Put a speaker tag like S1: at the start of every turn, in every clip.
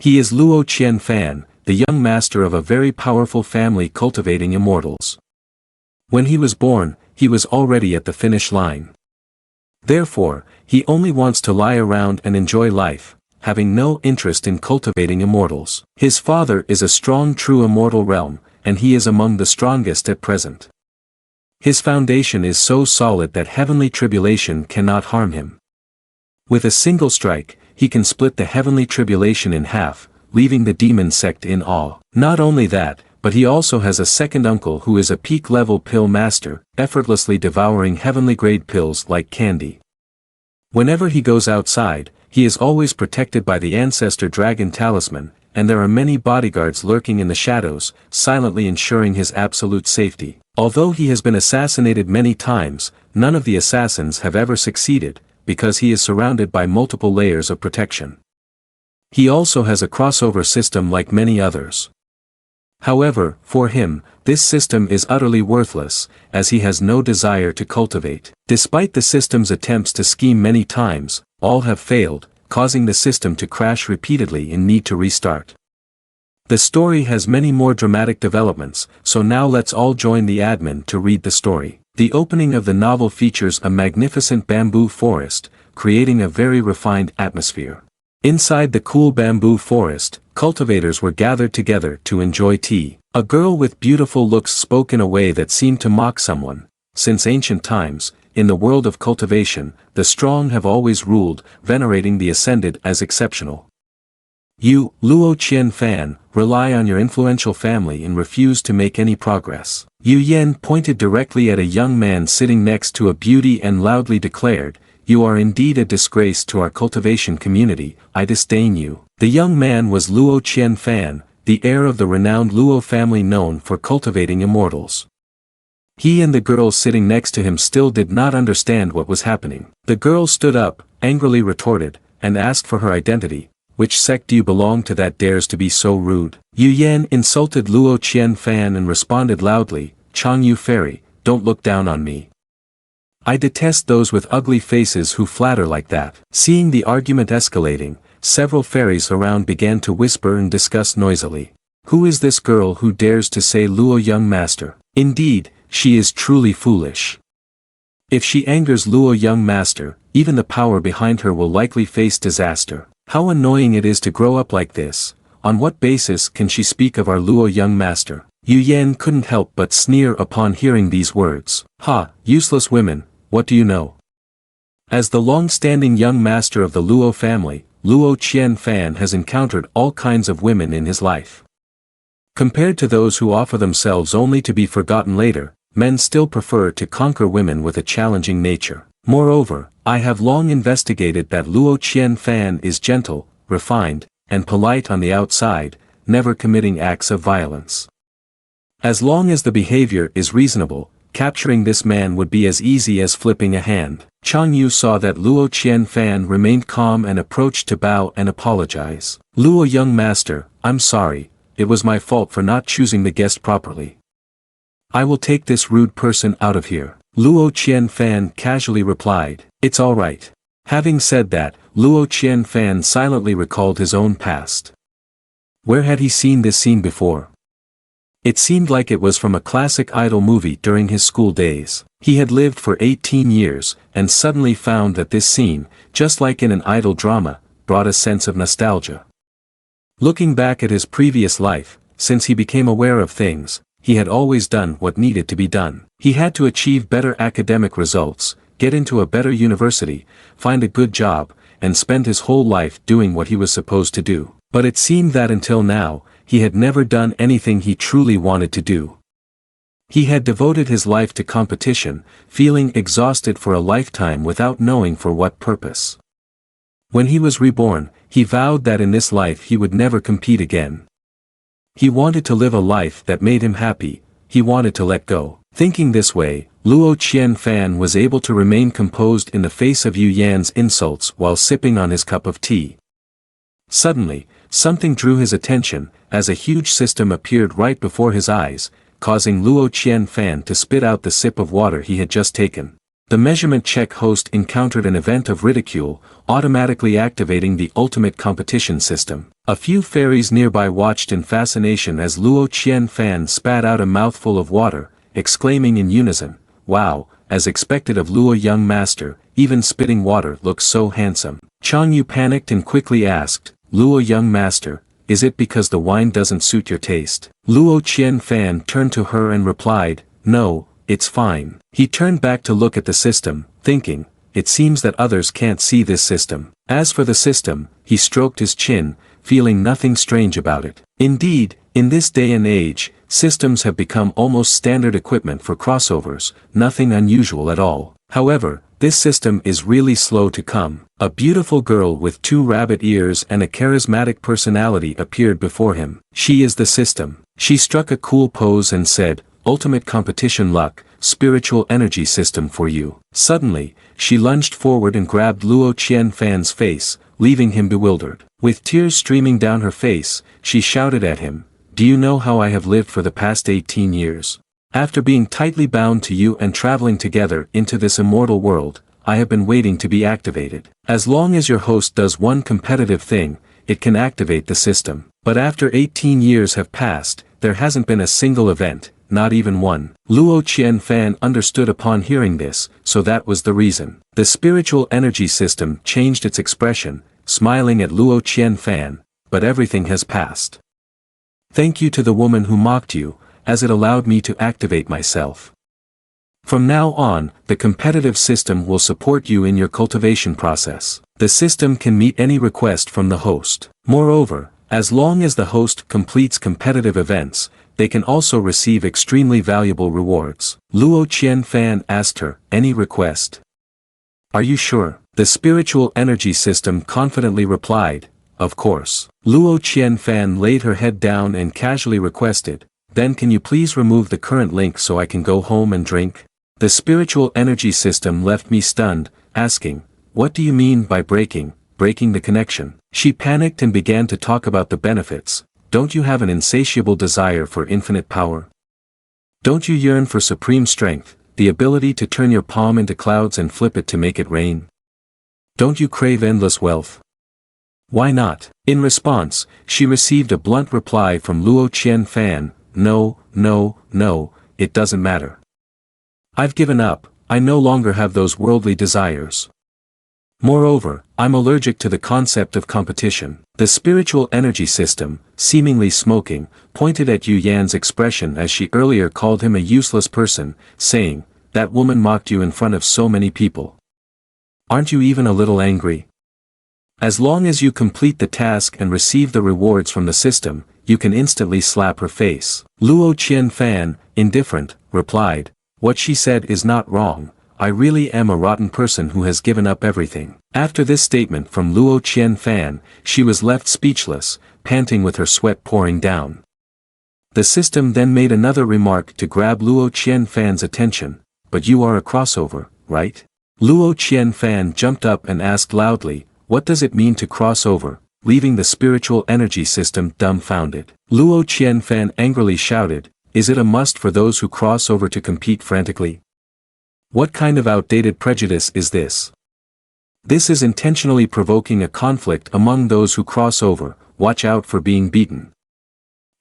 S1: He is Luo Chenfan, the young master of a very powerful family cultivating immortals. When he was born, he was already at the finish line. Therefore, he only wants to lie around and enjoy life, having no interest in cultivating immortals. His father is a strong true immortal realm, and he is among the strongest at present. His foundation is so solid that heavenly tribulation cannot harm him. With a single strike, he can split the heavenly tribulation in half, leaving the demon sect in awe. Not only that, but he also has a second uncle who is a peak-level pill master, effortlessly devouring heavenly-grade pills like candy. Whenever he goes outside, he is always protected by the ancestor dragon Talisman, and there are many bodyguards lurking in the shadows, silently ensuring his absolute safety. Although he has been assassinated many times, none of the assassins have ever succeeded, because he is surrounded by multiple layers of protection. He also has a crossover system like many others. However, for him, this system is utterly worthless, as he has no desire to cultivate. Despite the system's attempts to scheme many times, all have failed, causing the system to crash repeatedly in need to restart. The story has many more dramatic developments, so now let's all join the admin to read the story. The opening of the novel features a magnificent bamboo forest, creating a very refined atmosphere. Inside the cool bamboo forest, cultivators were gathered together to enjoy tea. A girl with beautiful looks spoke in a way that seemed to mock someone. Since ancient times, in the world of cultivation, the strong have always ruled, venerating the ascended as exceptional. You, Luo Chenfan, rely on your influential family and refuse to make any progress. Yu Yan pointed directly at a young man sitting next to a beauty and loudly declared, "You are indeed a disgrace to our cultivation community, I disdain you." The young man was Luo Chenfan, the heir of the renowned Luo family known for cultivating immortals. He and the girl sitting next to him still did not understand what was happening. The girl stood up, angrily retorted, and asked for her identity. "Which sect do you belong to that dares to be so rude?" Yu Yan insulted Luo Chenfan and responded loudly, "Chong Yu Fairy, don't look down on me. I detest those with ugly faces who flatter like that." Seeing the argument escalating, several fairies around began to whisper and discuss noisily. "Who is this girl who dares to say Luo young master? Indeed, she is truly foolish. If she angers Luo young master, even the power behind her will likely face disaster. How annoying it is to grow up like this. On what basis can she speak of our Luo young master?" Yu Yan couldn't help but sneer upon hearing these words. "Ha, useless women, what do you know?" As the long-standing young master of the Luo family, Luo Chenfan has encountered all kinds of women in his life. Compared to those who offer themselves only to be forgotten later, men still prefer to conquer women with a challenging nature. Moreover, I have long investigated that Luo Chenfan is gentle, refined, and polite on the outside, never committing acts of violence. As long as the behavior is reasonable, capturing this man would be as easy as flipping a hand. Chong Yu saw that Luo Chenfan remained calm and approached to bow and apologize. "Luo young master, I'm sorry, it was my fault for not choosing the guest properly. I will take this rude person out of here." Luo Chenfan casually replied, "It's all right." Having said that, Luo Chenfan silently recalled his own past. Where had he seen this scene before? It seemed like it was from a classic idol movie during his school days. He had lived for 18 years, and suddenly found that this scene, just like in an idol drama, brought a sense of nostalgia. Looking back at his previous life, since he became aware of things, he had always done what needed to be done. He had to achieve better academic results, get into a better university, find a good job, and spend his whole life doing what he was supposed to do. But it seemed that until now, he had never done anything he truly wanted to do. He had devoted his life to competition, feeling exhausted for a lifetime without knowing for what purpose. When he was reborn, he vowed that in this life he would never compete again. He wanted to live a life that made him happy, he wanted to let go. Thinking this way, Luo Chenfan was able to remain composed in the face of Yu Yan's insults while sipping on his cup of tea. Suddenly, something drew his attention, as a huge system appeared right before his eyes, causing Luo Chenfan to spit out the sip of water he had just taken. The measurement check host encountered an event of ridicule, automatically activating the ultimate competition system. A few fairies nearby watched in fascination as Luo Qianfan spat out a mouthful of water, exclaiming in unison, "Wow, as expected of Luo young master, even spitting water looks so handsome." Chong Yu panicked and quickly asked, "Luo young master, is it because the wine doesn't suit your taste?" Luo Qianfan turned to her and replied, "No, it's fine." He turned back to look at the system, thinking, it seems that others can't see this system. As for the system, he stroked his chin, feeling nothing strange about it. Indeed, in this day and age, systems have become almost standard equipment for crossovers, nothing unusual at all. However, this system is really slow to come. A beautiful girl with 2 rabbit ears and a charismatic personality appeared before him. She is the system. She struck a cool pose and said, "Ultimate competition luck, spiritual energy system for you." Suddenly, she lunged forward and grabbed Luo Qianfan's face, leaving him bewildered. With tears streaming down her face, she shouted at him, "Do you know how I have lived for the past 18 years? After being tightly bound to you and traveling together into this immortal world, I have been waiting to be activated. As long as your host does one competitive thing, it can activate the system. But after 18 years have passed, there hasn't been a single event, not even one." Luo Qianfan understood upon hearing this, so that was the reason. The spiritual energy system changed its expression, smiling at Luo Qianfan, "But everything has passed. Thank you to the woman who mocked you, as it allowed me to activate myself. From now on, the competitive system will support you in your cultivation process. The system can meet any request from the host. Moreover, as long as the host completes competitive events, they can also receive extremely valuable rewards." Luo Qianfan asked her, "Any request?" "Are you sure?" The spiritual energy system confidently replied, "Of course." Luo Qianfan laid her head down and casually requested, "Then can you please remove the current link so I can go home and drink?" The spiritual energy system left me stunned, asking, "What do you mean by breaking the connection?" She panicked and began to talk about the benefits. "Don't you have an insatiable desire for infinite power? Don't you yearn for supreme strength, the ability to turn your palm into clouds and flip it to make it rain? Don't you crave endless wealth? Why not?" In response, she received a blunt reply from Luo Qianfan, "No, no, no, it doesn't matter. I've given up, I no longer have those worldly desires. Moreover, I'm allergic to the concept of competition." The spiritual energy system, seemingly smoking, pointed at Yu Yan's expression as she earlier called him a useless person, saying, "That woman mocked you in front of so many people. Aren't you even a little angry? As long as you complete the task and receive the rewards from the system, you can instantly slap her face." Luo Qianfan, indifferent, replied, "What she said is not wrong. I really am a rotten person who has given up everything." After this statement from Luo Qianfan, she was left speechless, panting with her sweat pouring down. The system then made another remark to grab Luo Qianfan's attention, "But you are a crossover, right?" Luo Qianfan jumped up and asked loudly, "What does it mean to cross over?" leaving the spiritual energy system dumbfounded. Luo Qianfan angrily shouted, "Is it a must for those who cross over to compete frantically? What kind of outdated prejudice is this? This is intentionally provoking a conflict among those who cross over. Watch out for being beaten."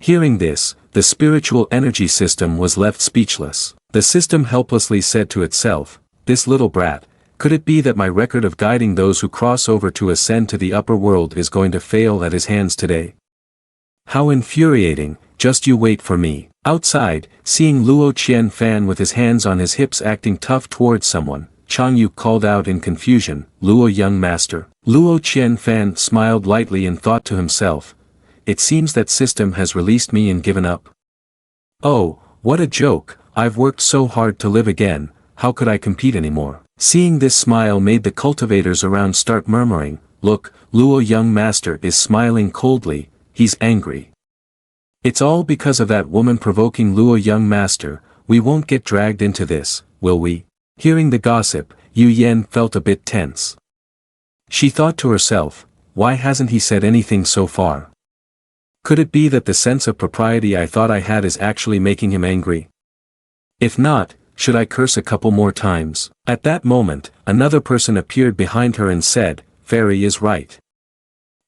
S1: Hearing this, the spiritual energy system was left speechless. The system helplessly said to itself, "This little brat, could it be that my record of guiding those who cross over to ascend to the upper world is going to fail at his hands today? How infuriating, just you wait for me." Outside, seeing Luo Qianfan with his hands on his hips acting tough towards someone, Chong Yu called out in confusion, "Luo young master." Luo Qianfan smiled lightly and thought to himself, "It seems that system has released me and given up. Oh, what a joke, I've worked so hard to live again, how could I compete anymore?" Seeing this smile made the cultivators around start murmuring, "Look, Luo young master is smiling coldly, he's angry. It's all because of that woman provoking Luo young master, we won't get dragged into this, will we?" Hearing the gossip, Yu Yan felt a bit tense. She thought to herself, why hasn't he said anything so far? Could it be that the sense of propriety I thought I had is actually making him angry? If not, should I curse a couple more times? At that moment, another person appeared behind her and said, Fairy is right.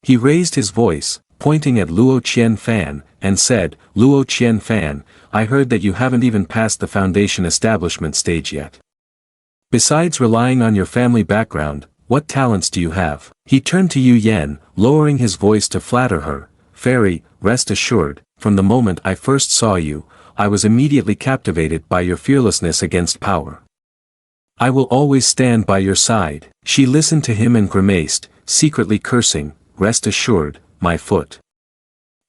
S1: He raised his voice, pointing at Luo Qianfan, and said, Luo Qianfan, I heard that you haven't even passed the foundation establishment stage yet. Besides relying on your family background, what talents do you have? He turned to Yu Yan, lowering his voice to flatter her. Fairy, rest assured, from the moment I first saw you, I was immediately captivated by your fearlessness against power. I will always stand by your side. She listened to him and grimaced, secretly cursing, rest assured, my foot.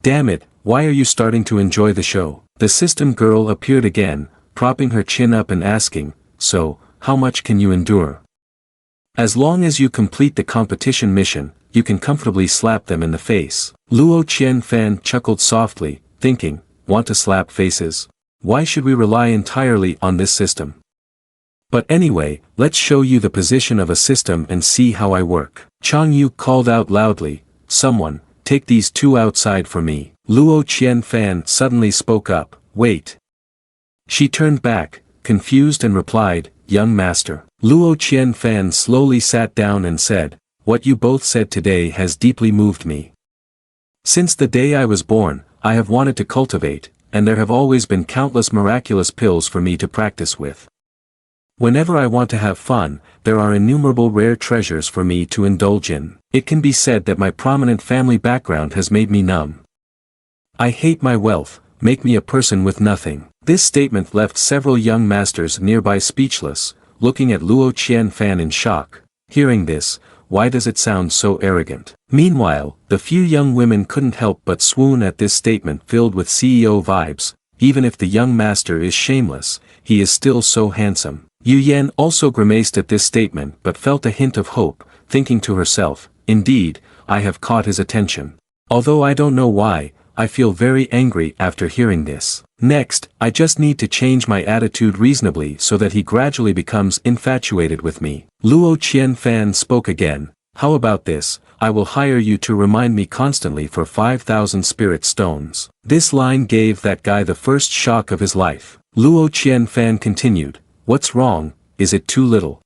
S1: Damn it, why are you starting to enjoy the show? The system girl appeared again, propping her chin up and asking, so, how much can you endure? As long as you complete the competition mission, you can comfortably slap them in the face. Luo Qianfan chuckled softly, thinking, want to slap faces? Why should we rely entirely on this system? But anyway, let's show you the position of a system and see how I work. Chong Yu called out loudly, someone, take these two outside for me. Luo Qianfan suddenly spoke up, wait. She turned back, confused and replied, young master. Luo Qianfan slowly sat down and said, what you both said today has deeply moved me. Since the day I was born, I have wanted to cultivate, and there have always been countless miraculous pills for me to practice with. Whenever I want to have fun, there are innumerable rare treasures for me to indulge in. It can be said that my prominent family background has made me numb. I hate my wealth, make me a person with nothing. This statement left several young masters nearby speechless, looking at Luo Qianfan in shock. Hearing this, why does it sound so arrogant? Meanwhile, the few young women couldn't help but swoon at this statement filled with CEO vibes. Even if the young master is shameless, he is still so handsome. Yu Yan also grimaced at this statement but felt a hint of hope, thinking to herself, indeed, I have caught his attention. Although I don't know why, I feel very angry after hearing this. Next, I just need to change my attitude reasonably so that he gradually becomes infatuated with me. Luo Qianfan spoke again, how about this, I will hire you to remind me constantly for 5,000 spirit stones. This line gave that guy the first shock of his life. Luo Qianfan continued, what's wrong, is it too little?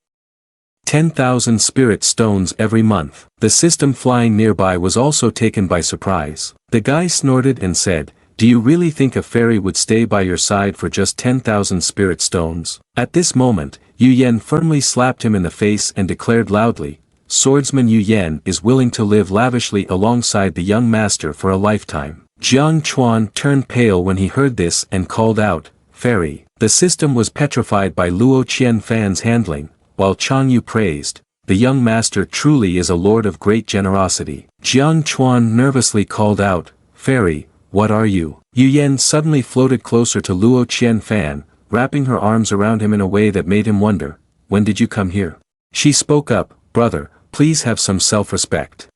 S1: 10,000 spirit stones every month. The system flying nearby was also taken by surprise. The guy snorted and said, do you really think a fairy would stay by your side for just 10,000 spirit stones? At this moment, Yu Yan firmly slapped him in the face and declared loudly, swordsman Yu Yan is willing to live lavishly alongside the young master for a lifetime. Jang Chuan turned pale when he heard this and called out, fairy. The system was petrified by Luo Qianfan's handling, while Chong Yu praised, the young master truly is a lord of great generosity. Jang Chuan nervously called out, fairy, what are you? Yu Yan suddenly floated closer to Luo Qianfan, wrapping her arms around him in a way that made him wonder, when did you come here? She spoke up, brother, please have some self-respect.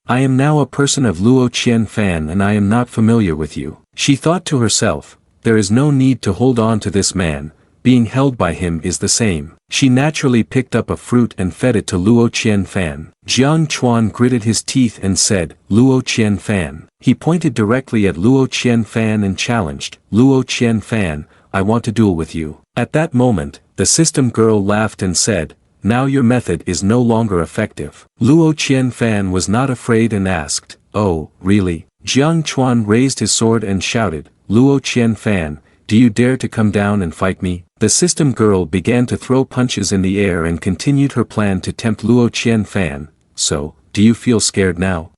S1: I am now a person of Luo Qianfan and I am not familiar with you. She thought to herself, there is no need to hold on to this man, being held by him is the same. She naturally picked up a fruit and fed it to Luo Qianfan. Jang Chuan gritted his teeth and said, Luo Qianfan. He pointed directly at Luo Qianfan and challenged, Luo Qianfan, I want to duel with you. At that moment, the system girl laughed and said, now your method is no longer effective. Luo Qianfan was not afraid and asked, oh, really? Jang Chuan raised his sword and shouted, Luo Qianfan, do you dare to come down and fight me? The system girl began to throw punches in the air and continued her plan to tempt Luo Qianfan, so, do you feel scared now?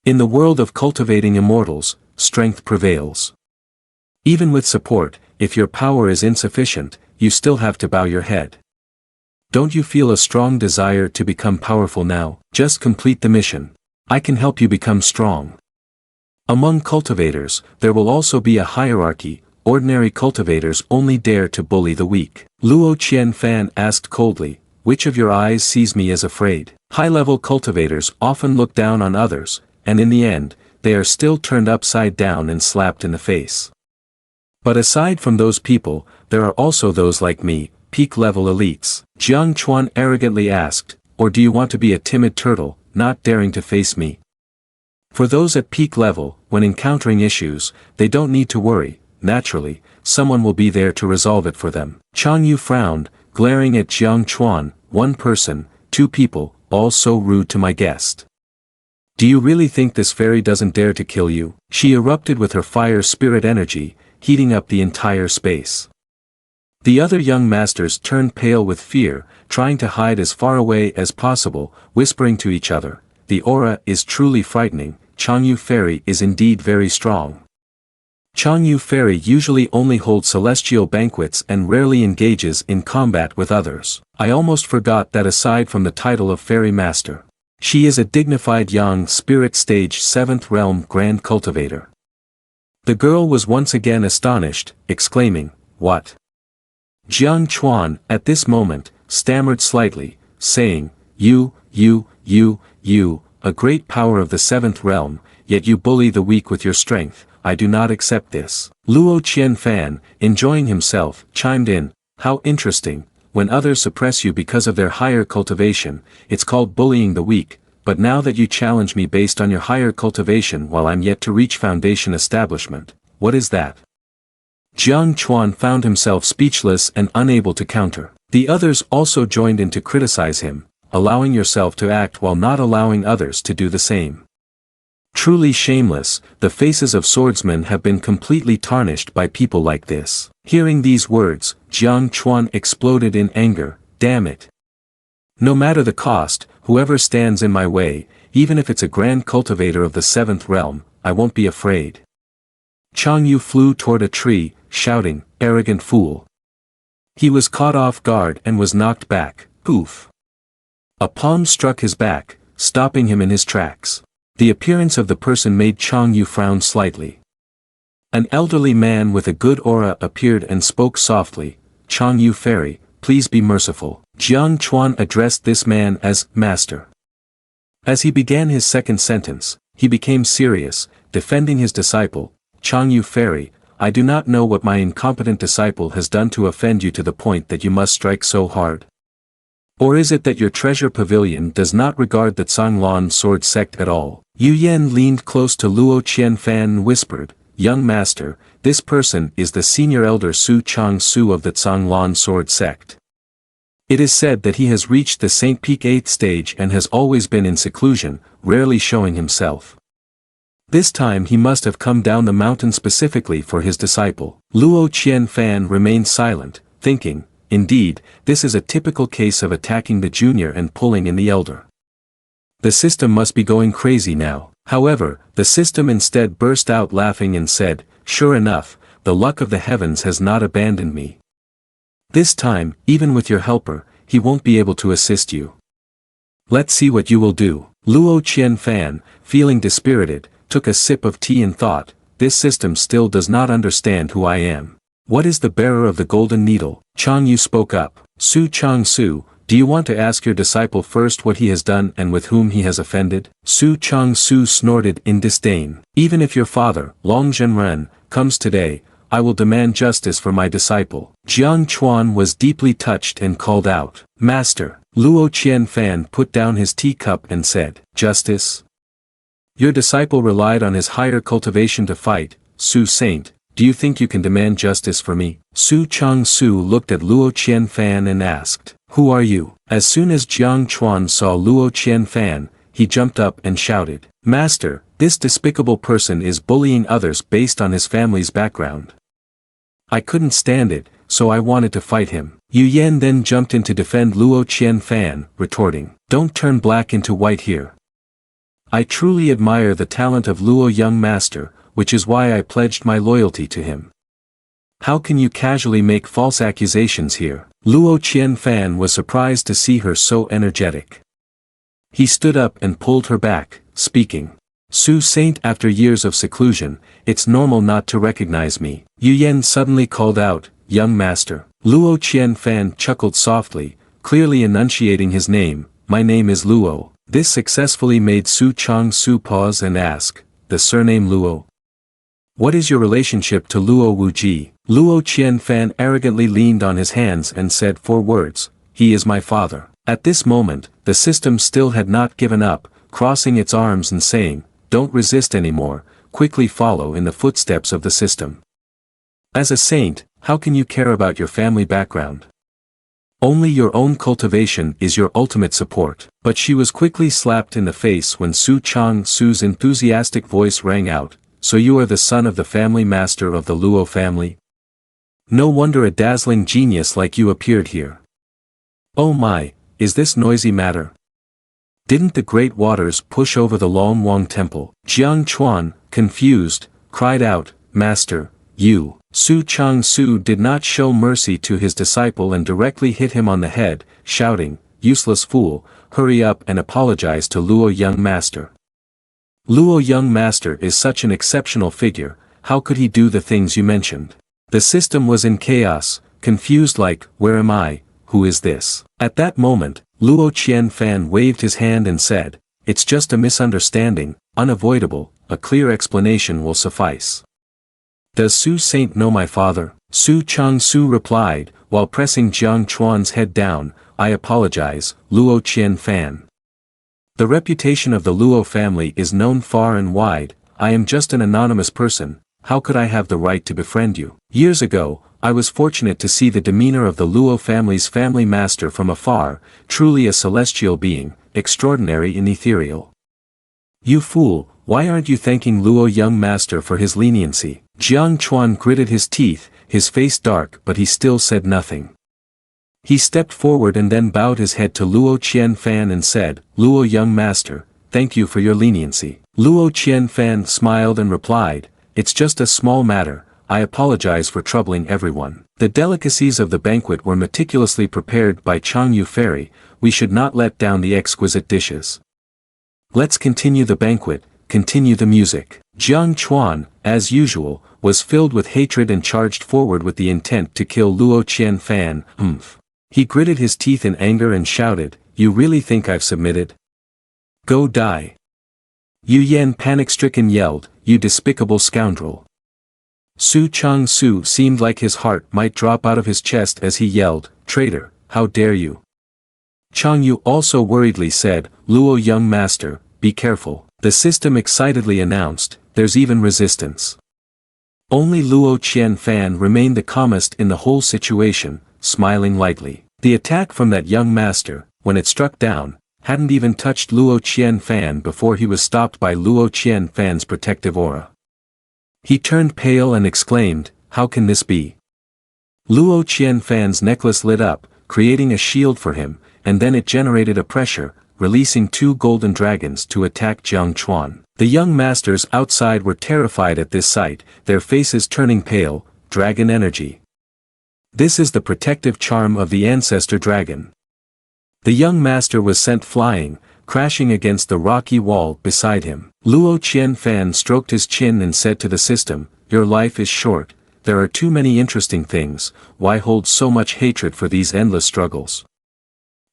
S1: In the world of cultivating immortals, strength prevails. Even with support, if your power is insufficient, you still have to bow your head. Don't you feel a strong desire to become powerful now? Just complete the mission. I can help you become strong. Among cultivators, there will also be a hierarchy. Ordinary cultivators only dare to bully the weak. Luo Qianfan asked coldly, which of your eyes sees me as afraid? High-level cultivators often look down on others, and in the end, they are still turned upside down and slapped in the face. But aside from those people, there are also those like me, peak-level elites. Jang Chuan arrogantly asked, or do you want to be a timid turtle, not daring to face me? For those at peak level, when encountering issues, they don't need to worry. Naturally, someone will be there to resolve it for them. Chang Yu frowned, glaring at Jang Chuan, one person, two people, all so rude to my guest. Do you really think this fairy doesn't dare to kill you? She erupted with her fire spirit energy, heating up the entire space. The other young masters turned pale with fear, trying to hide as far away as possible, whispering to each other, the aura is truly frightening, Chang Yu fairy is indeed very strong. Chang Yu fairy usually only holds celestial banquets and rarely engages in combat with others. I almost forgot that aside from the title of fairy master, she is a dignified young spirit stage 7th realm grand cultivator. The girl was once again astonished, exclaiming, what? Jang Chuan, at this moment, stammered slightly, saying, you, a great power of the 7th realm, yet you bully the weak with your strength, I do not accept this. Luo Chenfan, enjoying himself, chimed in, how interesting, when others suppress you because of their higher cultivation, it's called bullying the weak, but now that you challenge me based on your higher cultivation while I'm yet to reach foundation establishment, what is that? Jang Chuan found himself speechless and unable to counter. The others also joined in to criticize him, allowing yourself to act while not allowing others to do the same. Truly shameless, the faces of swordsmen have been completely tarnished by people like this. Hearing these words, Jang Chuan exploded in anger, damn it. No matter the cost, whoever stands in my way, even if it's a grand cultivator of the 7th realm, I won't be afraid. Chang Yu flew toward a tree, shouting, arrogant fool. He was caught off guard and was knocked back, poof. A palm struck his back, stopping him in his tracks. The appearance of the person made Chang Yu frown slightly. An elderly man with a good aura appeared and spoke softly, Chang Yu fairy, please be merciful. Jiang Chuan addressed this man as master. As he began his second sentence, he became serious, defending his disciple, Chang Yu fairy, I do not know what my incompetent disciple has done to offend you to the point that you must strike so hard. Or is it that your treasure pavilion does not regard the Canglan sword sect at all? Yu Yan leaned close to Luo Qianfan and whispered, young master, this person is the senior elder Su Chang Su of the Canglan sword sect. It is said that he has reached the Saint Peak 8th stage and has always been in seclusion, rarely showing himself. This time he must have come down the mountain specifically for his disciple. Luo Qianfan remained silent, thinking, indeed, this is a typical case of attacking the junior and pulling in the elder. The system must be going crazy now. However, the system instead burst out laughing and said, sure enough, the luck of the heavens has not abandoned me. This time, even with your helper, he won't be able to assist you. Let's see what you will do. Luo Qianfan, feeling dispirited, took a sip of tea and thought, this system still does not understand who I am. What is the bearer of the golden needle? Chang Yu spoke up. Su Chang Su, do you want to ask your disciple first what he has done and with whom he has offended? Su Chang Su snorted in disdain. Even if your father, Long Zhenren, comes today, I will demand justice for my disciple. Jiang Chuan was deeply touched and called out, Master. Luo Qianfan put down his teacup and said, justice? Your disciple relied on his higher cultivation to fight, Su Saint, do you think you can demand justice for me? Su Chang Su looked at Luo Qianfan and asked, who are you? As soon as Jiang Chuan saw Luo Qianfan, he jumped up and shouted, Master, this despicable person is bullying others based on his family's background. I couldn't stand it, so I wanted to fight him. Yu Yan then jumped in to defend Luo Qianfan, retorting, don't turn black into white here. I truly admire the talent of Luo young master, which is why I pledged my loyalty to him. How can you casually make false accusations here? Luo Qianfan was surprised to see her so energetic. He stood up and pulled her back, speaking. Su Saint, after years of seclusion, it's normal not to recognize me. Yu Yan suddenly called out, young master. Luo Qianfan chuckled softly, clearly enunciating his name, my name is Luo. This successfully made Su Chang Su pause and ask, the surname Luo? What is your relationship to Luo Wuji? Luo Qianfan arrogantly leaned on his hands and said 4 words, he is my father. At this moment, the system still had not given up, crossing its arms and saying, don't resist anymore, quickly follow in the footsteps of the system. As a saint, how can you care about your family background? Only your own cultivation is your ultimate support. But she was quickly slapped in the face when Su Chang-su's enthusiastic voice rang out, so you are the son of the family master of the Luo family? No wonder a dazzling genius like you appeared here. Oh my, is this noisy matter? Didn't the great waters push over the Long Wang temple? Jang Chuan, confused, cried out, Master, you. Su Chang-su did not show mercy to his disciple and directly hit him on the head, shouting, Useless fool, hurry up and apologize to Luo young master. Luo young master is such an exceptional figure, how could he do the things you mentioned? The system was in chaos, confused like, where am I, who is this? At that moment, Luo Qianfan waved his hand and said, it's just a misunderstanding, unavoidable, a clear explanation will suffice. Does Su Saint know my father? Su Chang-su replied, while pressing Jang Chuan's head down, I apologize, Luo Qianfan. The reputation of the Luo family is known far and wide, I am just an anonymous person, how could I have the right to befriend you? Years ago, I was fortunate to see the demeanor of the Luo family's family master from afar, truly a celestial being, extraordinary and ethereal. You fool, why aren't you thanking Luo young master for his leniency? Jiang Chuan gritted his teeth, his face dark but he still said nothing. He stepped forward and then bowed his head to Luo Qianfan and said, Luo young master, thank you for your leniency. Luo Qianfan smiled and replied, it's just a small matter, I apologize for troubling everyone. The delicacies of the banquet were meticulously prepared by Chong Yu Fairy, we should not let down the exquisite dishes. Let's continue the banquet, continue the music. Jiang Chuan, as usual, was filled with hatred and charged forward with the intent to kill Luo Qianfan. He gritted his teeth in anger and shouted, you really think I've submitted? Go die. Yu Yan panic-stricken yelled, you despicable scoundrel. Su Chang-su seemed like his heart might drop out of his chest as he yelled, traitor, how dare you? Chong Yu also worriedly said, Luo young master, be careful. The system excitedly announced, there's even resistance. Only Luo Qianfan remained the calmest in the whole situation, smiling lightly. The attack from that young master, when it struck down, hadn't even touched Luo Qianfan before he was stopped by Luo Qianfan's protective aura. He turned pale and exclaimed, how can this be? Luo Qianfan's necklace lit up, creating a shield for him, and then it generated a pressure, releasing 2 golden dragons to attack Jang Chuan. The young masters outside were terrified at this sight, their faces turning pale, dragon energy. This is the protective charm of the ancestor dragon. The young master was sent flying, crashing against the rocky wall beside him. Luo Qianfan stroked his chin and said to the system, your life is short, there are too many interesting things, why hold so much hatred for these endless struggles?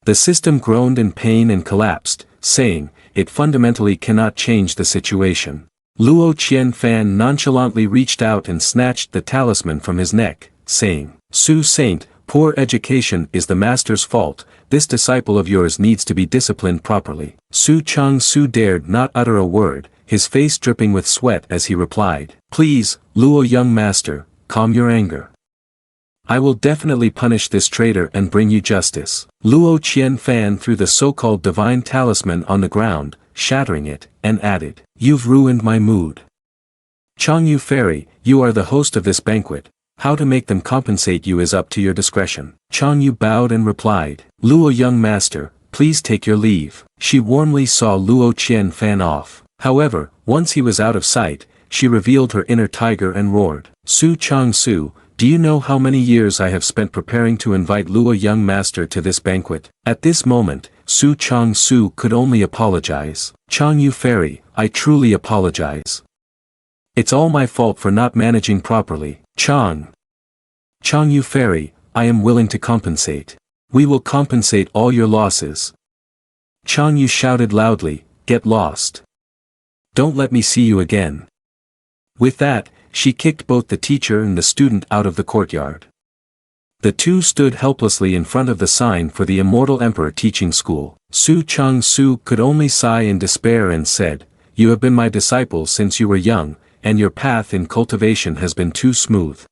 S1: The system groaned in pain and collapsed, saying, it fundamentally cannot change the situation. Luo Qianfan nonchalantly reached out and snatched the talisman from his neck, saying, Su Saint, poor education is the master's fault, this disciple of yours needs to be disciplined properly. Su Chang-su dared not utter a word, his face dripping with sweat as he replied, please, Luo young master, calm your anger. I will definitely punish this traitor and bring you justice. Luo Qianfan threw the so-called divine talisman on the ground, shattering it, and added, you've ruined my mood. Chong Yu Fairy, you are the host of this banquet, how to make them compensate you is up to your discretion. Chong Yu bowed and replied, Luo young master, please take your leave. She warmly saw Luo Qianfan off. However, once he was out of sight, she revealed her inner tiger and roared, Su Chang-su, do you know how many years I have spent preparing to invite Luo young master to this banquet? At this moment, Su Chang-su could only apologize. Chong Yu Fairy, I truly apologize. It's all my fault for not managing properly. Chong Yu Fairy, I am willing to compensate. We will compensate all your losses. Chong Yu shouted loudly, get lost. Don't let me see you again. With that, she kicked both the teacher and the student out of the courtyard. The two stood helplessly in front of the sign for the Immortal Emperor Teaching School. Su Chang-su could only sigh in despair and said, you have been my disciple since you were young, and your path in cultivation has been too smooth.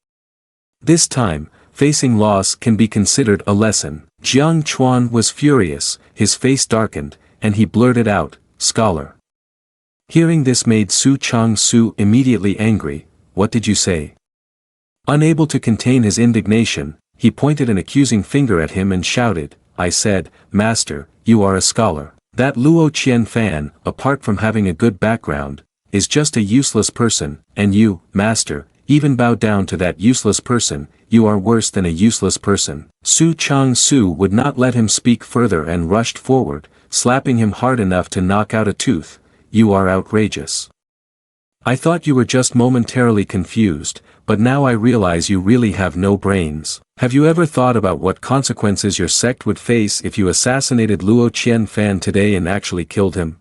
S1: This time, facing loss can be considered a lesson. Jang Chuan was furious, his face darkened, and he blurted out, "Scholar." Hearing this made Su Chang-su immediately angry. "What did you say?" Unable to contain his indignation, he pointed an accusing finger at him and shouted, "I said, Master, you are a scholar. That Luo Qianfan, apart from having a good background, is just a useless person, and you, Master, even bow down to that useless person. You are worse than a useless person." Su Chang-su would not let him speak further and rushed forward, slapping him hard enough to knock out a tooth. "You are outrageous. I thought you were just momentarily confused, but now I realize you really have no brains. Have you ever thought about what consequences your sect would face if you assassinated Luo Qianfan today and actually killed him?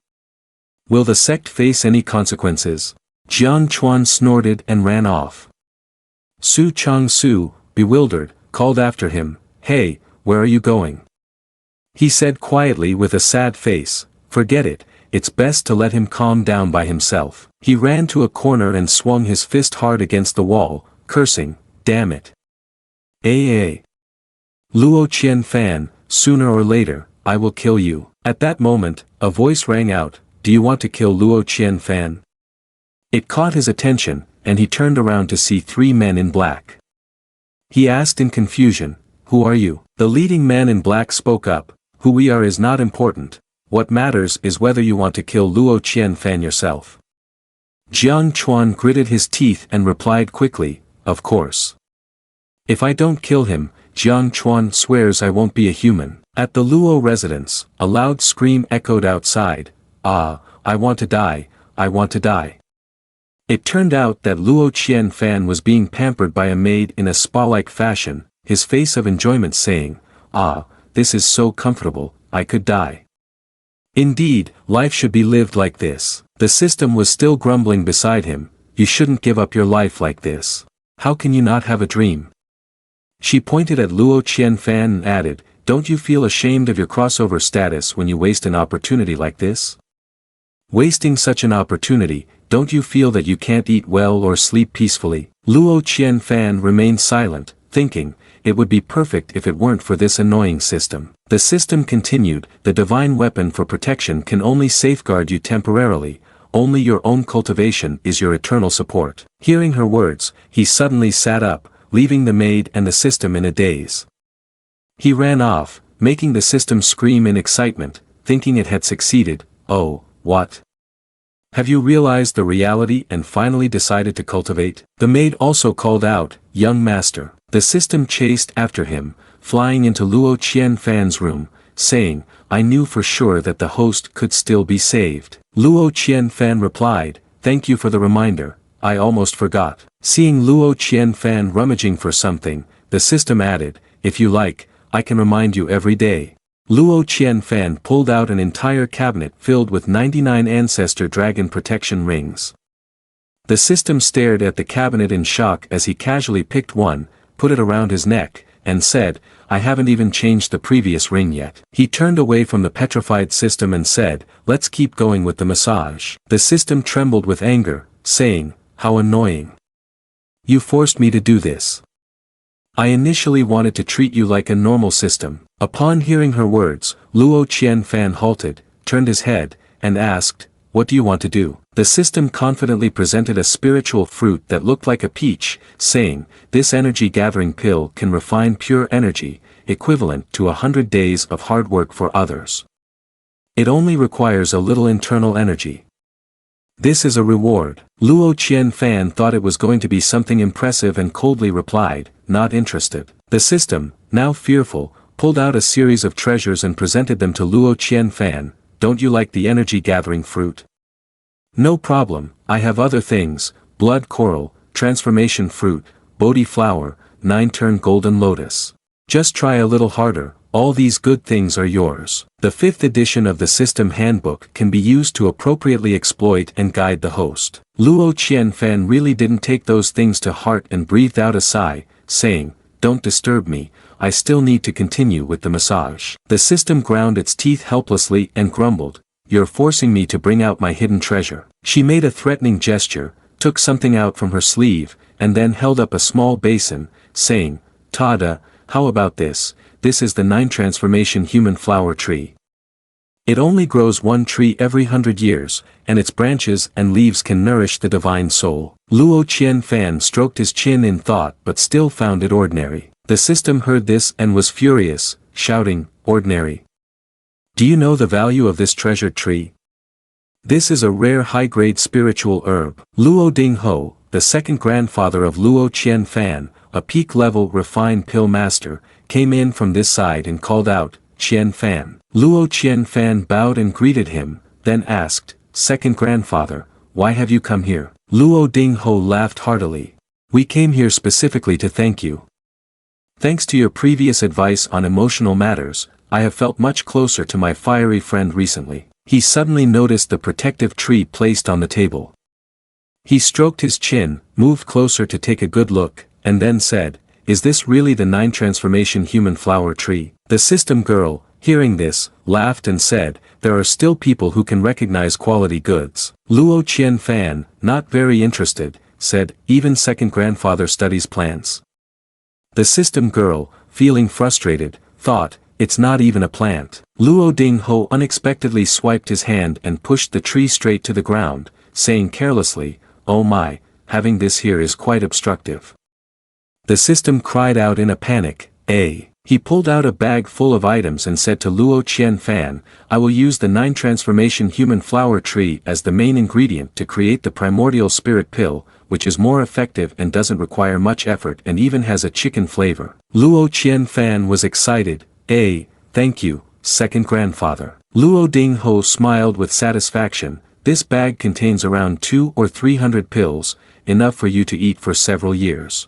S1: Will the sect face any consequences?" Jang Chuan snorted and ran off. Su Chang-su, bewildered, called after him, "Hey, where are you going?" He said quietly with a sad face, "Forget it, it's best to let him calm down by himself." He ran to a corner and swung his fist hard against the wall, cursing, "Damn it. Luo Qianfan, sooner or later, I will kill you." At that moment, a voice rang out, "Do you want to kill Luo Qianfan?" It caught his attention, and he turned around to see three men in black. He asked in confusion, "Who are you?" The leading man in black spoke up, "Who we are is not important. What matters is whether you want to kill Luo Qianfan yourself." Jang Chuan gritted his teeth and replied quickly, "Of course. If I don't kill him, Jang Chuan swears I won't be a human." At the Luo residence, a loud scream echoed outside, "Ah, I want to die, I want to die." It turned out that Luo Qianfan was being pampered by a maid in a spa-like fashion, his face of enjoyment saying, "Ah, this is so comfortable, I could die. Indeed, life should be lived like this." The system was still grumbling beside him, "You shouldn't give up your life like this. How can you not have a dream?" She pointed at Luo Qianfan and added, "Don't you feel ashamed of your crossover status when you waste an opportunity like this? Wasting such an opportunity, don't you feel that you can't eat well or sleep peacefully?" Luo Qianfan remained silent, thinking, it would be perfect if it weren't for this annoying system. The system continued, "The divine weapon for protection can only safeguard you temporarily, only your own cultivation is your eternal support." Hearing her words, he suddenly sat up, leaving the maid and the system in a daze. He ran off, making the system scream in excitement, thinking it had succeeded. "Oh, what? Have you realized the reality and finally decided to cultivate?" The maid also called out, "Young master." The system chased after him, flying into Luo Qianfan's room, saying, "I knew for sure that the host could still be saved." Luo Qianfan replied, "Thank you for the reminder, I almost forgot." Seeing Luo Qianfan rummaging for something, the system added, "If you like, I can remind you every day." Luo Qianfan pulled out an entire cabinet filled with 99 ancestor dragon protection rings. The system stared at the cabinet in shock as he casually picked one, put it around his neck, and said, "I haven't even changed the previous ring yet." He turned away from the petrified system and said, "Let's keep going with the massage." The system trembled with anger, saying, "How annoying. You forced me to do this. I initially wanted to treat you like a normal system." Upon hearing her words, Luo Qianfan halted, turned his head, and asked, "What do you want to do?" The system confidently presented a spiritual fruit that looked like a peach, saying, "This energy-gathering pill can refine pure energy, equivalent to 100 days of hard work for others. It only requires a little internal energy. This is a reward." Luo Qianfan thought it was going to be something impressive and coldly replied, "Not interested." The system, now fearful, pulled out a series of treasures and presented them to Luo Qianfan. "Don't you like the energy-gathering fruit? No problem, I have other things, blood coral, transformation fruit, Bodhi flower, 9-turn golden lotus. Just try a little harder, all these good things are yours." The 5th edition of the system handbook can be used to appropriately exploit and guide the host. Luo Qianfan really didn't take those things to heart and breathed out a sigh, saying, "Don't disturb me, I still need to continue with the massage." The system ground its teeth helplessly and grumbled, "You're forcing me to bring out my hidden treasure." She made a threatening gesture, took something out from her sleeve, and then held up a small basin, saying, "Tada, how about this? This is the 9 transformation human flower tree. It only grows 1 tree every 100 years, and its branches and leaves can nourish the divine soul." Luo Qianfan stroked his chin in thought but still found it ordinary. The system heard this and was furious, shouting, "Ordinary? Do you know the value of this treasured tree? This is a rare high-grade spiritual herb." Luo Dingho, the second grandfather of Luo Qianfan, a peak-level refined pill master, came in from this side and called out, "Qianfan." Luo Qianfan bowed and greeted him, then asked, "Second grandfather, why have you come here?" Luo Dingho laughed heartily. "We came here specifically to thank you. Thanks to your previous advice on emotional matters, I have felt much closer to my fiery friend recently." He suddenly noticed the protective tree placed on the table. He stroked his chin, moved closer to take a good look, and then said, "Is this really the 9 transformation human flower tree?" The system girl, hearing this, laughed and said, "There are still people who can recognize quality goods." Luo Qianfan, not very interested, said, "Even second grandfather studies plants." The system girl, feeling frustrated, thought, "It's not even a plant." Luo Dingho unexpectedly swiped his hand and pushed the tree straight to the ground, saying carelessly, "Oh my, having this here is quite obstructive." The system cried out in a panic, "Eh?" He pulled out a bag full of items and said to Luo Qianfan, "I will use the 9 transformation human flower tree as the main ingredient to create the primordial spirit pill, which is more effective and doesn't require much effort and even has a chicken flavor." Luo Qianfan was excited, "Eh, thank you, second grandfather." Luo Dingho smiled with satisfaction. "This bag contains around 200 or 300 pills, enough for you to eat for several years.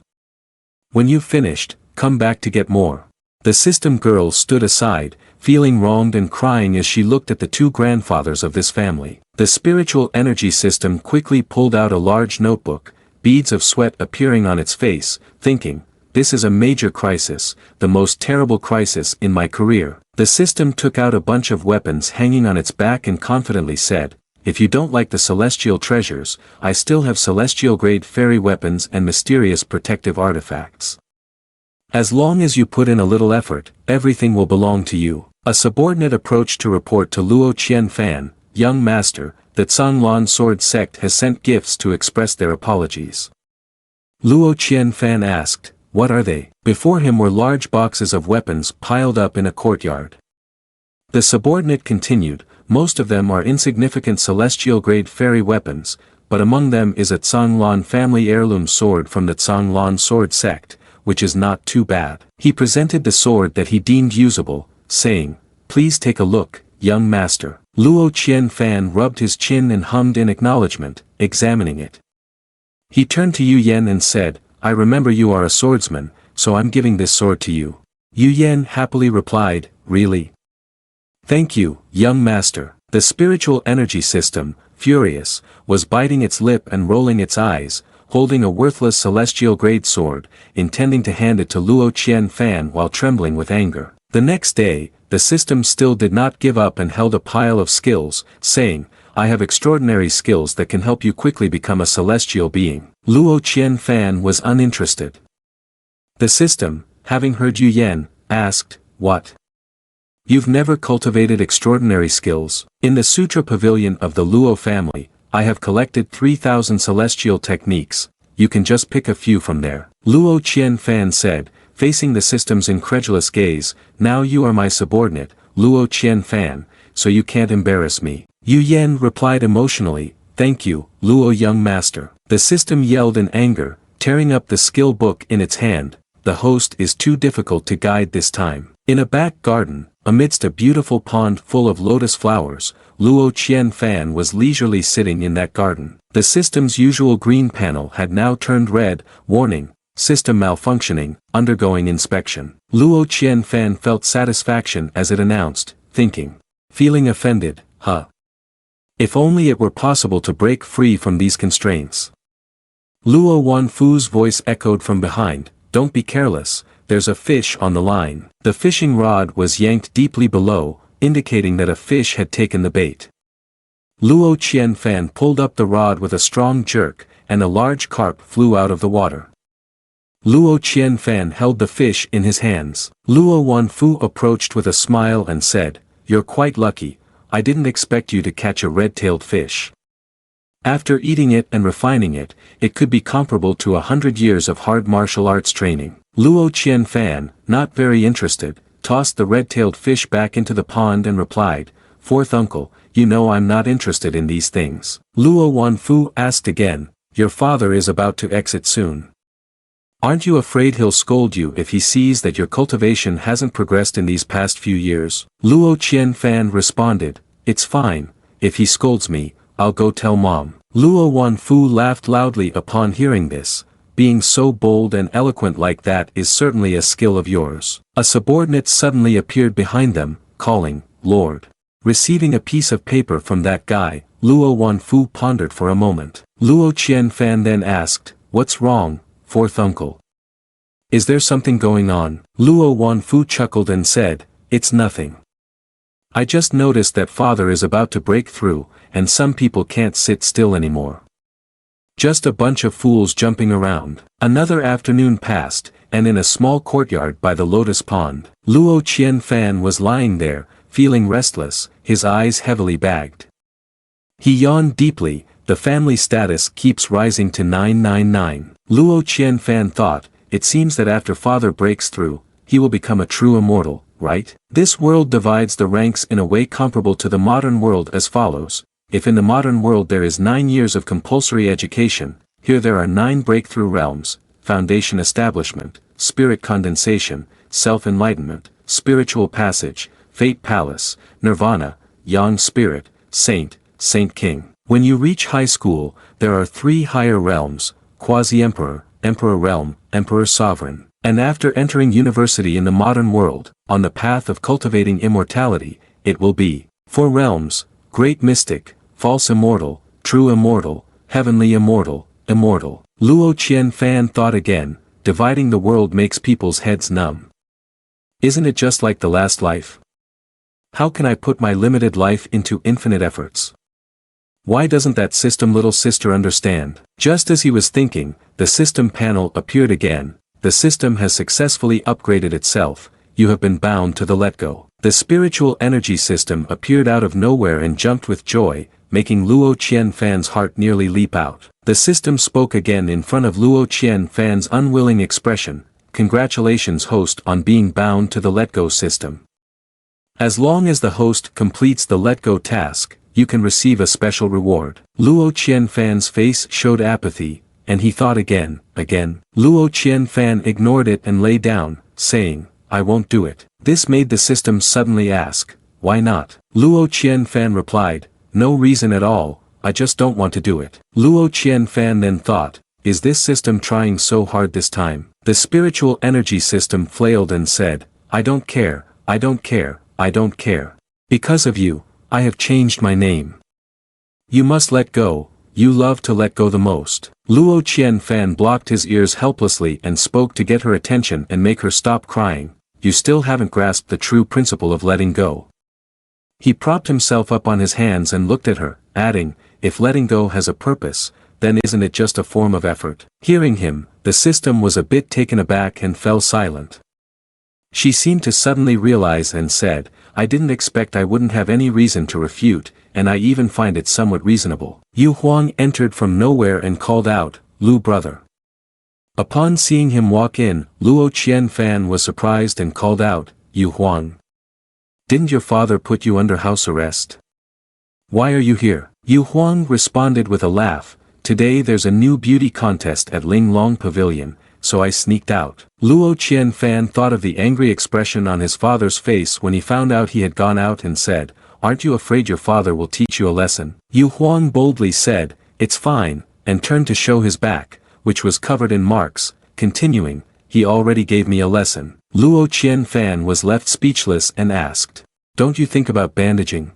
S1: When you've finished, come back to get more." The system girl stood aside, feeling wronged and crying as she looked at the 2 grandfathers of this family. The spiritual energy system quickly pulled out a large notebook, beads of sweat appearing on its face, thinking, "This is a major crisis, the most terrible crisis in my career." The system took out a bunch of weapons hanging on its back and confidently said, "If you don't like the celestial treasures, I still have celestial-grade fairy weapons and mysterious protective artifacts. As long as you put in a little effort, everything will belong to you." A subordinate approached to report to Luo Qianfan, "Young master, the Zhanglan sword sect has sent gifts to express their apologies." Luo Qianfan asked, "What are they?" Before him were large boxes of weapons piled up in a courtyard. The subordinate continued, "Most of them are insignificant celestial-grade fairy weapons, but among them is a Zhanglan family heirloom sword from the Zhanglan sword sect, which is not too bad." He presented the sword that he deemed usable, saying, "Please take a look, young master." Luo Qianfan rubbed his chin and hummed in acknowledgement, examining it. He turned to Yu Yen and said, "I remember you are a swordsman, so I'm giving this sword to you." Yu Yen happily replied, "Really? Thank you, young master." The spiritual energy system, furious, was biting its lip and rolling its eyes, holding a worthless celestial-grade sword, intending to hand it to Luo Qianfan while trembling with anger. The next day, the system still did not give up and held a pile of skills, saying, "I have extraordinary skills that can help you quickly become a celestial being." Luo Qianfan was uninterested. The system, having heard Yu Yen, asked, "What? You've never cultivated extraordinary skills?" "In the Sutra Pavilion of the Luo family, I have collected 3,000 celestial techniques, you can just pick a few from there." Luo Qianfan said, facing the system's incredulous gaze, "Now you are my subordinate, Luo Qianfan, so you can't embarrass me." Yu Yen replied emotionally, "Thank you, Luo young master." The system yelled in anger, tearing up the skill book in its hand, "The host is too difficult to guide this time." In a back garden, amidst a beautiful pond full of lotus flowers, Luo Qianfan was leisurely sitting in that garden. The system's usual green panel had now turned red, warning, "System malfunctioning, undergoing inspection." Luo Qianfan felt satisfaction as it announced, thinking, feeling offended, "Huh. If only it were possible to break free from these constraints." Luo Wanfu's voice echoed from behind, "Don't be careless, there's a fish on the line." The fishing rod was yanked deeply below, indicating that a fish had taken the bait. Luo Qianfan pulled up the rod with a strong jerk, and a large carp flew out of the water. Luo Qianfan held the fish in his hands. Luo Wanfu approached with a smile and said, "You're quite lucky, I didn't expect you to catch a red-tailed fish. After eating it and refining it, it could be comparable to 100 years of hard martial arts training." Luo Qianfan, not very interested, tossed the red-tailed fish back into the pond and replied, "Fourth uncle, you know I'm not interested in these things." Luo Wanfu asked again, "Your father is about to exit soon. Aren't you afraid he'll scold you if he sees that your cultivation hasn't progressed in these past few years?" Luo Qianfan responded, "It's fine, if he scolds me, I'll go tell mom." Luo Wanfu laughed loudly upon hearing this. "Being so bold and eloquent like that is certainly a skill of yours." A subordinate suddenly appeared behind them, calling, "Lord." Receiving a piece of paper from that guy, Luo Wanfu pondered for a moment. Luo Qianfan then asked, "What's wrong, fourth uncle? Is there something going on?" Luo Wanfu chuckled and said, "It's nothing. I just noticed that father is about to break through, and some people can't sit still anymore. Just a bunch of fools jumping around." Another afternoon passed, and in a small courtyard by the lotus pond, Luo Qianfan was lying there, feeling restless, his eyes heavily bagged. He yawned deeply. The family status keeps rising to 999. Luo Qianfan thought, it seems that after father breaks through, he will become a true immortal, right? This world divides the ranks in a way comparable to the modern world as follows. If in the modern world there is 9 years of compulsory education, here there are 9 breakthrough realms: foundation establishment, spirit condensation, self-enlightenment, spiritual passage, fate palace, nirvana, yang spirit, saint, saint king. When you reach high school, there are 3 higher realms: quasi-emperor, emperor realm, emperor sovereign. And after entering university in the modern world, on the path of cultivating immortality, it will be 4 realms: great mystic, false immortal, true immortal, heavenly immortal, immortal. Luo Qianfan thought again, dividing the world makes people's heads numb. Isn't it just like the last life? How can I put my limited life into infinite efforts? Why doesn't that system little sister understand? Just as he was thinking, the system panel appeared again. The system has successfully upgraded itself. You have been bound to the let go. The spiritual energy system appeared out of nowhere and jumped with joy, making Luo Qianfan's heart nearly leap out. The system spoke again in front of Luo Qianfan's unwilling expression. "Congratulations host on being bound to the let go system. As long as the host completes the let go task, you can receive a special reward." Luo Qianfan's face showed apathy, and he thought again. Luo Qianfan ignored it and lay down, saying, "I won't do it." This made the system suddenly ask, "Why not?" Luo Qianfan replied, "No reason at all, I just don't want to do it." Luo Qianfan then thought, "Is this system trying so hard this time?" The spiritual energy system flailed and said, "I don't care, I don't care, I don't care. Because of you, I have changed my name. You must let go, you love to let go the most." Luo Qianfan blocked his ears helplessly and spoke to get her attention and make her stop crying. "You still haven't grasped the true principle of letting go." He propped himself up on his hands and looked at her, adding, "If letting go has a purpose, then isn't it just a form of effort?" Hearing him, the system was a bit taken aback and fell silent. She seemed to suddenly realize and said, "I didn't expect I wouldn't have any reason to refute, and I even find it somewhat reasonable." Yu Huang entered from nowhere and called out, "Lu brother." Upon seeing him walk in, Luo Qianfan was surprised and called out, "Yu Huang. Didn't your father put you under house arrest? Why are you here?" Yu Huang responded with a laugh, "Today there's a new beauty contest at Linglong Pavilion, so I sneaked out." Luo Qianfan thought of the angry expression on his father's face when he found out he had gone out and said, "Aren't you afraid your father will teach you a lesson?" Yu Huang boldly said, "It's fine," and turned to show his back, which was covered in marks, continuing, "He already gave me a lesson." Luo Qianfan was left speechless and asked, "Don't you think about bandaging?"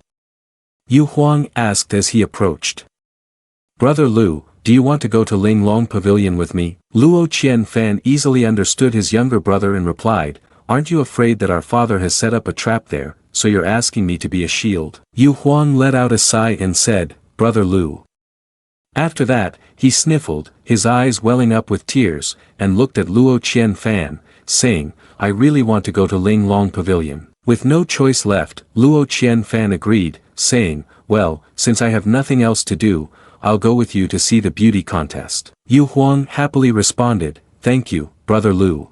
S1: Yu Huang asked as he approached. "Brother Lu, do you want to go to Linglong Pavilion with me?" Luo Qianfan easily understood his younger brother and replied, "Aren't you afraid that our father has set up a trap there, so you're asking me to be a shield?" Yu Huang let out a sigh and said, "Brother Lu. After that, he sniffled, his eyes welling up with tears, and looked at Luo Qianfan, saying, I really want to go to Ling Long Pavilion. With no choice left, Luo Qianfan agreed, saying, well, since I have nothing else to do, I'll go with you to see the beauty contest. Yu Huang happily responded, thank you, brother Lu.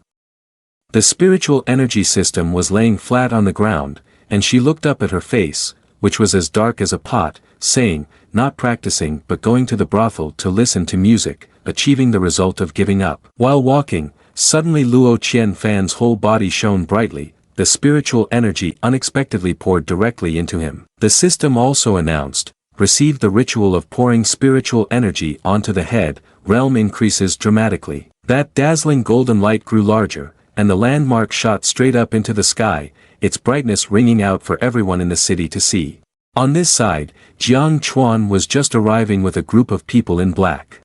S1: The spiritual energy system was laying flat on the ground, and she looked up at her face, which was as dark as a pot, saying, not practicing but going to the brothel to listen to music, achieving the result of giving up. While walking, suddenly Luo Qianfan's whole body shone brightly, the spiritual energy unexpectedly poured directly into him. The system also announced, receive the ritual of pouring spiritual energy onto the head, realm increases dramatically. That dazzling golden light grew larger, and the landmark shot straight up into the sky, its brightness ringing out for everyone in the city to see. On this side, Jang Chuan was just arriving with a group of people in black.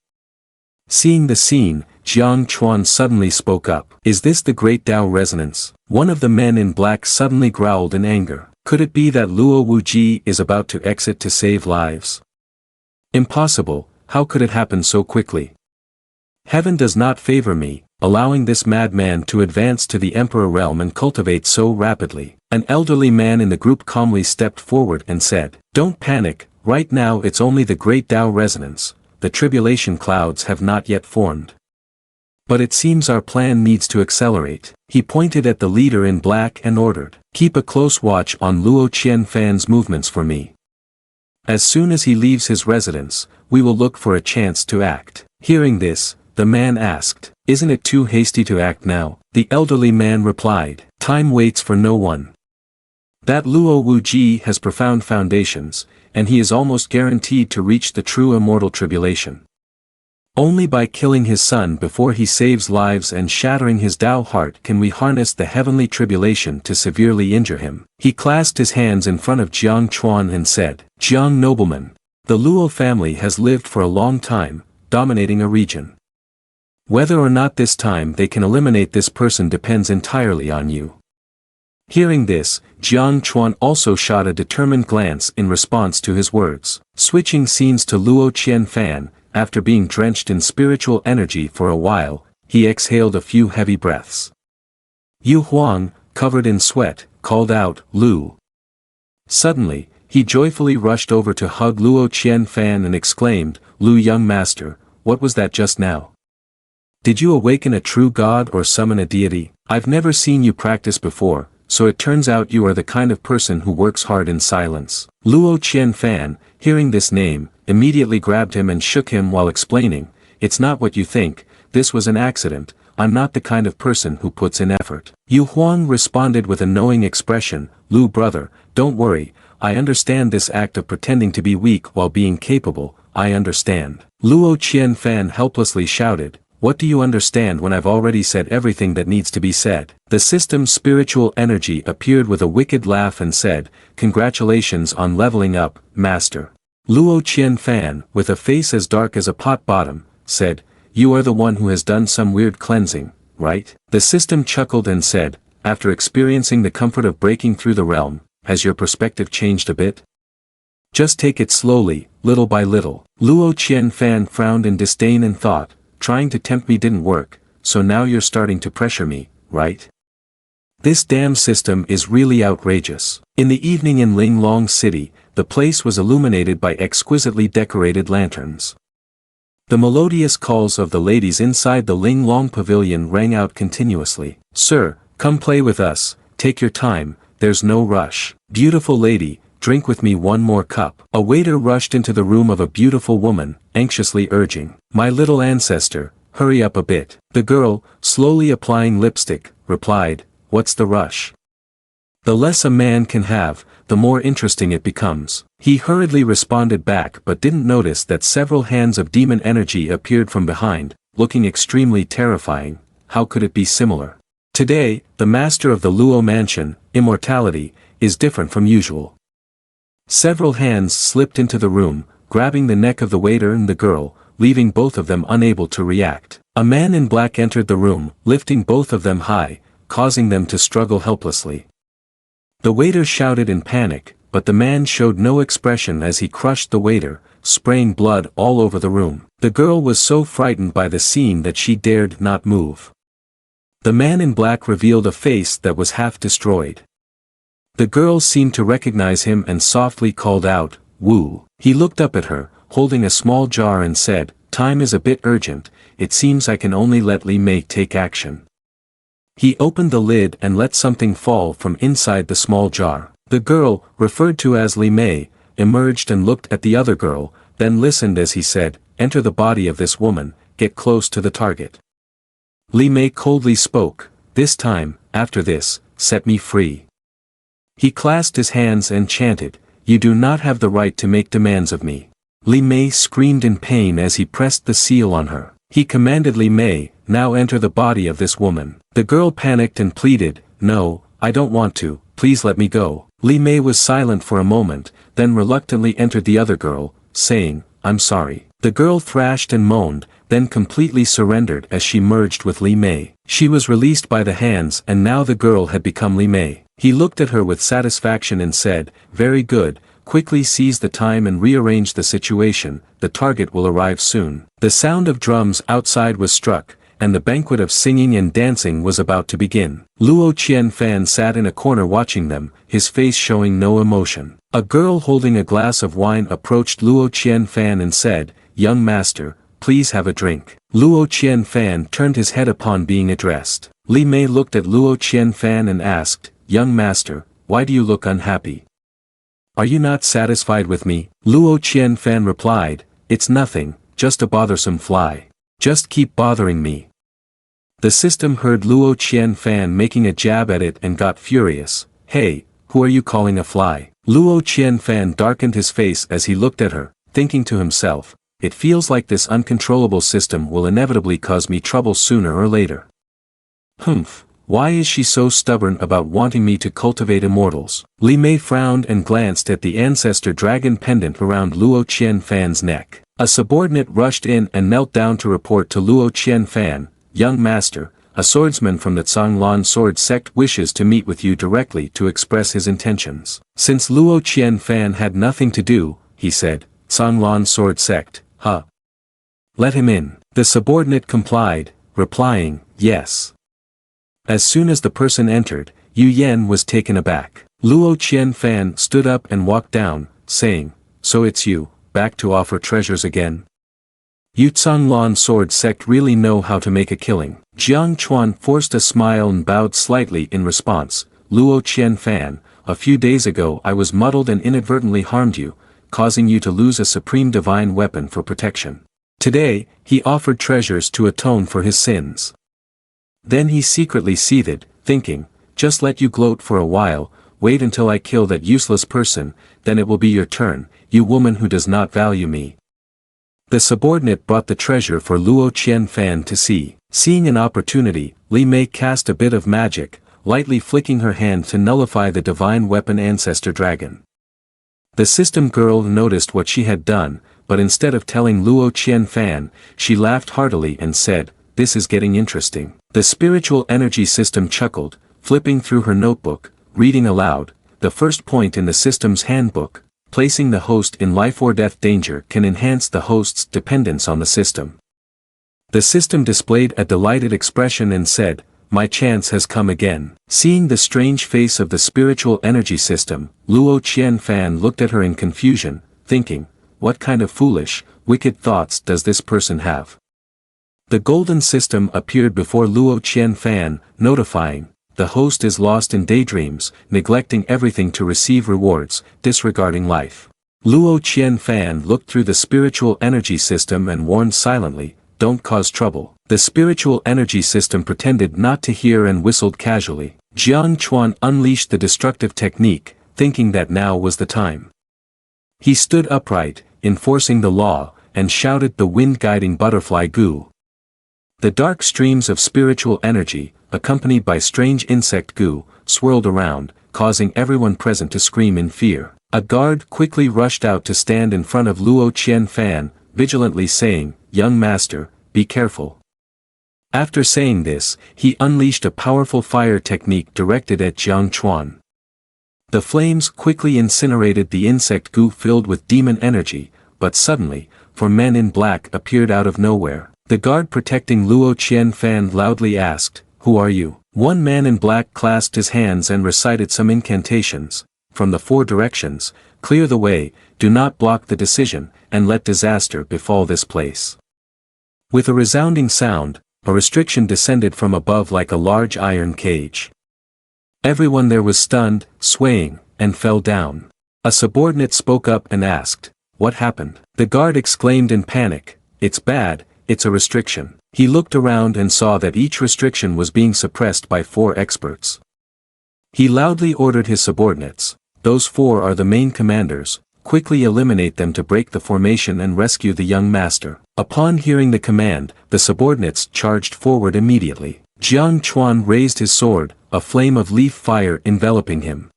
S1: Seeing the scene, Jang Chuan suddenly spoke up. Is this the great Tao resonance? One of the men in black suddenly growled in anger. Could it be that Luo Wuji is about to exit to save lives? Impossible, how could it happen so quickly? Heaven does not favor me, allowing this madman to advance to the emperor realm and cultivate so rapidly. An elderly man in the group calmly stepped forward and said, don't panic, right now it's only the great Tao resonance, the tribulation clouds have not yet formed. But it seems our plan needs to accelerate. He pointed at the leader in black and ordered, keep a close watch on Luo Qianfan's movements for me. As soon as he leaves his residence, we will look for a chance to act. Hearing this, the man asked, isn't it too hasty to act now? The elderly man replied, time waits for no one. That Luo Wuji has profound foundations, and he is almost guaranteed to reach the true immortal tribulation. Only by killing his son before he saves lives and shattering his Tao heart can we harness the heavenly tribulation to severely injure him. He clasped his hands in front of Jang Chuan and said, Jiang nobleman, the Luo family has lived for a long time, dominating a region. Whether or not this time they can eliminate this person depends entirely on you. Hearing this, Jiang Chuan also shot a determined glance in response to his words. Switching scenes to Luo Qianfan, after being drenched in spiritual energy for a while, he exhaled a few heavy breaths. Yu Huang, covered in sweat, called out, Lu. Suddenly, he joyfully rushed over to hug Luo Qianfan and exclaimed, Lu young master, what was that just now? Did you awaken a true god or summon a deity? I've never seen you practice before, so it turns out you are the kind of person who works hard in silence. Luo Qianfan, hearing this name, immediately grabbed him and shook him while explaining, it's not what you think, this was an accident, I'm not the kind of person who puts in effort. Yu Huang responded with a knowing expression, Lu brother, don't worry, I understand this act of pretending to be weak while being capable, I understand. Luo Qianfan helplessly shouted, what do you understand when I've already said everything that needs to be said? The system's spiritual energy appeared with a wicked laugh and said, congratulations on leveling up, master. Luo Qianfan, with a face as dark as a pot bottom, said, you are the one who has done some weird cleansing, right? The system chuckled and said, after experiencing the comfort of breaking through the realm, has your perspective changed a bit? Just take it slowly, little by little. Luo Qianfan frowned in disdain and thought, trying to tempt me didn't work, so now you're starting to pressure me, right? This damn system is really outrageous. In the evening in Ling Long City, the place was illuminated by exquisitely decorated lanterns. The melodious calls of the ladies inside the Ling Long Pavilion rang out continuously. Sir, come play with us, take your time, there's no rush. Beautiful lady, drink with me one more cup. A waiter rushed into the room of a beautiful woman, anxiously urging, my little ancestor, hurry up a bit. The girl, slowly applying lipstick, replied, what's the rush? The less a man can have, the more interesting it becomes. He hurriedly responded back but didn't notice that several hands of demon energy appeared from behind, looking extremely terrifying. How could it be similar? Today, the master of the Luo mansion, immortality, is different from usual. Several hands slipped into the room, grabbing the neck of the waiter and the girl, leaving both of them unable to react. A man in black entered the room, lifting both of them high, causing them to struggle helplessly. The waiter shouted in panic, but the man showed no expression as he crushed the waiter, spraying blood all over the room. The girl was so frightened by the scene that she dared not move. The man in black revealed a face that was half destroyed. The girl seemed to recognize him and softly called out, "Wu." He looked up at her, holding a small jar, and said, "Time is a bit urgent, it seems I can only let Li Mei take action." He opened the lid and let something fall from inside the small jar. The girl, referred to as Li Mei, emerged and looked at the other girl, then listened as he said, "Enter the body of this woman, get close to the target." Li Mei coldly spoke, "This time, after this, set me free." He clasped his hands and chanted, "You do not have the right to make demands of me." Li Mei screamed in pain as he pressed the seal on her. He commanded Li Mei, "Now enter the body of this woman." The girl panicked and pleaded, "No, I don't want to, please let me go." Li Mei was silent for a moment, then reluctantly entered the other girl, saying, "I'm sorry." The girl thrashed and moaned, then completely surrendered as she merged with Li Mei. She was released by the hands and now the girl had become Li Mei. He looked at her with satisfaction and said, "Very good, quickly seize the time and rearrange the situation, the target will arrive soon." The sound of drums outside was struck, and the banquet of singing and dancing was about to begin. Luo Qianfan sat in a corner watching them, his face showing no emotion. A girl holding a glass of wine approached Luo Qianfan and said, "Young master, please have a drink." Luo Qianfan turned his head upon being addressed. Li Mei looked at Luo Qianfan and asked, "Young master, why do you look unhappy? Are you not satisfied with me?" Luo Qianfan replied, "It's nothing, just a bothersome fly. Just keep bothering me." The system heard Luo Qianfan making a jab at it and got furious. "Hey, who are you calling a fly?" Luo Qianfan darkened his face as he looked at her, thinking to himself, "It feels like this uncontrollable system will inevitably cause me trouble sooner or later. Humph. Why is she so stubborn about wanting me to cultivate immortals?" Li Mei frowned and glanced at the ancestor dragon pendant around Luo Qianfan's neck. A subordinate rushed in and knelt down to report to Luo Qianfan, "Young master, a swordsman from the Zhanglan sword sect wishes to meet with you directly to express his intentions." Since Luo Qianfan had nothing to do, he said, "Zhanglan sword sect, huh? Let him in." The subordinate complied, replying, "Yes." As soon as the person entered, Yu Yan was taken aback. Luo Qianfan stood up and walked down, saying, "So it's you, back to offer treasures again? You Zhanglan sword sect really know how to make a killing." Jang Chuan forced a smile and bowed slightly in response. "Luo Qianfan, a few days ago I was muddled and inadvertently harmed you, causing you to lose a supreme divine weapon for protection. Today, he offered treasures to atone for his sins. Then he secretly seethed, thinking, just let you gloat for a while, wait until I kill that useless person, then it will be your turn, you woman who does not value me." The subordinate brought the treasure for Luo Qianfan to see. Seeing an opportunity, Li Mei cast a bit of magic, lightly flicking her hand to nullify the divine weapon ancestor dragon. The system girl noticed what she had done, but instead of telling Luo Qianfan, she laughed heartily and said, "This is getting interesting." The spiritual energy system chuckled, flipping through her notebook, reading aloud, "The first point in the system's handbook, placing the host in life or death danger can enhance the host's dependence on the system." The system displayed a delighted expression and said, "My chance has come again." Seeing the strange face of the spiritual energy system, Luo Qianfan looked at her in confusion, thinking, what kind of foolish, wicked thoughts does this person have? The golden system appeared before Luo Qianfan, notifying, "The host is lost in daydreams, neglecting everything to receive rewards, disregarding life." Luo Qianfan looked through the spiritual energy system and warned silently, "Don't cause trouble." The spiritual energy system pretended not to hear and whistled casually. Jang Chuan unleashed the destructive technique, thinking that now was the time. He stood upright, enforcing the law, and shouted the wind-guiding butterfly goo. The dark streams of spiritual energy, accompanied by strange insect goo, swirled around, causing everyone present to scream in fear. A guard quickly rushed out to stand in front of Luo Qianfan, vigilantly saying, "Young master, be careful." After saying this, he unleashed a powerful fire technique directed at Jang Chuan. The flames quickly incinerated the insect goo filled with demon energy, but suddenly, 4 men in black appeared out of nowhere. The guard protecting Luo Qianfan loudly asked, "Who are you?" One man in black clasped his hands and recited some incantations. From the 4 directions, "Clear the way, do not block the decision, and let disaster befall this place." With a resounding sound, a restriction descended from above like a large iron cage. Everyone there was stunned, swaying, and fell down. A subordinate spoke up and asked, "What happened?" The guard exclaimed in panic, "It's bad, it's a restriction." He looked around and saw that each restriction was being suppressed by 4 experts. He loudly ordered his subordinates, "Those 4 are the main commanders, quickly eliminate them to break the formation and rescue the young master." Upon hearing the command, the subordinates charged forward immediately. Jang Chuan raised his sword, a flame of leaf fire enveloping him.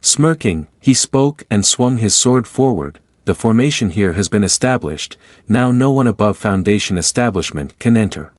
S1: Smirking, he spoke and swung his sword forward. "The formation here has been established, now no one above foundation establishment can enter.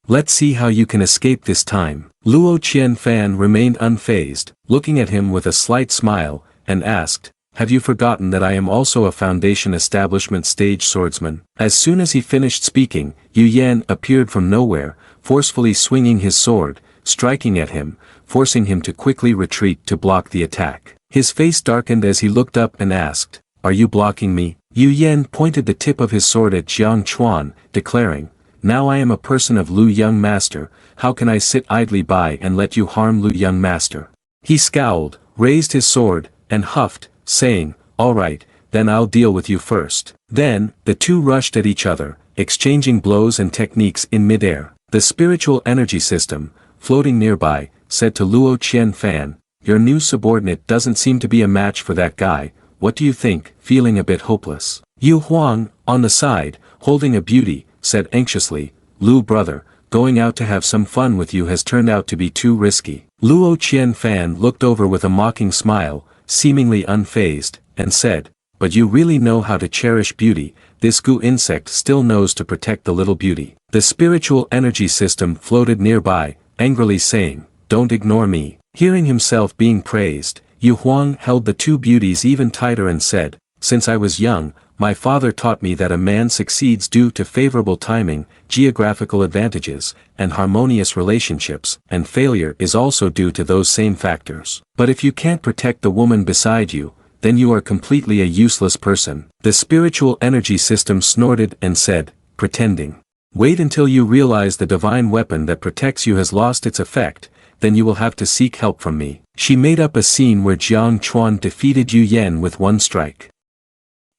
S1: Let's see how you can escape this time." Luo Qianfan remained unfazed, looking at him with a slight smile, and asked, "Have you forgotten that I am also a foundation establishment stage swordsman?" As soon as he finished speaking, Yu Yan appeared from nowhere, forcefully swinging his sword, striking at him, forcing him to quickly retreat to block the attack. His face darkened as he looked up and asked, "Are you blocking me?" Yu Yan pointed the tip of his sword at Jang Chuan, declaring, "Now I am a person of Lu young master, how can I sit idly by and let you harm Lu young master?" He scowled, raised his sword, and huffed, saying, "All right, then I'll deal with you first." Then, the 2 rushed at each other, exchanging blows and techniques in midair. The spiritual energy system, floating nearby, said to Luo Qianfan, "Your new subordinate doesn't seem to be a match for that guy, what do you think?" Feeling a bit hopeless, Yu Huang, on the side, holding a beauty, said anxiously, "Lu brother, going out to have some fun with you has turned out to be too risky." Luo Qianfan looked over with a mocking smile, seemingly unfazed, and said, "But you really know how to cherish beauty, this goo insect still knows to protect the little beauty." The spiritual energy system floated nearby, angrily saying, "Don't ignore me." Hearing himself being praised, Yu Huang held the 2 beauties even tighter and said, "Since I was young, my father taught me that a man succeeds due to favorable timing, geographical advantages, and harmonious relationships, and failure is also due to those same factors. But if you can't protect the woman beside you, then you are completely a useless person." The spiritual energy system snorted and said, "Pretending. Wait until you realize the divine weapon that protects you has lost its effect, then you will have to seek help from me." She made up a scene where Jang Chuan defeated Yu Yan with 1 strike.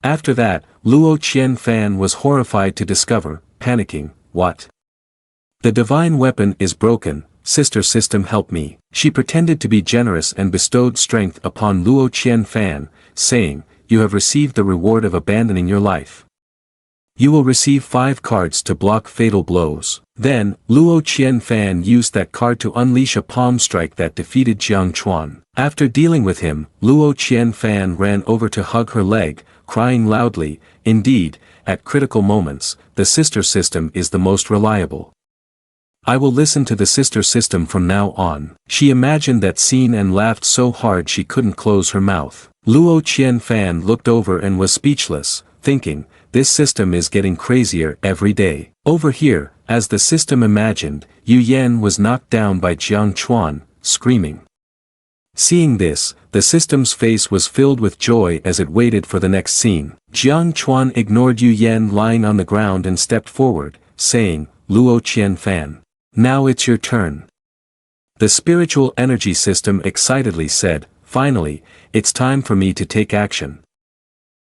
S1: After that, Luo Qianfan was horrified to discover, panicking, "What? The divine weapon is broken, sister system help me." She pretended to be generous and bestowed strength upon Luo Qianfan, saying, "You have received the reward of abandoning your life. You will receive 5 cards to block fatal blows." Then, Luo Qianfan used that card to unleash a palm strike that defeated Jiang Chuan. After dealing with him, Luo Qianfan ran over to hug her leg, crying loudly, "Indeed, at critical moments, the sister system is the most reliable. I will listen to the sister system from now on." She imagined that scene and laughed so hard she couldn't close her mouth. Luo Qianfan looked over and was speechless, thinking, "This system is getting crazier every day." Over here, as the system imagined, Yu Yan was knocked down by Jiang Chuan, screaming. Seeing this, the system's face was filled with joy as it waited for the next scene. Jiang Chuan ignored Yu Yan lying on the ground and stepped forward, saying, "Luo Qianfan. Now it's your turn." The spiritual energy system excitedly said, "Finally, it's time for me to take action."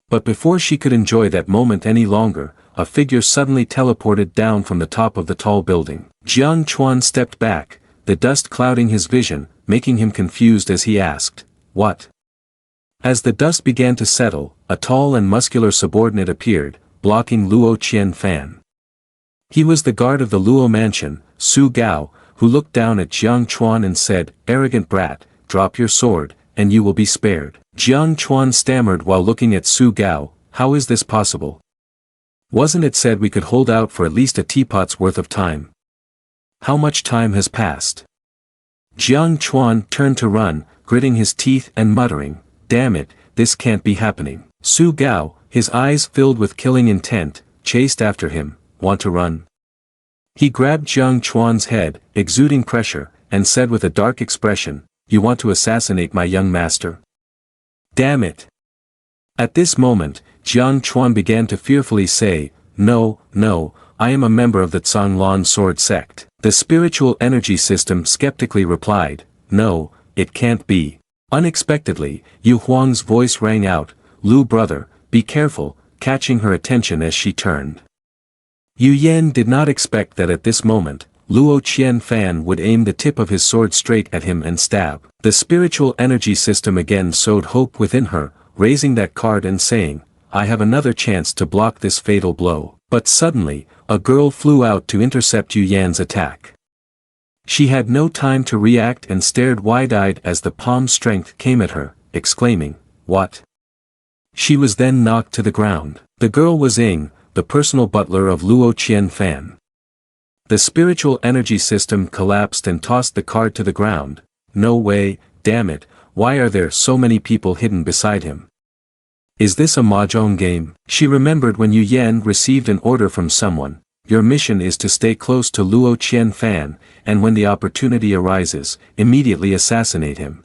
S1: But before she could enjoy that moment any longer, a figure suddenly teleported down from the top of the tall building. Jiang Chuan stepped back, the dust clouding his vision, making him confused as he asked, "What?" As the dust began to settle, a tall and muscular subordinate appeared, blocking Luo Qianfan. He was the guard of the Luo mansion, Su Gao, who looked down at Jiang Chuan and said, "Arrogant brat, drop your sword, and you will be spared." Jiang Chuan stammered while looking at Su Gao, "How is this possible? Wasn't it said we could hold out for at least a teapot's worth of time? How much time has passed?" Jiang Chuan turned to run, gritting his teeth and muttering, "Damn it, this can't be happening." Su Gao, his eyes filled with killing intent, chased after him. Want to run? He grabbed Jang Chuan's head, exuding pressure, and said with a dark expression, "You want to assassinate my young master? Damn it!" At this moment, Jang Chuan began to fearfully say, "No, no, I am a member of the Zong sword sect." The spiritual energy system skeptically replied, "No, it can't be." Unexpectedly, Yu Huang's voice rang out, "Lu brother, be careful," catching her attention as she turned. Yu Yan did not expect that at this moment, Luo Qianfan would aim the tip of his sword straight at him and stab. The spiritual energy system again sowed hope within her, raising that card and saying, "I have another chance to block this fatal blow." But suddenly, a girl flew out to intercept Yu Yan's attack. She had no time to react and stared wide-eyed as the palm's strength came at her, exclaiming, "What?" She was then knocked to the ground. The girl was Ying, the personal butler of Luo Qianfan. The spiritual energy system collapsed and tossed the card to the ground. "No way, damn it, why are there so many people hidden beside him? Is this a mahjong game?" She remembered when Yu Yan received an order from someone, "Your mission is to stay close to Luo Qianfan, and when the opportunity arises, immediately assassinate him."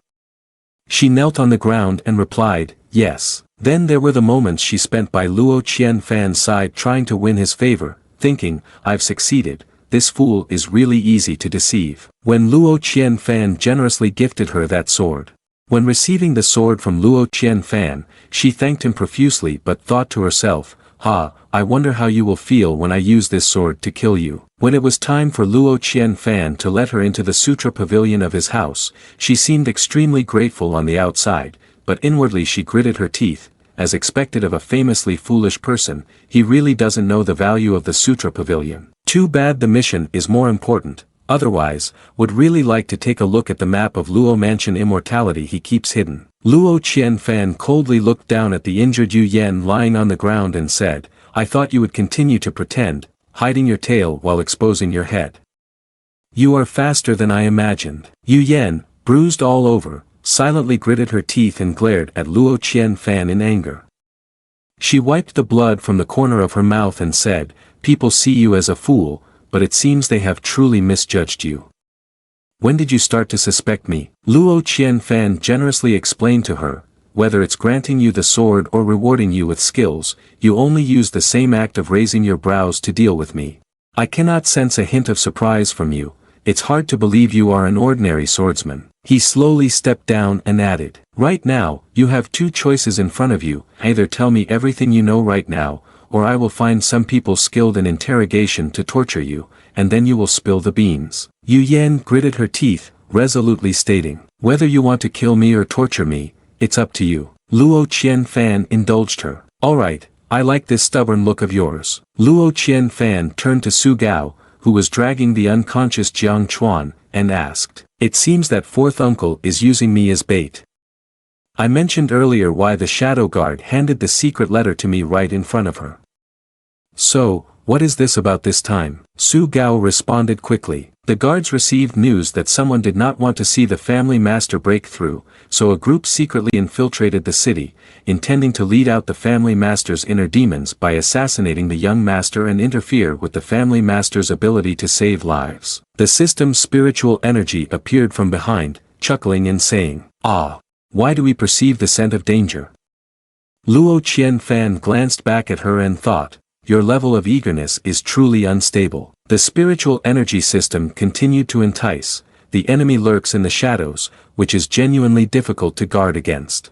S1: She knelt on the ground and replied, "Yes." Then there were the moments she spent by Luo Qianfan's side trying to win his favor, thinking, "I've succeeded, this fool is really easy to deceive." When Luo Qianfan generously gifted her that sword. When receiving the sword from Luo Qianfan, she thanked him profusely but thought to herself, I wonder how you will feel when I use this sword to kill you." When it was time for Luo Qianfan to let her into the sutra pavilion of his house, she seemed extremely grateful on the outside, but inwardly she gritted her teeth, as expected of a famously foolish person. He really doesn't know the value of the sutra pavilion. Too bad the mission is more important, otherwise, would really like to take a look at the map of Luo Mansion immortality he keeps hidden. Luo Qianfan coldly looked down at the injured Yu Yan lying on the ground and said, "I thought you would continue to pretend, hiding your tail while exposing your head. You are faster than I imagined." Yu Yan, bruised all over, silently gritted her teeth and glared at Luo Qianfan in anger. She wiped the blood from the corner of her mouth and said, "People see you as a fool, but it seems they have truly misjudged you. When did you start to suspect me?" Luo Qianfan generously explained to her, "Whether it's granting you the sword or rewarding you with skills, you only use the same act of raising your brows to deal with me. I cannot sense a hint of surprise from you. It's hard to believe you are an ordinary swordsman." He slowly stepped down and added, "Right now, you have two choices in front of you, either tell me everything you know right now, or I will find some people skilled in interrogation to torture you, and then you will spill the beans." Yu Yan gritted her teeth, resolutely stating, "Whether you want to kill me or torture me, it's up to you." Luo Qianfan indulged her. "Alright, I like this stubborn look of yours." Luo Qianfan turned to Su Gao, who was dragging the unconscious Jang Chuan, and asked, "It seems that fourth uncle is using me as bait. I mentioned earlier why the shadow guard handed the secret letter to me right in front of her. So, what is this about this time?" Su Gao responded quickly. The guards received news that someone did not want to see the family master break through, so a group secretly infiltrated the city, intending to lead out the family master's inner demons by assassinating the young master and interfere with the family master's ability to save lives. The system's spiritual energy appeared from behind, chuckling and saying, "Ah, why do we perceive the scent of danger?" Luo Qianfan glanced back at her and thought, "Your level of eagerness is truly unstable." The spiritual energy system continued to entice, "The enemy lurks in the shadows, which is genuinely difficult to guard against.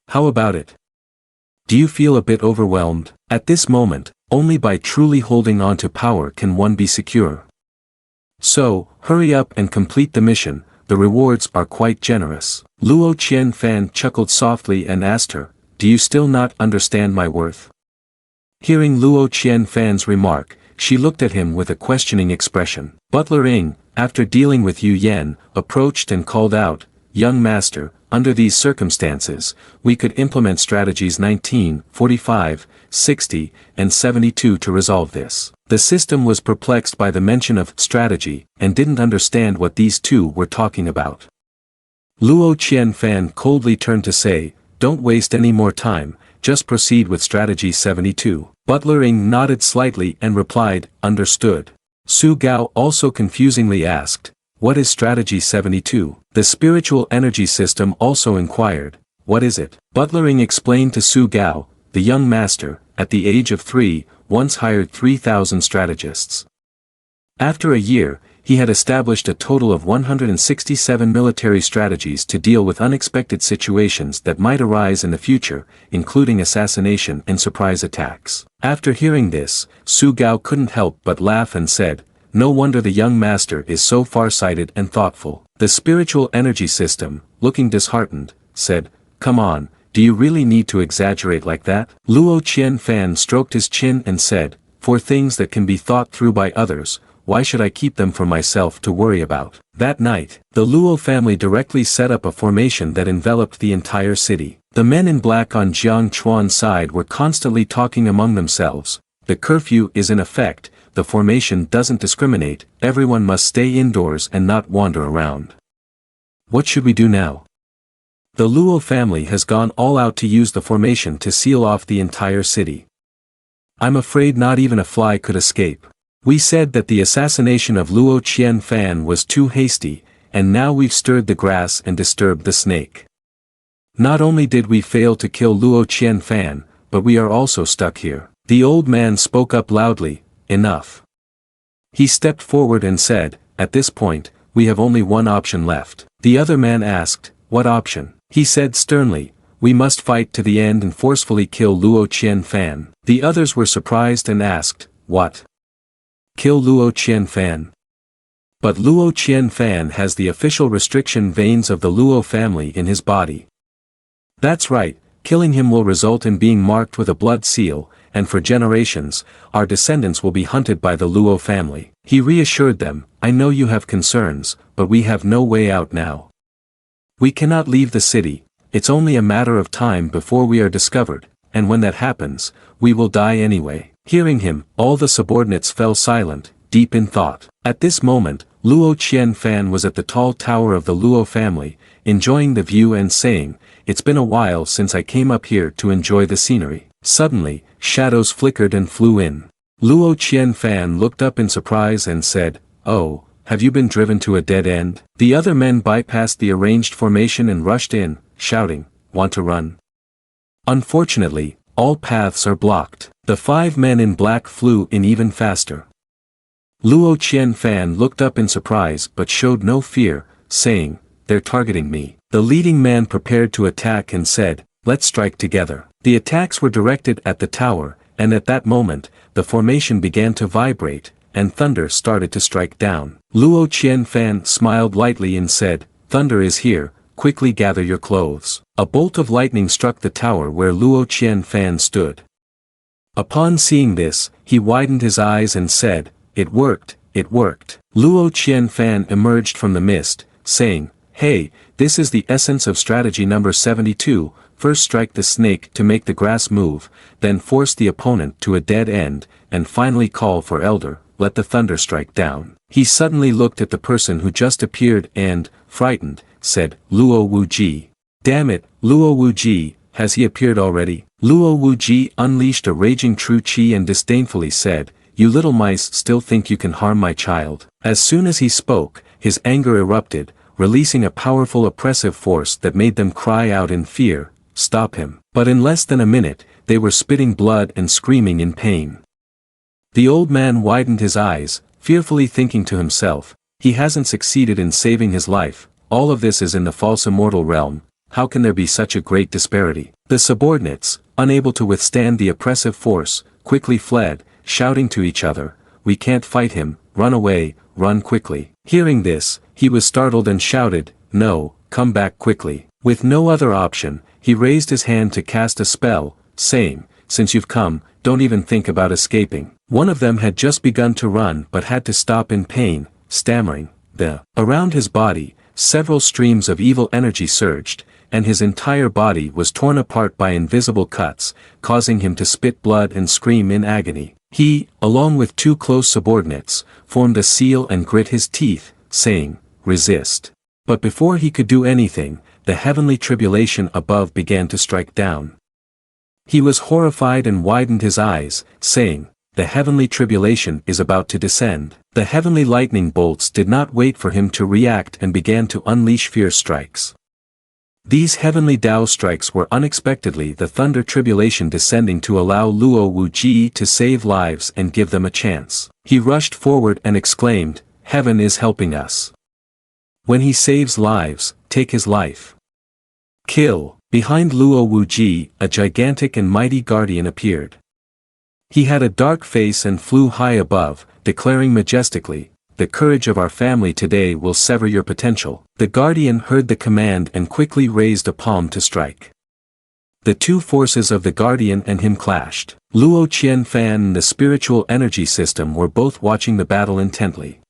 S1: How about it? Do you feel a bit overwhelmed? At this moment, only by truly holding on to power can one be secure. So, hurry up and complete the mission, the rewards are quite generous." Luo Qianfan chuckled softly and asked her, "Do you still not understand my worth?" Hearing Luo Qianfan's remark, she looked at him with a questioning expression. Butler Ying, after dealing with Yu Yan, approached and called out, "Young master, under these circumstances, we could implement strategies 19, 45, 60, and 72 to resolve this." The system was perplexed by the mention of strategy, and didn't understand what these two were talking about. Luo Qianfan coldly turned to say, "Don't waste any more time, just proceed with strategy 72. Butler Ing nodded slightly and replied, understood. Su Gao also confusingly asked, what is strategy 72? The spiritual energy system also inquired, what is it? Butler Ing explained to Su Gao, the young master, at the age of 3, once hired 3,000 strategists. After a year, he had established a total of 167 military strategies to deal with unexpected situations that might arise in the future, including assassination and surprise attacks. After hearing this, Su Gao couldn't help but laugh and said, no wonder the young master is so far-sighted and thoughtful. The spiritual energy system, looking disheartened, said, come on, do you really need to exaggerate like that? Luo Qianfan stroked his chin and said, for things that can be thought through by others, why should I keep them for myself to worry about? That night, the Luo family directly set up a formation that enveloped the entire city. The men in black on Jang Chuan's side were constantly talking among themselves. The curfew is in effect, the formation doesn't discriminate, everyone must stay indoors and not wander around. What should we do now? The Luo family has gone all out to use the formation to seal off the entire city. I'm afraid not even a fly could escape. We said that the assassination of Luo Qianfan was too hasty, and now we've stirred the grass and disturbed the snake. Not only did we fail to kill Luo Qianfan, but we are also stuck here. The old man spoke up loudly, enough. He stepped forward and said, at this point, we have only one option left. The other man asked, what option? He said sternly, we must fight to the end and forcefully kill Luo Qianfan. The others were surprised and asked, what? Kill Luo Qianfan. But Luo Qianfan has the official restriction veins of the Luo family in his body. That's right, killing him will result in being marked with a blood seal, and for generations, our descendants will be hunted by the Luo family. He reassured them, I know you have concerns, but we have no way out now. We cannot leave the city, it's only a matter of time before we are discovered, and when that happens, we will die anyway. Hearing him, all the subordinates fell silent, deep in thought. At this moment, Luo Qianfan was at the tall tower of the Luo family, enjoying the view and saying, it's been a while since I came up here to enjoy the scenery. Suddenly, shadows flickered and flew in. Luo Qianfan looked up in surprise and said, oh, have you been driven to a dead end? The other men bypassed the arranged formation and rushed in, shouting, want to run? Unfortunately, all paths are blocked. The 5 men in black flew in even faster. Luo Qianfan looked up in surprise but showed no fear, saying, they're targeting me. The leading man prepared to attack and said, let's strike together. The attacks were directed at the tower, and at that moment, the formation began to vibrate, and thunder started to strike down. Luo Qianfan smiled lightly and said, thunder is here, quickly gather your clothes. A bolt of lightning struck the tower where Luo Qianfan stood. Upon seeing this, he widened his eyes and said, it worked, it worked. Luo Qianfan emerged from the mist, saying, hey, this is the essence of strategy number 72, first strike the snake to make the grass move, then force the opponent to a dead end, and finally call for elder, let the thunder strike down. He suddenly looked at the person who just appeared and, frightened, said, Luo Wuji. Damn it, Luo Wuji, has he appeared already? Luo Wuji unleashed a raging true qi and disdainfully said, you little mice still think you can harm my child. As soon as he spoke, his anger erupted, releasing a powerful oppressive force that made them cry out in fear, stop him. But in less than a minute, they were spitting blood and screaming in pain. The old man widened his eyes, fearfully thinking to himself, he hasn't succeeded in saving his life, all of this is in the false immortal realm, how can there be such a great disparity? The subordinates, unable to withstand the oppressive force, quickly fled, shouting to each other, we can't fight him, run away, run quickly. Hearing this, he was startled and shouted, no, come back quickly. With no other option, he raised his hand to cast a spell, saying, since you've come, don't even think about escaping. One of them had just begun to run but had to stop in pain, stammering, Around his body, several streams of evil energy surged, and his entire body was torn apart by invisible cuts, causing him to spit blood and scream in agony. He, along with 2 close subordinates, formed a seal and grit his teeth, saying, resist. But before he could do anything, the heavenly tribulation above began to strike down. He was horrified and widened his eyes, saying, "The heavenly tribulation is about to descend." The heavenly lightning bolts did not wait for him to react and began to unleash fierce strikes. These heavenly Tao strikes were unexpectedly the thunder tribulation descending to allow Luo Wuji to save lives and give them a chance. He rushed forward and exclaimed, "Heaven is helping us. When he saves lives, take his life. Kill." Behind Luo Wuji, a gigantic and mighty guardian appeared. He had a dark face and flew high above, declaring majestically, "The courage of our family today will sever your potential." The guardian heard the command and quickly raised a palm to strike. The two forces of the guardian and him clashed. Luo Qianfan and the spiritual energy system were both watching the battle intently.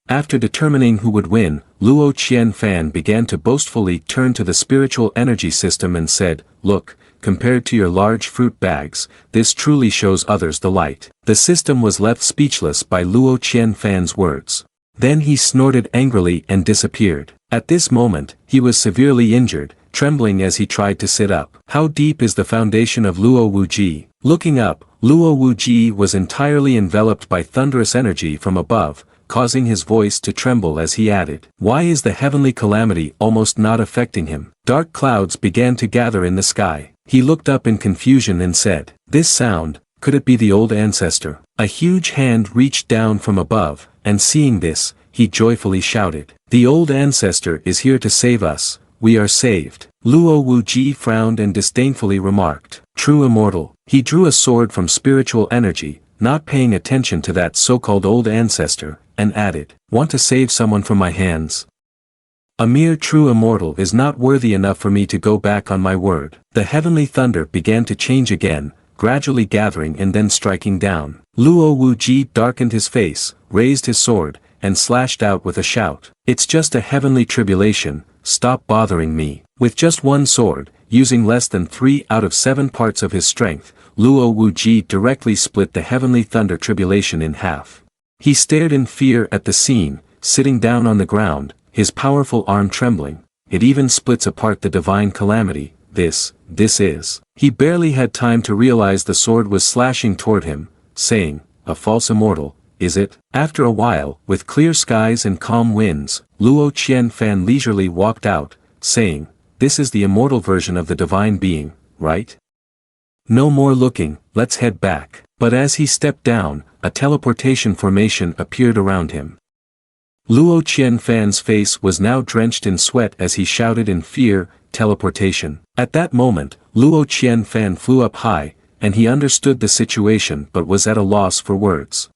S1: After determining who would win, Luo Qianfan began to boastfully turn to the spiritual energy system and said, "Look, compared to your large fruit bags, this truly shows others the light." The system was left speechless by Luo Qianfan's words. Then he snorted angrily and disappeared. At this moment, he was severely injured, trembling as he tried to sit up. How deep is the foundation of Luo Wuji? Looking up, Luo Wuji was entirely enveloped by thunderous energy from above, causing his voice to tremble as he added, "Why is the heavenly calamity almost not affecting him?" Dark clouds began to gather in the sky. He looked up in confusion and said, "This sound, could it be the old ancestor?" A huge hand reached down from above, and seeing this, he joyfully shouted, "The old ancestor is here to save us, we are saved." Luo Wuji frowned and disdainfully remarked, "True immortal." He drew a sword from spiritual energy, not paying attention to that so-called old ancestor, and added, "Want to save someone from my hands? A mere true immortal is not worthy enough for me to go back on my word." The heavenly thunder began to change again, gradually gathering and then striking down. Luo Wuji darkened his face, raised his sword, and slashed out with a shout, "It's just a heavenly tribulation, stop bothering me." With just one sword, using less than 3 out of 7 parts of his strength, Luo Wuji directly split the heavenly thunder tribulation in half. He stared in fear at the scene, sitting down on the ground, his powerful arm trembling. It even splits apart the divine calamity. This is. He barely had time to realize the sword was slashing toward him, saying, "A false immortal, is it?" After a while, with clear skies and calm winds, Luo Qianfan leisurely walked out, saying, "This is the immortal version of the divine being, right? No more looking, let's head back." But as he stepped down, a teleportation formation appeared around him. Luo Qianfan's face was now drenched in sweat as he shouted in fear, "Teleportation." At that moment, Luo Qianfan flew up high, and he understood the situation but was at a loss for words.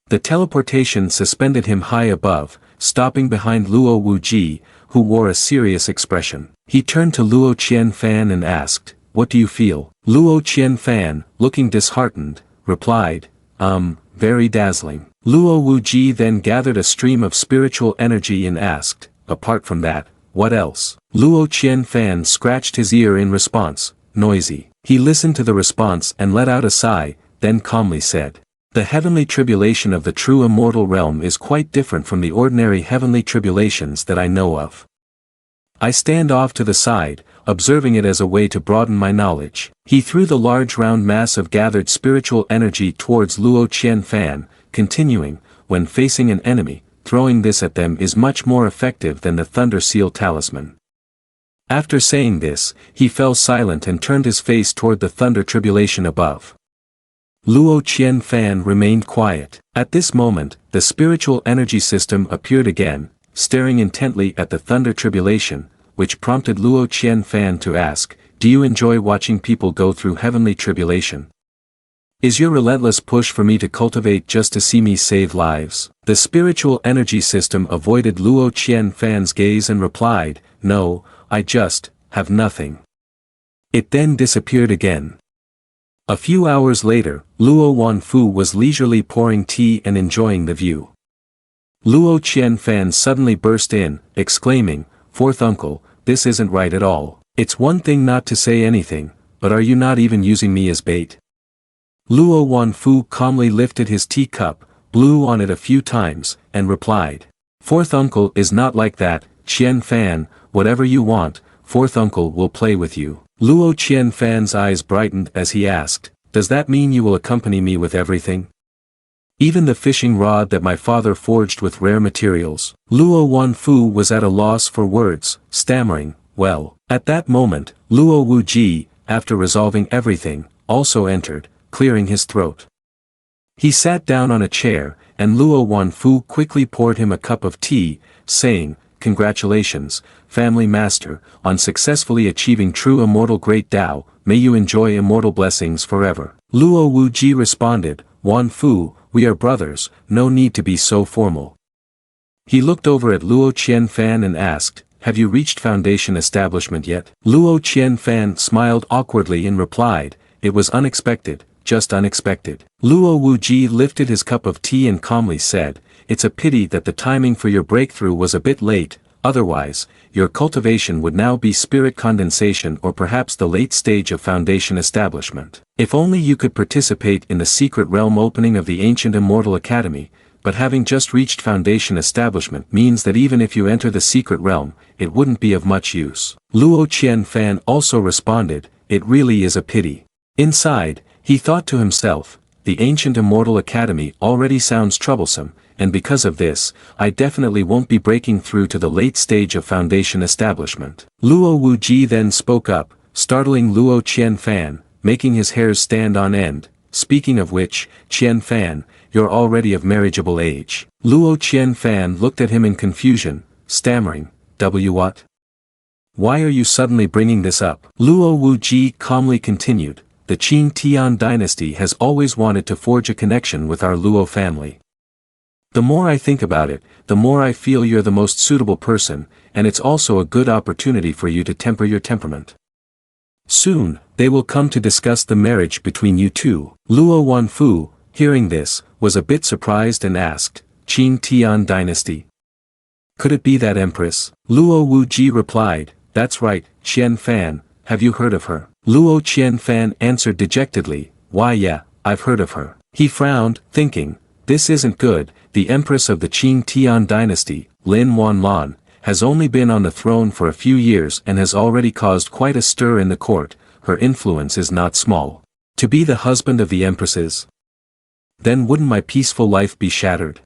S1: The teleportation suspended him high above, stopping behind Luo Wuji, who wore a serious expression. He turned to Luo Qianfan and asked, "What do you feel?" Luo Qianfan, looking disheartened, replied, Very dazzling." Luo Wuji then gathered a stream of spiritual energy and asked, "Apart from that, what else?" Luo Qianfan scratched his ear in response, "Noisy." He listened to the response and let out a sigh, then calmly said, "The heavenly tribulation of the true immortal realm is quite different from the ordinary heavenly tribulations that I know of. I stand off to the side, observing it as a way to broaden my knowledge." He threw the large round mass of gathered spiritual energy towards Luo Qianfan, continuing, "When facing an enemy, throwing this at them is much more effective than the Thunder Seal Talisman." After saying this, he fell silent and turned his face toward the thunder tribulation above. Luo Qianfan remained quiet. At this moment, the spiritual energy system appeared again, staring intently at the thunder tribulation, which prompted Luo Qianfan to ask, "Do you enjoy watching people go through heavenly tribulation? Is your relentless push for me to cultivate just to see me save lives?" The spiritual energy system avoided Luo Qianfan's gaze and replied, "No, I just have nothing." It then disappeared again. A few hours later, Luo Wanfu was leisurely pouring tea and enjoying the view. Luo Qianfan suddenly burst in, exclaiming, "Fourth uncle, this isn't right at all. It's one thing not to say anything, but are you not even using me as bait?" Luo Wanfu calmly lifted his teacup, blew on it a few times, and replied, "Fourth uncle is not like that, Qianfan, whatever you want, fourth uncle will play with you." Luo Qianfan's eyes brightened as he asked, does that mean you will accompany me with everything? Even the fishing rod that my father forged with rare materials. Luo Wanfu was at a loss for words, stammering, well. At that moment, Luo Wuji, after resolving everything, also entered, clearing his throat. He sat down on a chair, and Luo Wanfu quickly poured him a cup of tea, saying, congratulations, family master, on successfully achieving true immortal great Tao, may you enjoy immortal blessings forever. Luo Wuji responded, Wanfu, we are brothers, no need to be so formal. He looked over at Luo Qianfan and asked, have you reached foundation establishment yet? Luo Qianfan smiled awkwardly and replied, it was unexpected, just unexpected. Luo Wuji lifted his cup of tea and calmly said, it's a pity that the timing for your breakthrough was a bit late, otherwise, your cultivation would now be spirit condensation or perhaps the late stage of foundation establishment. If only you could participate in the secret realm opening of the ancient immortal academy, but having just reached foundation establishment means that even if you enter the secret realm, it wouldn't be of much use. Luo Qianfan also responded, it really is a pity. Inside, he thought to himself, the ancient immortal academy already sounds troublesome, and because of this, I definitely won't be breaking through to the late stage of foundation establishment. Luo Wuji then spoke up, startling Luo Qianfan, making his hairs stand on end, speaking of which, Qianfan, you're already of marriageable age. Luo Qianfan looked at him in confusion, stammering, what? Why are you suddenly bringing this up? Luo Wuji calmly continued, the Qin Tian dynasty has always wanted to forge a connection with our Luo family. The more I think about it, the more I feel you're the most suitable person, and it's also a good opportunity for you to temper your temperament. Soon, they will come to discuss the marriage between you two. Luo Wanfu, hearing this, was a bit surprised and asked, Qin Tian dynasty? Could it be that empress? Luo Wuji replied, that's right, Qianfan, have you heard of her? Luo Qianfan answered dejectedly, why yeah, I've heard of her. He frowned, thinking, this isn't good, the empress of the Qin Tian dynasty, Lin Wanlan, has only been on the throne for a few years and has already caused quite a stir in the court, her influence is not small. To be the husband of the empresses? Then wouldn't my peaceful life be shattered?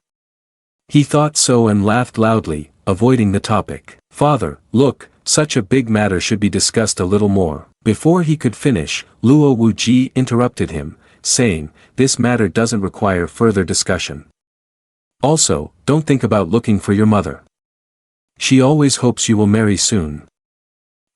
S1: He thought so and laughed loudly, avoiding the topic. Father, look, such a big matter should be discussed a little more. Before he could finish, Luo Wuji interrupted him, saying, this matter doesn't require further discussion. Also, don't think about looking for your mother. She always hopes you will marry soon.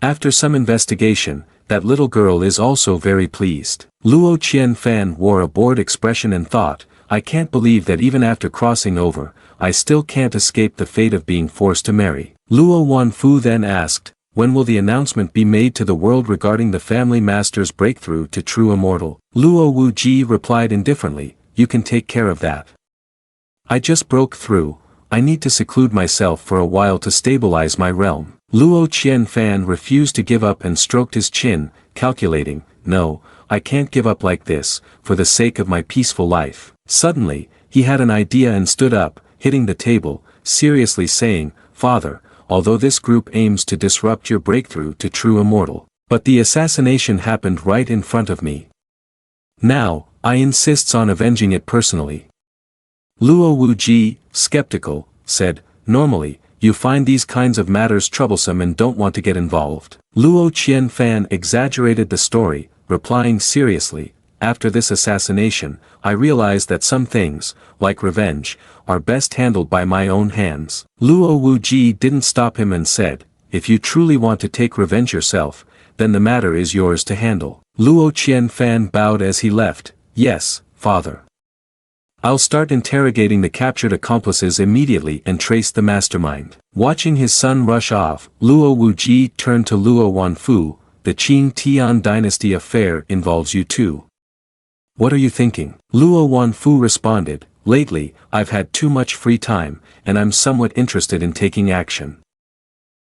S1: After some investigation, that little girl is also very pleased. Luo Qianfan wore a bored expression and thought, I can't believe that even after crossing over, I still can't escape the fate of being forced to marry. Luo Wanfu then asked, when will the announcement be made to the world regarding the family master's breakthrough to true immortal? Luo Wuji replied indifferently, you can take care of that. I just broke through, I need to seclude myself for a while to stabilize my realm. Luo Qianfan refused to give up and stroked his chin, calculating, no, I can't give up like this, for the sake of my peaceful life. Suddenly, he had an idea and stood up, hitting the table, seriously saying, Father, although this group aims to disrupt your breakthrough to true immortal, but the assassination happened right in front of me. Now, I insists on avenging it personally. Luo Wuji, skeptical, said, normally, you find these kinds of matters troublesome and don't want to get involved. Luo Qianfan exaggerated the story, replying seriously, after this assassination, I realized that some things, like revenge, are best handled by my own hands. Luo Wuji didn't stop him and said, if you truly want to take revenge yourself, then the matter is yours to handle. Luo Qianfan bowed as he left, yes, father. I'll start interrogating the captured accomplices immediately and trace the mastermind. Watching his son rush off, Luo Wuji turned to Luo Wanfu, the Qin Tian dynasty affair involves you too. What are you thinking? Luo Wanfu responded, lately, I've had too much free time, and I'm somewhat interested in taking action.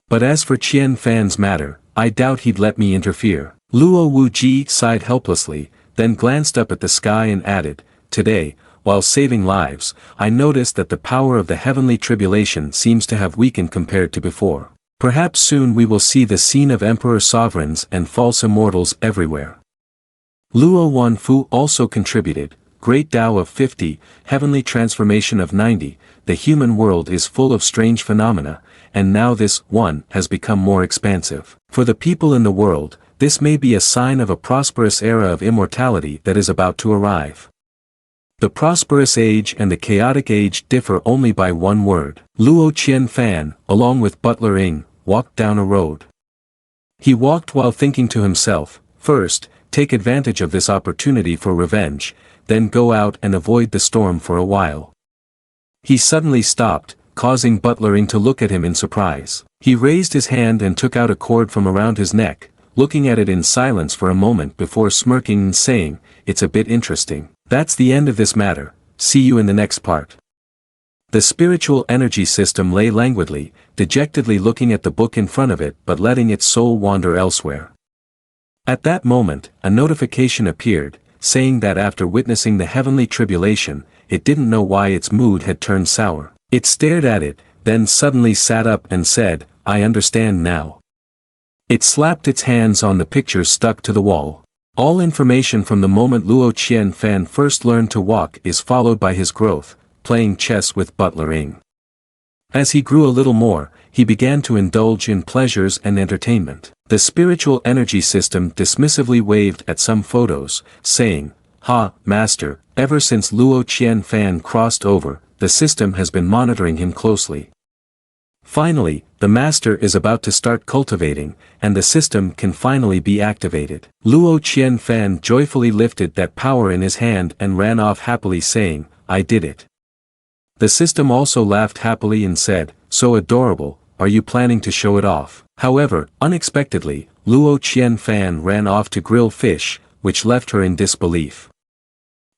S1: But as for Qianfan's matter, I doubt he'd let me interfere. Luo Wuji sighed helplessly, then glanced up at the sky and added, today, while saving lives, I noticed that the power of the heavenly tribulation seems to have weakened compared to before. Perhaps soon we will see the scene of emperor sovereigns and false immortals everywhere. Luo Wanfu also contributed, Great Tao of 50, Heavenly Transformation of 90, the human world is full of strange phenomena, and now this one has become more expansive. For the people in the world, this may be a sign of a prosperous era of immortality that is about to arrive. The prosperous age and the chaotic age differ only by one word. Luo Qianfan, along with Butler Ing, walked down a road. He walked while thinking to himself, first, take advantage of this opportunity for revenge, then go out and avoid the storm for a while. He suddenly stopped, causing Butler Ing to look at him in surprise. He raised his hand and took out a cord from around his neck, looking at it in silence for a moment before smirking and saying, "It's a bit interesting." That's the end of this matter, see you in the next part. The spiritual energy system lay languidly, dejectedly looking at the book in front of it but letting its soul wander elsewhere. At that moment, a notification appeared, saying that after witnessing the heavenly tribulation, it didn't know why its mood had turned sour. It stared at it, then suddenly sat up and said, "I understand now." It slapped its hands on the pictures stuck to the wall. All information from the moment Luo Qianfan first learned to walk is followed by his growth, playing chess with Butler Ing. As he grew a little more, he began to indulge in pleasures and entertainment. The spiritual energy system dismissively waved at some photos, saying, "Ha, master, ever since Luo Qianfan crossed over, the system has been monitoring him closely. Finally, the master is about to start cultivating, and the system can finally be activated." Luo Qianfan joyfully lifted that power in his hand and ran off happily saying, "I did it." The system also laughed happily and said, "So adorable, are you planning to show it off?" However, unexpectedly, Luo Qianfan ran off to grill fish, which left her in disbelief.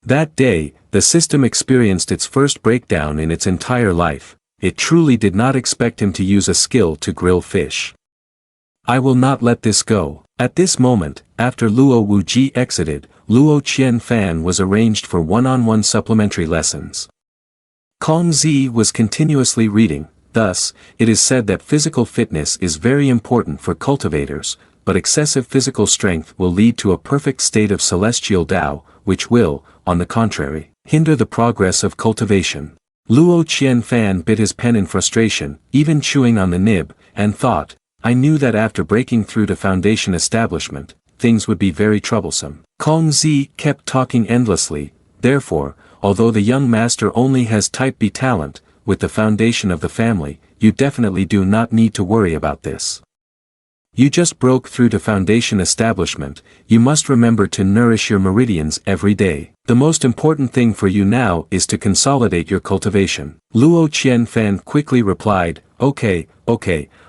S1: That day, the system experienced its first breakdown in its entire life. It truly did not expect him to use a skill to grill fish. "I will not let this go." At this moment, after Luo Wuji exited, Luo Qianfan was arranged for one-on-one supplementary lessons. Kong Zi was continuously reading, thus, it is said that physical fitness is very important for cultivators, but excessive physical strength will lead to a perfect state of celestial Tao, which will, on the contrary, hinder the progress of cultivation. Luo Qianfan bit his pen in frustration, even chewing on the nib, and thought, "I knew that after breaking through the foundation establishment, things would be very troublesome." Kong Zi kept talking endlessly, therefore, although the young master only has type B talent, with the foundation of the family, you definitely do not need to worry about this. You just broke through the foundation establishment, you must remember to nourish your meridians every day. The most important thing for you now is to consolidate your cultivation. Luo Qianfan quickly replied, okay,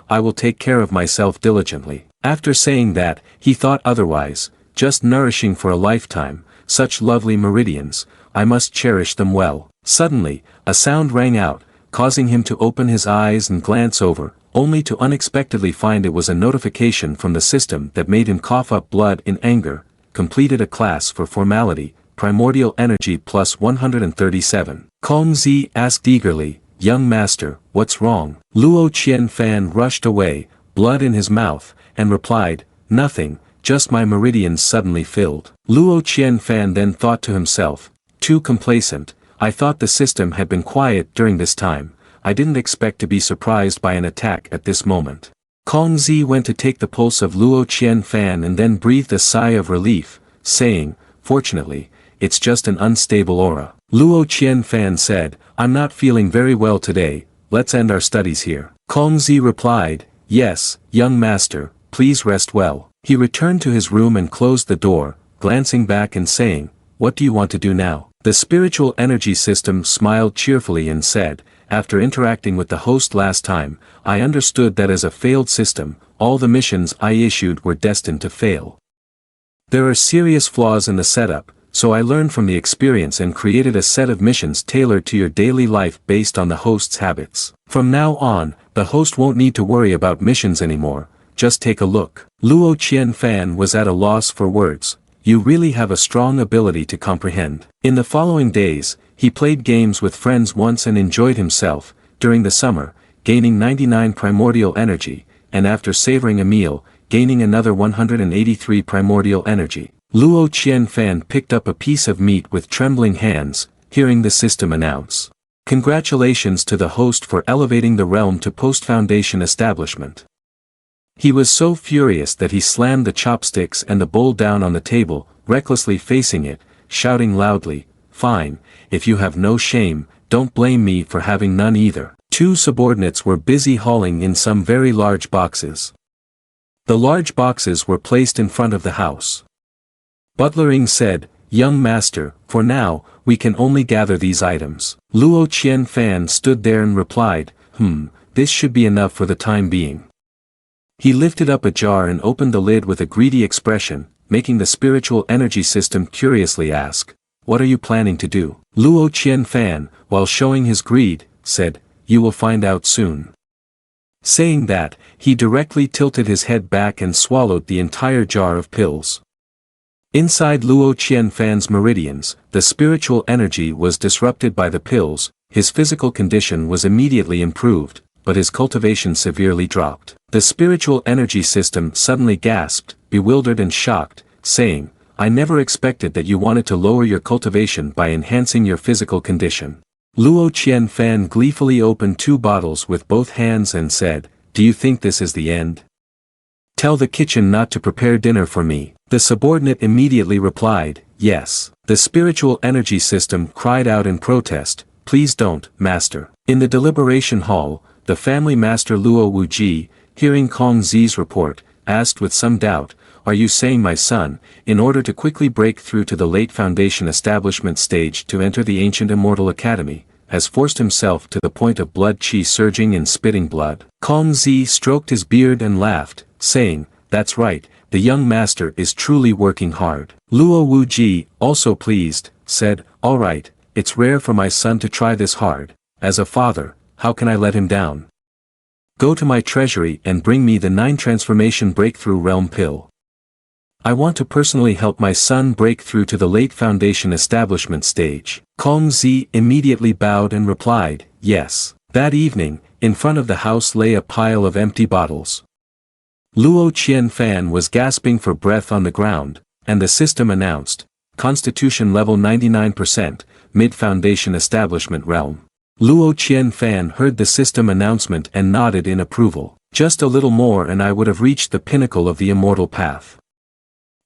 S1: I will take care of myself diligently." After saying that, he thought otherwise, just nourishing for a lifetime, such lovely meridians, I must cherish them well. Suddenly, a sound rang out, causing him to open his eyes and glance over, only to unexpectedly find it was a notification from the system that made him cough up blood in anger. Completed a class for formality, primordial energy plus 137. Kong Zi asked eagerly, "Young master, what's wrong?" Luo Qianfan rushed away, blood in his mouth, and replied, "Nothing, just my meridians suddenly filled." Luo Qianfan then thought to himself, "Too complacent, I thought the system had been quiet during this time. I didn't expect to be surprised by an attack at this moment." Kong Zi went to take the pulse of Luo Qianfan and then breathed a sigh of relief, saying, "Fortunately, it's just an unstable aura." Luo Qianfan said, "I'm not feeling very well today, let's end our studies here." Kong Zi replied, "Yes, young master, please rest well." He returned to his room and closed the door, glancing back and saying, "What do you want to do now?" The spiritual energy system smiled cheerfully and said, "After interacting with the host last time, I understood that as a failed system, all the missions I issued were destined to fail. There are serious flaws in the setup, so I learned from the experience and created a set of missions tailored to your daily life based on the host's habits. From now on, the host won't need to worry about missions anymore, just take a look." Luo Qianfan was at a loss for words. You really have a strong ability to comprehend. In the following days, he played games with friends once and enjoyed himself. During the summer, gaining 99 primordial energy, and after savoring a meal, gaining another 183 primordial energy. Luo Qianfan picked up a piece of meat with trembling hands, hearing the system announce, "Congratulations to the host for elevating the realm to post-foundation establishment." He was so furious that he slammed the chopsticks and the bowl down on the table, recklessly facing it, shouting loudly, "Fine, if you have no shame, don't blame me for having none either." Two subordinates were busy hauling in some very large boxes. The large boxes were placed in front of the house. Butler Ing said, "Young master, for now, we can only gather these items." Luo Qianfan stood there and replied, "This should be enough for the time being." He lifted up a jar and opened the lid with a greedy expression, making the spiritual energy system curiously ask, "What are you planning to do?" Luo Qianfan, while showing his greed, said, "You will find out soon." Saying that, he directly tilted his head back and swallowed the entire jar of pills. Inside Luo Qianfan's meridians, the spiritual energy was disrupted by the pills, his physical condition was immediately improved, but his cultivation severely dropped. The spiritual energy system suddenly gasped, bewildered and shocked, saying, "I never expected that you wanted to lower your cultivation by enhancing your physical condition." Luo Qianfan gleefully opened 2 bottles with both hands and said, "Do you think this is the end? Tell the kitchen not to prepare dinner for me." The subordinate immediately replied, "Yes." The spiritual energy system cried out in protest, "Please don't, master." In the deliberation hall, the family master Luo Wuji, hearing Kong Zi's report, asked with some doubt, "Are you saying my son, in order to quickly break through to the late foundation establishment stage to enter the ancient immortal academy, has forced himself to the point of blood qi surging and spitting blood?" Kong Zi stroked his beard and laughed, saying, "That's right, the young master is truly working hard." Luo Wuji, also pleased, said, "All right, it's rare for my son to try this hard. As a father, how can I let him down? Go to my treasury and bring me the 9 transformation breakthrough realm pill. I want to personally help my son break through to the late foundation establishment stage." Kong Zi immediately bowed and replied, "Yes." That evening, in front of the house lay a pile of empty bottles. Luo Qianfan was gasping for breath on the ground, and the system announced, "Constitution level 99%, mid-foundation establishment realm." Luo Qianfan heard the system announcement and nodded in approval. "Just a little more and I would have reached the pinnacle of the immortal path.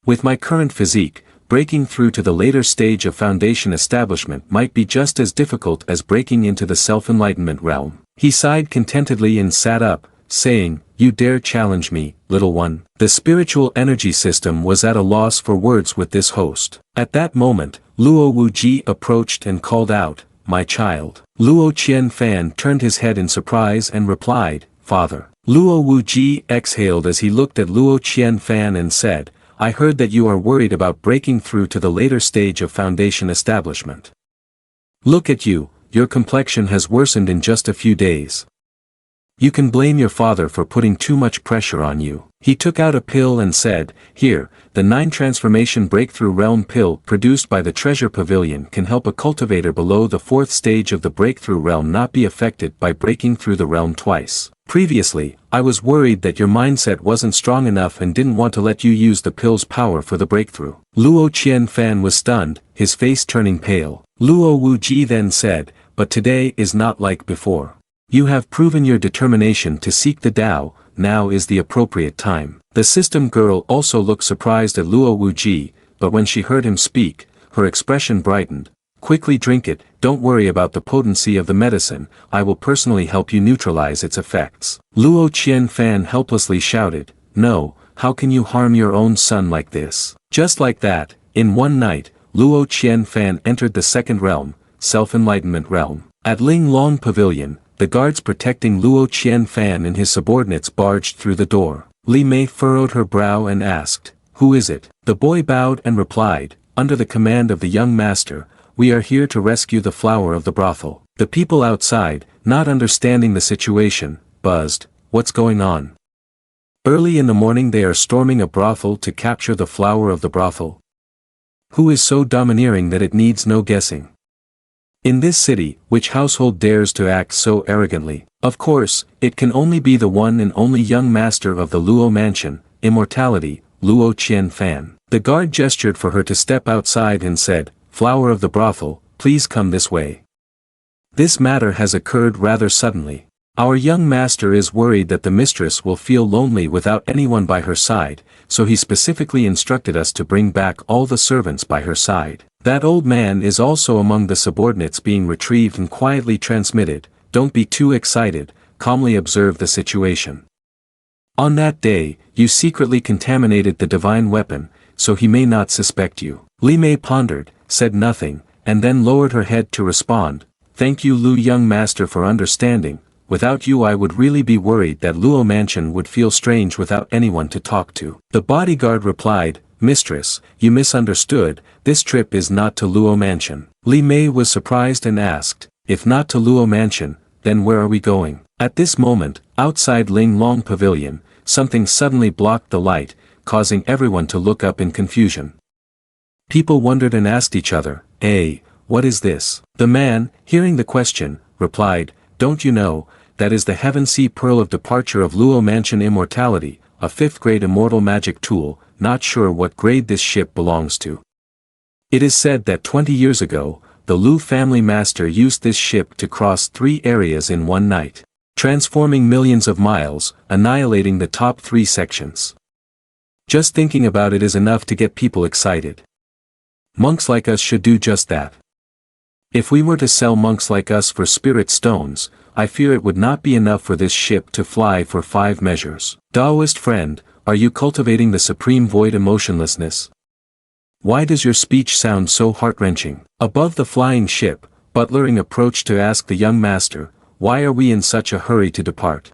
S1: With my current physique, breaking through to the later stage of foundation establishment might be just as difficult as breaking into the self-enlightenment realm." He sighed contentedly and sat up, saying, "You dare challenge me, little one?" The spiritual energy system was at a loss for words with this host. At that moment, Luo Wuji approached and called out, "My child." Luo Qianfan turned his head in surprise and replied, "Father." Luo Wuji exhaled as he looked at Luo Qianfan and said, "I heard that you are worried about breaking through to the later stage of foundation establishment. Look at you, your complexion has worsened in just a few days. You can blame your father for putting too much pressure on you." He took out a pill and said, "Here, the 9 transformation breakthrough realm pill produced by the treasure pavilion can help a cultivator below the 4th stage of the breakthrough realm not be affected by breaking through the realm twice. Previously, I was worried that your mindset wasn't strong enough and didn't want to let you use the pill's power for the breakthrough." Luo Qianfan was stunned, his face turning pale. Luo Wuji then said, "But today is not like before. You have proven your determination to seek the Tao, now is the appropriate time." The system girl also looked surprised at Luo Wuji, but when she heard him speak, her expression brightened. "Quickly drink it, don't worry about the potency of the medicine, I will personally help you neutralize its effects." Luo Qianfan helplessly shouted, "No, how can you harm your own son like this?" Just like that, in one night, Luo Qianfan entered the 2nd realm, self-enlightenment realm. At Ling Long Pavilion, the guards protecting Luo Qianfan and his subordinates barged through the door. Li Mei furrowed her brow and asked, "Who is it?" The boy bowed and replied, "Under the command of the young master, we are here to rescue the flower of the brothel." The people outside, not understanding the situation, buzzed, "What's going on? Early in the morning they are storming a brothel to capture the flower of the brothel. Who is so domineering that it needs no guessing?" In this city, which household dares to act so arrogantly? Of course, it can only be the one and only young master of the Luo mansion, immortality, Luo Qianfan. The guard gestured for her to step outside and said, "Flower of the brothel, please come this way. This matter has occurred rather suddenly. Our young master is worried that the mistress will feel lonely without anyone by her side, so he specifically instructed us to bring back all the servants by her side. That old man is also among the subordinates being retrieved and quietly transmitted. Don't be too excited, calmly observe the situation. On that day, you secretly contaminated the divine weapon, so he may not suspect you." Li Mei pondered, said nothing, and then lowered her head to respond, "Thank you Lu young master for understanding. Without you I would really be worried that Luo mansion would feel strange without anyone to talk to." The bodyguard replied, "Mistress, you misunderstood, this trip is not to Luo mansion." Li Mei was surprised and asked, "If not to Luo mansion, then where are we going?" At this moment, outside Ling Long Pavilion, something suddenly blocked the light, causing everyone to look up in confusion. People wondered and asked each other, "Hey, what is this?" The man, hearing the question, replied, "Don't you know, that is the Heaven Sea Pearl of Departure of Luo Mansion Immortality, a 5th grade immortal magic tool, not sure what grade this ship belongs to. It is said that 20 years ago, the Lu family master used this ship to cross 3 areas in one night, transforming millions of miles, annihilating the top 3 sections. Just thinking about it is enough to get people excited. Monks like us should do just that. If we were to sell monks like us for spirit stones, I fear it would not be enough for this ship to fly for 5 measures. Taoist friend, are you cultivating the supreme void emotionlessness? Why does your speech sound so heart-wrenching?" Above the flying ship, Butler Ing approached to ask the young master, "Why are we in such a hurry to depart?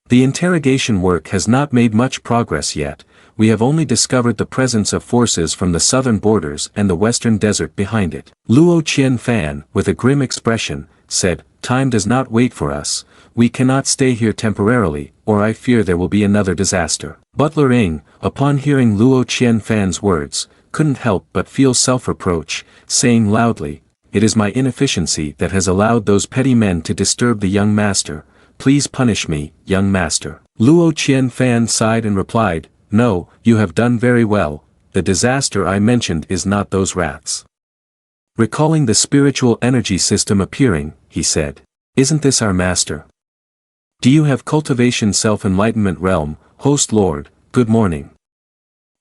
S1: The interrogation work has not made much progress yet. We have only discovered the presence of forces from the southern borders and the western desert behind it." Luo Qianfan, with a grim expression, said, "Time does not wait for us, we cannot stay here temporarily, or I fear there will be another disaster." Butler Ing, upon hearing Luo Qianfan's words, couldn't help but feel self-reproach, saying loudly, "It is my inefficiency that has allowed those petty men to disturb the young master. Please punish me, young master." Luo Qianfan sighed and replied, "No, you have done very well, the disaster I mentioned is not those rats." Recalling the spiritual energy system appearing, he said, "Isn't this our master? Do you have cultivation self-enlightenment realm, host lord, good morning."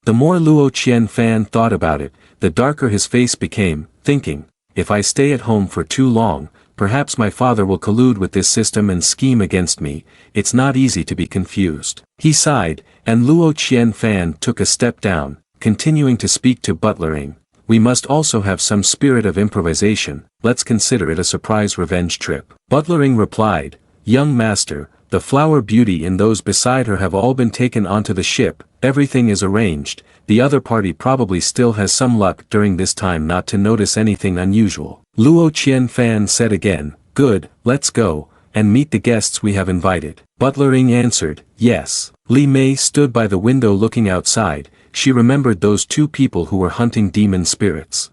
S1: The more Luo Qianfan thought about it, the darker his face became, thinking, "If I stay at home for too long, perhaps my father will collude with this system and scheme against me. It's not easy to be confused." He sighed, and Luo Qianfan took a step down, continuing to speak to Butler Ing, "We must also have some spirit of improvisation, let's consider it a surprise revenge trip." Butler Ing replied, "Young master, the flower beauty and those beside her have all been taken onto the ship, everything is arranged, the other party probably still has some luck during this time not to notice anything unusual." Luo Qianfan said again, "Good, let's go, and meet the guests we have invited." Butler Ing answered, "Yes." Li Mei stood by the window looking outside, she remembered those 2 people who were hunting demon spirits.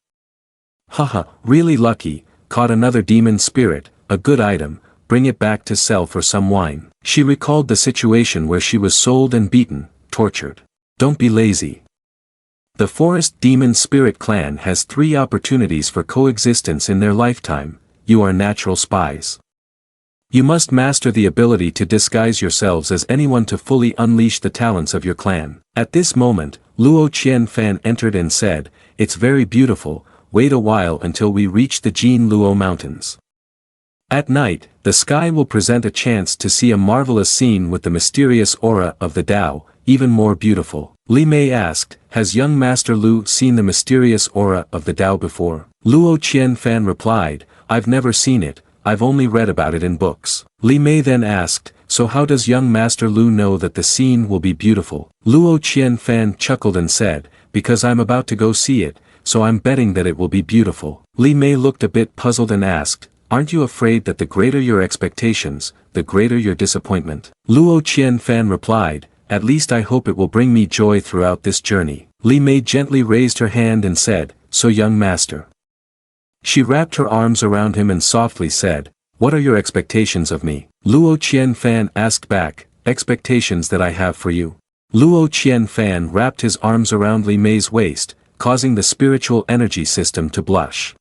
S1: Haha, really lucky, caught another demon spirit, a good item, bring it back to sell for some wine. She recalled the situation where she was sold and beaten, tortured. Don't be lazy. The Forest Demon Spirit Clan has 3 opportunities for coexistence in their lifetime. You are natural spies. You must master the ability to disguise yourselves as anyone to fully unleash the talents of your clan. At this moment, Luo Qianfan entered and said, "It's very beautiful, wait a while until we reach the Jin Luo Mountains. At night, the sky will present a chance to see a marvelous scene with the mysterious aura of the Tao, even more beautiful." Li Mei asked, "Has young Master Lu seen the mysterious aura of the Tao before?" Luo Qianfan replied, "I've never seen it, I've only read about it in books." Li Mei then asked, "So how does young Master Lu know that the scene will be beautiful?" Luo Qianfan chuckled and said, "Because I'm about to go see it, so I'm betting that it will be beautiful." Li Mei looked a bit puzzled and asked, "Aren't you afraid that the greater your expectations, the greater your disappointment?" Luo Qianfan replied, "At least I hope it will bring me joy throughout this journey." Li Mei gently raised her hand and said, "So young master, She wrapped her arms around him and softly said, "What are your expectations of me?" Luo Qianfan asked back, "Expectations that I have for you." Luo Qianfan wrapped his arms around Li Mei's waist, causing the spiritual energy system to blush.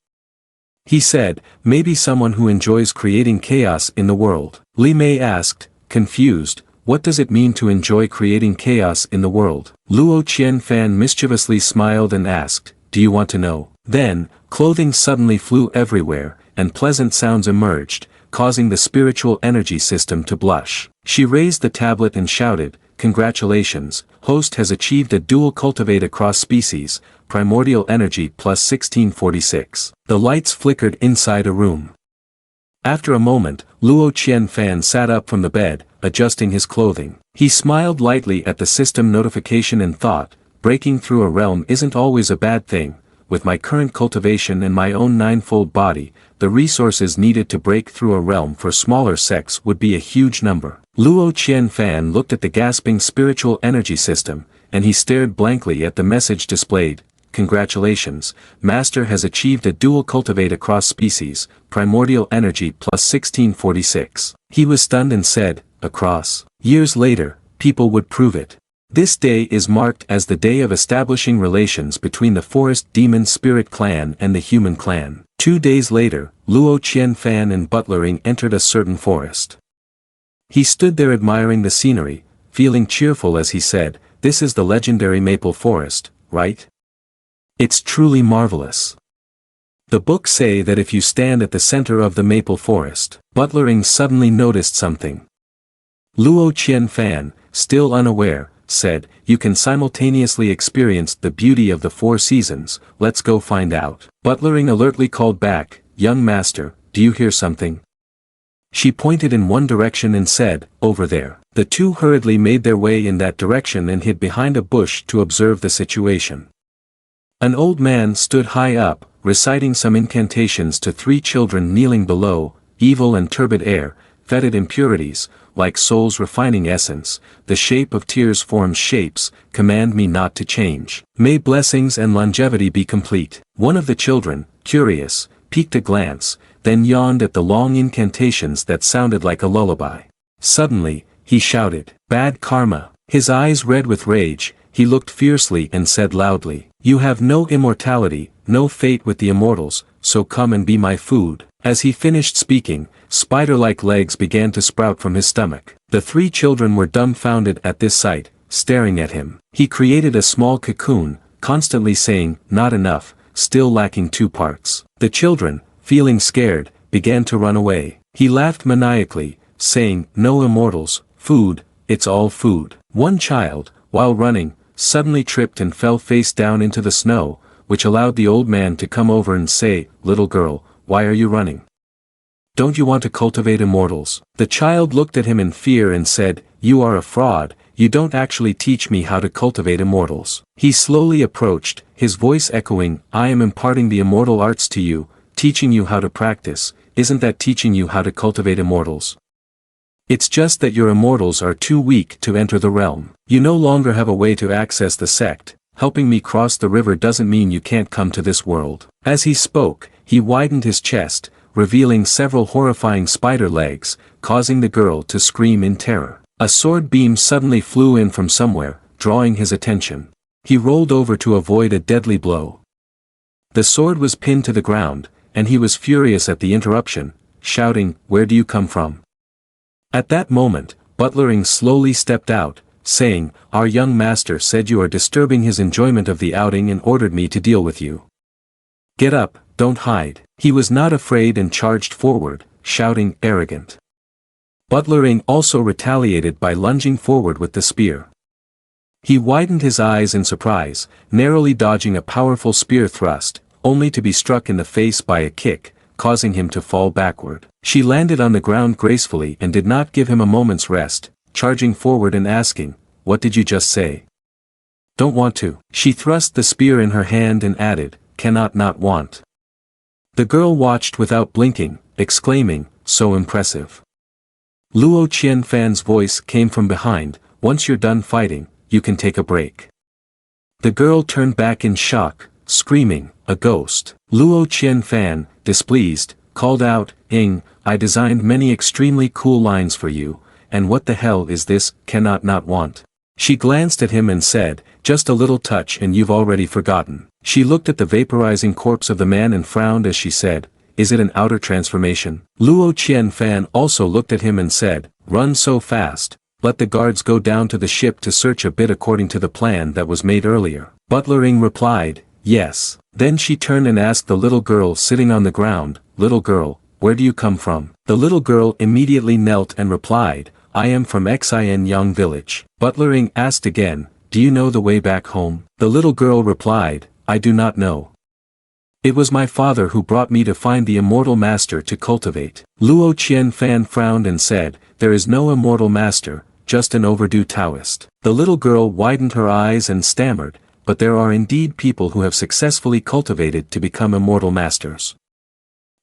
S1: He said, "Maybe someone who enjoys creating chaos in the world." Li Mei asked, confused, "What does it mean to enjoy creating chaos in the world?" Luo Qianfan mischievously smiled and asked, "Do you want to know?" Then, clothing suddenly flew everywhere, and pleasant sounds emerged, causing the spiritual energy system to blush. She raised the tablet and shouted, "Congratulations, host has achieved a dual cultivate across species, primordial energy plus 1646. The lights flickered inside a room. After a moment, Luo Qianfan sat up from the bed, adjusting his clothing. He smiled lightly at the system notification and thought, breaking through a realm isn't always a bad thing. With my current cultivation and my own ninefold body, the resources needed to break through a realm for smaller sects would be a huge number. Luo Qianfan looked at the gasping spiritual energy system, and he stared blankly at the message displayed. "Congratulations, Master has achieved a dual cultivate across species, primordial energy plus 1646. He was stunned and said, "Across." Years later, people would prove it. This day is marked as the day of establishing relations between the forest demon spirit clan and the human clan. 2 days later, Luo Qianfan and butlering entered a certain forest. He stood there admiring the scenery, feeling cheerful as he said, "This is the legendary maple forest, right? It's truly marvelous. The books say that if you stand at the center of the maple forest." Butlering suddenly noticed something. Luo Qianfan, still unaware, said, "You can simultaneously experience the beauty of the 4 seasons, let's go find out." Butlering alertly called back, "Young master, do you hear something?" She pointed in one direction and said, "Over there." The two hurriedly made their way in that direction and hid behind a bush to observe the situation. An old man stood high up, reciting some incantations to 3 children kneeling below. "Evil and turbid air, fetid impurities, like soul's refining essence, the shape of tears forms shapes, command me not to change. May blessings and longevity be complete." One of the children, curious, peeked a glance, then yawned at the long incantations that sounded like a lullaby. Suddenly, he shouted, "Bad karma." His eyes red with rage, he looked fiercely and said loudly, "You have no immortality, no fate with the immortals, so come and be my food." As he finished speaking, spider-like legs began to sprout from his stomach. The 3 children were dumbfounded at this sight, staring at him. He created a small cocoon, constantly saying, "Not enough, still lacking 2 parts." The children, feeling scared, began to run away. He laughed maniacally, saying, "No immortals, food, it's all food." One child, while running, suddenly tripped and fell face down into the snow, which allowed the old man to come over and say, "Little girl, why are you running? Don't you want to cultivate immortals?" The child looked at him in fear and said, "You are a fraud, you don't actually teach me how to cultivate immortals." He slowly approached, his voice echoing, "I am imparting the immortal arts to you, teaching you how to practice, isn't that teaching you how to cultivate immortals? It's just that your immortals are too weak to enter the realm. You no longer have a way to access the sect, helping me cross the river doesn't mean you can't come to this world." As he spoke, he widened his chest, revealing several horrifying spider legs, causing the girl to scream in terror. A sword beam suddenly flew in from somewhere, drawing his attention. He rolled over to avoid a deadly blow. The sword was pinned to the ground, and he was furious at the interruption, shouting, "Where do you come from?" At that moment, butlering slowly stepped out, saying, "Our young master said you are disturbing his enjoyment of the outing and ordered me to deal with you. Get up, don't hide." He was not afraid and charged forward, shouting, "Arrogant." Butlering also retaliated by lunging forward with the spear. He widened his eyes in surprise, narrowly dodging a powerful spear thrust, only to be struck in the face by a kick, causing him to fall backward. She landed on the ground gracefully and did not give him a moment's rest, charging forward and asking, "What did you just say?" "Don't want to." She thrust the spear in her hand and added, "Cannot not want." The girl watched without blinking, exclaiming, "So impressive." Luo Qianfan's voice came from behind, "Once you're done fighting, you can take a break." The girl turned back in shock, screaming, "A ghost." Luo Qianfan, displeased, called out, I designed many extremely cool lines for you, and what the hell is this, cannot not want. She glanced at him and said, just a little touch and you've already forgotten. She looked at the vaporizing corpse of the man and frowned as she said, is it an outer transformation? Luo Qianfan also looked at him and said, run so fast, let the guards go down to the ship to search a bit according to the plan that was made earlier. Butler Ing replied, yes. Then she turned and asked the little girl sitting on the ground, little girl, where do you come from? The little girl immediately knelt and replied, I am from Xin Yang village. Butler Ing asked again, do you know the way back home? The little girl replied, I do not know. It was my father who brought me to find the immortal master to cultivate. Luo Qianfan frowned and said, there is no immortal master, just an overdue Taoist. The little girl widened her eyes and stammered, but there are indeed people who have successfully cultivated to become immortal masters.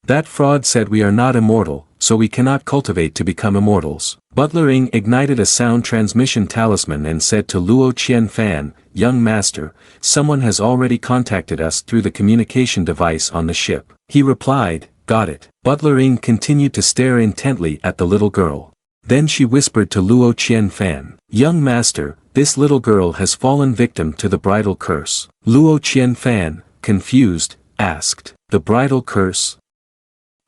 S1: That fraud said we are not immortal, so we cannot cultivate to become immortals. Butler Ing ignited a sound transmission talisman and said to Luo Qianfan, young master, someone has already contacted us through the communication device on the ship. He replied, got it. Butler Ing continued to stare intently at the little girl. Then she whispered to Luo Qianfan, young master, this little girl has fallen victim to the bridal curse. Luo Qianfan, confused, asked, the bridal curse?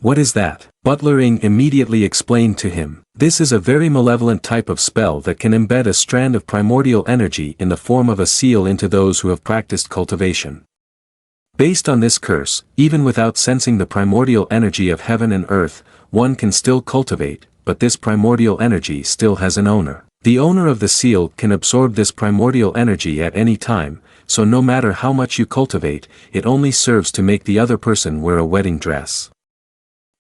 S1: What is that? Butler Ing immediately explained to him. This is a very malevolent type of spell that can embed a strand of primordial energy in the form of a seal into those who have practiced cultivation. Based on this curse, even without sensing the primordial energy of heaven and earth, one can still cultivate, but this primordial energy still has an owner. The owner of the seal can absorb this primordial energy at any time, so no matter how much you cultivate, it only serves to make the other person wear a wedding dress.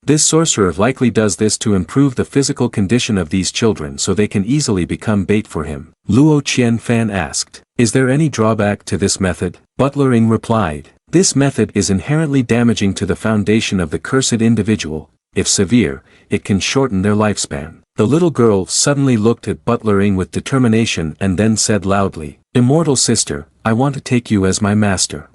S1: This sorcerer likely does this to improve the physical condition of these children so they can easily become bait for him. Luo Qianfan asked, is there any drawback to this method? Butler Ing replied, this method is inherently damaging to the foundation of the cursed individual. If severe, it can shorten their lifespan. The little girl suddenly looked at Butler Ing with determination and then said loudly, immortal sister, I want to take you as my master.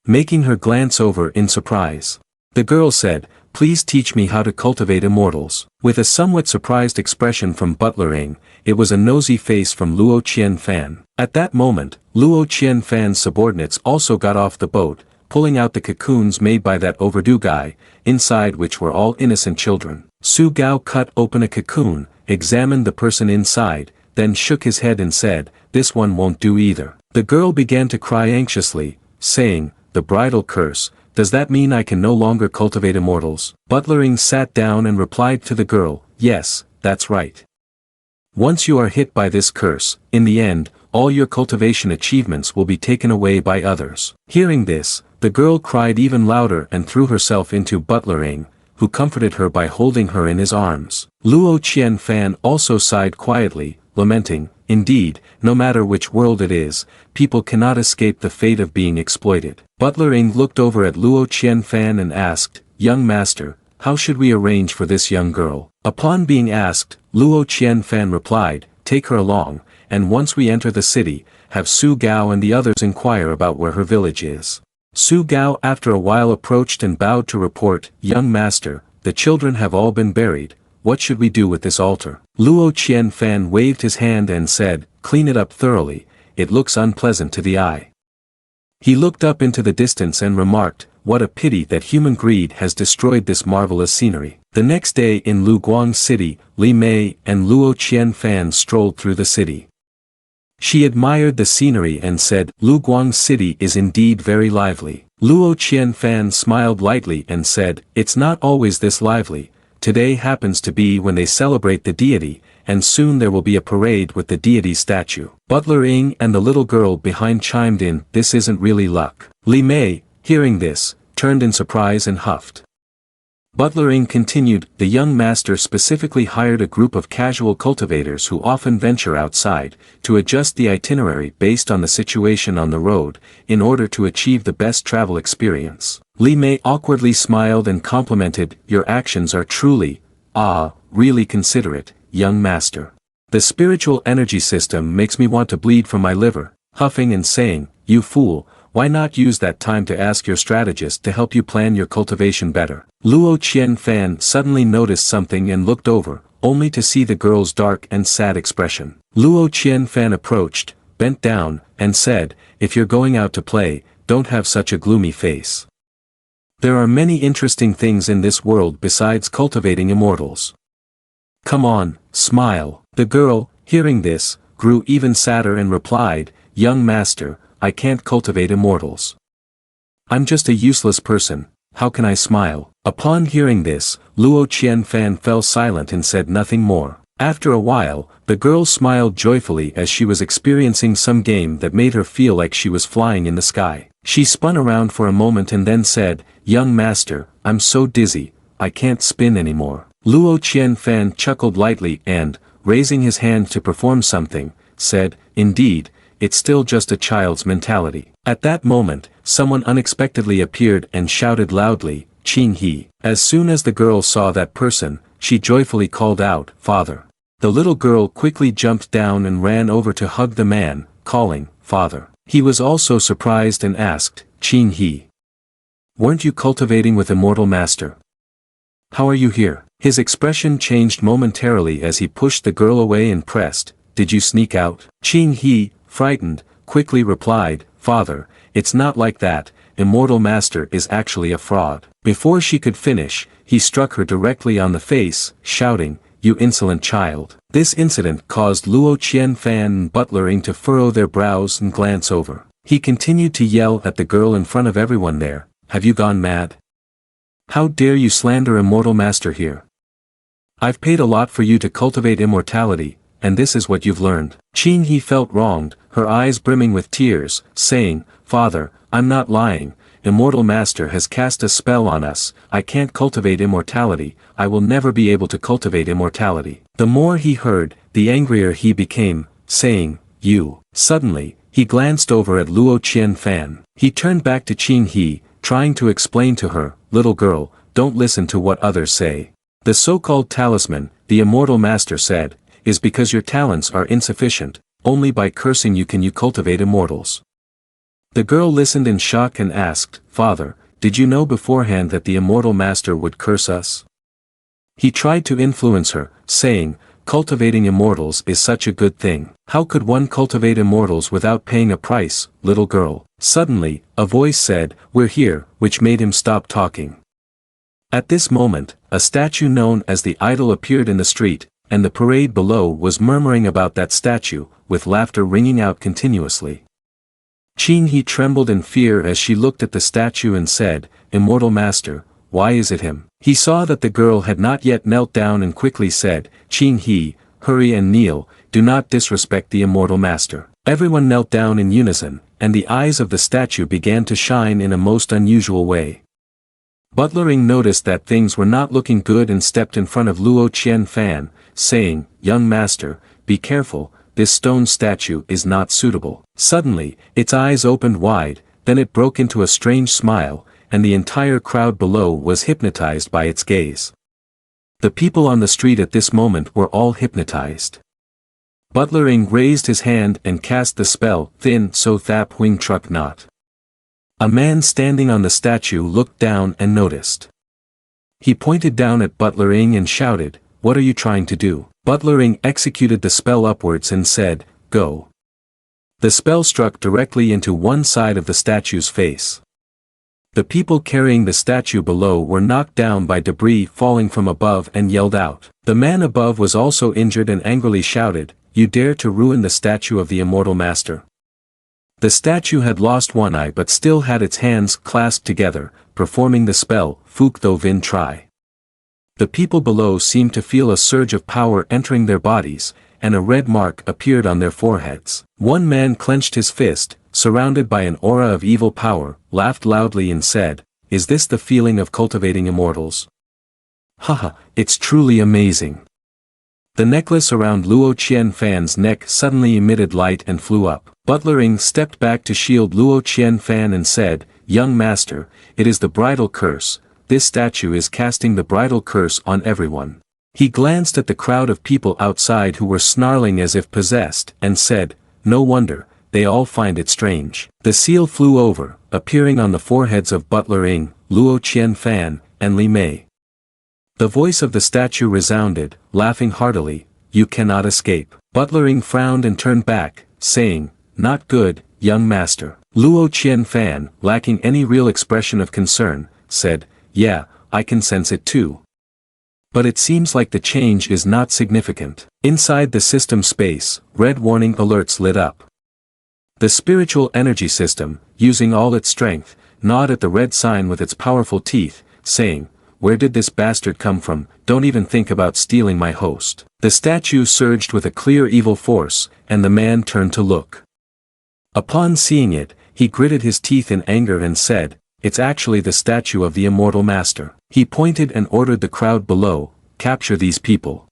S1: Making her glance over in surprise. The girl said, please teach me how to cultivate immortals. With a somewhat surprised expression from Butler Ing, it was a nosy face from Luo Qianfan. At that moment, Luo Qianfan's subordinates also got off the boat, pulling out the cocoons made by that overdue guy, inside which were all innocent children. Su Gao cut open a cocoon, examined the person inside, then shook his head and said, this one won't do either. The girl began to cry anxiously, saying, the bridal curse, does that mean I can no longer cultivate immortals? Butler Ing sat down and replied to the girl, yes, that's right. Once you are hit by this curse, in the end, all your cultivation achievements will be taken away by others. Hearing this, the girl cried even louder and threw herself into Butler Ing, who comforted her by holding her in his arms. Luo Qianfan also sighed quietly, lamenting, indeed, no matter which world it is, people cannot escape the fate of being exploited. Butler Ing looked over at Luo Qianfan and asked, young master, how should we arrange for this young girl? Upon being asked, Luo Qianfan replied, take her along, and once we enter the city, have Su Gao and the others inquire about where her village is. Su Gao after a while approached and bowed to report, young master, the children have all been buried, what should we do with this altar? Luo Qianfan waved his hand and said, clean it up thoroughly, it looks unpleasant to the eye. He looked up into the distance and remarked, what a pity that human greed has destroyed this marvelous scenery. The next day in Luguang City, Li Mei and Luo Qianfan strolled through the city. She admired the scenery and said, Luguang City is indeed very lively. Luo Qianfan smiled lightly and said, it's not always this lively. Today happens to be when they celebrate the deity, and soon there will be a parade with the deity's statue. Butler Ing and the little girl behind chimed in, this isn't really luck. Li Mei, hearing this, turned in surprise and huffed. Butler Ing continued, the young master specifically hired a group of casual cultivators who often venture outside, to adjust the itinerary based on the situation on the road, in order to achieve the best travel experience. Li Mei awkwardly smiled and complimented, your actions are truly, really considerate, young master. The spiritual energy system makes me want to bleed from my liver, huffing and saying, you fool, why not use that time to ask your strategist to help you plan your cultivation better? Luo Qianfan suddenly noticed something and looked over, only to see the girl's dark and sad expression. Luo Qianfan approached, bent down, and said, "If you're going out to play, don't have such a gloomy face. There are many interesting things in this world besides cultivating immortals. Come on, smile." The girl, hearing this, grew even sadder and replied, "Young master, I can't cultivate immortals. I'm just a useless person, how can I smile?" Upon hearing this, Luo Qianfan fell silent and said nothing more. After a while, the girl smiled joyfully as she was experiencing some game that made her feel like she was flying in the sky. She spun around for a moment and then said, "Young master, I'm so dizzy, I can't spin anymore." Luo Qianfan chuckled lightly and, raising his hand to perform something, said, "Indeed, it's still just a child's mentality." At that moment, someone unexpectedly appeared and shouted loudly, "Qing He." As soon as the girl saw that person, she joyfully called out, "Father." The little girl quickly jumped down and ran over to hug the man, calling, "Father." He was also surprised and asked, "Qing He, weren't you cultivating with Immortal Master? How are you here?" His expression changed momentarily as he pushed the girl away and pressed, "Did you sneak out?" Qing He, frightened, quickly replied, "Father, it's not like that, Immortal Master is actually a fraud." Before she could finish, he struck her directly on the face, shouting, "You insolent child." This incident caused Luo Qianfan and Butler Ing to furrow their brows and glance over. He continued to yell at the girl in front of everyone there, "Have you gone mad? How dare you slander Immortal Master here? I've paid a lot for you to cultivate immortality, and this is what you've learned." Qing He felt wronged, her eyes brimming with tears, saying, "Father, I'm not lying, Immortal Master has cast a spell on us, I can't cultivate immortality, I will never be able to cultivate immortality." The more he heard, the angrier he became, saying, "You." Suddenly, he glanced over at Luo Qianfan. He turned back to Qing He, trying to explain to her, "Little girl, don't listen to what others say. The so-called talisman, the Immortal Master said, is because your talents are insufficient, only by cursing you can you cultivate immortals." The girl listened in shock and asked, "Father, did you know beforehand that the Immortal Master would curse us?" He tried to influence her, saying, "Cultivating immortals is such a good thing. How could one cultivate immortals without paying a price, little girl?" Suddenly, a voice said, "We're here," which made him stop talking. At this moment, a statue known as the idol appeared in the street, and the parade below was murmuring about that statue, with laughter ringing out continuously. Qing He trembled in fear as she looked at the statue and said, "Immortal Master, why is it him?" He saw that the girl had not yet knelt down and quickly said, "Qing He, hurry and kneel, do not disrespect the Immortal Master." Everyone knelt down in unison, and the eyes of the statue began to shine in a most unusual way. Butler Ing noticed that things were not looking good and stepped in front of Luo Qianfan, saying, "Young master, be careful, this stone statue is not suitable." Suddenly, its eyes opened wide, then it broke into a strange smile, and the entire crowd below was hypnotized by its gaze. The people on the street at this moment were all hypnotized. Butler Ing raised his hand and cast the spell, "Thin so thap huing truck not." A man standing on the statue looked down and noticed. He pointed down at Butler Ing and shouted, "What are you trying to do?" Butler Ing executed the spell upwards and said, "Go." The spell struck directly into one side of the statue's face. The people carrying the statue below were knocked down by debris falling from above and yelled out. The man above was also injured and angrily shouted, "You dare to ruin the statue of the Immortal Master." The statue had lost one eye but still had its hands clasped together, performing the spell, Fuk Tho Vin Tri. The people below seemed to feel a surge of power entering their bodies, and a red mark appeared on their foreheads. One man clenched his fist, surrounded by an aura of evil power, laughed loudly and said, "Is this the feeling of cultivating immortals? Haha, it's truly amazing." The necklace around Luo Qianfan's neck suddenly emitted light and flew up. Butler Ing stepped back to shield Luo Qianfan and said, "Young master, it is the bridal curse, this statue is casting the bridal curse on everyone." He glanced at the crowd of people outside who were snarling as if possessed, and said, "No wonder, they all find it strange. The seal flew over, appearing on the foreheads of Butler Ing, Luo Qianfan, and Li Mei. The voice of the statue resounded, laughing heartily, "You cannot escape." Butler Ing frowned and turned back, saying, "Not good, young master." Luo Qianfan, lacking any real expression of concern, said, "Yeah, I can sense it too. But it seems like the change is not significant." Inside the system space, red warning alerts lit up. The spiritual energy system, using all its strength, gnawed at the red sign with its powerful teeth, saying, "Where did this bastard come from? Don't even think about stealing my host." The statue surged with a clear evil force, and the man turned to look. Upon seeing it, he gritted his teeth in anger and said, "It's actually the statue of the immortal master." He pointed and ordered the crowd below, "Capture these people.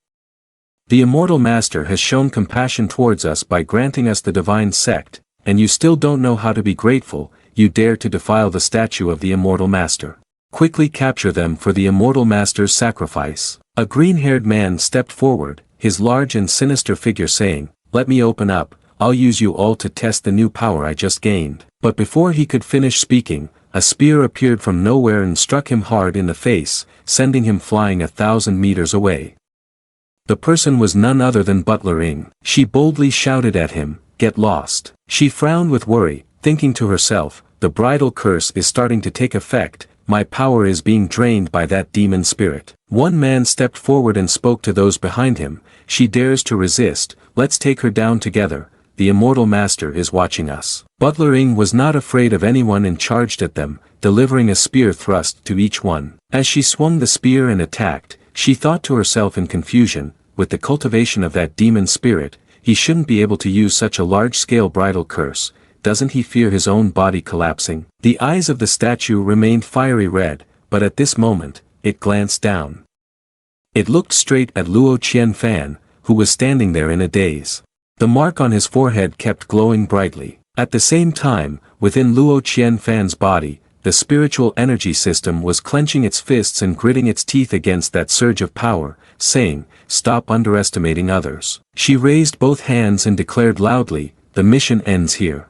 S1: The immortal master has shown compassion towards us by granting us the divine sect, and you still don't know how to be grateful. You dare to defile the statue of the immortal master. Quickly capture them for the immortal master's sacrifice." A green-haired man stepped forward, his large and sinister figure saying, "Let me open up, I'll use you all to test the new power I just gained." But before he could finish speaking, a spear appeared from nowhere and struck him hard in the face, sending him flying 1,000 meters away. The person was none other than Butler Ing. She boldly shouted at him, "Get lost." She frowned with worry, thinking to herself, "The bridal curse is starting to take effect, my power is being drained by that demon spirit." One man stepped forward and spoke to those behind him, "She dares to resist, let's take her down together, the immortal master is watching us." Butler Ing was not afraid of anyone and charged at them, delivering a spear thrust to each one. As she swung the spear and attacked, she thought to herself in confusion, with the cultivation of that demon spirit, he shouldn't be able to use such a large-scale bridal curse. Doesn't he fear his own body collapsing? The eyes of the statue remained fiery red, but at this moment, it glanced down. It looked straight at Luo Qianfan, who was standing there in a daze. The mark on his forehead kept glowing brightly. At the same time, within Luo Qianfan's body, the spiritual energy system was clenching its fists and gritting its teeth against that surge of power, saying, "Stop underestimating others." She raised both hands and declared loudly, "The mission ends here."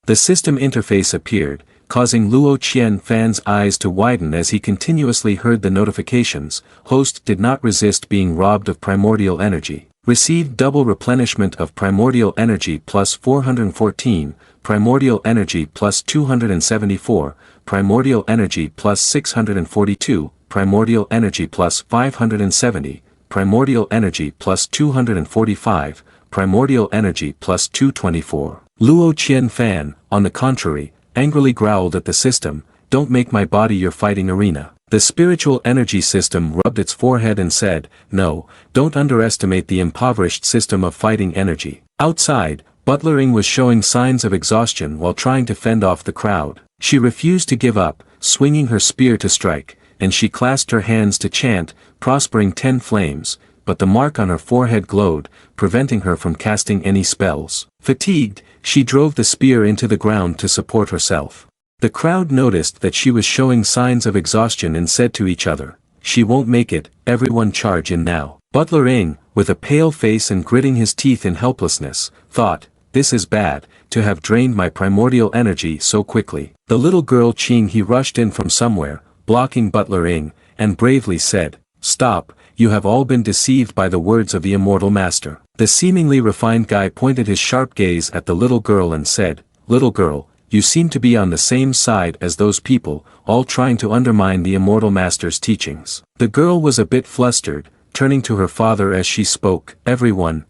S1: The system interface appeared, causing Luo Qianfan's eyes to widen as he continuously heard the notifications. Host did not resist being robbed of primordial energy. Received double replenishment of primordial energy plus 414, primordial energy plus 274, primordial energy plus 642, primordial energy plus 570, primordial energy plus 245, primordial energy plus 224. Luo Qianfan, on the contrary, angrily growled at the system, "Don't make my body your fighting arena." The spiritual energy system rubbed its forehead and said, "No, don't underestimate the impoverished system of fighting energy." Outside, Butler Ing was showing signs of exhaustion while trying to fend off the crowd. She refused to give up, swinging her spear to strike, and she clasped her hands to chant, prospering 10 flames, but the mark on her forehead glowed, preventing her from casting any spells. Fatigued, she drove the spear into the ground to support herself. The crowd noticed that she was showing signs of exhaustion and said to each other, "She won't make it, everyone charge in now." Butler Ing, with a pale face and gritting his teeth in helplessness, thought, "This is bad, to have drained my primordial energy so quickly." The little girl Ching he rushed in from somewhere, blocking Butler Ing, and bravely said, "Stop, you have all been deceived by the words of the immortal master." The seemingly refined guy pointed his sharp gaze at the little girl and said, "Little girl, you seem to be on the same side as those people, all trying to undermine the immortal master's teachings." The girl was a bit flustered, turning to her father as she spoke, everyone,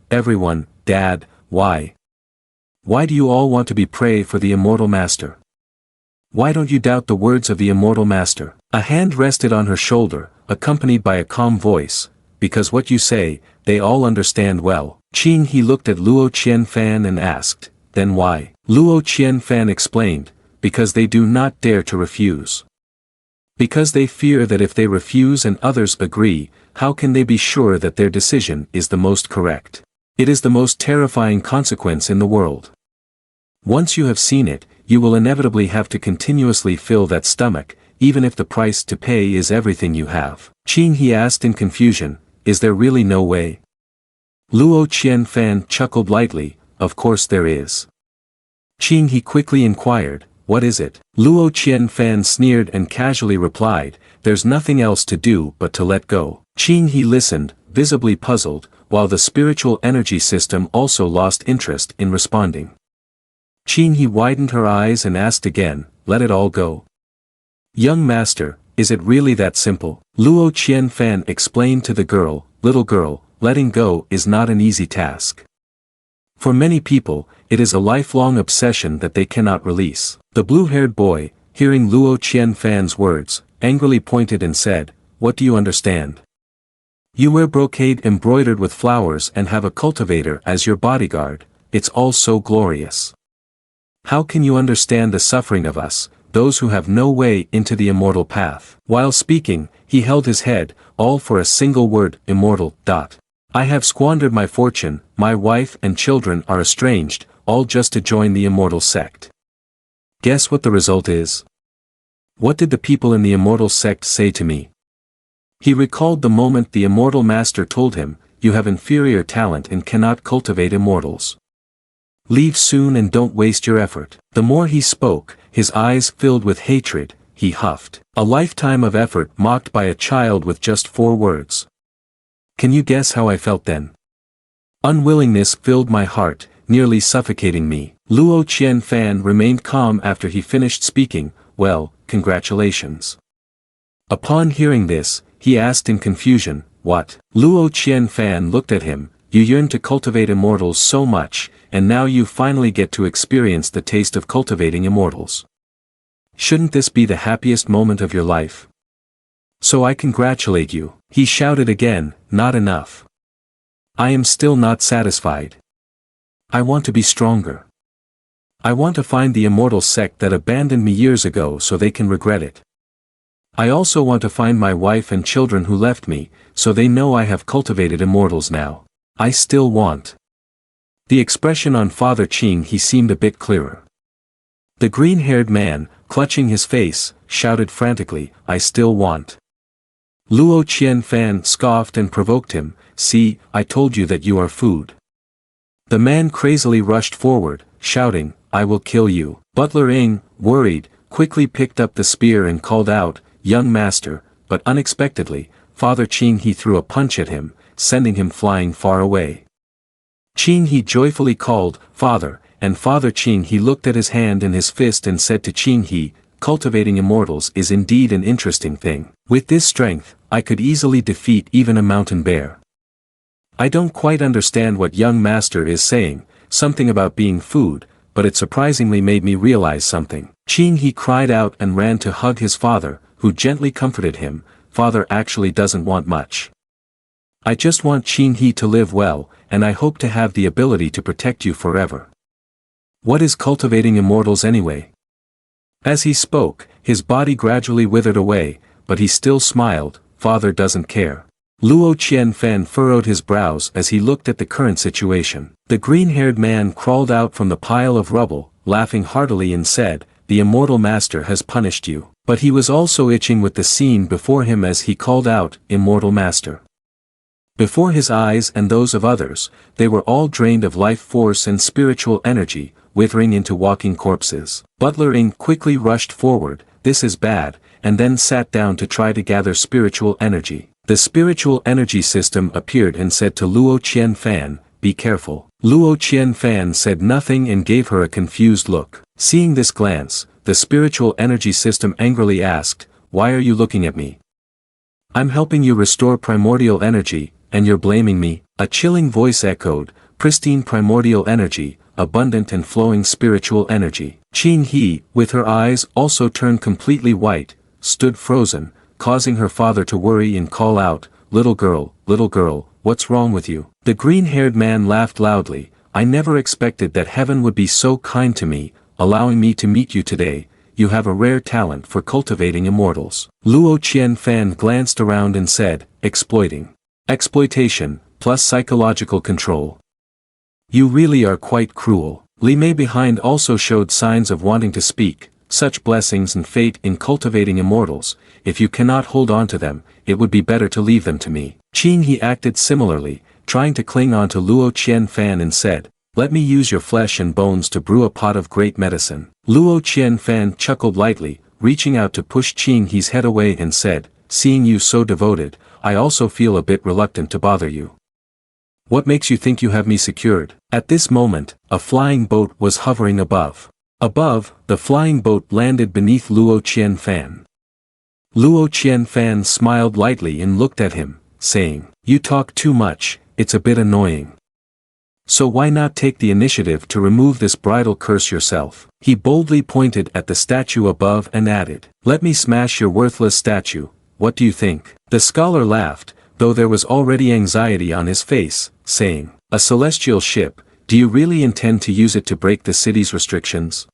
S1: Dad, why? Why do you all want to be prey for the immortal master? Why don't you doubt the words of the immortal master?" A hand rested on her shoulder, accompanied by a calm voice, "Because what you say, they all understand well." Qing he looked at Luo Qianfan and asked, "Then why?" Luo Qianfan explained, "Because they do not dare to refuse. Because they fear that if they refuse and others agree, how can they be sure that their decision is the most correct? It is the most terrifying consequence in the world. Once you have seen it, you will inevitably have to continuously fill that stomach, even if the price to pay is everything you have." Qing he asked in confusion, "Is there really no way?" Luo Qianfan chuckled lightly, "Of course there is. Qing He quickly inquired, what is it? Luo Qianfan sneered and casually replied, there's nothing else to do but to let go. Qing He listened, visibly puzzled, while the spiritual energy system also lost interest in responding. Qing He widened her eyes and asked again, let it all go. Young master, is it really that simple? Luo Qianfan explained to the girl, little girl, letting go is not an easy task. For many people, it is a lifelong obsession that they cannot release. The blue-haired boy, hearing Luo Qianfan's words, angrily pointed and said, what do you understand? You wear brocade embroidered with flowers and have a cultivator as your bodyguard, it's all so glorious. How can you understand the suffering of us, those who have no way into the immortal path? While speaking, he held his head, all for a single word, immortal. I have squandered my fortune, my wife and children are estranged, all just to join the immortal sect. Guess what the result is? What did the people in the immortal sect say to me? He recalled the moment the immortal master told him, you have inferior talent and cannot cultivate immortals. Leave soon and don't waste your effort. The more he spoke, his eyes filled with hatred, he huffed. A lifetime of effort mocked by a child with just 4 words. Can you guess how I felt then? Unwillingness filled my heart, nearly suffocating me. Luo Qianfan remained calm after he finished speaking, well, congratulations. Upon hearing this, he asked in confusion, what? Luo Qianfan looked at him, you yearn to cultivate immortals so much, and now you finally get to experience the taste of cultivating immortals. Shouldn't this be the happiest moment of your life? So I congratulate you. He shouted again, not enough. I am still not satisfied. I want to be stronger. I want to find the immortal sect that abandoned me years ago so they can regret it. I also want to find my wife and children who left me, so they know I have cultivated immortals now. I still want. The expression on Father Qing he seemed a bit clearer. The green-haired man, clutching his face, shouted frantically, I still want. Luo Qianfan scoffed and provoked him, see, I told you that you are food. The man crazily rushed forward, shouting, I will kill you. Butler Ing, worried, quickly picked up the spear and called out, young master, but unexpectedly, Father Qing he threw a punch at him, sending him flying far away. Qing he joyfully called, Father, and Father Qing he looked at his hand in his fist and said to Qing he, cultivating immortals is indeed an interesting thing. With this strength, I could easily defeat even a mountain bear. I don't quite understand what young master is saying, something about being food, but it surprisingly made me realize something. Qing he cried out and ran to hug his father, who gently comforted him, Father actually doesn't want much. I just want Qing he to live well, and I hope to have the ability to protect you forever. What is cultivating immortals anyway? As he spoke, his body gradually withered away, but he still smiled, Father doesn't care. Luo Qianfan furrowed his brows as he looked at the current situation. The green-haired man crawled out from the pile of rubble, laughing heartily and said, the immortal master has punished you. But he was also itching with the scene before him as he called out, immortal master. Before his eyes and those of others, they were all drained of life force and spiritual energy, withering into walking corpses. Butler Ing quickly rushed forward, this is bad, and then sat down to try to gather spiritual energy. The spiritual energy system appeared and said to Luo Qianfan, be careful. Luo Qianfan said nothing and gave her a confused look. Seeing this glance, the spiritual energy system angrily asked, why are you looking at me? I'm helping you restore primordial energy, and you're blaming me? A chilling voice echoed, pristine primordial energy, abundant and flowing spiritual energy. Qing he, with her eyes also turned completely white, stood frozen, causing her father to worry and call out, little girl, what's wrong with you? The green-haired man laughed loudly, I never expected that heaven would be so kind to me, allowing me to meet you today. You have a rare talent for cultivating immortals. Luo Qianfan glanced around and said, exploiting. Exploitation, plus psychological control. You really are quite cruel. Li Mei behind also showed signs of wanting to speak, such blessings and fate in cultivating immortals, if you cannot hold on to them, it would be better to leave them to me. Qing he acted similarly, trying to cling on to Luo Qianfan and said, let me use your flesh and bones to brew a pot of great medicine. Luo Qianfan chuckled lightly, reaching out to push Qing He's head away and said, seeing you so devoted, I also feel a bit reluctant to bother you. What makes you think you have me secured? At this moment, a flying boat was hovering above. Above, the flying boat landed beneath Luo Qianfan. Luo Qianfan smiled lightly and looked at him, saying, you talk too much, it's a bit annoying. So why not take the initiative to remove this bridal curse yourself? He boldly pointed at the statue above and added, let me smash your worthless statue, what do you think? The scholar laughed, though there was already anxiety on his face, saying, a celestial ship, do you really intend to use it to break the city's restrictions?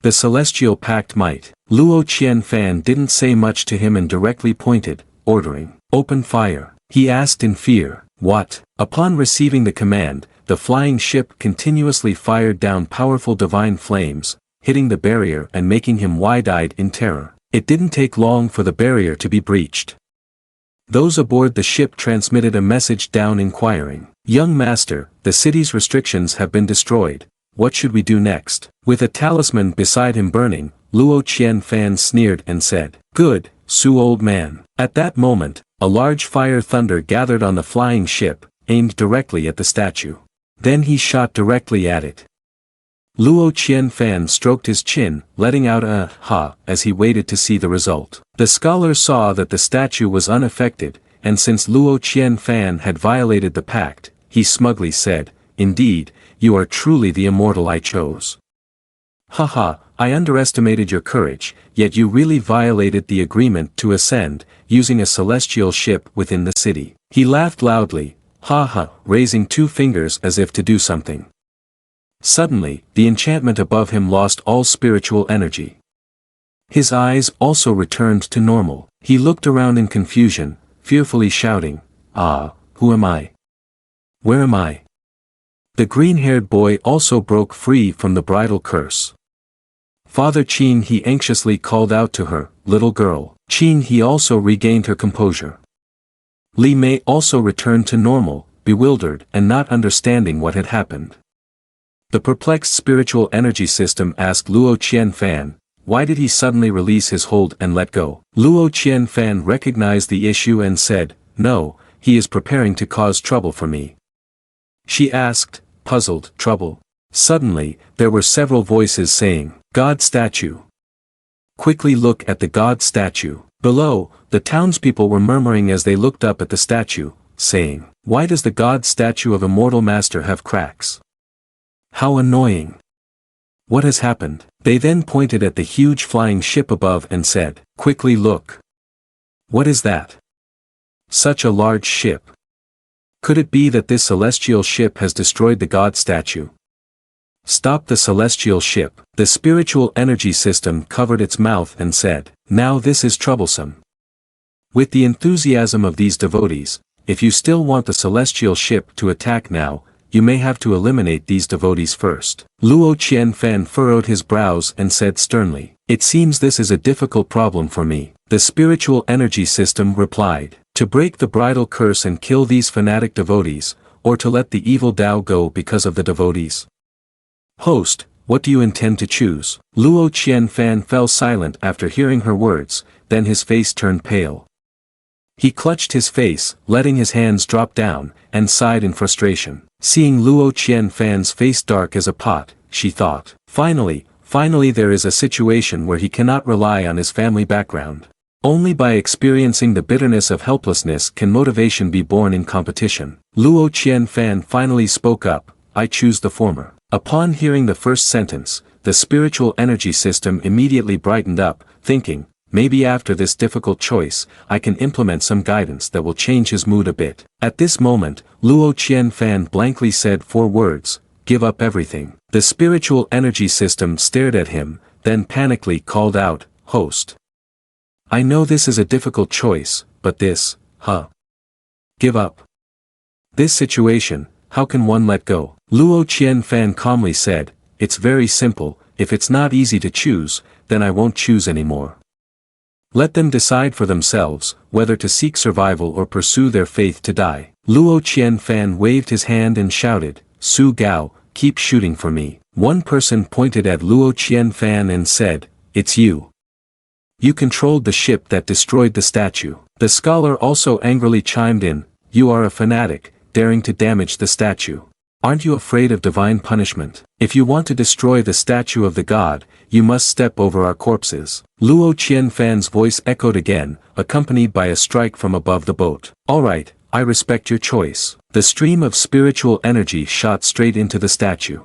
S1: The celestial pact might. Luo Qianfan didn't say much to him and directly pointed, ordering, open fire. He asked in fear, what? Upon receiving the command, the flying ship continuously fired down powerful divine flames, hitting the barrier and making him wide-eyed in terror. It didn't take long for the barrier to be breached. Those aboard the ship transmitted a message down inquiring, young master, the city's restrictions have been destroyed, what should we do next? With a talisman beside him burning, Luo Qianfan sneered and said, good, Su old man. At that moment, a large fire thunder gathered on the flying ship, aimed directly at the statue. Then he shot directly at it. Luo Qianfan stroked his chin, letting out a ha as he waited to see the result. The scholar saw that the statue was unaffected, and since Luo Qianfan had violated the pact, he smugly said, indeed, you are truly the immortal I chose. Haha, I underestimated your courage, yet you really violated the agreement to ascend, using a celestial ship within the city. He laughed loudly, ha, raising two fingers as if to do something. Suddenly, the enchantment above him lost all spiritual energy. His eyes also returned to normal. He looked around in confusion, fearfully shouting, ah, who am I? Where am I? The green-haired boy also broke free from the bridal curse. Father Qing He anxiously called out to her, little girl. Qing He also regained her composure. Li Mei also returned to normal, bewildered and not understanding what had happened. The perplexed spiritual energy system asked Luo Qianfan, why did he suddenly release his hold and let go? Luo Qianfan recognized the issue and said, no, he is preparing to cause trouble for me. She asked, puzzled, trouble? Suddenly, there were several voices saying, God statue. Quickly look at the God statue. Below, the townspeople were murmuring as they looked up at the statue, saying, why does the God statue of Immortal Master have cracks? How annoying. What has happened? They then pointed at the huge flying ship above and said, quickly look. What is that? Such a large ship. Could it be that this celestial ship has destroyed the God statue? Stop the celestial ship. The spiritual energy system covered its mouth and said, now this is troublesome. With the enthusiasm of these devotees, if you still want the celestial ship to attack now, you may have to eliminate these devotees first. Luo Qianfan furrowed his brows and said sternly, it seems this is a difficult problem for me. The spiritual energy system replied, to break the bridal curse and kill these fanatic devotees, or to let the evil Tao go because of the devotees. Host, what do you intend to choose? Luo Qianfan fell silent after hearing her words, then his face turned pale. He clutched his face, letting his hands drop down, and sighed in frustration. Seeing Luo Qianfan's face dark as a pot, she thought, finally there is a situation where he cannot rely on his family background. Only by experiencing the bitterness of helplessness can motivation be born in competition. Luo Qianfan finally spoke up, I choose the former. Upon hearing the first sentence, the spiritual energy system immediately brightened up, thinking, maybe after this difficult choice, I can implement some guidance that will change his mood a bit. At this moment, Luo Qianfan blankly said 4 words, give up everything. The spiritual energy system stared at him, then panically called out, host. I know this is a difficult choice, but this, give up. This situation, how can one let go? Luo Qianfan calmly said, it's very simple, if it's not easy to choose, then I won't choose anymore. Let them decide for themselves, whether to seek survival or pursue their faith to die. Luo Qianfan waved his hand and shouted, Su Gao, keep shooting for me. One person pointed at Luo Qianfan and said, "It's you. You controlled the ship that destroyed the statue." The scholar also angrily chimed in, "You are a fanatic, daring to damage the statue. Aren't you afraid of divine punishment? If you want to destroy the statue of the god, you must step over our corpses." Luo Qianfan's voice echoed again, accompanied by a strike from above the boat. "All right, I respect your choice." The stream of spiritual energy shot straight into the statue.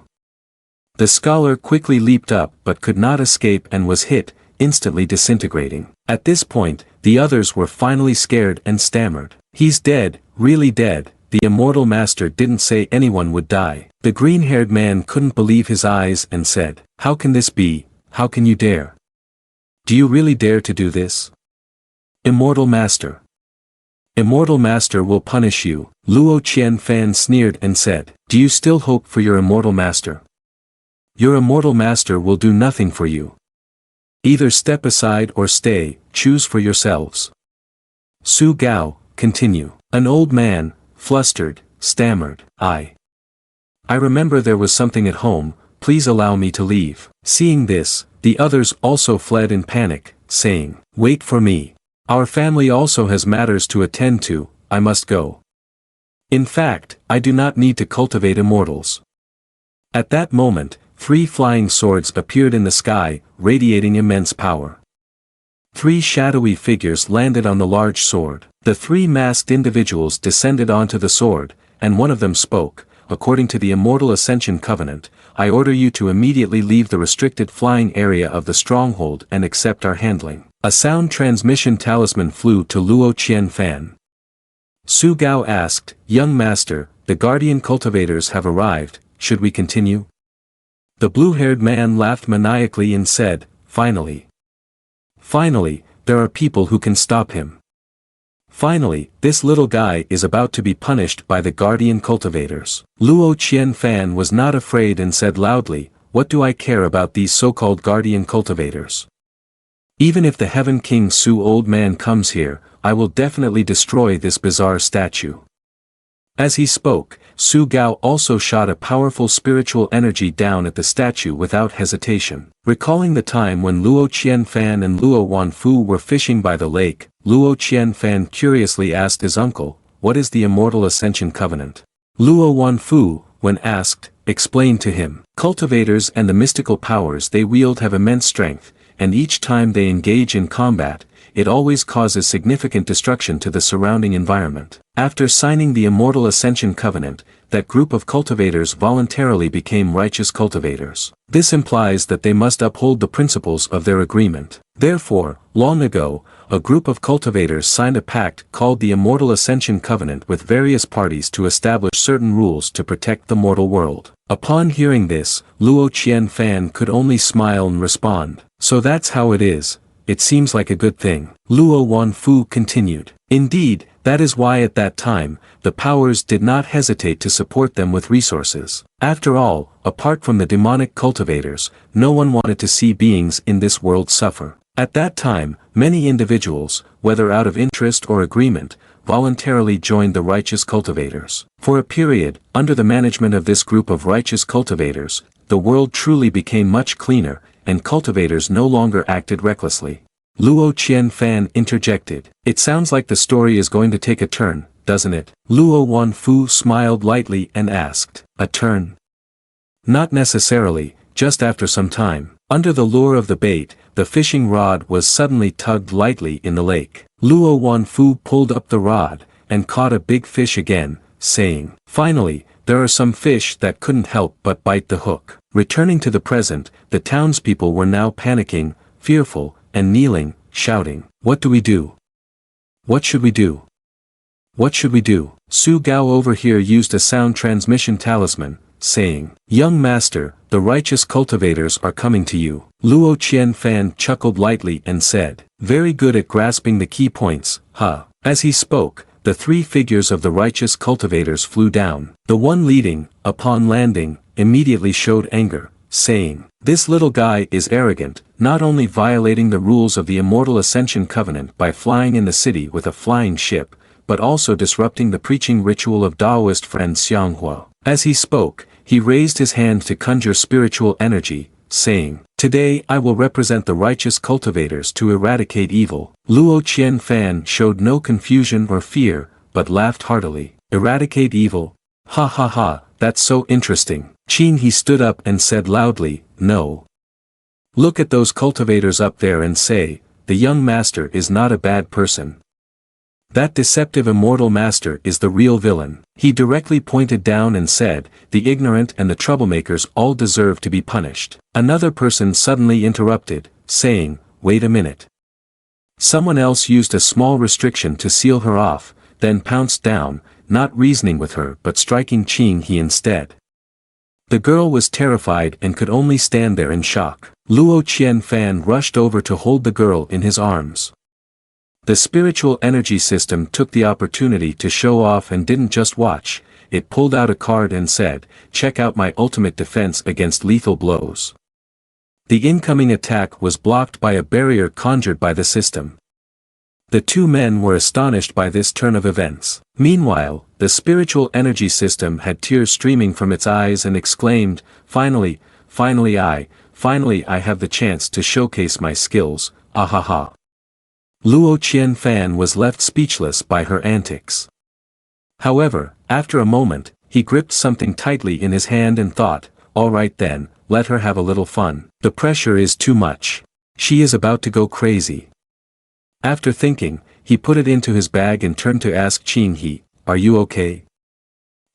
S1: The scholar quickly leaped up but could not escape and was hit, instantly disintegrating. At this point, the others were finally scared and stammered, "He's dead, really dead." The immortal master didn't say anyone would die. The green-haired man couldn't believe his eyes and said, "How can this be? How can you dare? Do you really dare to do this? Immortal master. Immortal master will punish you." Luo Qianfan sneered and said, "Do you still hope for your immortal master? Your immortal master will do nothing for you. Either step aside or stay, choose for yourselves." Su Gao, continue. An old man, flustered, stammered, I remember there was something at home, please allow me to leave." Seeing this, the others also fled in panic, saying, "Wait for me. Our family also has matters to attend to, I must go. In fact, I do not need to cultivate immortals." At that moment, 3 flying swords appeared in the sky, radiating immense power. 3 shadowy figures landed on the large sword. The 3 masked individuals descended onto the sword, and one of them spoke, "According to the Immortal Ascension Covenant, I order you to immediately leave the restricted flying area of the stronghold and accept our handling." A sound transmission talisman flew to Luo Qianfan. Su Gao asked, "Young master, the guardian cultivators have arrived, should we continue?" The blue-haired man laughed maniacally and said, "Finally. Finally, there are people who can stop him. Finally, this little guy is about to be punished by the guardian cultivators." Luo Qianfan was not afraid and said loudly, "What do I care about these so-called guardian cultivators? Even if the Heaven King Su old man comes here, I will definitely destroy this bizarre statue." As he spoke, Su Gao also shot a powerful spiritual energy down at the statue without hesitation. Recalling the time when Luo Qianfan and Luo Wanfu were fishing by the lake, Luo Qianfan curiously asked his uncle, "What is the Immortal Ascension Covenant?" Luo Wanfu, when asked, explained to him, "Cultivators and the mystical powers they wield have immense strength, and each time they engage in combat, it always causes significant destruction to the surrounding environment. After signing the Immortal Ascension Covenant, that group of cultivators voluntarily became righteous cultivators. This implies that they must uphold the principles of their agreement. Therefore, long ago, a group of cultivators signed a pact called the Immortal Ascension Covenant with various parties to establish certain rules to protect the mortal world." Upon hearing this, Luo Qianfan could only smile and respond, "So that's how it is. It seems like a good thing." Luo Wanfu continued, "Indeed, that is why at that time, the powers did not hesitate to support them with resources. After all, apart from the demonic cultivators, no one wanted to see beings in this world suffer. At that time, many individuals, whether out of interest or agreement, voluntarily joined the righteous cultivators. For a period, under the management of this group of righteous cultivators, the world truly became much cleaner, and cultivators no longer acted recklessly." Luo Qianfan interjected, "It sounds like the story is going to take a turn, doesn't it?" Luo Wanfu smiled lightly and asked, "A turn?" "Not necessarily, just after some time." Under the lure of the bait, the fishing rod was suddenly tugged lightly in the lake. Luo Wanfu pulled up the rod, and caught a big fish again, saying, "Finally, there are some fish that couldn't help but bite the hook." Returning to the present, the townspeople were now panicking, fearful, and kneeling, shouting, "What do we do? What should we do? What should we do?" Su Gao over here used a sound transmission talisman, saying, "Young master, the righteous cultivators are coming to you." Luo Qianfan chuckled lightly and said, "Very good at grasping the key points, huh?" As he spoke, the 3 figures of the righteous cultivators flew down. The one leading, upon landing, immediately showed anger, saying, "This little guy is arrogant, not only violating the rules of the Immortal Ascension Covenant by flying in the city with a flying ship, but also disrupting the preaching ritual of Taoist friend Xianghua." As he spoke, he raised his hand to conjure spiritual energy, saying, "Today I will represent the righteous cultivators to eradicate evil." Luo Qianfan showed no confusion or fear, but laughed heartily. "Eradicate evil? Ha ha ha, that's so interesting." Qin he stood up and said loudly, "No. Look at those cultivators up there and say, the young master is not a bad person. That deceptive immortal master is the real villain." He directly pointed down and said, "The ignorant and the troublemakers all deserve to be punished." Another person suddenly interrupted, saying, "Wait a minute." Someone else used a small restriction to seal her off, then pounced down, not reasoning with her but striking Qing He instead. The girl was terrified and could only stand there in shock. Luo Qianfan rushed over to hold the girl in his arms. The spiritual energy system took the opportunity to show off and didn't just watch, it pulled out a card and said, "Check out my ultimate defense against lethal blows." The incoming attack was blocked by a barrier conjured by the system. The two men were astonished by this turn of events. Meanwhile, the spiritual energy system had tears streaming from its eyes and exclaimed, Finally I have the chance to showcase my skills, ahaha." Luo Qianfan was left speechless by her antics. However, after a moment, he gripped something tightly in his hand and thought, "All right then, let her have a little fun. The pressure is too much. She is about to go crazy." After thinking, he put it into his bag and turned to ask Qing He, "Are you okay?"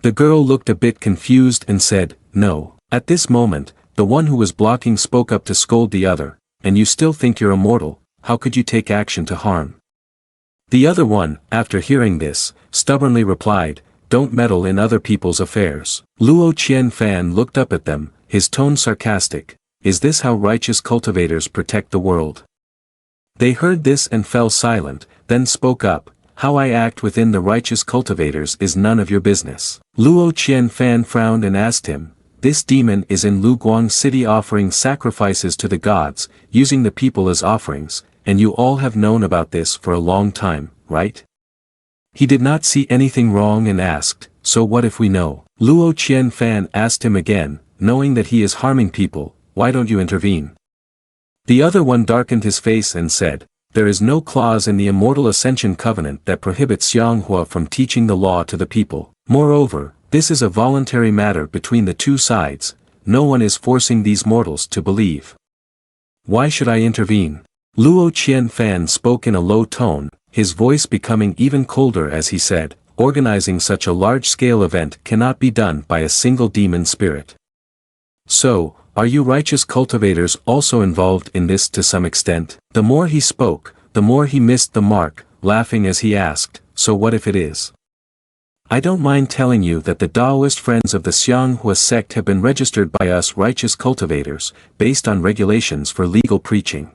S1: The girl looked a bit confused and said, "No." At this moment, the one who was blocking spoke up to scold the other, "And you still think you're immortal? How could you take action to harm?" The other one, after hearing this, stubbornly replied, "Don't meddle in other people's affairs." Luo Qianfan looked up at them, his tone sarcastic, "Is this how righteous cultivators protect the world?" They heard this and fell silent, then spoke up, "How I act within the righteous cultivators is none of your business." Luo Qianfan frowned and asked him, "This demon is in Luguang City offering sacrifices to the gods, using the people as offerings, and you all have known about this for a long time, right?" He did not see anything wrong and asked, "So what if we know?" Luo Qianfan asked him again, "Knowing that he is harming people, why don't you intervene?" The other one darkened his face and said, "There is no clause in the Immortal Ascension Covenant that prohibits Xianghua from teaching the law to the people. Moreover, this is a voluntary matter between the two sides, no one is forcing these mortals to believe. Why should I intervene?" Luo Qianfan spoke in a low tone, his voice becoming even colder as he said, "Organizing such a large-scale event cannot be done by a single demon spirit. So, are you righteous cultivators also involved in this to some extent?" The more he spoke, the more he missed the mark, laughing as he asked, "So what if it is? I don't mind telling you that the Taoist Friends of the Xianghua sect have been registered by us righteous cultivators, based on regulations for legal preaching.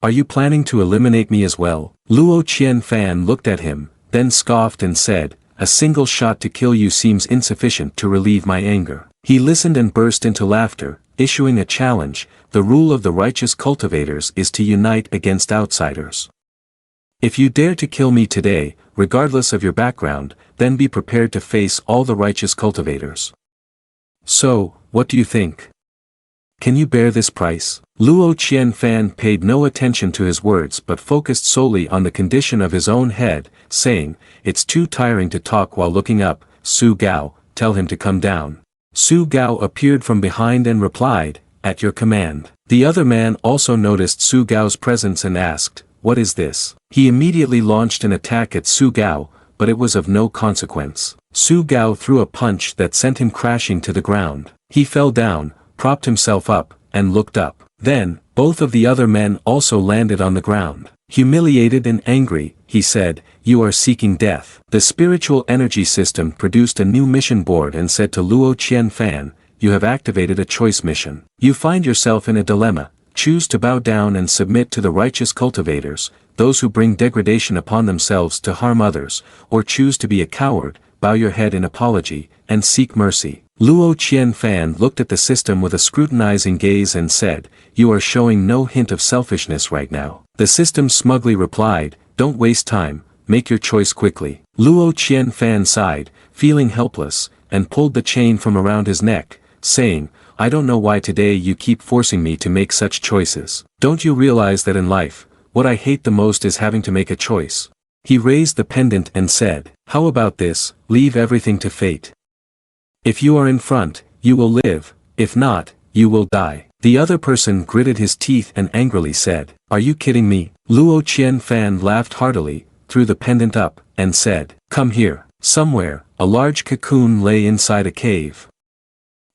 S1: Are you planning to eliminate me as well?" Luo Qianfan looked at him, then scoffed and said, "A single shot to kill you seems insufficient to relieve my anger." He listened and burst into laughter, issuing a challenge, "The rule of the righteous cultivators is to unite against outsiders. If you dare to kill me today, regardless of your background, then be prepared to face all the righteous cultivators. So, what do you think? Can you bear this price?" Luo Qianfan paid no attention to his words but focused solely on the condition of his own head, saying, "It's too tiring to talk while looking up, Su Gao, tell him to come down." Su Gao appeared from behind and replied, "At your command." The other man also noticed Su Gao's presence and asked, "What is this?" He immediately launched an attack at Su Gao, but it was of no consequence. Su Gao threw a punch that sent him crashing to the ground. He fell down, propped himself up, and looked up. Then, both of the other men also landed on the ground. Humiliated and angry, he said, "You are seeking death." The spiritual energy system produced a new mission board and said to Luo Qianfan, "You have activated a choice mission. You find yourself in a dilemma, choose to bow down and submit to the righteous cultivators, those who bring degradation upon themselves to harm others, or choose to be a coward, bow your head in apology, and seek mercy." Luo Qianfan looked at the system with a scrutinizing gaze and said, "You are showing no hint of selfishness right now." The system smugly replied, "Don't waste time, make your choice quickly." Luo Qianfan sighed, feeling helpless, and pulled the chain from around his neck, saying, I don't know why today you keep forcing me to make such choices. Don't you realize that in life, what I hate the most is having to make a choice? He raised the pendant and said, how about this, leave everything to fate. If you are in front, you will live, if not, you will die. The other person gritted his teeth and angrily said, are you kidding me? Luo Qianfan laughed heartily, threw the pendant up, and said, come here. Somewhere, a large cocoon lay inside a cave.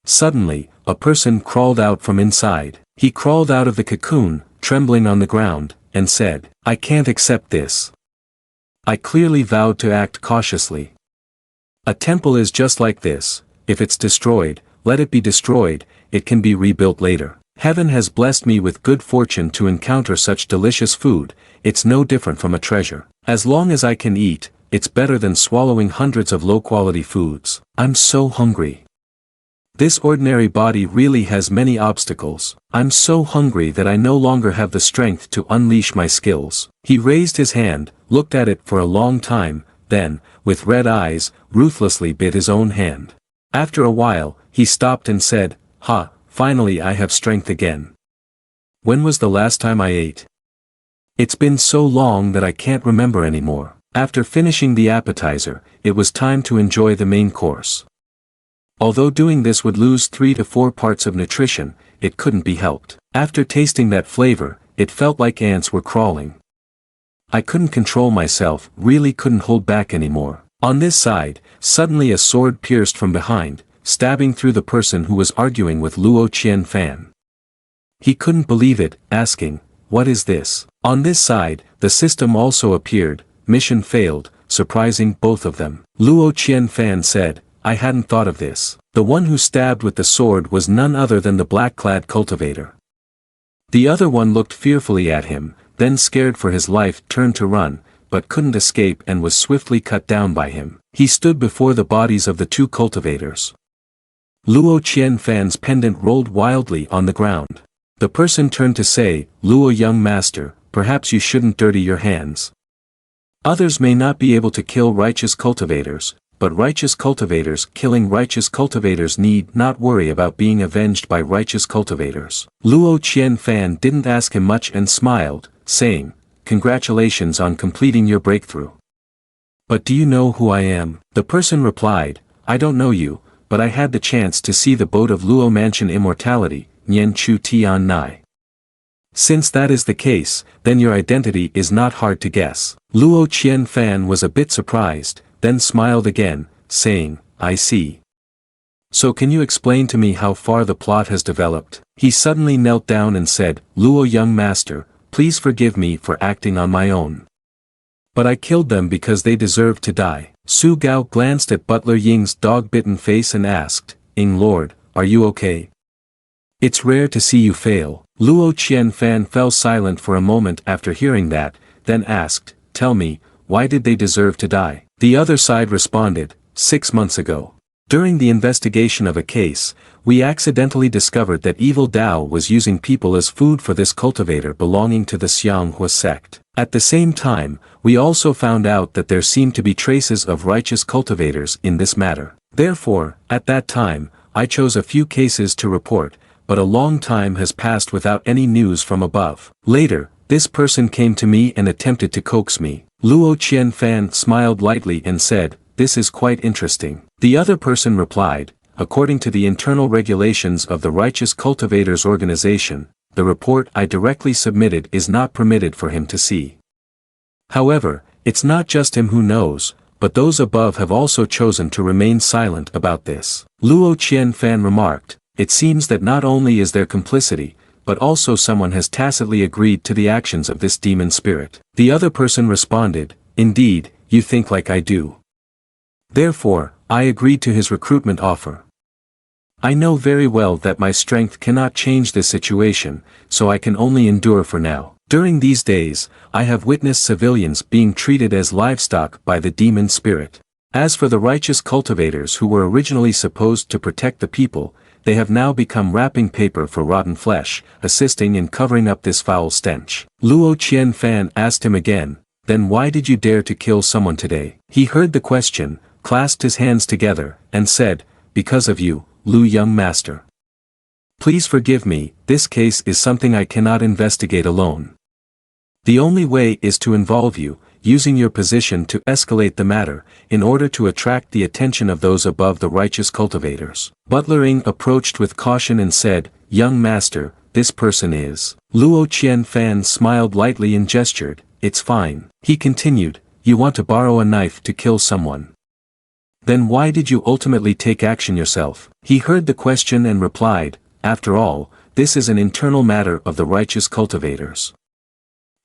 S1: Suddenly, a person crawled out from inside. He crawled out of the cocoon, trembling on the ground, and said, I can't accept this. I clearly vowed to act cautiously. A temple is just like this. If it's destroyed, let it be destroyed, it can be rebuilt later. Heaven has blessed me with good fortune to encounter such delicious food, it's no different from a treasure. As long as I can eat, it's better than swallowing hundreds of low-quality foods. I'm so hungry. This ordinary body really has many obstacles. I'm so hungry that I no longer have the strength to unleash my skills. He raised his hand, looked at it for a long time, then, with red eyes, ruthlessly bit his own hand. After a while, he stopped and said, ha, finally I have strength again. When was the last time I ate? It's been so long that I can't remember anymore. After finishing the appetizer, it was time to enjoy the main course. Although doing this would lose 3 to 4 parts of nutrition, it couldn't be helped. After tasting that flavor, it felt like ants were crawling. I couldn't control myself, really couldn't hold back anymore. On this side, suddenly a sword pierced from behind, stabbing through the person who was arguing with Luo Qianfan. He couldn't believe it, asking, what is this? On this side, the system also appeared, mission failed, surprising both of them. Luo Qianfan said, I hadn't thought of this. The one who stabbed with the sword was none other than the black-clad cultivator. The other one looked fearfully at him, then scared for his life turned to run, but couldn't escape and was swiftly cut down by him. He stood before the bodies of the 2 cultivators. Luo Qianfan's pendant rolled wildly on the ground. The person turned to say, Luo young master, perhaps you shouldn't dirty your hands. Others may not be able to kill righteous cultivators, but righteous cultivators killing righteous cultivators need not worry about being avenged by righteous cultivators. Luo Qianfan didn't ask him much and smiled, saying, congratulations on completing your breakthrough. But do you know who I am? The person replied, I don't know you, but I had the chance to see the boat of Luo Mansion Immortality, Nian Chu Tian Nai. Since that is the case, then your identity is not hard to guess. Luo Qianfan was a bit surprised, then smiled again, saying, I see. So can you explain to me how far the plot has developed? He suddenly knelt down and said, Luo young master, please forgive me for acting on my own. But I killed them because they deserved to die. Su Gao glanced at Butler Ying's dog-bitten face and asked, Ing Lord, are you okay? It's rare to see you fail. Luo Qianfan fell silent for a moment after hearing that, then asked, tell me, why did they deserve to die? The other side responded, 6 months ago. During the investigation of a case, we accidentally discovered that evil Dao was using people as food for this cultivator belonging to the Xianghua sect. At the same time, we also found out that there seemed to be traces of righteous cultivators in this matter. Therefore, at that time, I chose a few cases to report, but a long time has passed without any news from above. Later, this person came to me and attempted to coax me. Luo Qianfan smiled lightly and said, this is quite interesting. The other person replied, according to the internal regulations of the Righteous Cultivators Organization, the report I directly submitted is not permitted for him to see. However, it's not just him who knows, but those above have also chosen to remain silent about this. Luo Qianfan remarked, it seems that not only is there complicity, but also someone has tacitly agreed to the actions of this demon spirit. The other person responded, indeed, you think like I do. Therefore, I agreed to his recruitment offer. I know very well that my strength cannot change this situation, so I can only endure for now. During these days, I have witnessed civilians being treated as livestock by the demon spirit. As for the righteous cultivators who were originally supposed to protect the people, they have now become wrapping paper for rotten flesh, assisting in covering up this foul stench. Luo Qianfan asked him again, then why did you dare to kill someone today? He heard the question, clasped his hands together, and said, "Because of you, Lu young master. Please forgive me, this case is something I cannot investigate alone. The only way is to involve you, using your position to escalate the matter, in order to attract the attention of those above the righteous cultivators." Butler Ing approached with caution and said, "Young master, this person is." Luo Qianfan smiled lightly and gestured, "It's fine." He continued, "You want to borrow a knife to kill someone. Then why did you ultimately take action yourself?" He heard the question and replied, "After all, this is an internal matter of the righteous cultivators.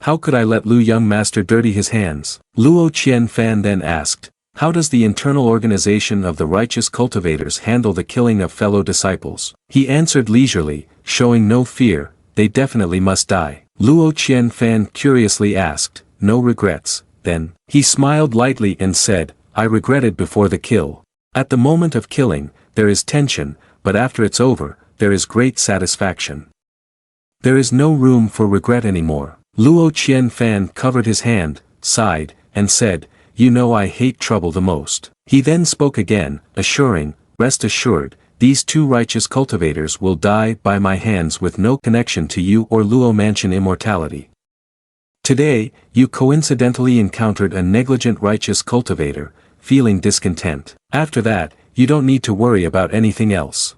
S1: How could I let Lu young master dirty his hands?" Luo Qianfan then asked, "How does the internal organization of the righteous cultivators handle the killing of fellow disciples?" He answered leisurely, showing no fear, "They definitely must die." Luo Qianfan curiously asked, "No regrets, then?" He smiled lightly and said, "I regretted before the kill. At the moment of killing, there is tension, but after it's over, there is great satisfaction. There is no room for regret anymore." Luo Qianfan covered his hand, sighed, and said, "You know I hate trouble the most." He then spoke again, assuring, "Rest assured, these two righteous cultivators will die by my hands with no connection to you or Luo Mansion immortality. Today, you coincidentally encountered a negligent righteous cultivator, feeling discontent. After that, you don't need to worry about anything else.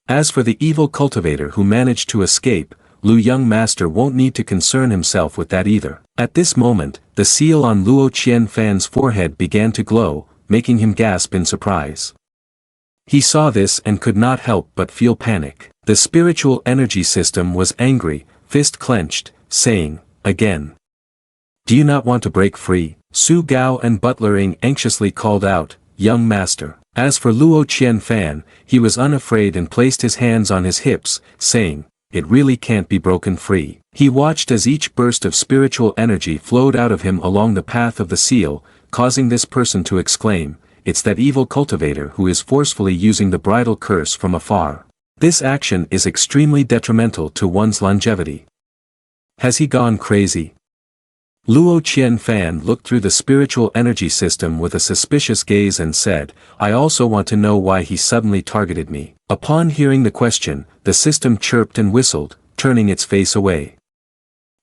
S1: As for the evil cultivator who managed to escape, Lu young master won't need to concern himself with that either." At this moment, the seal on Luo Qianfan's forehead began to glow, making him gasp in surprise. He saw this and could not help but feel panic. The spiritual energy system was angry, fist clenched, saying, "Again. Do you not want to break free?" Su Gao and Butler Ing anxiously called out, "Young master." As for Luo Qianfan, he was unafraid and placed his hands on his hips, saying, "It really can't be broken free." He watched as each burst of spiritual energy flowed out of him along the path of the seal, causing this person to exclaim, "It's that evil cultivator who is forcefully using the bridal curse from afar. This action is extremely detrimental to one's longevity. Has he gone crazy?" Luo Qianfan looked through the spiritual energy system with a suspicious gaze and said, "I also want to know why he suddenly targeted me." Upon hearing the question, the system chirped and whistled, turning its face away.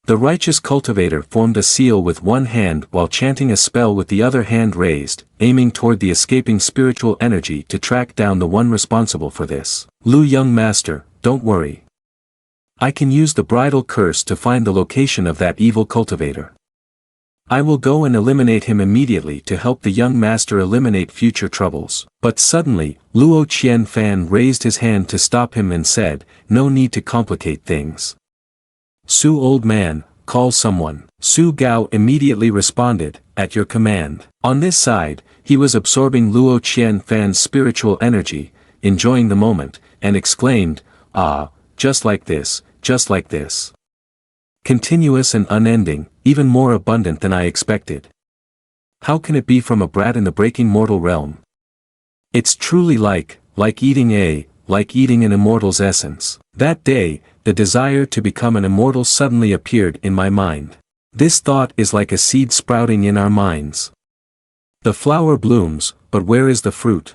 S1: The righteous cultivator formed a seal with one hand while chanting a spell with the other hand raised, aiming toward the escaping spiritual energy to track down the one responsible for this. "Lu young master, don't worry. I can use the bridal curse to find the location of that evil cultivator. I will go and eliminate him immediately to help the young master eliminate future troubles." But suddenly, Luo Qianfan raised his hand to stop him and said, "No need to complicate things. Su old man, call someone." Su Gao immediately responded, "At your command." On this side, he was absorbing Luo Qianfan's spiritual energy, enjoying the moment, and exclaimed, "Ah, just like this, just like this. Continuous and unending, even more abundant than I expected. How can it be from a brat in the breaking mortal realm? It's truly like eating an immortal's essence." That day, the desire to become an immortal suddenly appeared in my mind. This thought is like a seed sprouting in our minds. The flower blooms, but where is the fruit?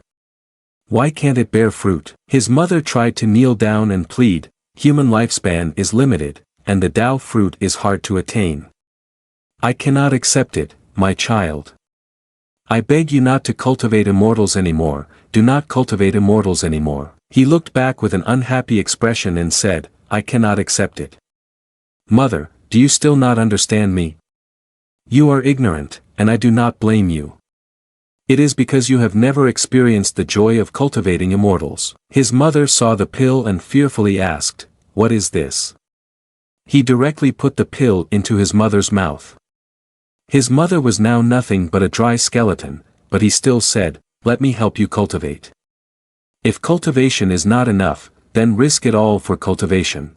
S1: Why can't it bear fruit? His mother tried to kneel down and plead, "Human lifespan is limited, and the Tao fruit is hard to attain. I cannot accept it, my child. I beg you not to cultivate immortals anymore, do not cultivate immortals anymore." He looked back with an unhappy expression and said, "I cannot accept it. Mother, do you still not understand me? You are ignorant, and I do not blame you. It is because you have never experienced the joy of cultivating immortals." His mother saw the pill and fearfully asked, "What is this?" He directly put the pill into his mother's mouth. His mother was now nothing but a dry skeleton, but he still said, "Let me help you cultivate. If cultivation is not enough, then risk it all for cultivation.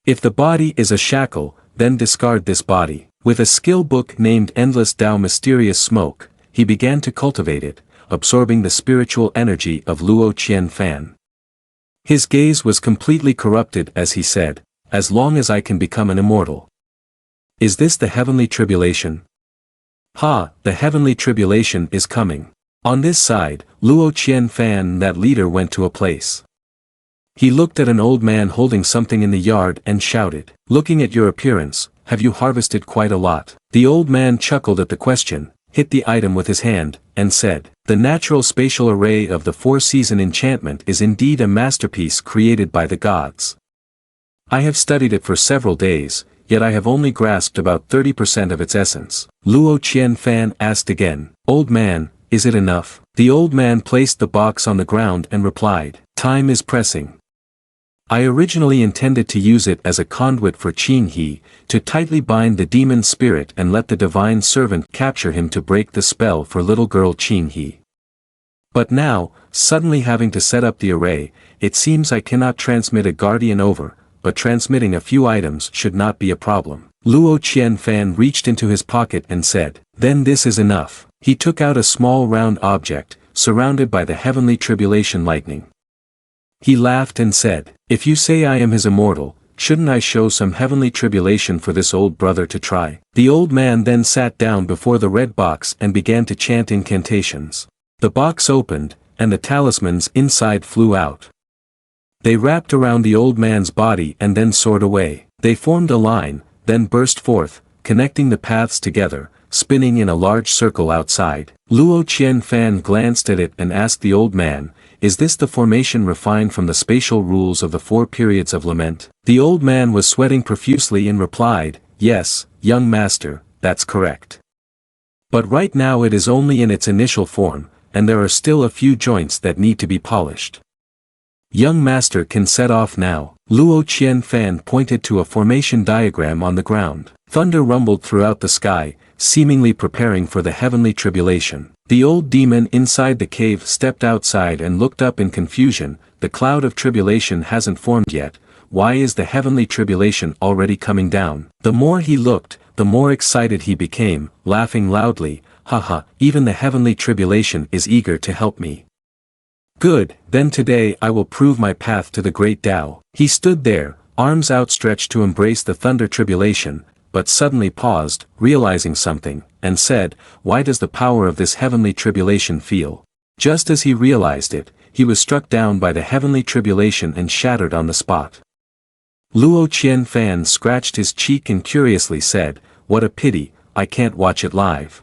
S1: If the body is a shackle, then discard this body." With a skill book named Endless Tao Mysterious Smoke, he began to cultivate it, absorbing the spiritual energy of Luo Qianfan. His gaze was completely corrupted as he said, "As long as I can become an immortal. Is this the heavenly tribulation? Ha, the heavenly tribulation is coming. On this side, Luo Qianfan and that leader went to a place. He looked at an old man holding something in the yard and shouted, "Looking at your appearance, have you harvested quite a lot?" The old man chuckled at the question, hit the item with his hand, and said, "The natural spatial array of the four-season enchantment is indeed a masterpiece created by the gods. I have studied it for several days, yet I have only grasped about 30% of its essence." Luo Qianfan asked again, "Old man, is it enough?" The old man placed the box on the ground and replied, "Time is pressing. I originally intended to use it as a conduit for Qing He, to tightly bind the demon spirit and let the divine servant capture him to break the spell for little girl Qing He. But now, suddenly having to set up the array, it seems I cannot transmit a guardian over, but transmitting a few items should not be a problem." Luo Qianfan reached into his pocket and said, "Then this is enough." He took out a small round object, surrounded by the heavenly tribulation lightning. He laughed and said, "If you say I am his immortal, shouldn't I show some heavenly tribulation for this old brother to try?" The old man then sat down before the red box and began to chant incantations. The box opened, and the talismans inside flew out. They wrapped around the old man's body and then soared away. They formed a line, then burst forth, connecting the paths together, spinning in a large circle outside. Luo Qianfan glanced at it and asked the old man, "Is this the formation refined from the spatial rules of the four periods of lament?" The old man was sweating profusely and replied, "Yes, young master, that's correct. But right now it is only in its initial form, and there are still a few joints that need to be polished. Young master can set off now." Luo Qianfan pointed to a formation diagram on the ground. Thunder rumbled throughout the sky, seemingly preparing for the heavenly tribulation. The old demon inside the cave stepped outside and looked up in confusion. "The cloud of tribulation hasn't formed yet, why is the heavenly tribulation already coming down?" The more he looked, the more excited he became, laughing loudly, "Haha, even the heavenly tribulation is eager to help me. Good, then today I will prove my path to the great Tao." He stood there, arms outstretched to embrace the thunder tribulation, but suddenly paused, realizing something, and said, "Why does the power of this heavenly tribulation feel?" Just as he realized it, he was struck down by the heavenly tribulation and shattered on the spot. Luo Qianfan scratched his cheek and curiously said, "What a pity, I can't watch it live.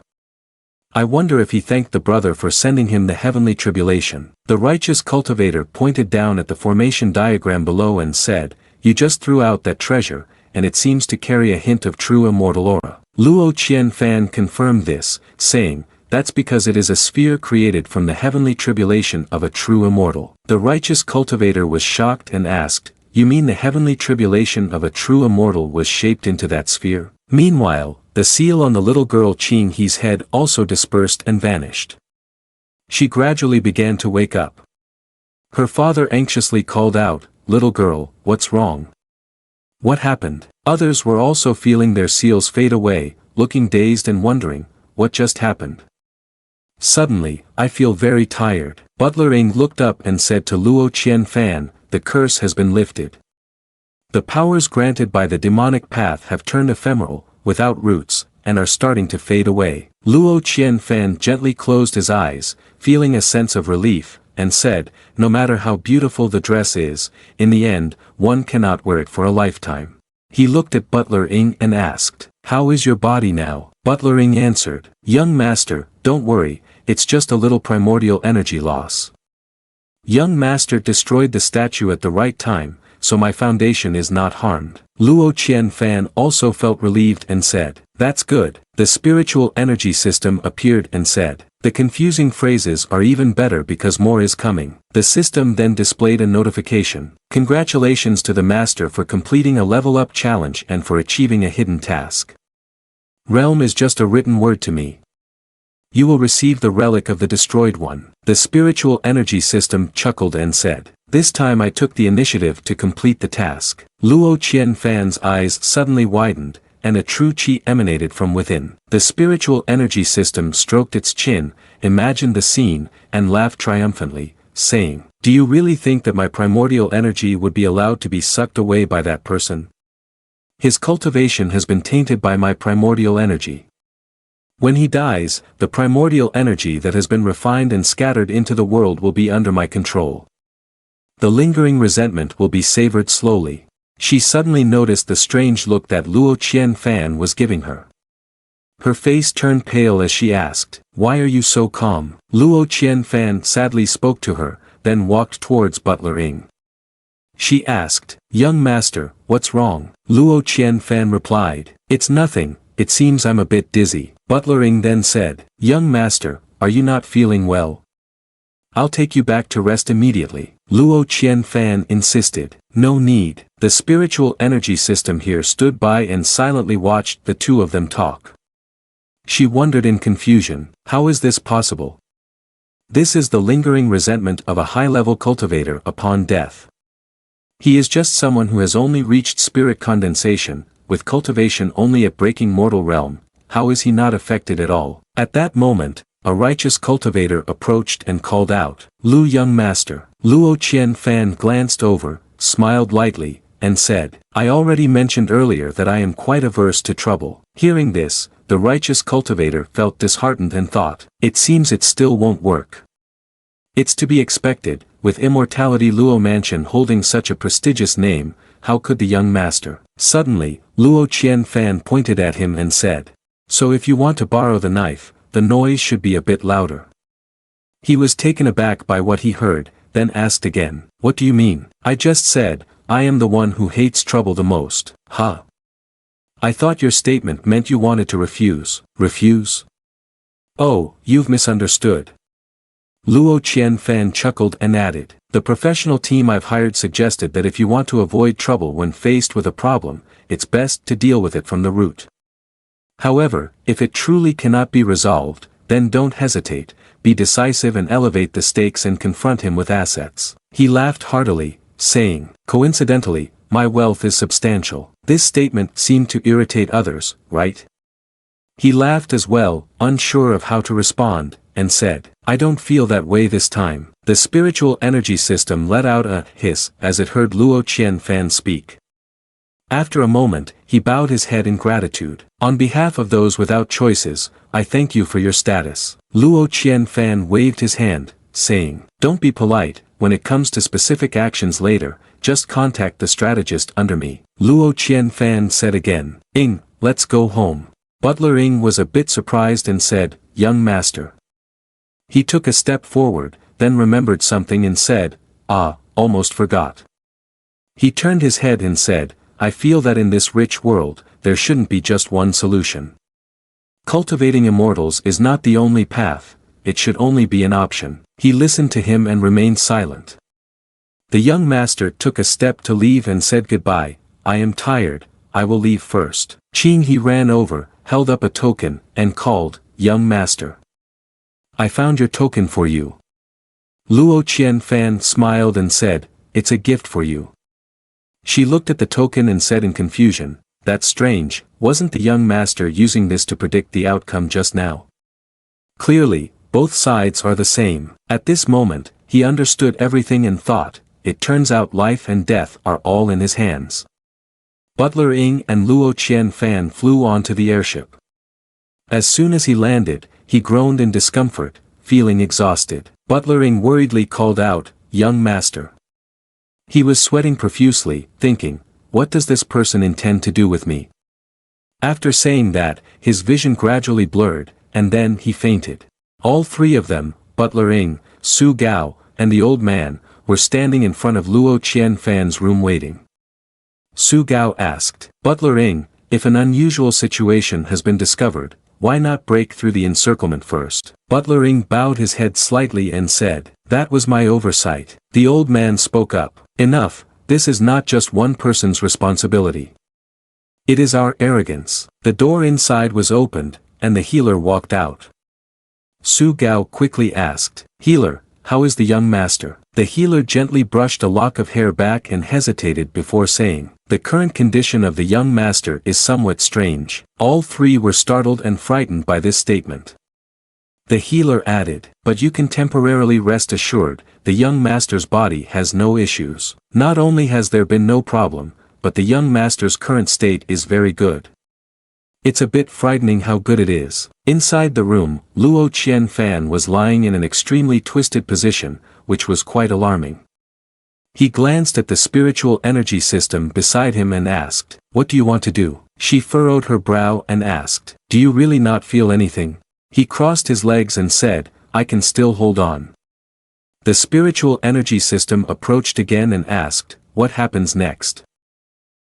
S1: I wonder if he thanked the brother for sending him the heavenly tribulation." The righteous cultivator pointed down at the formation diagram below and said, "You just threw out that treasure, and it seems to carry a hint of true immortal aura." Luo Qianfan confirmed this, saying, "That's because it is a sphere created from the heavenly tribulation of a true immortal." The righteous cultivator was shocked and asked, "You mean the heavenly tribulation of a true immortal was shaped into that sphere?" Meanwhile, the seal on the little girl Qing He's head also dispersed and vanished. She gradually began to wake up. Her father anxiously called out, "Little girl, what's wrong? What happened?" Others were also feeling their seals fade away, looking dazed and wondering, what just happened? Suddenly, "I feel very tired." Butler Ing looked up and said to Luo Qianfan, "The curse has been lifted. The powers granted by the demonic path have turned ephemeral, without roots, and are starting to fade away." Luo Qianfan gently closed his eyes, feeling a sense of relief, and said, "No matter how beautiful the dress is, in the end, one cannot wear it for a lifetime." He looked at Butler Ing and asked, "How is your body now?" Butler Ing answered, "Young master, don't worry, it's just a little primordial energy loss. Young master destroyed the statue at the right time, so my foundation is not harmed." Luo Qianfan also felt relieved and said, "That's good." The spiritual energy system appeared and said, "The confusing phrases are even better because more is coming." The system then displayed a notification. "Congratulations to the master for completing a level-up challenge and for achieving a hidden task. Realm is just a written word to me. You will receive the relic of the destroyed one." The spiritual energy system chuckled and said, "This time I took the initiative to complete the task." Luo Qianfan's eyes suddenly widened, and a true qi emanated from within. The spiritual energy system stroked its chin, imagined the scene, and laughed triumphantly, saying, "Do you really think that my primordial energy would be allowed to be sucked away by that person? His cultivation has been tainted by my primordial energy. When he dies, the primordial energy that has been refined and scattered into the world will be under my control. The lingering resentment will be savored slowly. She suddenly noticed the strange look that Luo Qianfan was giving her. Her face turned pale as she asked, "Why are you so calm?" Luo Qianfan sadly spoke to her, then walked towards Butler Ing. She asked, "Young master, what's wrong?" Luo Qianfan replied, "It's nothing, it seems I'm a bit dizzy." Butler Ing then said, "Young master, are you not feeling well? I'll take you back to rest immediately." Luo Qianfan insisted, "No need." The spiritual energy system here stood by and silently watched the two of them talk. She wondered in confusion, how is this possible? This is the lingering resentment of a high-level cultivator upon death. He is just someone who has only reached spirit condensation, with cultivation only at breaking mortal realm. How is he not affected at all? At that moment, a righteous cultivator approached and called out, "Lu young master." Luo Qianfan glanced over, smiled lightly, and said, "I already mentioned earlier that I am quite averse to trouble." Hearing this, the righteous cultivator felt disheartened and thought, "It seems it still won't work." It's to be expected, with Immortality Luo Mansion holding such a prestigious name, how could the young master? Suddenly, Luo Qianfan pointed at him and said, "So if you want to borrow the knife, the noise should be a bit louder." He was taken aback by what he heard, then asked again, "What do you mean?" "I just said, I am the one who hates trouble the most." "Huh? I thought your statement meant you wanted to refuse." "Refuse? Oh, you've misunderstood." Luo Qianfan chuckled and added, "The professional team I've hired suggested that if you want to avoid trouble when faced with a problem, it's best to deal with it from the root. However, if it truly cannot be resolved, then don't hesitate, be decisive and elevate the stakes and confront him with assets." He laughed heartily, saying, "Coincidentally, my wealth is substantial." This statement seemed to irritate others, right? He laughed as well, unsure of how to respond, and said, "I don't feel that way this time." The spiritual energy system let out a hiss as it heard Luo Qianfan speak. After a moment, he bowed his head in gratitude. "On behalf of those without choices, I thank you for your status." Luo Qianfan waved his hand, saying, "Don't be polite, when it comes to specific actions later, just contact the strategist under me." Luo Qianfan said again, "Ing, let's go home." Butler Ing was a bit surprised and said, "Young master." He took a step forward, then remembered something and said, "Ah, almost forgot." He turned his head and said, "I feel that in this rich world, there shouldn't be just one solution. Cultivating immortals is not the only path, it should only be an option." He listened to him and remained silent. The young master took a step to leave and said goodbye. "I am tired, I will leave first." Qing he ran over, held up a token, and called, "Young master. I found your token for you." Luo Qianfan smiled and said, "It's a gift for you." She looked at the token and said in confusion, "That's strange, wasn't the young master using this to predict the outcome just now?" Clearly, both sides are the same. At this moment, he understood everything and thought, it turns out life and death are all in his hands. Butler Ing and Luo Qianfan flew onto the airship. As soon as he landed, he groaned in discomfort, feeling exhausted. Butler Ing worriedly called out, "Young master." He was sweating profusely, thinking, what does this person intend to do with me? After saying that, his vision gradually blurred, and then he fainted. All three of them, Butler Ing, Su Gao, and the old man, were standing in front of Luo Qianfan's room waiting. Su Gao asked, "Butler Ing, if an unusual situation has been discovered, why not break through the encirclement first?" Butler Ing bowed his head slightly and said, "That was my oversight." The old man spoke up, "Enough, this is not just one person's responsibility. It is our arrogance." The door inside was opened, and the healer walked out. Su Gao quickly asked, "Healer, how is the young master?" The healer gently brushed a lock of hair back and hesitated before saying, "The current condition of the young master is somewhat strange." All three were startled and frightened by this statement. The healer added, "But you can temporarily rest assured, the young master's body has no issues. Not only has there been no problem, but the young master's current state is very good." It's a bit frightening how good it is. Inside the room, Luo Qianfan was lying in an extremely twisted position, which was quite alarming. He glanced at the spiritual energy system beside him and asked, "What do you want to do?" She furrowed her brow and asked, "Do you really not feel anything?" He crossed his legs and said, "I can still hold on." The spiritual energy system approached again and asked, "What happens next?"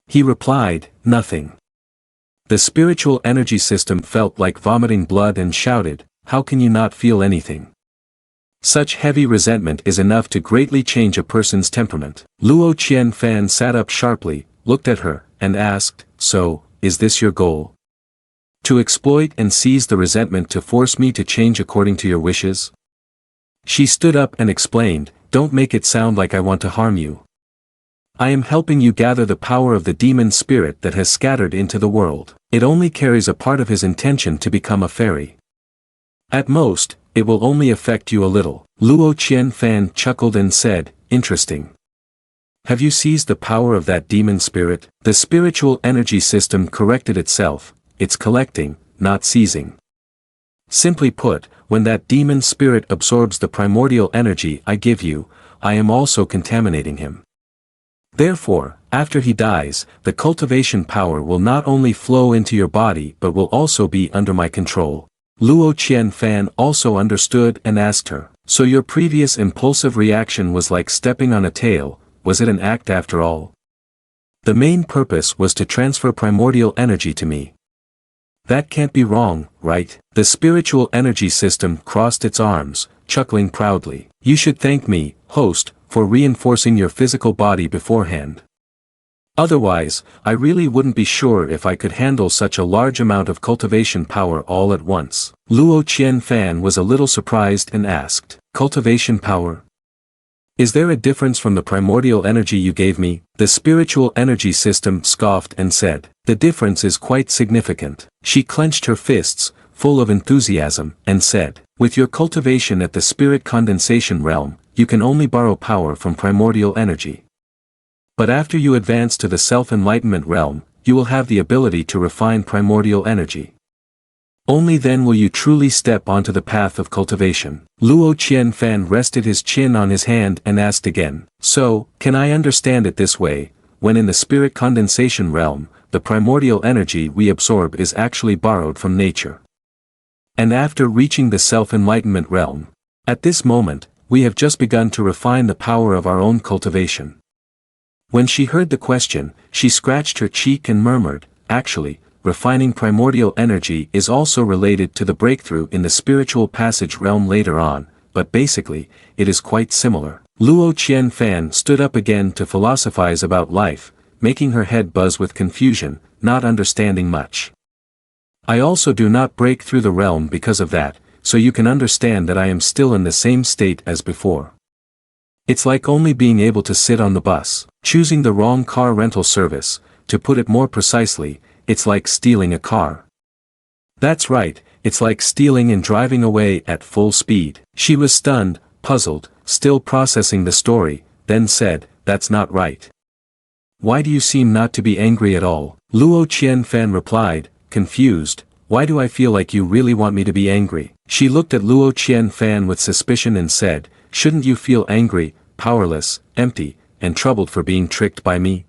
S1: He replied, "Nothing." The spiritual energy system felt like vomiting blood and shouted, "How can you not feel anything?" Such heavy resentment is enough to greatly change a person's temperament. Luo Qianfan sat up sharply, looked at her, and asked, "So, is this your goal? To exploit and seize the resentment to force me to change according to your wishes?" She stood up and explained, "Don't make it sound like I want to harm you. I am helping you gather the power of the demon spirit that has scattered into the world. It only carries a part of his intention to become a fairy. At most, it will only affect you a little." Luo Qianfan chuckled and said, "Interesting. Have you seized the power of that demon spirit?" The spiritual energy system corrected itself, it's collecting, not seizing. Simply put, when that demon spirit absorbs the primordial energy I give you, I am also contaminating him. Therefore, after he dies, the cultivation power will not only flow into your body but will also be under my control. Luo Qianfan also understood and asked her, "So your previous impulsive reaction was like stepping on a tail, was it an act after all? The main purpose was to transfer primordial energy to me. That can't be wrong, right?" The spiritual energy system crossed its arms, chuckling proudly. "You should thank me, host, for reinforcing your physical body beforehand. Otherwise, I really wouldn't be sure if I could handle such a large amount of cultivation power all at once." Luo Qianfan was a little surprised and asked, "Cultivation power? Is there a difference from the primordial energy you gave me?" The spiritual energy system scoffed and said, "The difference is quite significant." She clenched her fists, full of enthusiasm, and said, "With your cultivation at the spirit condensation realm, you can only borrow power from primordial energy. But after you advance to the self-enlightenment realm, you will have the ability to refine primordial energy. Only then will you truly step onto the path of cultivation." Luo Qianfan rested his chin on his hand and asked again, "So, can I understand it this way, when in the spirit condensation realm, the primordial energy we absorb is actually borrowed from nature? And after reaching the self-enlightenment realm, at this moment, we have just begun to refine the power of our own cultivation." When she heard the question, she scratched her cheek and murmured, "Actually, refining primordial energy is also related to the breakthrough in the spiritual passage realm later on, but basically, it is quite similar." Luo Qianfan stood up again to philosophize about life, making her head buzz with confusion, not understanding much. "I also do not break through the realm because of that, so you can understand that I am still in the same state as before. It's like only being able to sit on the bus, choosing the wrong car rental service. To put it more precisely, it's like stealing a car. That's right, it's like stealing and driving away at full speed." She was stunned, puzzled, still processing the story, then said, "That's not right. Why do you seem not to be angry at all?" Luo Qianfan replied, confused, "Why do I feel like you really want me to be angry?" She looked at Luo Qianfan with suspicion and said, "Shouldn't you feel angry, powerless, empty, and troubled for being tricked by me?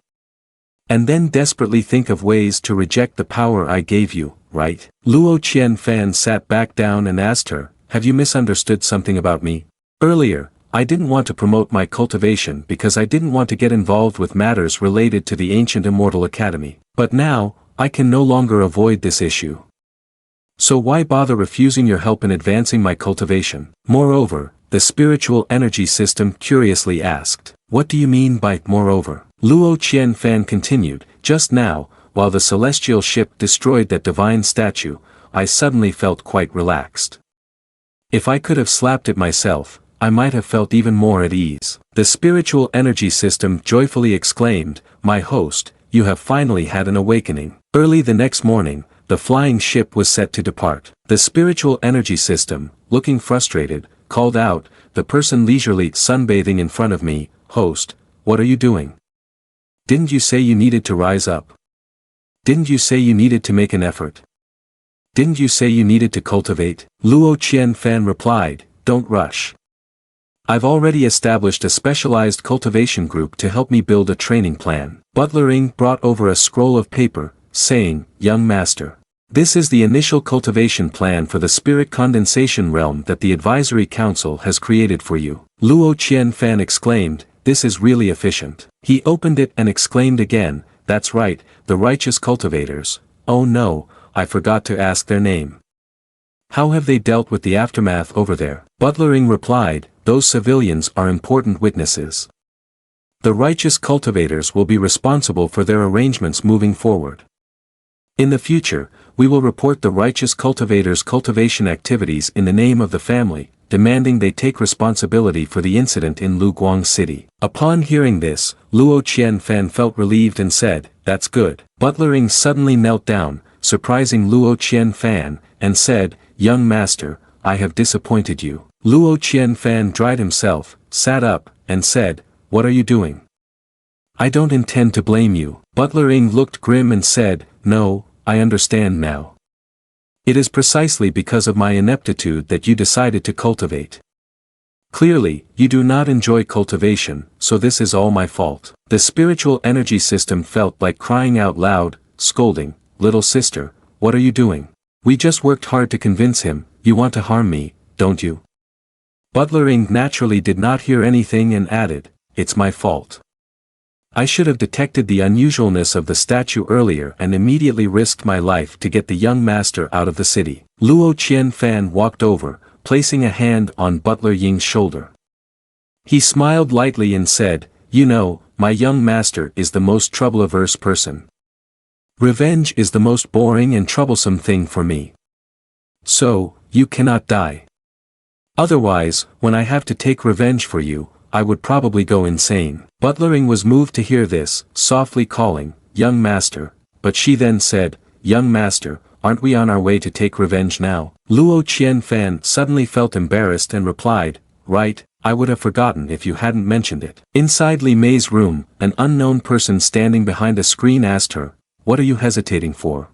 S1: And then desperately think of ways to reject the power I gave you, right?" Luo Qianfan sat back down and asked her, "Have you misunderstood something about me? Earlier, I didn't want to promote my cultivation because I didn't want to get involved with matters related to the ancient immortal academy. But now, I can no longer avoid this issue. So why bother refusing your help in advancing my cultivation?" Moreover, the spiritual energy system curiously asked, "What do you mean by moreover?" Luo Qianfan continued, "Just now, while the celestial ship destroyed that divine statue, I suddenly felt quite relaxed. If I could have slapped it myself, I might have felt even more at ease." The spiritual energy system joyfully exclaimed, "My host, you have finally had an awakening." Early the next morning, the flying ship was set to depart. The spiritual energy system, looking frustrated, called out, "The person leisurely sunbathing in front of me, host, what are you doing? Didn't you say you needed to rise up? Didn't you say you needed to make an effort?" Didn't you say you needed to cultivate? Luo Qianfan replied, don't rush. I've already established a specialized cultivation group to help me build a training plan. Butler Ing brought over a scroll of paper, saying, young master. This is the initial cultivation plan for the spirit condensation realm that the advisory council has created for you. Luo Qianfan exclaimed, this is really efficient. He opened it and exclaimed again, that's right, the righteous cultivators. Oh no, I forgot to ask their name. How have they dealt with the aftermath over there? Butler Ing replied, those civilians are important witnesses. The righteous cultivators will be responsible for their arrangements moving forward. In the future, we will report the righteous cultivators' cultivation activities in the name of the family, demanding they take responsibility for the incident in Luguang City. Upon hearing this, Luo Qianfan felt relieved and said, that's good. Butler Ing suddenly knelt down, surprising Luo Qianfan, and said, young master, I have disappointed you. Luo Qianfan dried himself, sat up, and said, what are you doing? I don't intend to blame you. Butler Ing looked grim and said, no, I understand now. It is precisely because of my ineptitude that you decided to cultivate. Clearly, you do not enjoy cultivation, so this is all my fault. The spiritual energy system felt like crying out loud, scolding, little sister, what are you doing? We just worked hard to convince him, you want to harm me, don't you? Butler Ing naturally did not hear anything and added, it's my fault. I should have detected the unusualness of the statue earlier and immediately risked my life to get the young master out of the city. Luo Qianfan walked over, placing a hand on Butler Ying's shoulder. He smiled lightly and said, you know, my young master is the most trouble-averse person. Revenge is the most boring and troublesome thing for me. So, you cannot die. Otherwise, when I have to take revenge for you, I would probably go insane. Butler Ing was moved to hear this, softly calling, young master, but she then said, young master, aren't we on our way to take revenge now? Luo Qianfan suddenly felt embarrassed and replied, right, I would have forgotten if you hadn't mentioned it. Inside Li Mei's room, an unknown person standing behind a screen asked her, what are you hesitating for?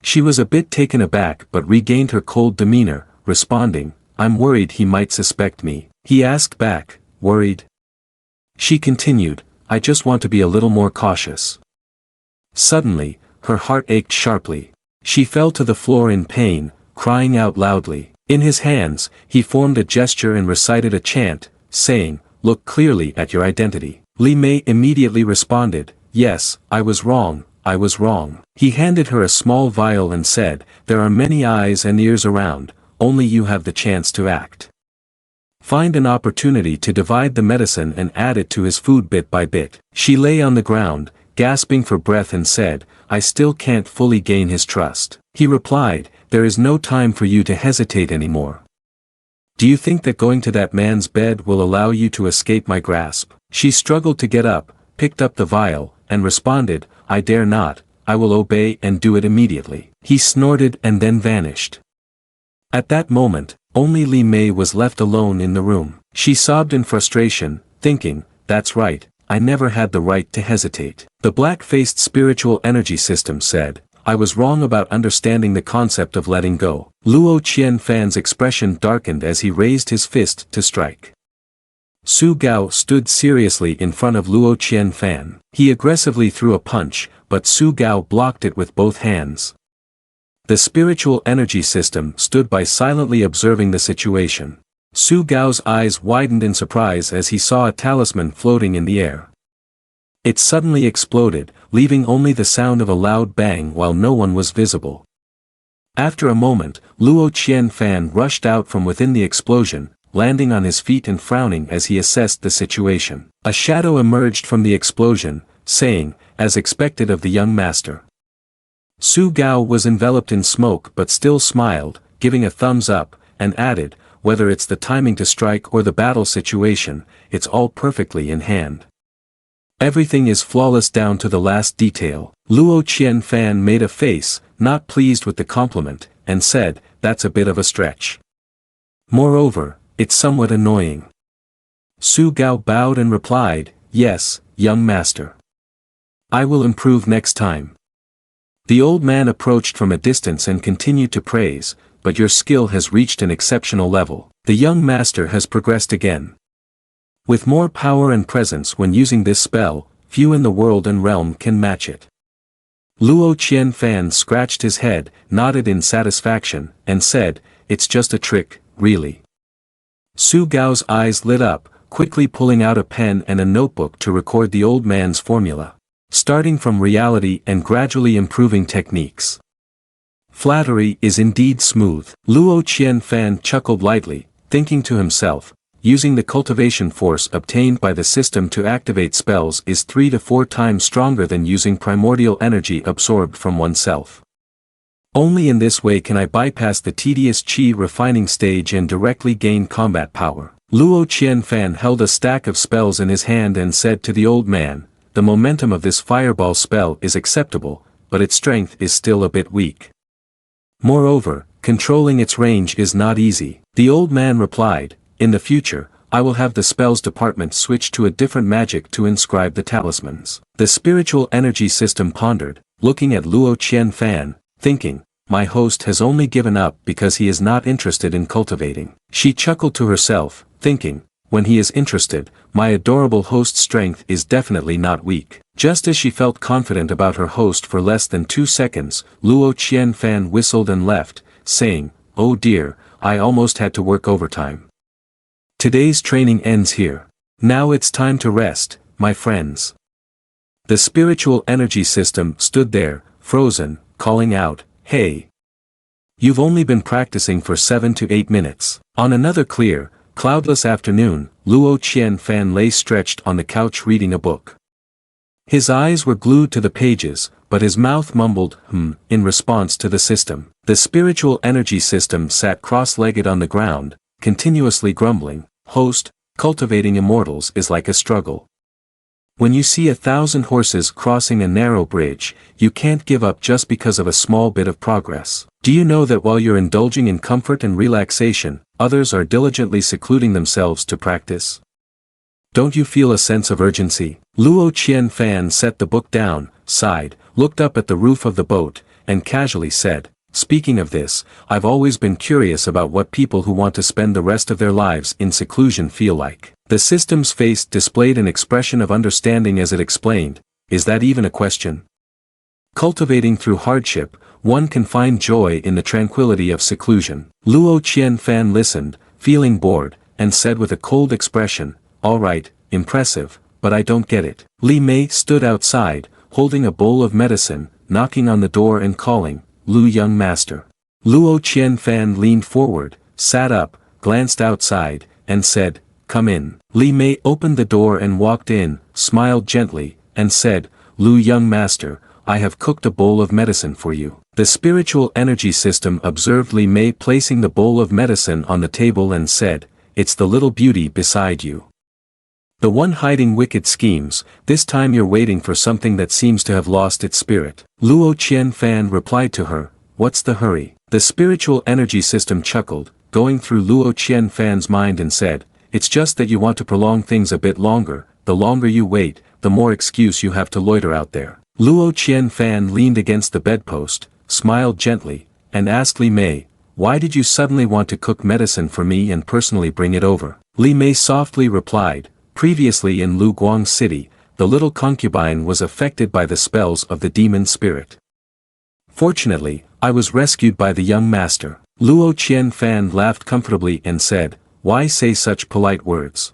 S1: She was a bit taken aback but regained her cold demeanor, responding, I'm worried he might suspect me. He asked back, worried? She continued, I just want to be a little more cautious. Suddenly, her heart ached sharply. She fell to the floor in pain, crying out loudly. In his hands, he formed a gesture and recited a chant, saying, look clearly at your identity. Li Mei immediately responded, yes, I was wrong, I was wrong. He handed her a small vial and said, there are many eyes and ears around, only you have the chance to act. Find an opportunity to divide the medicine and add it to his food bit by bit. She lay on the ground, gasping for breath and said, I still can't fully gain his trust. He replied, there is no time for you to hesitate anymore. Do you think that going to that man's bed will allow you to escape my grasp? She struggled to get up, picked up the vial, and responded, I dare not, I will obey and do it immediately. He snorted and then vanished. At that moment, only Li Mei was left alone in the room. She sobbed in frustration, thinking, that's right, I never had the right to hesitate. The black-faced spiritual energy system said, I was wrong about understanding the concept of letting go. Luo Qianfan's expression darkened as he raised his fist to strike. Su Gao stood seriously in front of Luo Qianfan. He aggressively threw a punch, but Su Gao blocked it with both hands. The spiritual energy system stood by silently observing the situation. Su Gao's eyes widened in surprise as he saw a talisman floating in the air. It suddenly exploded, leaving only the sound of a loud bang while no one was visible. After a moment, Luo Qianfan rushed out from within the explosion, landing on his feet and frowning as he assessed the situation. A shadow emerged from the explosion, saying, as expected of the young master. Su Gao was enveloped in smoke but still smiled, giving a thumbs up, and added, whether it's the timing to strike or the battle situation, it's all perfectly in hand. Everything is flawless down to the last detail. Luo Qianfan made a face, not pleased with the compliment, and said, that's a bit of a stretch. Moreover, it's somewhat annoying. Su Gao bowed and replied, yes, young master. I will improve next time. The old man approached from a distance and continued to praise, but your skill has reached an exceptional level. The young master has progressed again. With more power and presence when using this spell, few in the world and realm can match it. Luo Qianfan scratched his head, nodded in satisfaction, and said, "It's just a trick, really." Su Gao's eyes lit up, quickly pulling out a pen and a notebook to record the old man's formula. Starting from reality and gradually improving techniques. Flattery is indeed smooth. Luo Qianfan chuckled lightly, thinking to himself, using the cultivation force obtained by the system to activate spells is 3 to 4 times stronger than using primordial energy absorbed from oneself. Only in this way can I bypass the tedious qi refining stage and directly gain combat power. Luo Qianfan held a stack of spells in his hand and said to the old man, "The momentum of this fireball spell is acceptable, but its strength is still a bit weak. Moreover, controlling its range is not easy." The old man replied, "In the future, I will have the spells department switch to a different magic to inscribe the talismans." The spiritual energy system pondered, looking at Luo Qianfan, thinking, "My host has only given up because he is not interested in cultivating." She chuckled to herself, thinking, "When he is interested, my adorable host's strength is definitely not weak." Just as she felt confident about her host for less than 2 seconds, Luo Qianfan whistled and left, saying, "Oh dear, I almost had to work overtime. Today's training ends here. Now it's time to rest, my friends." The spiritual energy system stood there, frozen, calling out, "Hey! You've only been practicing for 7 to 8 minutes. On another clear, cloudless afternoon, Luo Qianfan lay stretched on the couch reading a book. His eyes were glued to the pages, but his mouth mumbled, in response to the system. The spiritual energy system sat cross-legged on the ground, continuously grumbling, "Host, cultivating immortals is like a struggle. When you see 1,000 horses crossing a narrow bridge, you can't give up just because of a small bit of progress. Do you know that while you're indulging in comfort and relaxation, others are diligently secluding themselves to practice? Don't you feel a sense of urgency?" Luo Qianfan set the book down, sighed, looked up at the roof of the boat, and casually said, "Speaking of this, I've always been curious about what people who want to spend the rest of their lives in seclusion feel like." The system's face displayed an expression of understanding as it explained, "Is that even a question? Cultivating through hardship, one can find joy in the tranquility of seclusion." Luo Qianfan listened, feeling bored, and said with a cold expression, "All right, impressive, but I don't get it." Li Mei stood outside, holding a bowl of medicine, knocking on the door and calling, "Lu young master." Luo Qianfan leaned forward, sat up, glanced outside, and said, "Come in." Li Mei opened the door and walked in, smiled gently, and said, "Lu young master, I have cooked a bowl of medicine for you." The spiritual energy system observed Li Mei placing the bowl of medicine on the table and said, "It's the little beauty beside you. The one hiding wicked schemes, this time you're waiting for something that seems to have lost its spirit." Luo Qianfan replied to her, "What's the hurry?" The spiritual energy system chuckled, going through Luo Qianfan's mind and said, "It's just that you want to prolong things a bit longer. The longer you wait, the more excuse you have to loiter out there." Luo Qianfan leaned against the bedpost, smiled gently, and asked Li Mei, "Why did you suddenly want to cook medicine for me and personally bring it over?" Li Mei softly replied, "Previously in Lu Guang City, the little concubine was affected by the spells of the demon spirit. Fortunately, I was rescued by the young master." Luo Qianfan laughed comfortably and said, "Why say such polite words?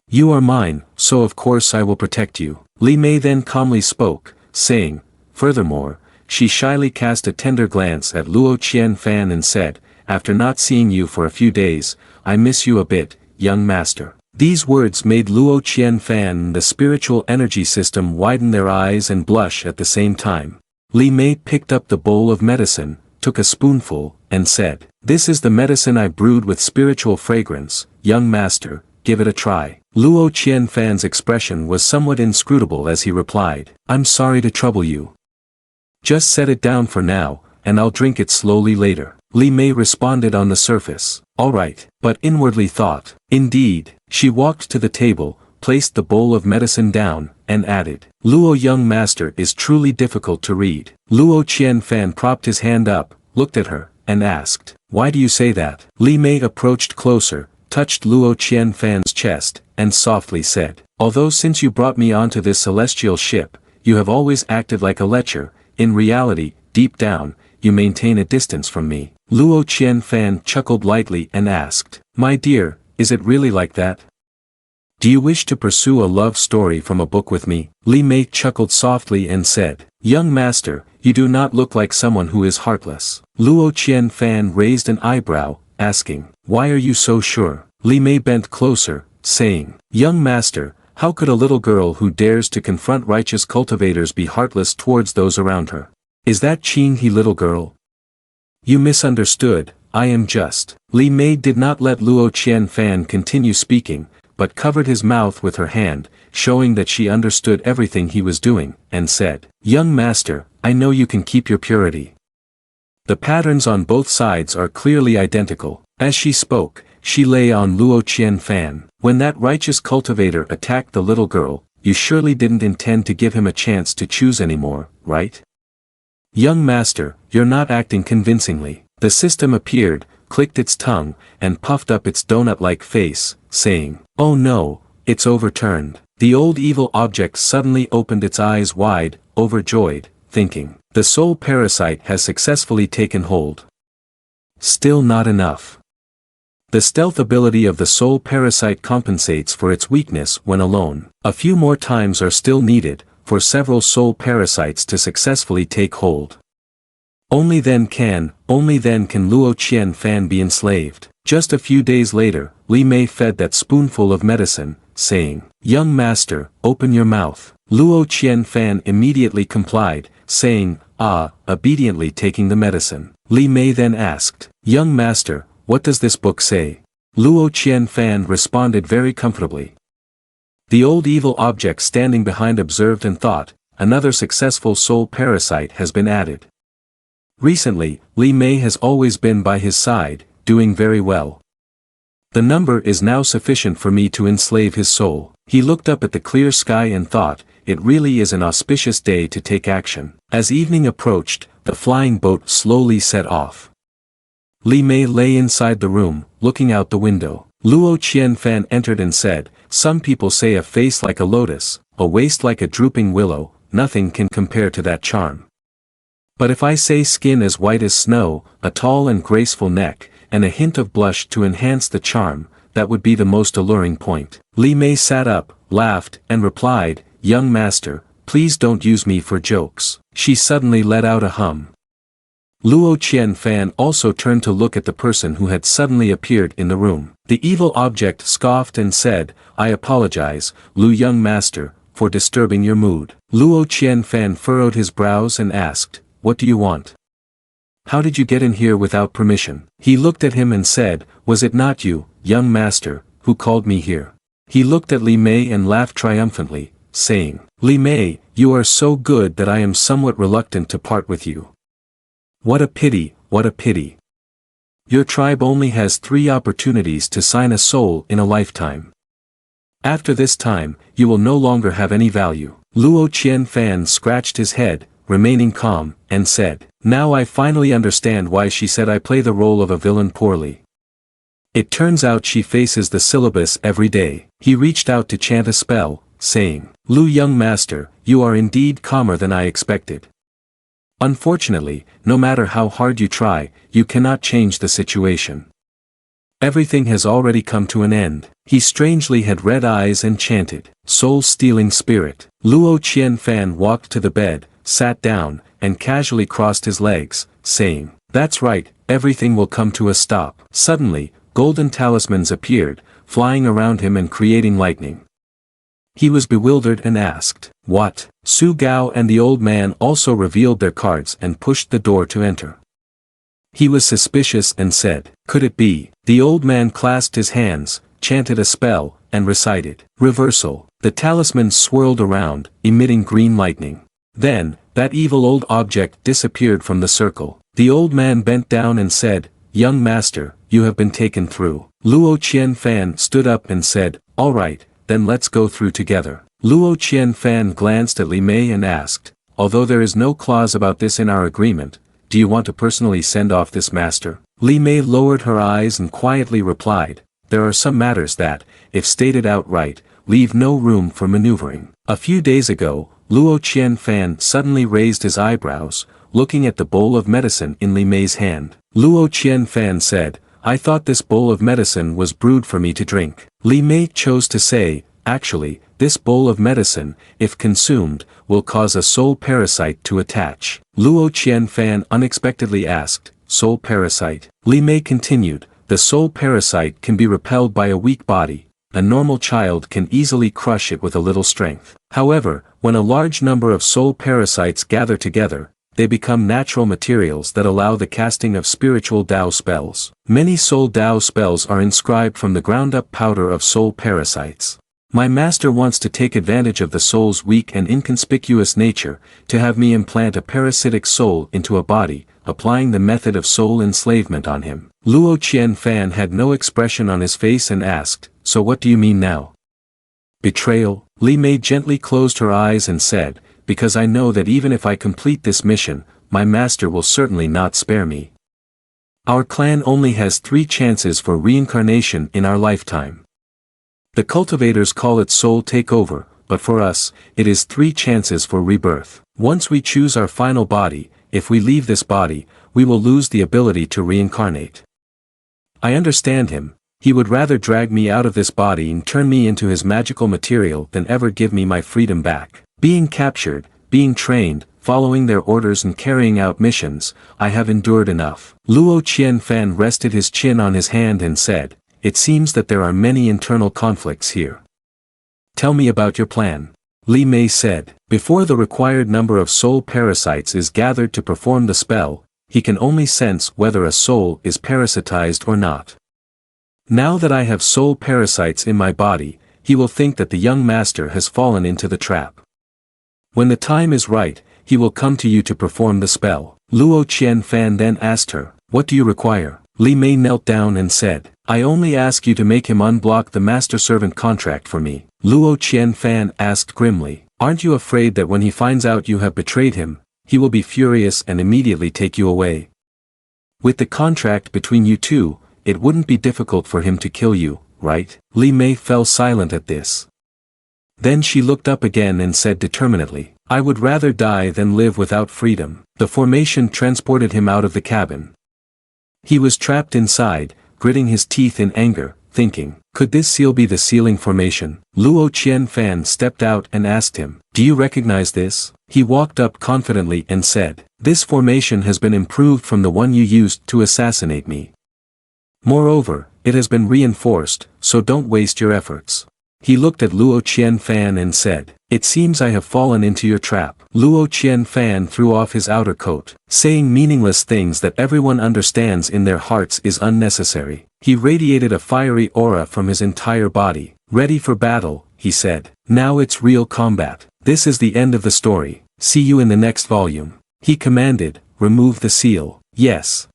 S1: You are mine, so of course I will protect you." Li Mei then calmly spoke, saying, "Furthermore," she shyly cast a tender glance at Luo Qianfan and said, "After not seeing you for a few days, I miss you a bit, young master." These words made Luo Qianfan and the spiritual energy system widen their eyes and blush at the same time. Li Mei picked up the bowl of medicine, took a spoonful, and said, "This is the medicine I brewed with spiritual fragrance, young master, give it a try." Luo Qianfan's expression was somewhat inscrutable as he replied, "I'm sorry to trouble you. Just set it down for now, and I'll drink it slowly later." Li Mei responded on the surface, "All right," but inwardly thought, "Indeed." She walked to the table, placed the bowl of medicine down, and added, "Luo young master is truly difficult to read." Luo Qianfan propped his hand up, looked at her, and asked, "Why do you say that?" Li Mei approached closer, touched Luo Qianfan's chest, and softly said, "Although since you brought me onto this celestial ship, you have always acted like a lecher, in reality, deep down, you maintain a distance from me." Luo Qianfan chuckled lightly and asked, "My dear, is it really like that? Do you wish to pursue a love story from a book with me?" Li Mei chuckled softly and said, "Young master, you do not look like someone who is heartless." Luo Qianfan raised an eyebrow, asking, "Why are you so sure?" Li Mei bent closer, saying, "Young master, how could a little girl who dares to confront righteous cultivators be heartless towards those around her? Is that Qing he little girl? You misunderstood, I am just." Li Mei did not let Luo Qianfan continue speaking, but covered his mouth with her hand, showing that she understood everything he was doing, and said, "Young master, I know you can keep your purity. The patterns on both sides are clearly identical." As she spoke, she lay on Luo Qianfan. "When that righteous cultivator attacked the little girl, you surely didn't intend to give him a chance to choose anymore, right? Young master, you're not acting convincingly." The system appeared, clicked its tongue, and puffed up its donut-like face, saying, "Oh no, it's overturned." The old evil object suddenly opened its eyes wide, overjoyed, thinking, "The soul parasite has successfully taken hold." Still not enough. The stealth ability of the soul parasite compensates for its weakness when alone. A few more times are still needed, for several soul parasites to successfully take hold. Only then can Luo Qianfan be enslaved. Just a few days later, Li Mei fed that spoonful of medicine, saying, "Young master, open your mouth." Luo Qianfan immediately complied, saying, "Ah," obediently taking the medicine. Li Mei then asked, "Young master, what does this book say?" Luo Qianfan responded very comfortably. The old evil object standing behind observed and thought, "Another successful soul parasite has been added." Recently, Li Mei has always been by his side, doing very well. The number is now sufficient for me to enslave his soul. He looked up at the clear sky and thought, it really is an auspicious day to take action. As evening approached, the flying boat slowly set off. Li Mei lay inside the room, looking out the window. Luo Qianfan entered and said, "Some people say a face like a lotus, a waist like a drooping willow, nothing can compare to that charm. But if I say skin as white as snow, a tall and graceful neck, and a hint of blush to enhance the charm, that would be the most alluring point." Li Mei sat up, laughed, and replied, "Young master, please don't use me for jokes." She suddenly let out a hum. Luo Qianfan also turned to look at the person who had suddenly appeared in the room. The evil object scoffed and said, "I apologize, Lu young master, for disturbing your mood." Luo Qianfan furrowed his brows and asked, "What do you want? How did you get in here without permission?" He looked at him and said, "Was it not you, young master, who called me here?" He looked at Li Mei and laughed triumphantly, saying, "Li Mei, you are so good that I am somewhat reluctant to part with you. What a pity, what a pity. Your tribe only has 3 opportunities to sign a soul in a lifetime. After this time, you will no longer have any value." Luo Qianfan scratched his head, remaining calm, and said, "Now I finally understand why she said I play the role of a villain poorly. It turns out she faces the syllabus every day." He reached out to chant a spell, saying, "Lu young master, you are indeed calmer than I expected. Unfortunately, no matter how hard you try, you cannot change the situation. Everything has already come to an end." He strangely had red eyes and chanted, "Soul-stealing spirit." Luo Qianfan walked to the bed, sat down, and casually crossed his legs, saying, "That's right, everything will come to a stop." Suddenly, golden talismans appeared, flying around him and creating lightning. He was bewildered and asked, "What?" Su Gao and the old man also revealed their cards and pushed the door to enter. He was suspicious and said, "Could it be?" The old man clasped his hands, chanted a spell, and recited, "Reversal." The talisman swirled around, emitting green lightning. Then, that evil old object disappeared from the circle. The old man bent down and said, "Young master, you have been taken through." Luo Qianfan stood up and said, "All right, then let's go through together. Luo Qianfan glanced at Li Mei and asked, although there is no clause about this in our agreement, do you want to personally send off this master? Li Mei lowered her eyes and quietly replied, there are some matters that, if stated outright, leave no room for maneuvering. A few days ago, Luo Qianfan suddenly raised his eyebrows, looking at the bowl of medicine in Li Mei's hand. Luo Qianfan said, I thought this bowl of medicine was brewed for me to drink. Li Mei chose to say, actually, this bowl of medicine, if consumed, will cause a soul parasite to attach. Luo Qianfan unexpectedly asked, soul parasite? Li Mei continued, the soul parasite can be repelled by a weak body. A normal child can easily crush it with a little strength. However, when a large number of soul parasites gather together, they become natural materials that allow the casting of spiritual Dao spells. Many soul Dao spells are inscribed from the ground-up powder of soul parasites. My master wants to take advantage of the soul's weak and inconspicuous nature, to have me implant a parasitic soul into a body, applying the method of soul enslavement on him. Luo Qianfan had no expression on his face and asked, so what do you mean now? Betrayal? Li Mei gently closed her eyes and said, because I know that even if I complete this mission, my master will certainly not spare me. Our clan only has 3 chances for reincarnation in our lifetime. The cultivators call it soul takeover, but for us, it is 3 chances for rebirth. Once we choose our final body, if we leave this body, we will lose the ability to reincarnate. I understand him. He would rather drag me out of this body and turn me into his magical material than ever give me my freedom back. Being captured, being trained, following their orders and carrying out missions, I have endured enough. Luo Qianfan rested his chin on his hand and said, it seems that there are many internal conflicts here. Tell me about your plan. Li Mei said, before the required number of soul parasites is gathered to perform the spell, he can only sense whether a soul is parasitized or not. Now that I have soul parasites in my body, he will think that the young master has fallen into the trap. When the time is right, he will come to you to perform the spell. Luo Qianfan then asked her, what do you require? Li Mei knelt down and said, I only ask you to make him unblock the master-servant contract for me. Luo Qianfan asked grimly, aren't you afraid that when he finds out you have betrayed him, he will be furious and immediately take you away? With the contract between you two, it wouldn't be difficult for him to kill you, right? Li Mei fell silent at this. Then she looked up again and said determinedly, I would rather die than live without freedom. The formation transported him out of the cabin. He was trapped inside, gritting his teeth in anger, thinking, could this seal be the sealing formation? Luo Qianfan stepped out and asked him, do you recognize this? He walked up confidently and said, this formation has been improved from the one you used to assassinate me. Moreover, it has been reinforced, so don't waste your efforts. He looked at Luo Qianfan and said, it seems I have fallen into your trap. Luo Qianfan threw off his outer coat. Saying meaningless things that everyone understands in their hearts is unnecessary. He radiated a fiery aura from his entire body. Ready for battle, he said. Now it's real combat. This is the end of the story. See you in the next volume. He commanded, remove the seal. Yes.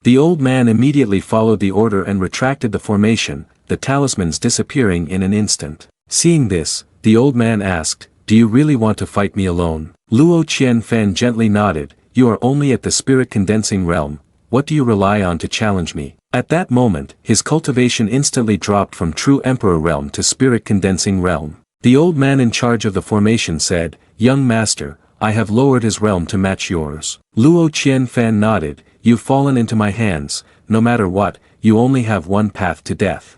S1: The old man immediately followed the order and retracted the formation, the talismans disappearing in an instant. Seeing this, the old man asked, do you really want to fight me alone? Luo Qianfan gently nodded, you are only at the spirit condensing realm, what do you rely on to challenge me? At that moment, his cultivation instantly dropped from true emperor realm to spirit condensing realm. The old man in charge of the formation said, young master, I have lowered his realm to match yours. Luo Qianfan nodded, you've fallen into my hands, no matter what, you only have one path to death.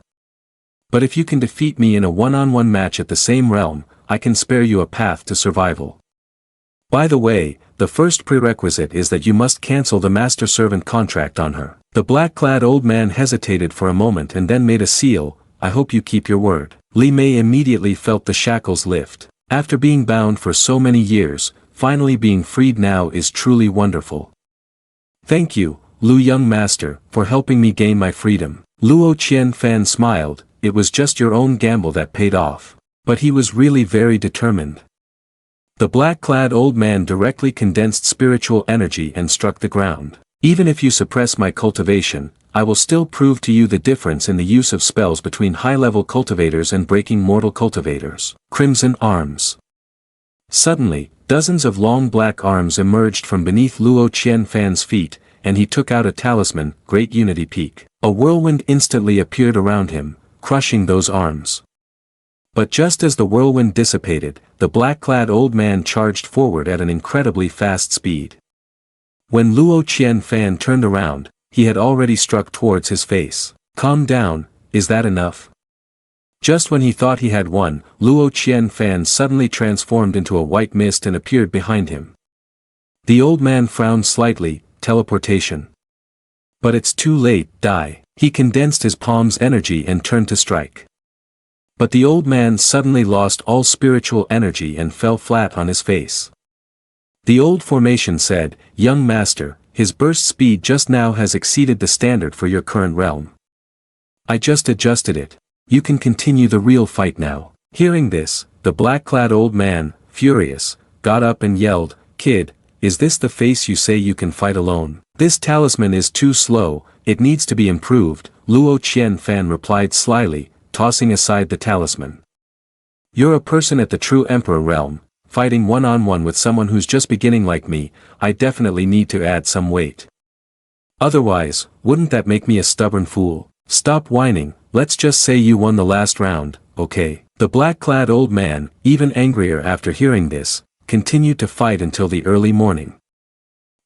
S1: But if you can defeat me in a one-on-one match at the same realm, I can spare you a path to survival. By the way, the first prerequisite is that you must cancel the master-servant contract on her. The black-clad old man hesitated for a moment and then made a seal, I hope you keep your word. Li Mei immediately felt the shackles lift. After being bound for so many years, finally being freed now is truly wonderful. Thank you, Lu young master, for helping me gain my freedom. Luo Qianfan smiled, it was just your own gamble that paid off. But he was really very determined. The black-clad old man directly condensed spiritual energy and struck the ground. Even if you suppress my cultivation, I will still prove to you the difference in the use of spells between high-level cultivators and breaking mortal cultivators. Crimson arms. Suddenly, dozens of long black arms emerged from beneath Luo Qianfan's feet, and he took out a talisman, Great Unity Peak. A whirlwind instantly appeared around him, crushing those arms. But just as the whirlwind dissipated, the black-clad old man charged forward at an incredibly fast speed. When Luo Qianfan turned around, he had already struck towards his face. Calm down, is that enough? Just when he thought he had won, Luo Qianfan suddenly transformed into a white mist and appeared behind him. The old man frowned slightly, teleportation. But it's too late, die. He condensed his palm's energy and turned to strike. But the old man suddenly lost all spiritual energy and fell flat on his face. The old formation said, "Young master, his burst speed just now has exceeded the standard for your current realm. I just adjusted it. You can continue the real fight now." Hearing this, the black-clad old man, furious, got up and yelled, "Kid, is this the face you say you can fight alone? This talisman is too slow, it needs to be improved," Luo Qianfan replied slyly, tossing aside the talisman. "You're a person at the true emperor realm, fighting one-on-one with someone who's just beginning like me, I definitely need to add some weight. Otherwise, wouldn't that make me a stubborn fool? Stop whining, let's just say you won the last round, okay?" The black-clad old man, even angrier after hearing this, continued to fight until the early morning.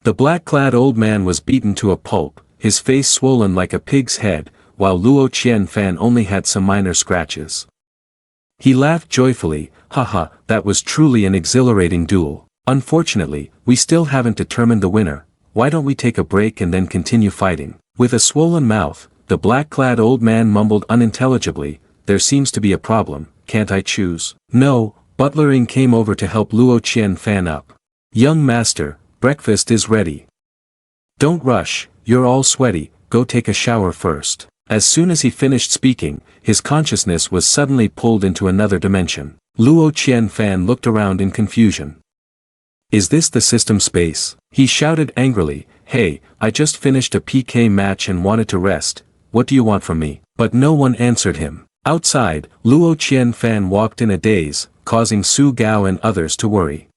S1: The black-clad old man was beaten to a pulp, his face swollen like a pig's head, while Luo Qianfan only had some minor scratches. He laughed joyfully, "Haha, that was truly an exhilarating duel. Unfortunately, we still haven't determined the winner, why don't we take a break and then continue fighting?" With a swollen mouth, the black-clad old man mumbled unintelligibly, "There seems to be a problem, can't I choose?" "No," Butler Ing came over to help Luo Qianfan up. "Young master, breakfast is ready. Don't rush, you're all sweaty, go take a shower first." As soon as he finished speaking, his consciousness was suddenly pulled into another dimension. Luo Qianfan looked around in confusion. "Is this the system space?" He shouted angrily, "Hey, I just finished a PK match and wanted to rest, what do you want from me?" But no one answered him. Outside, Luo Qianfan walked in a daze, causing Su Gao and others to worry.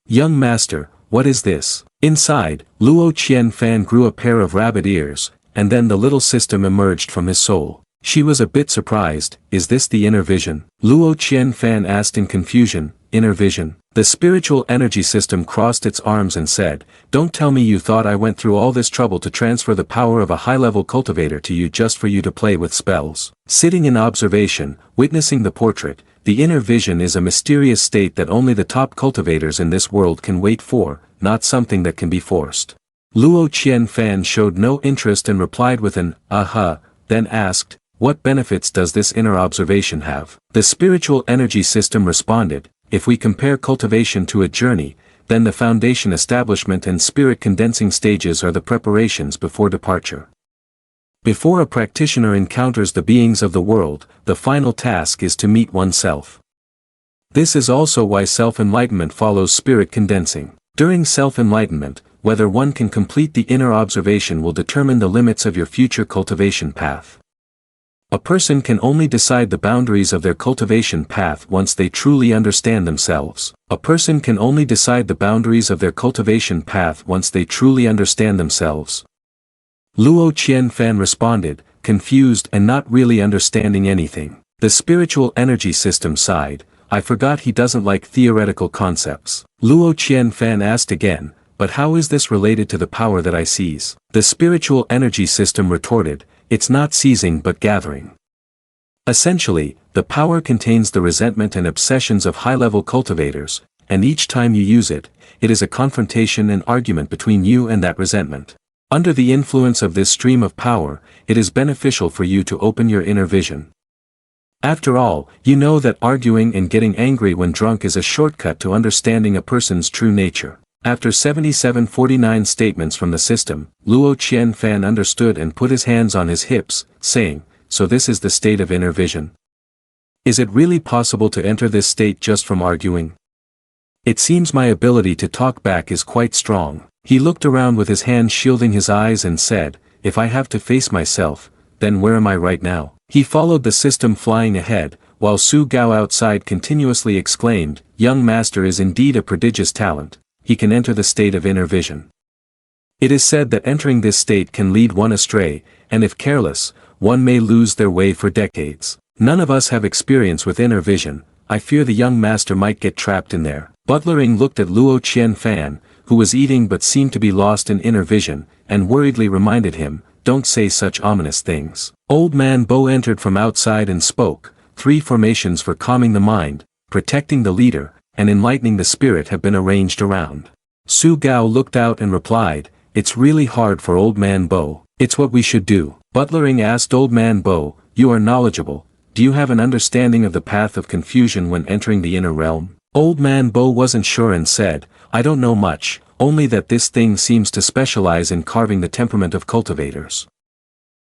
S1: "Young master, what is this?" Inside, Luo Qianfan grew a pair of rabbit ears, and then the little system emerged from his soul. She was a bit surprised, "Is this the inner vision?" Luo Qianfan asked in confusion, "Inner vision?" The spiritual energy system crossed its arms and said, "Don't tell me you thought I went through all this trouble to transfer the power of a high-level cultivator to you just for you to play with spells." Sitting in observation, witnessing the portrait, the inner vision is a mysterious state that only the top cultivators in this world can wait for, not something that can be forced. Luo Qianfan showed no interest and replied with an "aha," then asked, "What benefits does this inner observation have?" The spiritual energy system responded, "If we compare cultivation to a journey, then the foundation establishment and spirit condensing stages are the preparations before departure. Before a practitioner encounters the beings of the world, the final task is to meet oneself. This is also why self-enlightenment follows spirit condensing. During self-enlightenment, whether one can complete the inner observation will determine the limits of your future cultivation path. A person can only decide the boundaries of their cultivation path once they truly understand themselves. A person can only decide the boundaries of their cultivation path once they truly understand themselves. Luo Qianfan responded, confused and not really understanding anything. The spiritual energy system sighed, "I forgot he doesn't like theoretical concepts." Luo Qianfan asked again, "But how is this related to the power that I seize?" The spiritual energy system retorted, "It's not seizing but gathering. Essentially, the power contains the resentment and obsessions of high-level cultivators, and each time you use it, it is a confrontation and argument between you and that resentment. Under the influence of this stream of power, it is beneficial for you to open your inner vision. After all, you know that arguing and getting angry when drunk is a shortcut to understanding a person's true nature." After 7749 statements from the system, Luo Qianfan understood and put his hands on his hips, saying, "So this is the state of inner vision? Is it really possible to enter this state just from arguing? It seems my ability to talk back is quite strong." He looked around with his hand shielding his eyes and said, if I have to face myself, then where am I right now? He followed the system flying ahead, while Su Gao outside continuously exclaimed, young master is indeed a prodigious talent, he can enter the state of inner vision. It is said that entering this state can lead one astray, and if careless, one may lose their way for decades. None of us have experience with inner vision, I fear the young master might get trapped in there. Butler Ing looked at Luo Qianfan, who was eating but seemed to be lost in inner vision, and worriedly reminded him, don't say such ominous things. Old man Bo entered from outside and spoke, 3 formations for calming the mind, protecting the leader, and enlightening the spirit have been arranged around. Su Gao looked out and replied, it's really hard for old man Bo. It's what we should do. Butler Ing asked old man Bo, you are knowledgeable, do you have an understanding of the path of confusion when entering the inner realm? Old man Bo wasn't sure and said, I don't know much, only that this thing seems to specialize in carving the temperament of cultivators.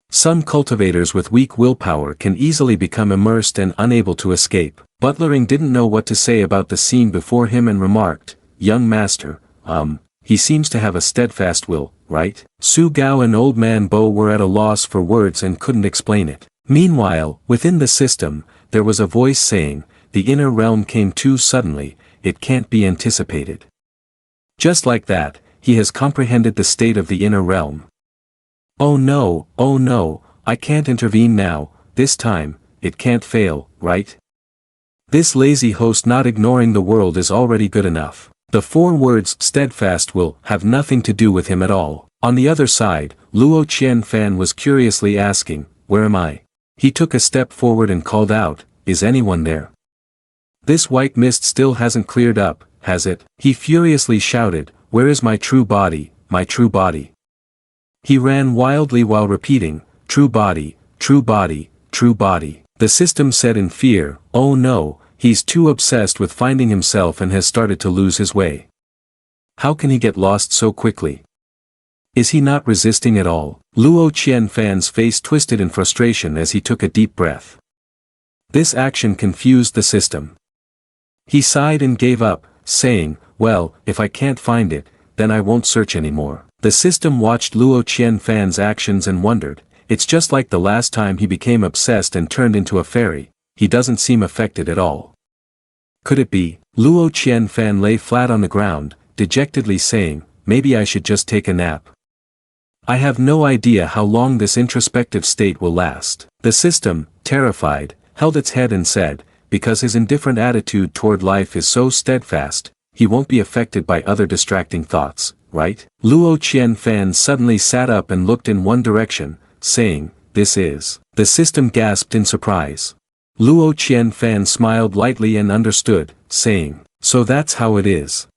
S1: Some cultivators with weak willpower can easily become immersed and unable to escape. Butler Ing didn't know what to say about the scene before him and remarked, young master, he seems to have a steadfast will, right? Su Gao and old man Bo were at a loss for words and couldn't explain it. Meanwhile, within the system, there was a voice saying, the inner realm came too suddenly, it can't be anticipated. Just like that, he has comprehended the state of the inner realm. Oh no, I can't intervene now, this time, it can't fail, right? This lazy host not ignoring the world is already good enough. The 4 words steadfast will have nothing to do with him at all. On the other side, Luo Qianfan was curiously asking, where am I? He took a step forward and called out, is anyone there? This white mist still hasn't cleared up, has it? He furiously shouted, where is my true body, my true body? He ran wildly while repeating, true body, true body, true body. The system said in fear, oh no, he's too obsessed with finding himself and has started to lose his way. How can he get lost so quickly? Is he not resisting at all? Luo Qianfan's face twisted in frustration as he took a deep breath. This action confused the system. He sighed and gave up, saying, well, if I can't find it, then I won't search anymore. The system watched Luo Qianfan's actions and wondered, it's just like the last time he became obsessed and turned into a fairy, he doesn't seem affected at all. Could it be? Luo Qianfan lay flat on the ground, dejectedly saying, maybe I should just take a nap. I have no idea how long this introspective state will last. The system, terrified, held its head and said, because his indifferent attitude toward life is so steadfast, he won't be affected by other distracting thoughts, right? Luo Qianfan suddenly sat up and looked in one direction, saying, this is. The system gasped in surprise. Luo Qianfan smiled lightly and understood, saying, so that's how it is.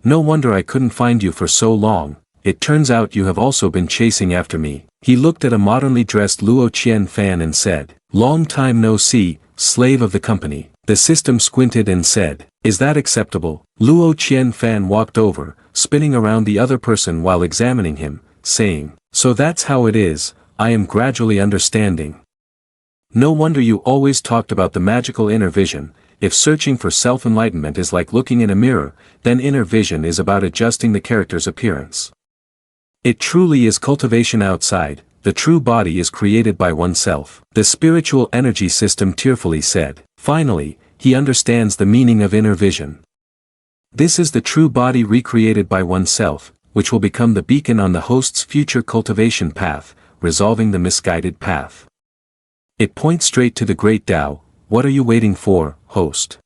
S1: No wonder I couldn't find you for so long, it turns out you have also been chasing after me. He looked at a modernly dressed Luo Qianfan and said, long time no see, slave of the company. The system squinted and said, is that acceptable? Luo Qianfan walked over, spinning around the other person while examining him, saying, so that's how it is, I am gradually understanding. No wonder you always talked about the magical inner vision. If searching for self-enlightenment is like looking in a mirror, then inner vision is about adjusting the character's appearance. It truly is cultivation outside, the true body is created by oneself. The spiritual energy system tearfully said. Finally, he understands the meaning of inner vision. This is the true body recreated by oneself, which will become the beacon on the host's future cultivation path, resolving the misguided path. It points straight to the great Tao. What are you waiting for, host?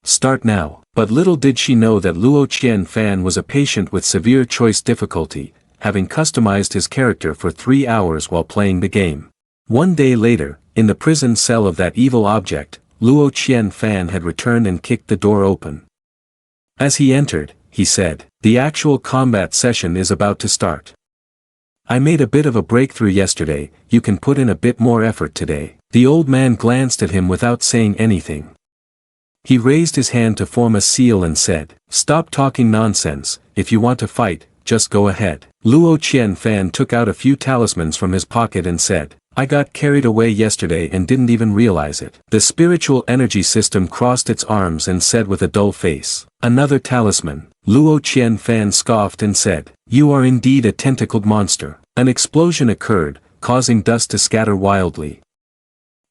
S1: Start now. But little did she know that Luo Qianfan was a patient with severe choice difficulty, having customized his character for 3 hours while playing the game. One day later, in the prison cell of that evil object, Luo Qianfan had returned and kicked the door open. As he entered, he said, the actual combat session is about to start. I made a bit of a breakthrough yesterday, you can put in a bit more effort today. The old man glanced at him without saying anything. He raised his hand to form a seal and said, stop talking nonsense, if you want to fight, just go ahead. Luo Qianfan took out a few talismans from his pocket and said, I got carried away yesterday and didn't even realize it. The spiritual energy system crossed its arms and said with a dull face, another talisman. Luo Qianfan scoffed and said, you are indeed a tentacled monster. An explosion occurred, causing dust to scatter wildly.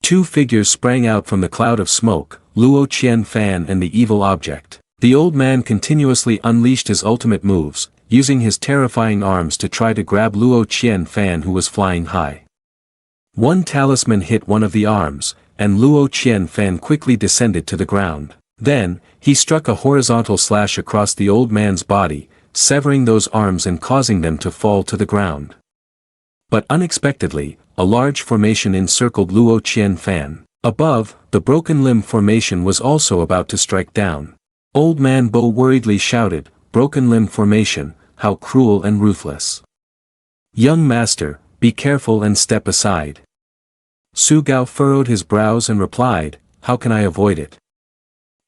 S1: Two figures sprang out from the cloud of smoke, Luo Qianfan and the evil object. The old man continuously unleashed his ultimate moves, using his terrifying arms to try to grab Luo Qianfan, who was flying high. One talisman hit one of the arms, and Luo Qianfan quickly descended to the ground. Then, he struck a horizontal slash across the old man's body, severing those arms and causing them to fall to the ground. But unexpectedly, a large formation encircled Luo Qianfan. Above, the broken limb formation was also about to strike down. Old Man Bo worriedly shouted, broken limb formation, how cruel and ruthless. Young master, be careful and step aside. Su Gao furrowed his brows and replied, how can I avoid it?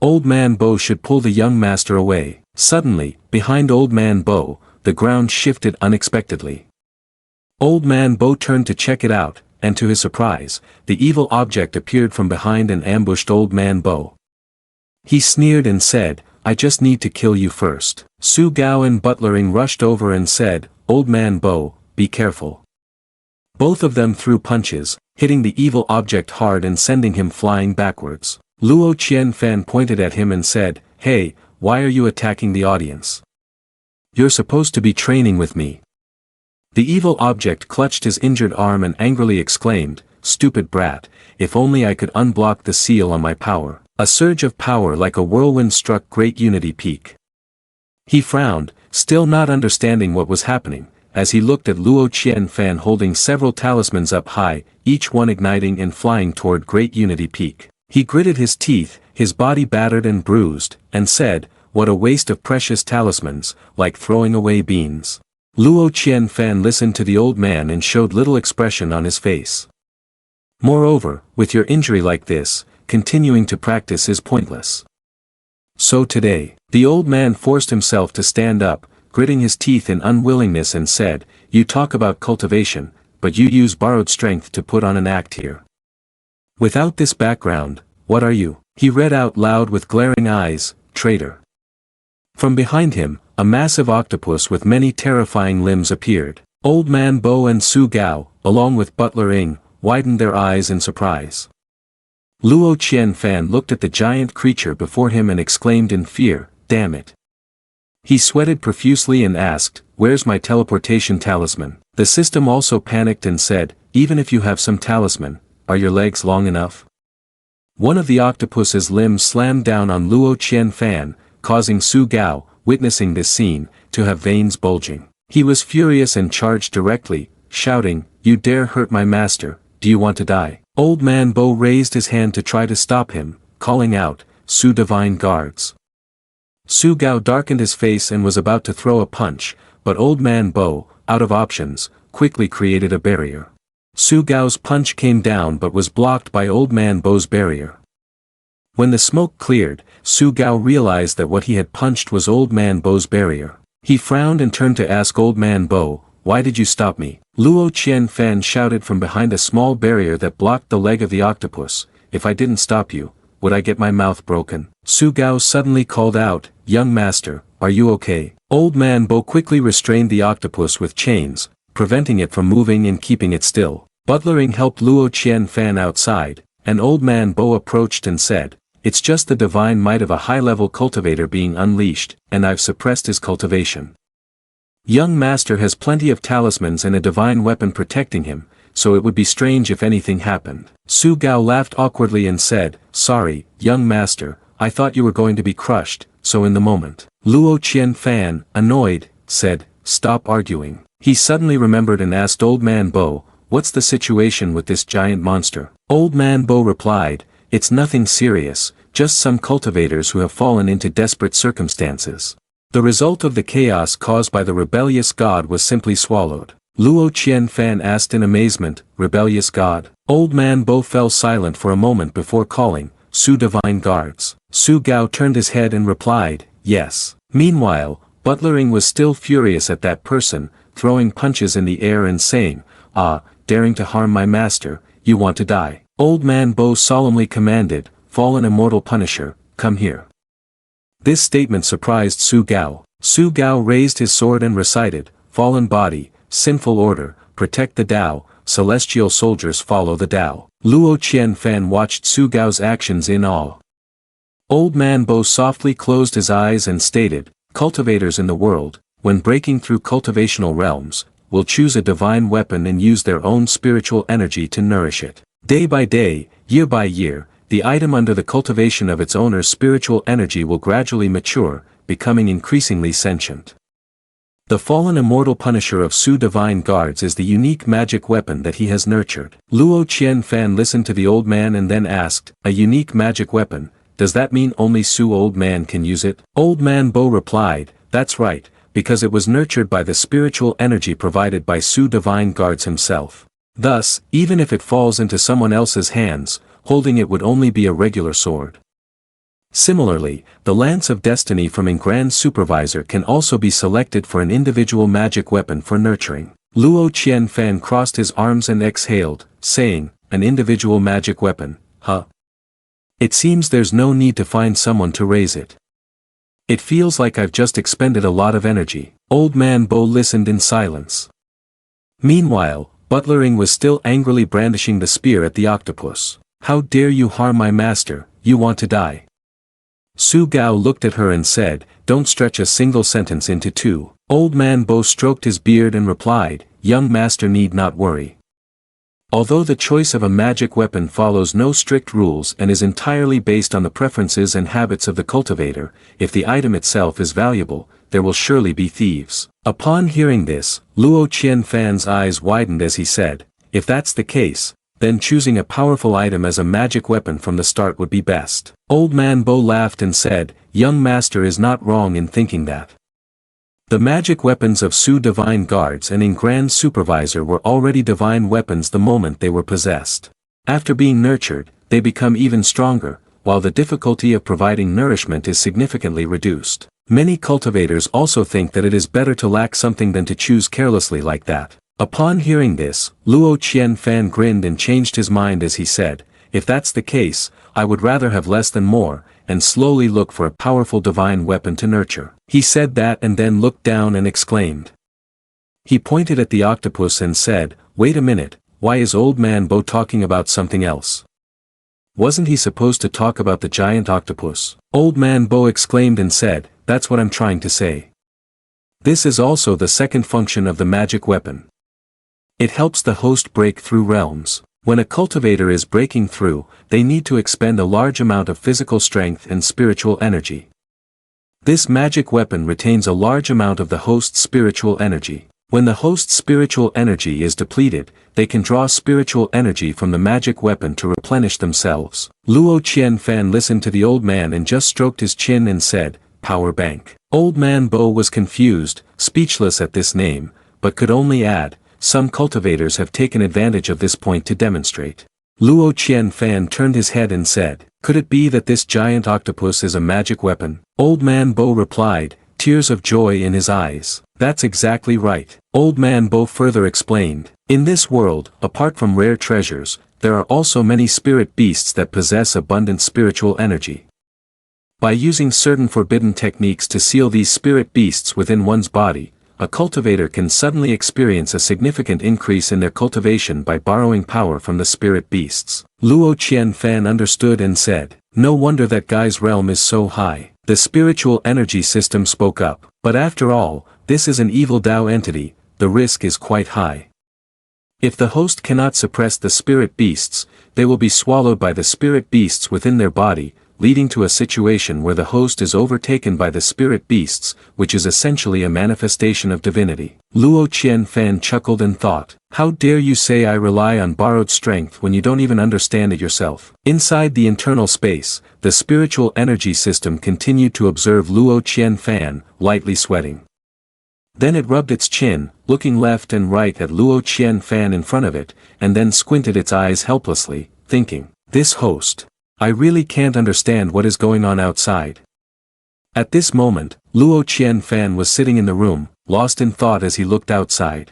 S1: Old Man Bo should pull the young master away. Suddenly, behind Old Man Bo, the ground shifted unexpectedly. Old Man Bo turned to check it out, and to his surprise, the evil object appeared from behind and ambushed Old Man Bo. He sneered and said, I just need to kill you first. Su Gao and Butlering rushed over and said, Old Man Bo, be careful. Both of them threw punches, hitting the evil object hard and sending him flying backwards. Luo Qianfan pointed at him and said, hey, why are you attacking the audience? You're supposed to be training with me. The evil object clutched his injured arm and angrily exclaimed, stupid brat, if only I could unblock the seal on my power. A surge of power like a whirlwind struck Great Unity Peak. He frowned, still not understanding what was happening, as he looked at Luo Qianfan holding several talismans up high, each one igniting and flying toward Great Unity Peak. He gritted his teeth, his body battered and bruised, and said, what a waste of precious talismans, like throwing away beans. Luo Qianfan listened to the old man and showed little expression on his face. Moreover, with your injury like this, continuing to practice is pointless. So today, the old man forced himself to stand up, gritting his teeth in unwillingness and said, you talk about cultivation, but you use borrowed strength to put on an act here. Without this background, what are you? He read out loud with glaring eyes, traitor. From behind him, a massive octopus with many terrifying limbs appeared. Old Man Bo and Su Gao, along with Butler Ing, widened their eyes in surprise. Luo Qianfan looked at the giant creature before him and exclaimed in fear, damn it. He sweated profusely and asked, where's my teleportation talisman? The system also panicked and said, even if you have some talisman, are your legs long enough? One of the octopus's limbs slammed down on Luo Qianfan, causing Su Gao, witnessing this scene, to have veins bulging. He was furious and charged directly, shouting, you dare hurt my master, do you want to die? Old Man Bo raised his hand to try to stop him, calling out, Su Divine Guards. Su Gao darkened his face and was about to throw a punch, but Old Man Bo, out of options, quickly created a barrier. Su Gao's punch came down but was blocked by Old Man Bo's barrier. When the smoke cleared, Su Gao realized that what he had punched was Old Man Bo's barrier. He frowned and turned to ask Old Man Bo, why did you stop me? Luo Qianfan shouted from behind a small barrier that blocked the leg of the octopus, if I didn't stop you, would I get my mouth broken? Su Gao suddenly called out, young master, are you okay? Old Man Bo quickly restrained the octopus with chains, preventing it from moving and keeping it still. Butlering helped Luo Qianfan outside, and Old Man Bo approached and said, it's just the divine might of a high-level cultivator being unleashed, and I've suppressed his cultivation. Young master has plenty of talismans and a divine weapon protecting him, so it would be strange if anything happened. Su Gao laughed awkwardly and said, sorry, young master, I thought you were going to be crushed, so in the moment. Luo Qianfan, annoyed, said, stop arguing. He suddenly remembered and asked Old Man Bo, what's the situation with this giant monster? Old Man Bo replied, it's nothing serious, just some cultivators who have fallen into desperate circumstances. The result of the chaos caused by the rebellious god was simply swallowed. Luo Qianfan asked in amazement, rebellious god? Old Man Bo fell silent for a moment before calling, Su Divine Guards. Su Gao turned his head and replied, yes. Meanwhile, Butlering was still furious at that person, throwing punches in the air and saying, "Ah, daring to harm my master, you want to die." Old Man Bo solemnly commanded, "Fallen immortal punisher, come here." This statement surprised Su Gao. Su Gao raised his sword and recited, "Fallen body, sinful order, protect the Tao, celestial soldiers follow the Tao." Luo Qianfan watched Su Gao's actions in awe. Old Man Bo softly closed his eyes and stated, "Cultivators in the world, when breaking through cultivational realms, will choose a divine weapon and use their own spiritual energy to nourish it. Day by day, year by year, the item under the cultivation of its owner's spiritual energy will gradually mature, becoming increasingly sentient. The fallen immortal punisher of Su divine guards is the unique magic weapon that he has nurtured." Luo Qianfan listened to the old man and then asked, "A unique magic weapon, does that mean only Su old man can use it?" Old Man Bo replied, "That's right, because it was nurtured by the spiritual energy provided by Su divine guards himself. Thus, even if it falls into someone else's hands, holding it would only be a regular sword." Similarly, the Lance of Destiny from a Grand Supervisor can also be selected for an individual magic weapon for nurturing. Luo Qianfan crossed his arms and exhaled, saying, "An individual magic weapon, huh? It seems there's no need to find someone to raise it. It feels like I've just expended a lot of energy." Old Man Bo listened in silence. Meanwhile, Butlering was still angrily brandishing the spear at the octopus. "How dare you harm my master, you want to die." Su Gao looked at her and said, "Don't stretch a single sentence into two." Old Man Bo stroked his beard and replied, "Young master need not worry. Although the choice of a magic weapon follows no strict rules and is entirely based on the preferences and habits of the cultivator, if the item itself is valuable, there will surely be thieves." Upon hearing this, Luo Qianfan's eyes widened as he said, "If that's the case, then choosing a powerful item as a magic weapon from the start would be best." Old Man Bo laughed and said, "Young master is not wrong in thinking that. The magic weapons of Su divine guards and in Grand Supervisor were already divine weapons the moment they were possessed. After being nurtured, they become even stronger, while the difficulty of providing nourishment is significantly reduced. Many cultivators also think that it is better to lack something than to choose carelessly like that." Upon hearing this, Luo Qianfan grinned and changed his mind as he said, "If that's the case, I would rather have less than more, and slowly look for a powerful divine weapon to nurture." He said that and then looked down and exclaimed. He pointed at the octopus and said, "Wait a minute, why is Old Man Bo talking about something else? Wasn't he supposed to talk about the giant octopus?" Old Man Bo exclaimed and said, "That's what I'm trying to say. This is also the second function of the magic weapon. It helps the host break through realms. When a cultivator is breaking through, they need to expend a large amount of physical strength and spiritual energy. This magic weapon retains a large amount of the host's spiritual energy. When the host's spiritual energy is depleted, they can draw spiritual energy from the magic weapon to replenish themselves." Luo Qianfan listened to the old man and just stroked his chin and said, "Power bank." Old Man Bo was confused, speechless at this name, but could only add, "Some cultivators have taken advantage of this point to demonstrate." Luo Qianfan turned his head and said, "Could it be that this giant octopus is a magic weapon?" Old Man Bo replied, tears of joy in his eyes, "That's exactly right." Old Man Bo further explained, "In this world, apart from rare treasures, there are also many spirit beasts that possess abundant spiritual energy. By using certain forbidden techniques to seal these spirit beasts within one's body, a cultivator can suddenly experience a significant increase in their cultivation by borrowing power from the spirit beasts." Luo Qianfan understood and said, "No wonder that guy's realm is so high." The spiritual energy system spoke up, "But after all, this is an evil Tao entity, the risk is quite high. If the host cannot suppress the spirit beasts, they will be swallowed by the spirit beasts within their body, leading to a situation where the host is overtaken by the spirit beasts, which is essentially a manifestation of divinity." Luo Qianfan chuckled and thought, "How dare you say I rely on borrowed strength when you don't even understand it yourself?" Inside the internal space, the spiritual energy system continued to observe Luo Qianfan, lightly sweating. Then it rubbed its chin, looking left and right at Luo Qianfan in front of it, and then squinted its eyes helplessly, thinking, "This host. I really can't understand what is going on outside. At this moment, Luo Qianfan was sitting in the room, lost in thought as he looked outside.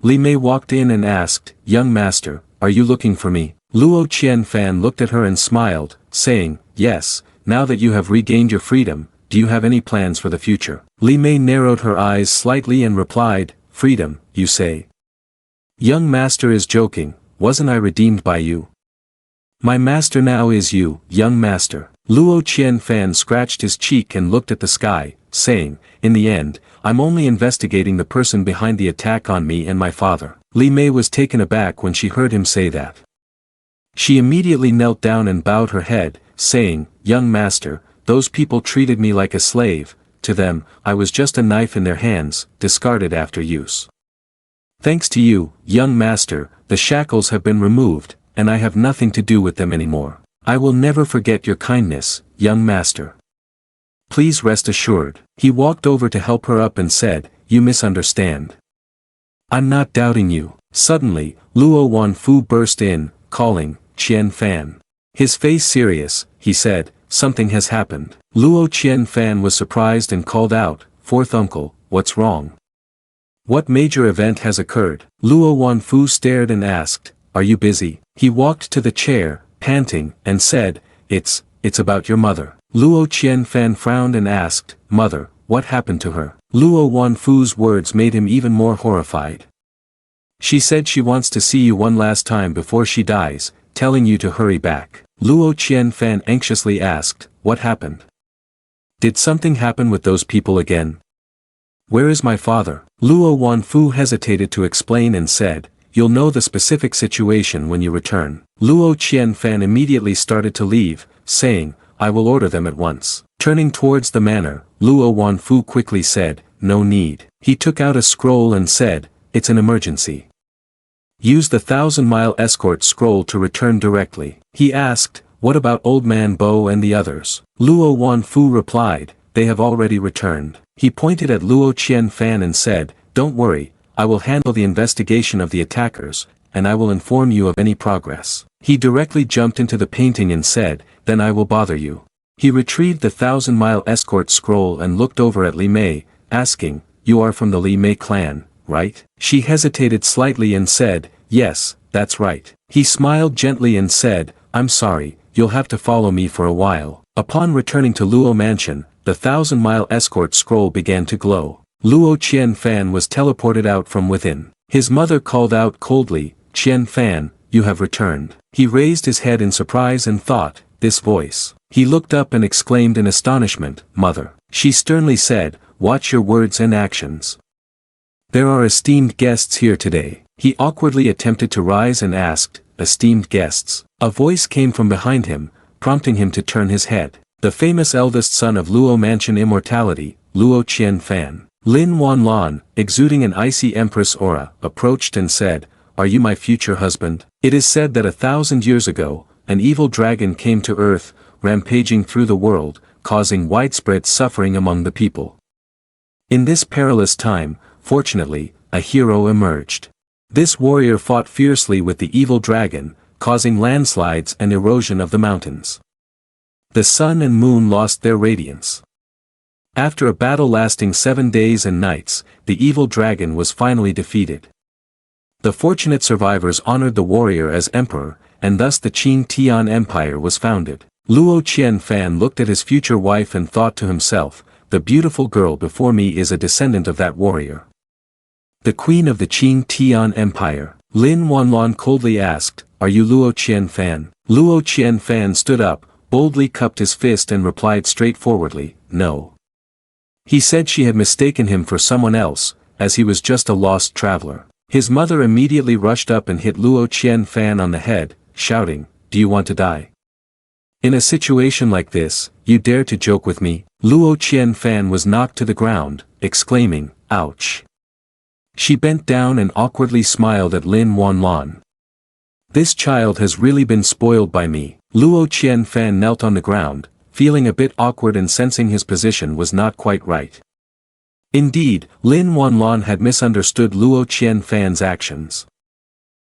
S1: Li Mei walked in and asked, "Young master, are you looking for me?" Luo Qianfan looked at her and smiled, saying, "Yes, now that you have regained your freedom, do you have any plans for the future?" Li Mei narrowed her eyes slightly and replied, "Freedom, you say? Young master is joking, wasn't I redeemed by you? My master now is you, young master." Luo Qianfan scratched his cheek and looked at the sky, saying, "In the end, I'm only investigating the person behind the attack on me and my father." Li Mei was taken aback when she heard him say that. She immediately knelt down and bowed her head, saying, "Young master, those people treated me like a slave, to them, I was just a knife in their hands, discarded after use. Thanks to you, young master, the shackles have been removed, and I have nothing to do with them anymore. I will never forget your kindness, young master. Please rest assured." He walked over to help her up and said, "You misunderstand. I'm not doubting you." Suddenly, Luo Wanfu burst in, calling, "Qianfan." His face serious, he said, "Something has happened." Luo Qianfan was surprised and called out, "Fourth uncle, what's wrong? What major event has occurred?" Luo Wanfu stared and asked, "Are you busy?" He walked to the chair, panting, and said, It's about your mother." Luo Qianfan frowned and asked, "Mother, what happened to her?" Luo Wanfu's words made him even more horrified. "She said she wants to see you one last time before she dies, telling you to hurry back." Luo Qianfan anxiously asked, "What happened? Did something happen with those people again? Where is my father?" Luo Wanfu hesitated to explain and said, "You'll know the specific situation when you return." Luo Qianfan immediately started to leave, saying, "I will order them at once." Turning towards the manor, Luo Wanfu quickly said, "No need." He took out a scroll and said, "It's an emergency. Use the 1,000-mile escort scroll to return directly." He asked, "What about Old Man Bo and the others?" Luo Wanfu replied, "They have already returned." He pointed at Luo Qianfan and said, "Don't worry, I will handle the investigation of the attackers, and I will inform you of any progress." He directly jumped into the painting and said, "Then I will bother you." He retrieved the 1,000-mile escort scroll and looked over at Li Mei, asking, "You are from the Li Mei clan, right?" She hesitated slightly and said, "Yes, that's right." He smiled gently and said, "I'm sorry, you'll have to follow me for a while." Upon returning to Luo Mansion, the 1,000-mile escort scroll began to glow. Luo Qianfan was teleported out from within. His mother called out coldly, "Qianfan, you have returned." He raised his head in surprise and thought, this voice. He looked up and exclaimed in astonishment, "Mother." She sternly said, "Watch your words and actions. There are esteemed guests here today." He awkwardly attempted to rise and asked, "Esteemed guests?" A voice came from behind him, prompting him to turn his head. The famous eldest son of Luo Mansion Immortality, Luo Qianfan. Lin Wanlan, exuding an icy empress aura, approached and said, "Are you my future husband?" It is said that 1,000 years ago, an evil dragon came to Earth, rampaging through the world, causing widespread suffering among the people. In this perilous time, fortunately, a hero emerged. This warrior fought fiercely with the evil dragon, causing landslides and erosion of the mountains. The sun and moon lost their radiance. After a battle lasting 7 days and nights, the evil dragon was finally defeated. The fortunate survivors honored the warrior as emperor, and thus the Qing Tian Empire was founded. Luo Qianfan looked at his future wife and thought to himself, "The beautiful girl before me is a descendant of that warrior. The queen of the Qing Tian Empire." Lin Wanlan coldly asked, "Are you Luo Qianfan?" Luo Qianfan stood up, boldly cupped his fist and replied straightforwardly, "No." He said she had mistaken him for someone else, as he was just a lost traveler. His mother immediately rushed up and hit Luo Qianfan on the head, shouting, "Do you want to die? In a situation like this, you dare to joke with me?" Luo Qianfan was knocked to the ground, exclaiming, "Ouch." She bent down and awkwardly smiled at Lin Wanlan. "This child has really been spoiled by me." Luo Qianfan knelt on the ground, feeling a bit awkward and sensing his position was not quite right. Indeed, Lin Wanlan had misunderstood Luo Qianfan's actions.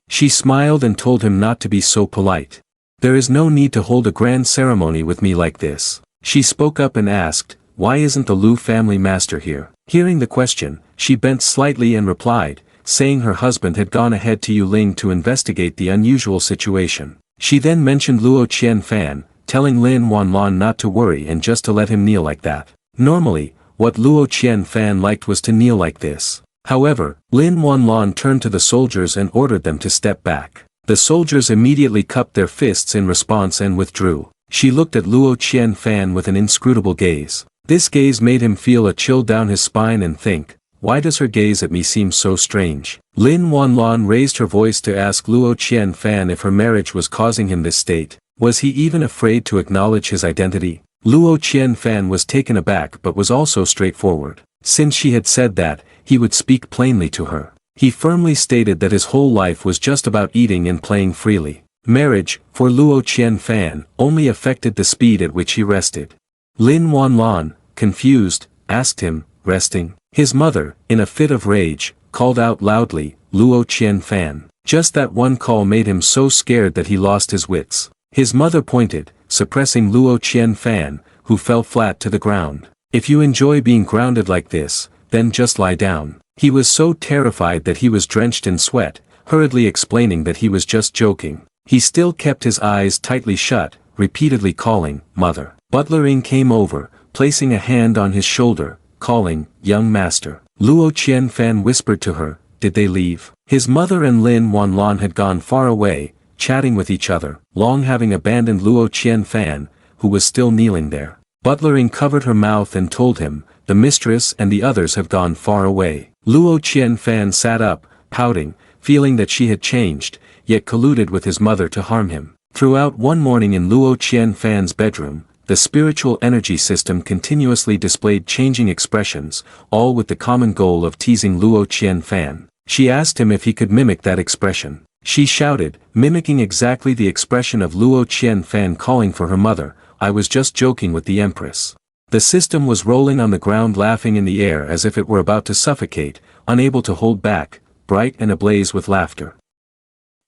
S1: She smiled and told him not to be so polite. "There is no need to hold a grand ceremony with me like this." She spoke up and asked, why isn't the Lu family master here? Hearing the question, she bent slightly and replied, saying her husband had gone ahead to Yuling to investigate the unusual situation. She then mentioned Luo Qianfan, telling Lin Wanlan not to worry and just to let him kneel like that. Normally, what Luo Qianfan liked was to kneel like this. However, Lin Wanlan turned to the soldiers and ordered them to step back. The soldiers immediately cupped their fists in response and withdrew. She looked at Luo Qianfan with an inscrutable gaze. This gaze made him feel a chill down his spine and think, why does her gaze at me seem so strange? Lin Wanlan raised her voice to ask Luo Qianfan if her marriage was causing him this state. Was he even afraid to acknowledge his identity? Luo Qianfan was taken aback but was also straightforward. Since she had said that, he would speak plainly to her. He firmly stated that his whole life was just about eating and playing freely. Marriage, for Luo Qianfan, only affected the speed at which he rested. Lin Wanlan, confused, asked him, resting? His mother, in a fit of rage, called out loudly, Luo Qianfan. Just that one call made him so scared that he lost his wits. His mother pointed, suppressing Luo Qianfan, who fell flat to the ground. If you enjoy being grounded like this, then just lie down. He was so terrified that he was drenched in sweat, hurriedly explaining that he was just joking. He still kept his eyes tightly shut, repeatedly calling, Mother. Butler Ing came over, placing a hand on his shoulder, calling, Young master. Luo Qianfan whispered to her, did they leave? His mother and Lin Wanlan had gone far away, chatting with each other, long having abandoned Luo Qianfan, who was still kneeling there. Butler Ing covered her mouth and told him, the mistress and the others have gone far away. Luo Qianfan sat up, pouting, feeling that she had changed, yet colluded with his mother to harm him. Throughout one morning in Luo Qianfan's bedroom, the spiritual energy system continuously displayed changing expressions, all with the common goal of teasing Luo Qianfan. She asked him if he could mimic that expression. She shouted, mimicking exactly the expression of Luo Qianfan calling for her mother, I was just joking with the empress. The system was rolling on the ground laughing in the air as if it were about to suffocate, unable to hold back, bright and ablaze with laughter.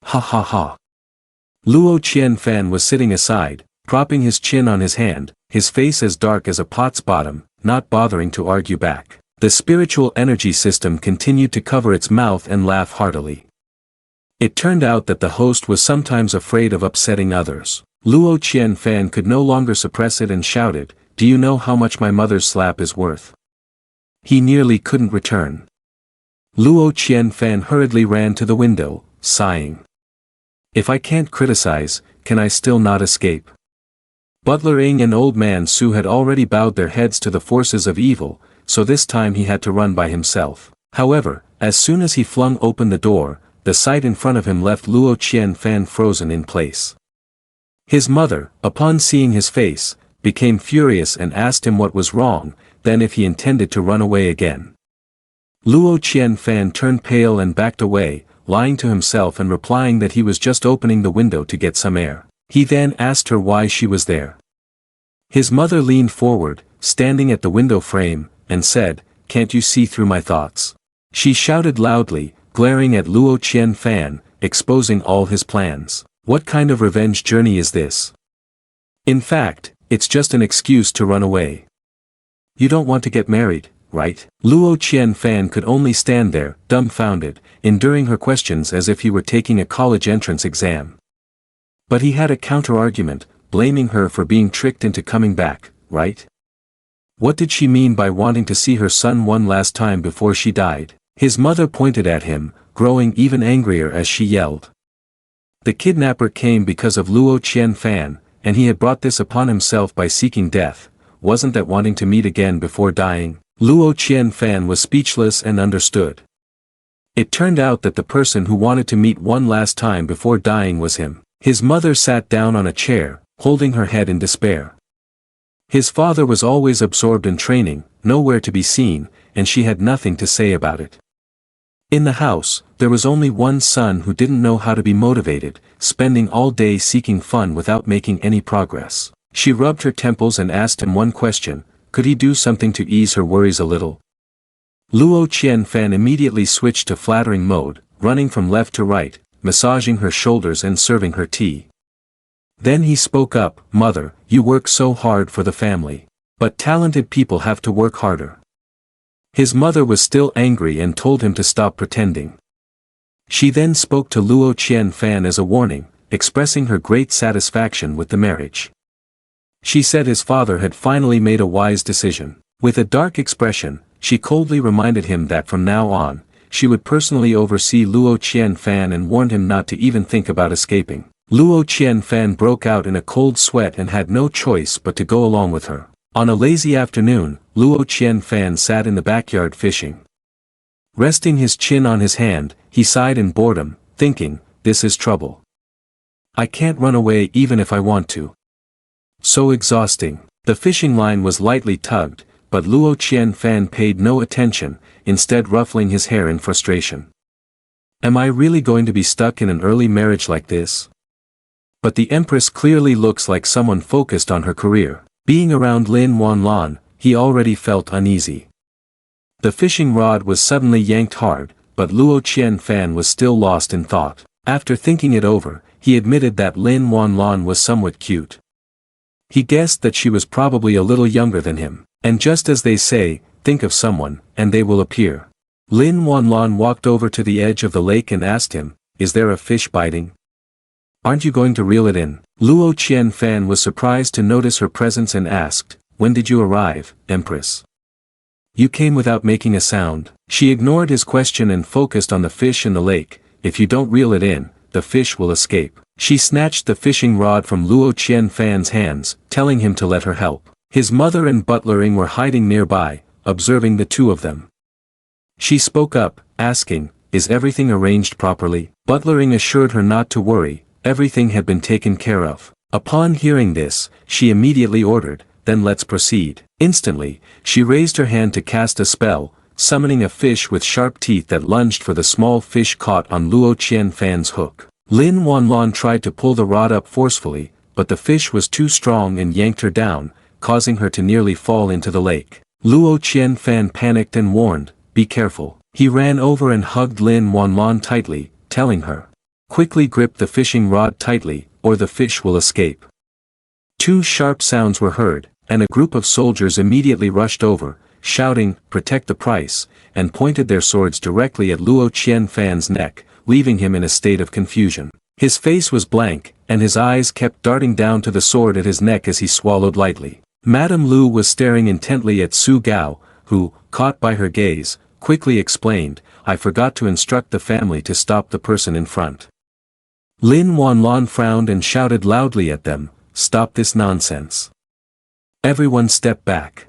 S1: Ha ha ha. Luo Qianfan was sitting aside, propping his chin on his hand, his face as dark as a pot's bottom, not bothering to argue back. The spiritual energy system continued to cover its mouth and laugh heartily. It turned out that the host was sometimes afraid of upsetting others. Luo Qianfan could no longer suppress it and shouted, do you know how much my mother's slap is worth? He nearly couldn't return. Luo Qianfan hurriedly ran to the window, sighing. If I can't criticize, can I still not escape? Butler Ing and Old Man Su had already bowed their heads to the forces of evil, so this time he had to run by himself. However, as soon as he flung open the door, the sight in front of him left Luo Qianfan frozen in place. His mother, upon seeing his face, became furious and asked him what was wrong, then if he intended to run away again. Luo Qianfan turned pale and backed away, lying to himself and replying that he was just opening the window to get some air. He then asked her why she was there. His mother leaned forward, standing at the window frame, and said, can't you see through my thoughts? She shouted loudly, glaring at Luo Qianfan, exposing all his plans. What kind of revenge journey is this? In fact, it's just an excuse to run away. You don't want to get married, right? Luo Qianfan could only stand there, dumbfounded, enduring her questions as if he were taking a college entrance exam. But he had a counter-argument, blaming her for being tricked into coming back, right? What did she mean by wanting to see her son one last time before she died? His mother pointed at him, growing even angrier as she yelled. The kidnapper came because of Luo Qianfan, and he had brought this upon himself by seeking death. Wasn't that wanting to meet again before dying? Luo Qianfan was speechless and understood. It turned out that the person who wanted to meet one last time before dying was him. His mother sat down on a chair, holding her head in despair. His father was always absorbed in training, nowhere to be seen, and she had nothing to say about it. In the house, there was only one son who didn't know how to be motivated, spending all day seeking fun without making any progress. She rubbed her temples and asked him one question, could he do something to ease her worries a little? Luo Qianfan immediately switched to flattering mode, running from left to right, massaging her shoulders and serving her tea. Then he spoke up, Mother, you work so hard for the family. But talented people have to work harder. His mother was still angry and told him to stop pretending. She then spoke to Luo Qianfan as a warning, expressing her great satisfaction with the marriage. She said his father had finally made a wise decision. With a dark expression, she coldly reminded him that from now on, she would personally oversee Luo Qianfan and warned him not to even think about escaping. Luo Qianfan broke out in a cold sweat and had no choice but to go along with her. On a lazy afternoon, Luo Qianfan sat in the backyard fishing. Resting his chin on his hand, he sighed in boredom, thinking, this is trouble. I can't run away even if I want to. So exhausting. The fishing line was lightly tugged, but Luo Qianfan paid no attention, instead ruffling his hair in frustration. Am I really going to be stuck in an early marriage like this? But the empress clearly looks like someone focused on her career. Being around Lin Wanlan, he already felt uneasy. The fishing rod was suddenly yanked hard, but Luo Qianfan was still lost in thought. After thinking it over, he admitted that Lin Wanlan was somewhat cute. He guessed that she was probably a little younger than him, and just as they say, think of someone, and they will appear. Lin Wanlan walked over to the edge of the lake and asked him, is there a fish biting? Aren't you going to reel it in? Luo Qianfan was surprised to notice her presence and asked, when did you arrive, Empress? You came without making a sound. She ignored his question and focused on the fish in the lake. If you don't reel it in, the fish will escape. She snatched the fishing rod from Luo Qianfan's hands, telling him to let her help. His mother and butler Ing were hiding nearby, observing the two of them. She spoke up, asking, is everything arranged properly? Butler Ing assured her not to worry, everything had been taken care of. Upon hearing this, she immediately ordered, then let's proceed. Instantly, she raised her hand to cast a spell, summoning a fish with sharp teeth that lunged for the small fish caught on Luo Qianfan's hook. Lin Wanlan tried to pull the rod up forcefully, but the fish was too strong and yanked her down, causing her to nearly fall into the lake. Luo Qianfan panicked and warned, be careful. He ran over and hugged Lin Wanlan tightly, telling her, quickly grip the fishing rod tightly, or the fish will escape. Two sharp sounds were heard, and a group of soldiers immediately rushed over, shouting, protect the price, and pointed their swords directly at Luo Qianfan's neck, leaving him in a state of confusion. His face was blank, and his eyes kept darting down to the sword at his neck as he swallowed lightly. Madame Lu was staring intently at Su Gao, who, caught by her gaze, quickly explained, I forgot to instruct the family to stop the person in front. Lin Wanlan frowned and shouted loudly at them, stop this nonsense. Everyone stepped back.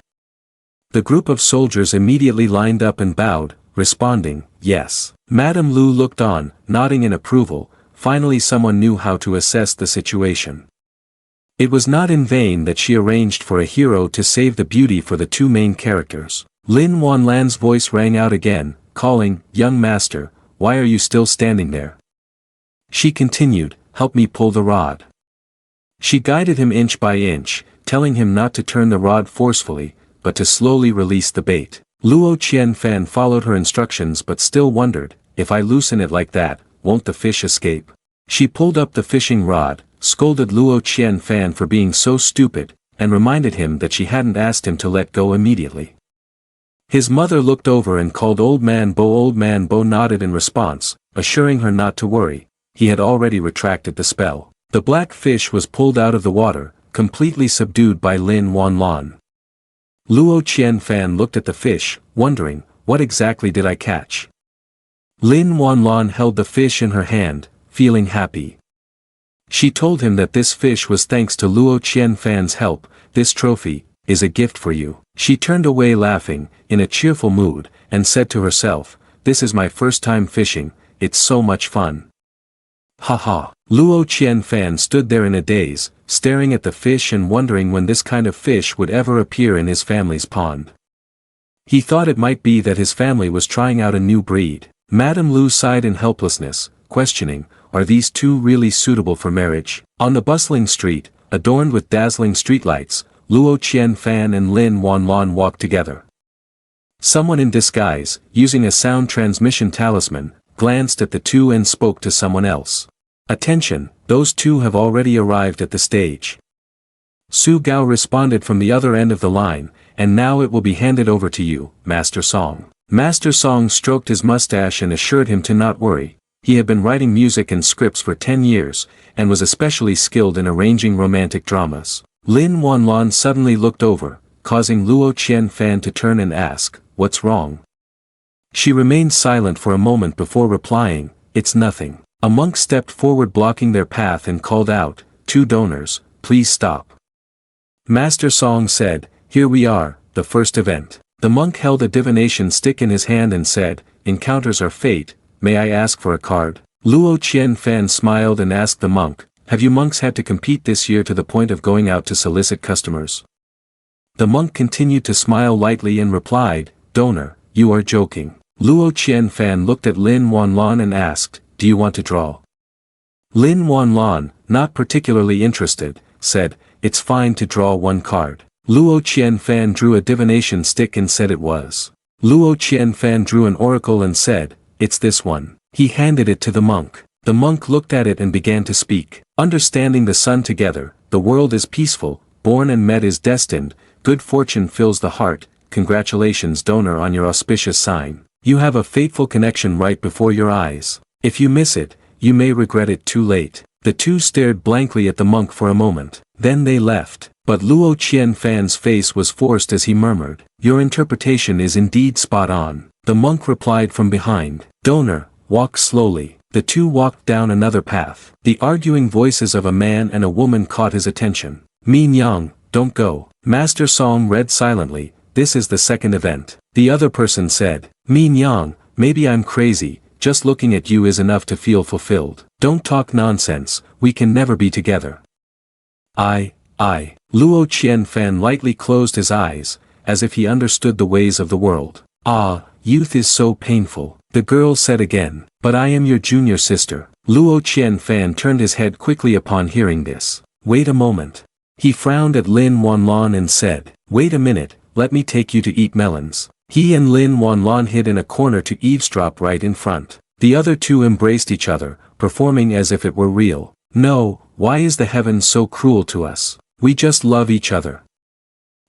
S1: The group of soldiers immediately lined up and bowed, responding, yes. Madame Lu looked on, nodding in approval. Finally someone knew how to assess the situation. It was not in vain that she arranged for a hero to save the beauty for the two main characters. Lin Wanlan's voice rang out again, calling, young master, why are you still standing there? She continued, help me pull the rod. She guided him inch by inch, telling him not to turn the rod forcefully, but to slowly release the bait. Luo Qianfan followed her instructions but still wondered, if I loosen it like that, won't the fish escape? She pulled up the fishing rod, scolded Luo Qianfan for being so stupid, and reminded him that she hadn't asked him to let go immediately. His mother looked over and called Old Man Bo. Old Man Bo nodded in response, assuring her not to worry, he had already retracted the spell. The black fish was pulled out of the water, completely subdued by Lin Wanlan. Luo Qianfan looked at the fish, wondering, what exactly did I catch? Lin Wanlan held the fish in her hand, feeling happy. She told him that this fish was thanks to Luo Qianfan's help, this trophy is a gift for you. She turned away laughing, in a cheerful mood, and said to herself, this is my first time fishing, it's so much fun. Haha. Luo Qianfan stood there in a daze, staring at the fish and wondering when this kind of fish would ever appear in his family's pond. He thought it might be that his family was trying out a new breed. Madame Lu sighed in helplessness, questioning, are these two really suitable for marriage? On the bustling street, adorned with dazzling streetlights, Luo Qianfan and Lin Wanlan walked together. Someone in disguise, using a sound transmission talisman, glanced at the two and spoke to someone else. Attention, those two have already arrived at the stage. Su Gao responded from the other end of the line, and now it will be handed over to you, Master Song. Master Song stroked his mustache and assured him to not worry. He had been writing music and scripts for 10 years, and was especially skilled in arranging romantic dramas. Lin Wanlon suddenly looked over, causing Luo Qianfan to turn and ask, "What's wrong?" She remained silent for a moment before replying, "It's nothing." A monk stepped forward blocking their path and called out, "Two donors, please stop." Master Song said, "Here we are, the first event." The monk held a divination stick in his hand and said, "Encounters are fate, may I ask for a card?" Luo Qianfan smiled and asked the monk, "Have you monks had to compete this year to the point of going out to solicit customers?" The monk continued to smile lightly and replied, "Donor, you are joking." Luo Qianfan looked at Lin Wanlon and asked, "Do you want to draw?" Lin Wanlon, not particularly interested, said, "It's fine to draw one card." Luo Qianfan drew a divination stick and said it was. Luo Qianfan drew an oracle and said, "It's this one." He handed it to the monk. The monk looked at it and began to speak. "Understanding the sun together, the world is peaceful, born and met is destined, good fortune fills the heart, congratulations donor on your auspicious sign. You have a fateful connection right before your eyes. If you miss it, you may regret it too late." The two stared blankly at the monk for a moment. Then they left. But Luo Qianfan's face was forced as he murmured, "Your interpretation is indeed spot on." The monk replied from behind, "Donor, walk slowly." The two walked down another path. The arguing voices of a man and a woman caught his attention. "Min Yang, don't go." Master Song read silently, "This is the second event." The other person said, "Min Yang, maybe I'm crazy, just looking at you is enough to feel fulfilled. Don't talk nonsense, we can never be together." I. Luo Qianfan lightly closed his eyes, as if he understood the ways of the world. "Ah, youth is so painful," the girl said again, "but I am your junior sister." Luo Qianfan turned his head quickly upon hearing this. "Wait a moment." He frowned at Lin Wanlon and said, "Wait a minute, let me take you to eat melons." He and Lin Wanlon hid in a corner to eavesdrop right in front. The other two embraced each other, performing as if it were real. "No, why is the heavens so cruel to us? We just love each other."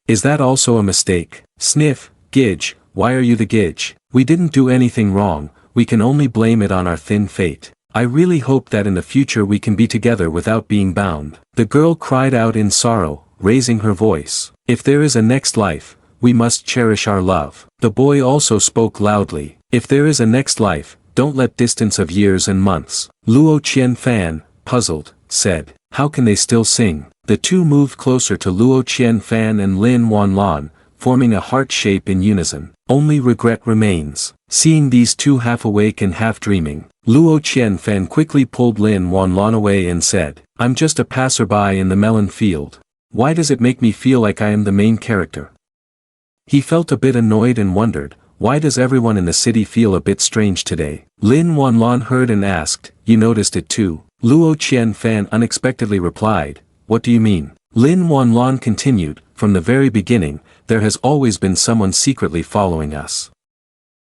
S1: "Is that also a mistake?" "Sniff, Gidge, why are you the Gidge? We didn't do anything wrong, we can only blame it on our thin fate. I really hope that in the future we can be together without being bound." The girl cried out in sorrow, raising her voice, "If there is a next life, we must cherish our love." The boy also spoke loudly, "If there is a next life, don't let distance of years and months." Luo Qianfan, puzzled, said, "How can they still sing?" The two moved closer to Luo Qianfan and Lin Wanlon, forming a heart shape in unison. Only regret remains. Seeing these two half awake and half dreaming, Luo Qianfan quickly pulled Lin Wanlon away and said, "I'm just a passerby in the melon field. Why does it make me feel like I am the main character?" He felt a bit annoyed and wondered, why does everyone in the city feel a bit strange today? Lin Wanlon heard and asked, "You noticed it too?" Luo Qianfan unexpectedly replied, "What do you mean?" Lin Wanlon continued, "From the very beginning, there has always been someone secretly following us.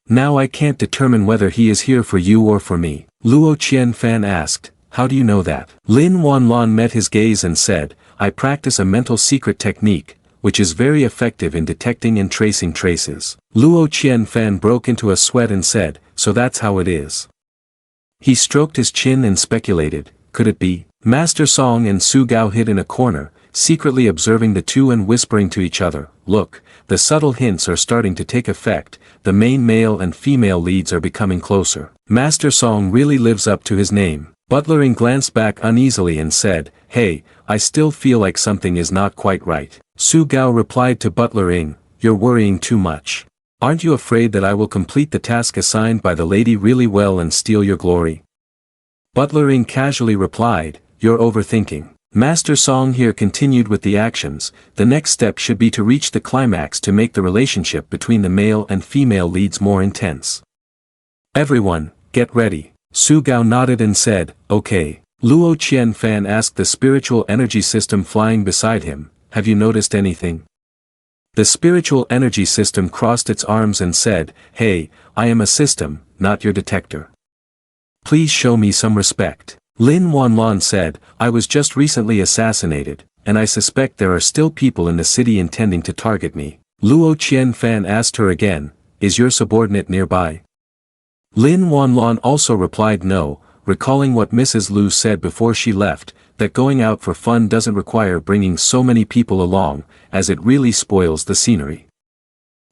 S1: Now I can't determine whether he is here for you or for me." Luo Qianfan asked, "How do you know that?" Lin Wanlon met his gaze and said, "I practice a mental secret technique, which is very effective in detecting and tracing traces." Luo Qianfan broke into a sweat and said, "So that's how it is." He stroked his chin and speculated, could it be? Master Song and Su Gao hid in a corner, secretly observing the two and whispering to each other, "Look, the subtle hints are starting to take effect, the main male and female leads are becoming closer. Master Song really lives up to his name." Butlering glanced back uneasily and said, "Hey, I still feel like something is not quite right." Su Gao replied to Butlering, "You're worrying too much. Aren't you afraid that I will complete the task assigned by the lady really well and steal your glory?" Butlering casually replied, "You're overthinking." Master Song here continued with the actions. The next step should be to reach the climax to make the relationship between the male and female leads more intense. "Everyone, get ready." Su Gao nodded and said, "Okay." Luo Qianfan asked the spiritual energy system flying beside him, "Have you noticed anything?" The spiritual energy system crossed its arms and said, "Hey, I am a system, not your detector. Please show me some respect." Lin Wanlon said, "I was just recently assassinated, and I suspect there are still people in the city intending to target me. Luo Qianfan asked her again, is your subordinate nearby? Lin Wanlon also replied no, recalling what Mrs. Lu said before she left, that going out for fun doesn't require bringing so many people along, as it really spoils the scenery.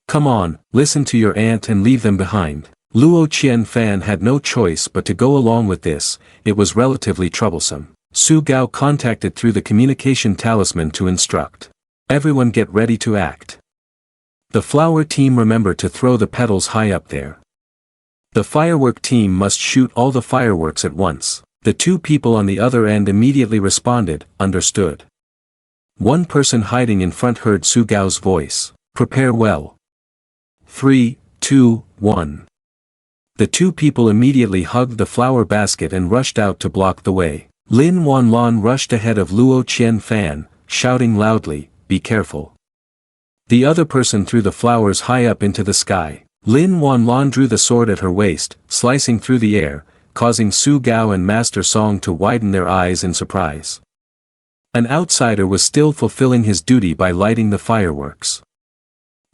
S1: Come on, listen to your aunt and leave them behind. Luo Qianfan had no choice but to go along with this. It was relatively troublesome. Su Gao contacted through the communication talisman to instruct. Everyone get ready to act. The flower team remember to throw the petals high up there. The firework team must shoot all the fireworks at once. The two people on the other end immediately responded, understood. One person hiding in front heard Su Gao's voice, prepare well. 3, 2, 1. The two people immediately hugged the flower basket and rushed out to block the way. Lin Wanlon rushed ahead of Luo Qianfan, shouting loudly, be careful. The other person threw the flowers high up into the sky. Lin Wanlon drew the sword at her waist, slicing through the air, causing Su Gao and Master Song to widen their eyes in surprise. An outsider was still fulfilling his duty by lighting the fireworks.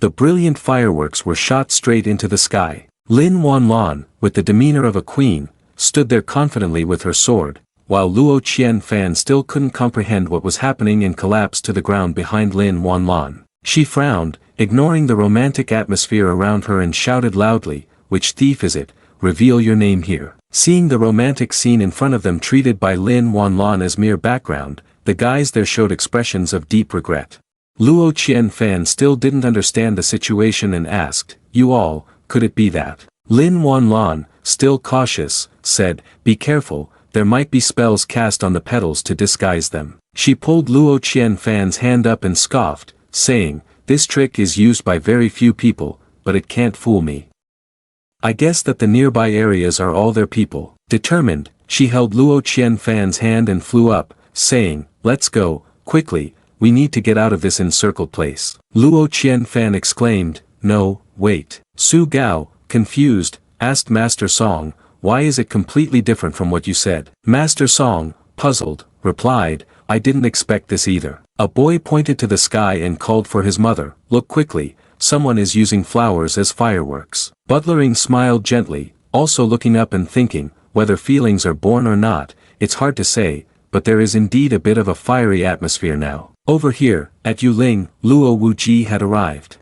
S1: The brilliant fireworks were shot straight into the sky. Lin Wanlon, with the demeanor of a queen, stood there confidently with her sword, while Luo Qianfan still couldn't comprehend what was happening and collapsed to the ground behind Lin Wanlon. She frowned, ignoring the romantic atmosphere around her, and shouted loudly, which thief is it? Reveal your name here. Seeing the romantic scene in front of them treated by Lin Wanlon as mere background, the guys there showed expressions of deep regret. Luo Qianfan still didn't understand the situation and asked, you all, could it be that? Lin Wanlon, still cautious, said, be careful, there might be spells cast on the petals to disguise them. She pulled Luo Qianfan's hand up and scoffed, saying, this trick is used by very few people, but it can't fool me. I guess that the nearby areas are all their people. Determined, she held Luo Qianfan's hand and flew up, saying, let's go, quickly, we need to get out of this encircled place. Luo Qianfan exclaimed, no, wait. Su Gao, confused, asked Master Song, why is it completely different from what you said? Master Song, puzzled, replied, I didn't expect this either. A boy pointed to the sky and called for his mother, look quickly, someone is using flowers as fireworks. Butlering smiled gently, also looking up and thinking, whether feelings are born or not, it's hard to say, but there is indeed a bit of a fiery atmosphere now. Over here, at Yuling, Luo Wuji had arrived.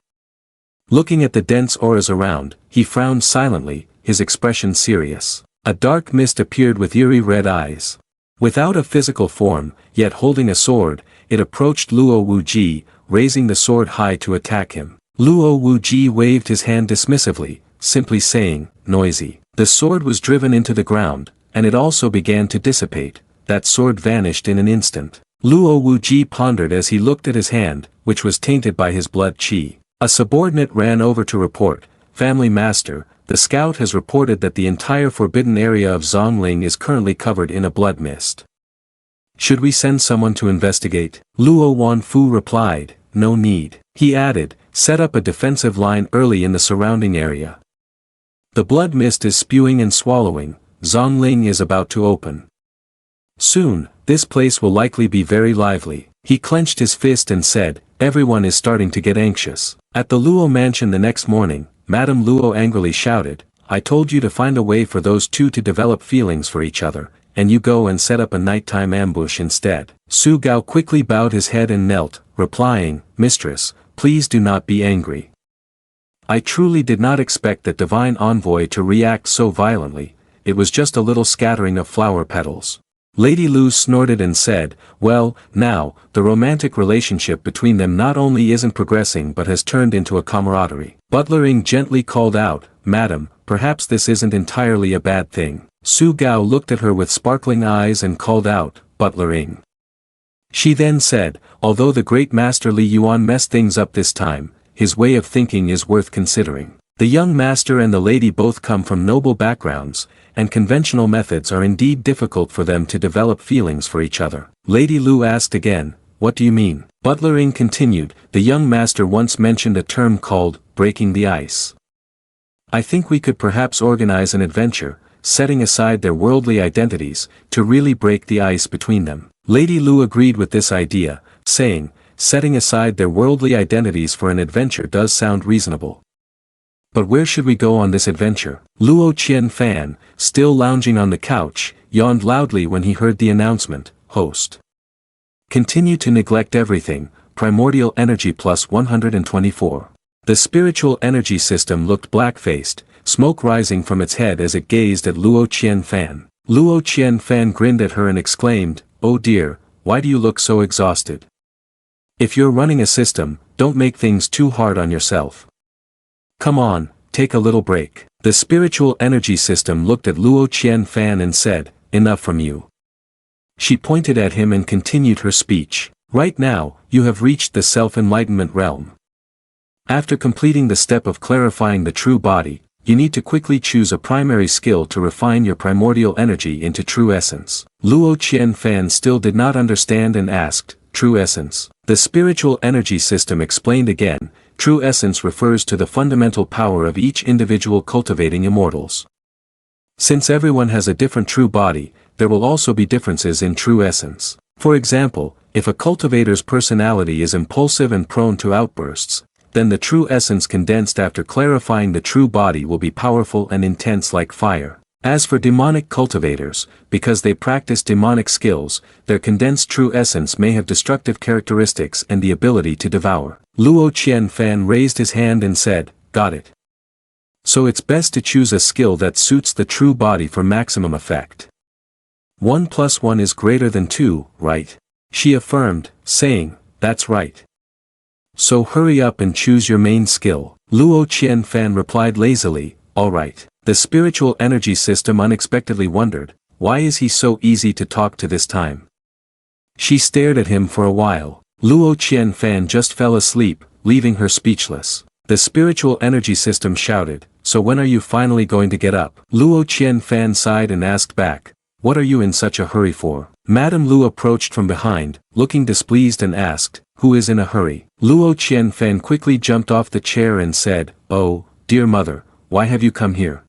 S1: Looking at the dense auras around, he frowned silently, his expression serious. A dark mist appeared with eerie red eyes. Without a physical form, yet holding a sword, it approached Luo Wuji, raising the sword high to attack him. Luo Wuji waved his hand dismissively, simply saying, noisy. The sword was driven into the ground, and it also began to dissipate. That sword vanished in an instant. Luo Wuji pondered as he looked at his hand, which was tainted by his blood qi. A subordinate ran over to report, Family Master, the scout has reported that the entire forbidden area of Zong Ling is currently covered in a blood mist. Should we send someone to investigate? Luo Wanfu replied, no need. He added, set up a defensive line early in the surrounding area. The blood mist is spewing and swallowing, Zong Ling is about to open. Soon, this place will likely be very lively. He clenched his fist and said, everyone is starting to get anxious. At the Luo mansion the next morning, Madame Luo angrily shouted, I told you to find a way for those two to develop feelings for each other, and you go and set up a nighttime ambush instead. Su Gao quickly bowed his head and knelt, replying, Mistress, please do not be angry. I truly did not expect that divine envoy to react so violently, it was just a little scattering of flower petals. Lady Lu snorted and said, well, now, the romantic relationship between them not only isn't progressing but has turned into a camaraderie. Butlering gently called out, Madam, perhaps this isn't entirely a bad thing. Su Gao looked at her with sparkling eyes and called out, Butlering. She then said, although the great master Li Yuan messed things up this time, his way of thinking is worth considering. The young master and the lady both come from noble backgrounds, and conventional methods are indeed difficult for them to develop feelings for each other. Lady Lu asked again, what do you mean? Butlering continued, the young master once mentioned a term called, breaking the ice. I think we could perhaps organize an adventure, setting aside their worldly identities, to really break the ice between them. Lady Lu agreed with this idea, saying, setting aside their worldly identities for an adventure does sound reasonable. But where should we go on this adventure? Luo Qianfan, still lounging on the couch, yawned loudly when he heard the announcement, host. Continue to neglect everything, primordial energy plus 124. The spiritual energy system looked black-faced, smoke rising from its head as it gazed at Luo Qianfan. Luo Qianfan grinned at her and exclaimed, "Oh dear, why do you look so exhausted? If you're running a system, don't make things too hard on yourself. Come on, take a little break." The spiritual energy system looked at Luo Qianfan and said, "Enough from you." She pointed at him and continued her speech. "Right now, you have reached the self-enlightenment realm. After completing the step of clarifying the true body, you need to quickly choose a primary skill to refine your primordial energy into true essence." Luo Qianfan still did not understand and asked, "True essence?" The spiritual energy system explained again, "True essence refers to the fundamental power of each individual cultivating immortals. Since everyone has a different true body, there will also be differences in true essence. For example, if a cultivator's personality is impulsive and prone to outbursts, then the true essence condensed after clarifying the true body will be powerful and intense like fire. As for demonic cultivators, because they practice demonic skills, their condensed true essence may have destructive characteristics and the ability to devour." Luo Qianfan raised his hand and said, "Got it. So it's best to choose a skill that suits the true body for maximum effect. 1 + 1 is greater than 2, right?" She affirmed, saying, "That's right. So hurry up and choose your main skill." Luo Qianfan replied lazily, "All right." The spiritual energy system unexpectedly wondered, why is he so easy to talk to this time? She stared at him for a while. Luo Qianfan just fell asleep, leaving her speechless. The spiritual energy system shouted, "So when are you finally going to get up?" Luo Qianfan sighed and asked back, "What are you in such a hurry for?" Madame Lu approached from behind, looking displeased and asked, "Who is in a hurry?" Luo Qianfan quickly jumped off the chair and said, "Oh, dear mother, why have you come here?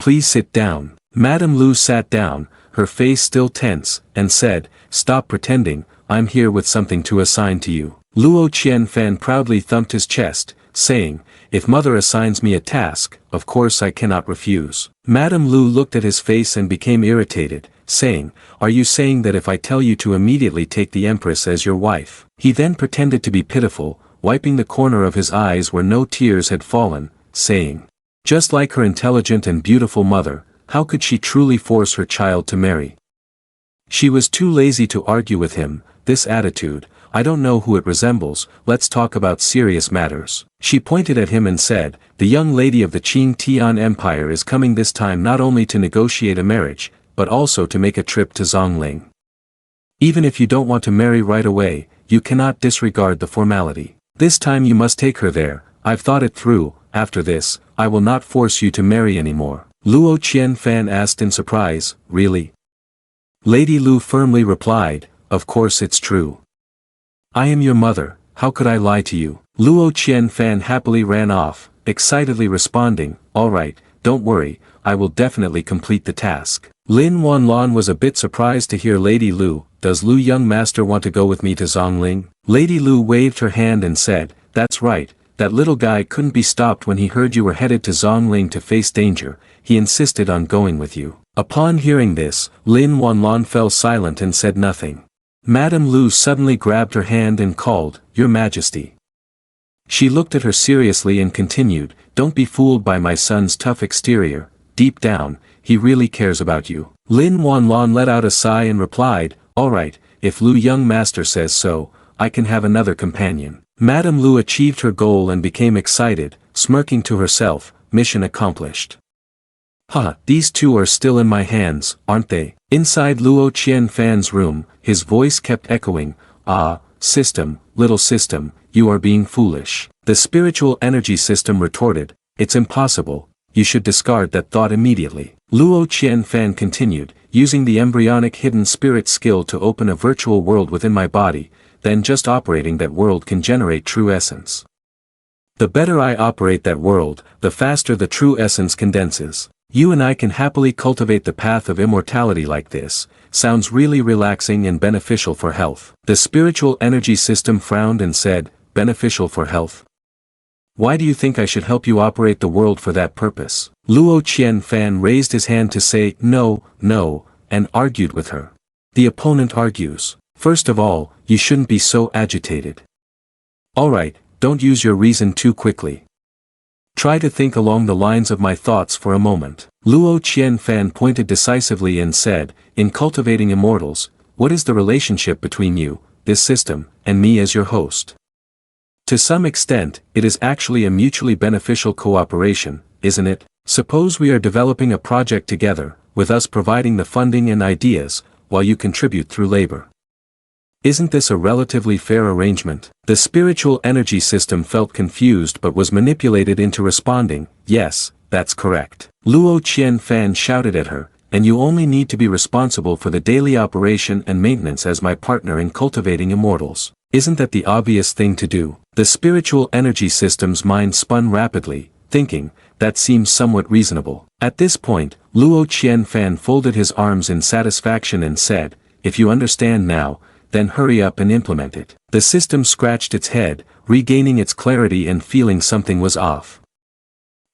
S1: Please sit down." Madame Lu sat down, her face still tense, and said, "Stop pretending, I'm here with something to assign to you." Luo Qianfan proudly thumped his chest, saying, "If mother assigns me a task, of course I cannot refuse." Madame Lu looked at his face and became irritated, saying, "Are you saying that if I tell you to immediately take the empress as your wife?" He then pretended to be pitiful, wiping the corner of his eyes where no tears had fallen, saying, "Just like her intelligent and beautiful mother, how could she truly force her child to marry? She was too lazy to argue with him. This attitude, I don't know who it resembles, let's talk about serious matters." She pointed at him and said, "The young lady of the Qing Tian Empire is coming this time not only to negotiate a marriage, but also to make a trip to Zong Ling. Even if you don't want to marry right away, you cannot disregard the formality. This time you must take her there. I've thought it through. After this, I will not force you to marry anymore." Luo Qianfan asked in surprise, "Really?" Lady Lu firmly replied, "Of course it's true. I am your mother, how could I lie to you?" Luo Qianfan happily ran off, excitedly responding, "All right, don't worry, I will definitely complete the task." Lin Wanlan was a bit surprised to hear Lady Lu, "Does Lu young master want to go with me to Zong Ling?" Lady Lu waved her hand and said, "That's right. That little guy couldn't be stopped when he heard you were headed to Zong Ling to face danger, he insisted on going with you." Upon hearing this, Lin Wanlan fell silent and said nothing. Madame Lu suddenly grabbed her hand and called, "Your Majesty." She looked at her seriously and continued, "Don't be fooled by my son's tough exterior, deep down, he really cares about you." Lin Wanlan let out a sigh and replied, "All right, if Lu young master says so, I can have another companion." Madame Lu achieved her goal and became excited, smirking to herself, mission accomplished. "Ha, these two are still in my hands, aren't they?" Inside Luo Qianfan's room, his voice kept echoing, "Ah, system, little system, you are being foolish." The spiritual energy system retorted, "It's impossible, you should discard that thought immediately." Luo Qianfan continued, "Using the embryonic hidden spirit skill to open a virtual world within my body, then just operating that world can generate true essence. The better I operate that world, the faster the true essence condenses. You and I can happily cultivate the path of immortality like this. Sounds really relaxing and beneficial for health. The spiritual energy system frowned and said, beneficial for health? Why do you think I should help you operate the world for that purpose? Luo Qianfan raised his hand to say, no, no, and argued with her. The opponent argues. First of all, you shouldn't be so agitated. Alright, don't use your reason too quickly. Try to think along the lines of my thoughts for a moment. Luo Qianfan pointed decisively and said, in Cultivating Immortals, what is the relationship between you, this system, and me as your host? To some extent, it is actually a mutually beneficial cooperation, isn't it? Suppose we are developing a project together, with us providing the funding and ideas, while you contribute through labor. Isn't this a relatively fair arrangement? The spiritual energy system felt confused but was manipulated into responding, yes, that's correct. Luo Qianfan shouted at her, and you only need to be responsible for the daily operation and maintenance as my partner in Cultivating Immortals. Isn't that the obvious thing to do? The spiritual energy system's mind spun rapidly, thinking, that seems somewhat reasonable. At this point, Luo Qianfan folded his arms in satisfaction and said, if you understand now, then hurry up and implement it. The system scratched its head, regaining its clarity and feeling something was off.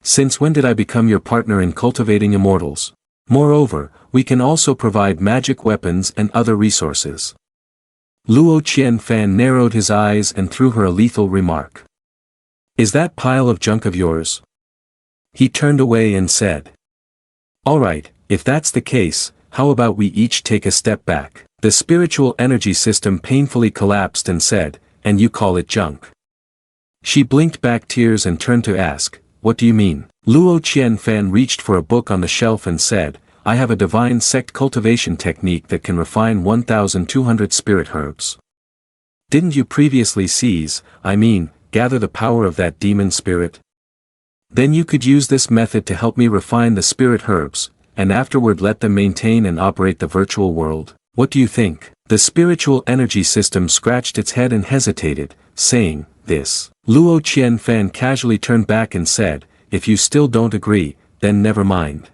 S1: Since when did I become your partner in Cultivating Immortals? Moreover, we can also provide magic weapons and other resources. Luo Qianfan narrowed his eyes and threw her a lethal remark. Is that pile of junk of yours? He turned away and said. Alright, if that's the case, how about we each take a step back? The spiritual energy system painfully collapsed and said, and you call it junk. She blinked back tears and turned to ask, what do you mean? Luo Qianfan reached for a book on the shelf and said, I have a divine sect cultivation technique that can refine 1,200 spirit herbs. Didn't you previously gather the power of that demon spirit? Then you could use this method to help me refine the spirit herbs, and afterward let them maintain and operate the virtual world. What do you think? The spiritual energy system scratched its head and hesitated, saying, this. Luo Qianfan casually turned back and said, if you still don't agree, then never mind.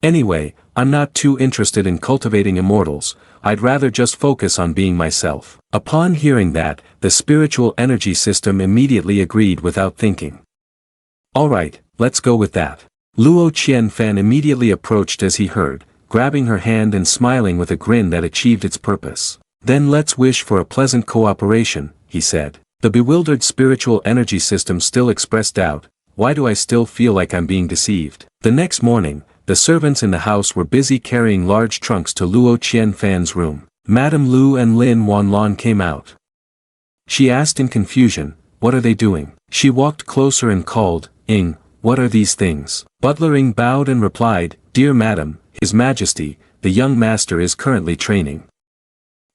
S1: Anyway, I'm not too interested in Cultivating Immortals, I'd rather just focus on being myself. Upon hearing that, the spiritual energy system immediately agreed without thinking. Alright, let's go with that. Luo Qianfan immediately approached as he heard, grabbing her hand and smiling with a grin that achieved its purpose. Then let's wish for a pleasant cooperation, he said. The bewildered spiritual energy system still expressed doubt, why do I still feel like I'm being deceived? The next morning, the servants in the house were busy carrying large trunks to Luo Qianfan's room. Madame Lu and Lin Wanlon came out. She asked in confusion, what are they doing? She walked closer and called, Ing, what are these things? Butler Ing bowed and replied, Dear Madam, His Majesty, the young master is currently training.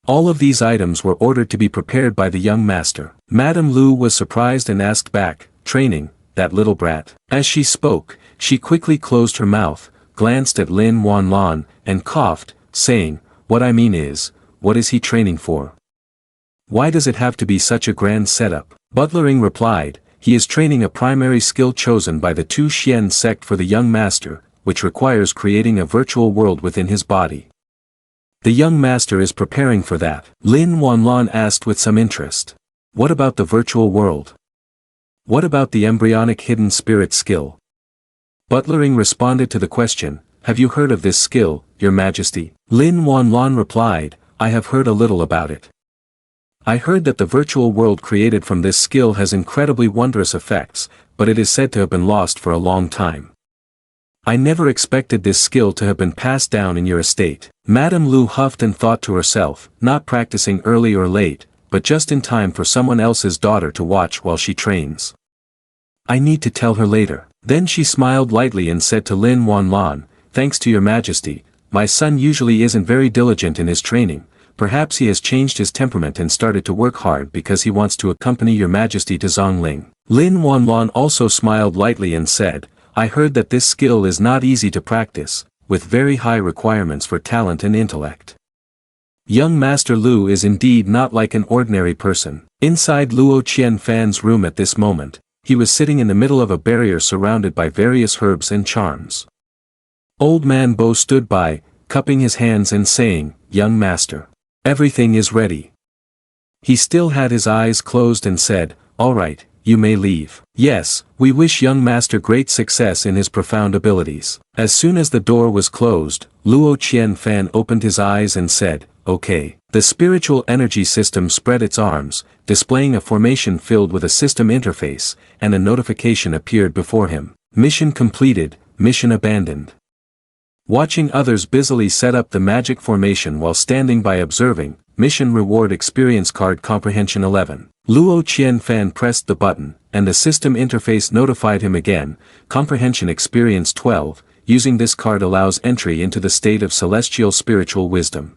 S1: All of these items were ordered to be prepared by the young master. Madame Lu was surprised and asked back, training, that little brat. As she spoke, she quickly closed her mouth, glanced at Lin Wanlon, and coughed, saying, what I mean is, what is he training for? Why does it have to be such a grand setup? Butler Ing replied, he is training a primary skill chosen by the Tu Xian sect for the young master, which requires creating a virtual world within his body. The young master is preparing for that. Lin Wanlon asked with some interest. What about the virtual world? What about the embryonic hidden spirit skill? Butler Ing responded to the question, have you heard of this skill, Your Majesty? Lin Wanlon replied, I have heard a little about it. I heard that the virtual world created from this skill has incredibly wondrous effects, but it is said to have been lost for a long time. I never expected this skill to have been passed down in your estate. Madame Lu huffed and thought to herself, not practicing early or late, but just in time for someone else's daughter to watch while she trains. I need to tell her later. Then she smiled lightly and said to Lin Wanlon, thanks to your Majesty, my son usually isn't very diligent in his training. Perhaps he has changed his temperament and started to work hard because he wants to accompany your Majesty to Zong Ling. Lin Wanlon also smiled lightly and said, I heard that this skill is not easy to practice, with very high requirements for talent and intellect. Young Master Lu is indeed not like an ordinary person. Inside Luo Qianfan's room at this moment, he was sitting in the middle of a barrier surrounded by various herbs and charms. Old man Bo stood by, cupping his hands and saying, "Young master. Everything is ready." He still had his eyes closed and said, "All right, you may leave." "Yes, we wish young master great success in his profound abilities." As soon as the door was closed, Luo Qianfan opened his eyes and said, "Okay." The spiritual energy system spread its arms, displaying a formation filled with a system interface, and a notification appeared before him. Mission completed, mission abandoned. Watching others busily set up the magic formation while standing by observing, mission reward experience card comprehension 11. Luo Qianfan pressed the button, and the system interface notified him again, comprehension experience 12, using this card allows entry into the state of celestial spiritual wisdom.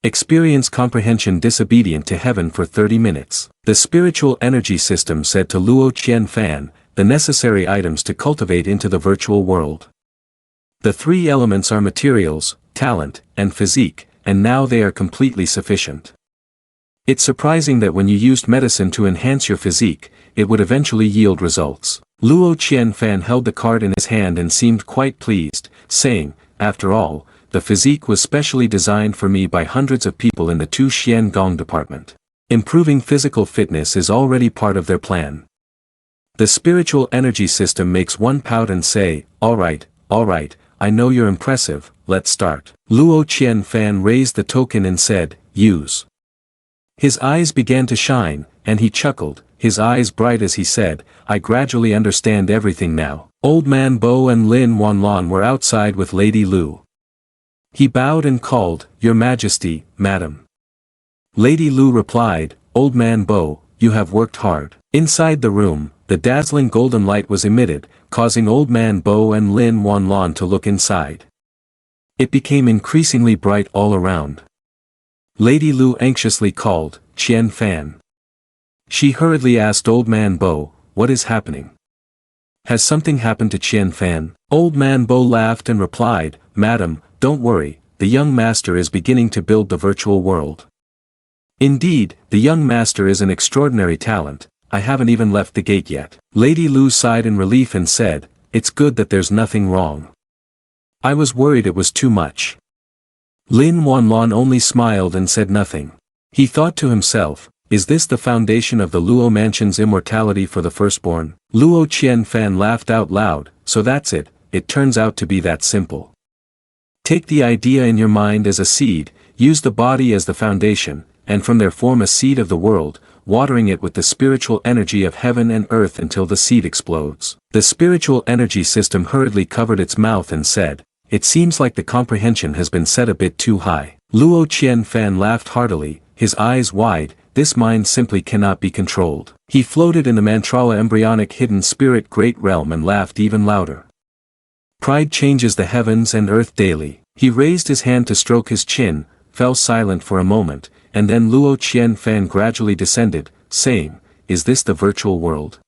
S1: Experience comprehension disobedient to heaven for 30 minutes. The spiritual energy system said to Luo Qianfan, the necessary items to cultivate into the virtual world. The three elements are materials, talent, and physique, and now they are completely sufficient. It's surprising that when you used medicine to enhance your physique, it would eventually yield results. Luo Qianfan held the card in his hand and seemed quite pleased, saying, "After all, the physique was specially designed for me by hundreds of people in the Tu Xian Gong department. Improving physical fitness is already part of their plan." The spiritual energy system makes one pout and say, all right, I know you're impressive, let's start." Luo Qianfan raised the token and said, "Use." His eyes began to shine, and he chuckled, his eyes bright as he said, "I gradually understand everything now." Old man Bo and Lin Wanlon were outside with Lady Lu. He bowed and called, "Your Majesty, Madam." Lady Lu replied, "Old man Bo, you have worked hard." Inside the room, the dazzling golden light was emitted, causing Old man Bo and Lin Wanlon to look inside. It became increasingly bright all around. Lady Lu anxiously called, "Qian Fan." She hurriedly asked Old man Bo, "What is happening? Has something happened to Qian Fan?" Old man Bo laughed and replied, "Madam, don't worry, the young master is beginning to build the virtual world. Indeed, the young master is an extraordinary talent, I haven't even left the gate yet." Lady Lu sighed in relief and said, "It's good that there's nothing wrong. I was worried it was too much." Lin Wanlon only smiled and said nothing. He thought to himself, is this the foundation of the Luo mansion's immortality for the firstborn? Luo Qianfan laughed out loud, "So that's it, it turns out to be that simple. Take the idea in your mind as a seed, use the body as the foundation, and from there form a seed of the world, watering it with the spiritual energy of heaven and earth until the seed explodes." The spiritual energy system hurriedly covered its mouth and said, "It seems like the comprehension has been set a bit too high." Luo Qianfan laughed heartily, his eyes wide, this mind simply cannot be controlled. He floated in the Mantrala embryonic hidden spirit great realm and laughed even louder. Pride changes the heavens and earth daily. He raised his hand to stroke his chin, fell silent for a moment, and then Luo Qianfan gradually descended, saying, "Is this the virtual world?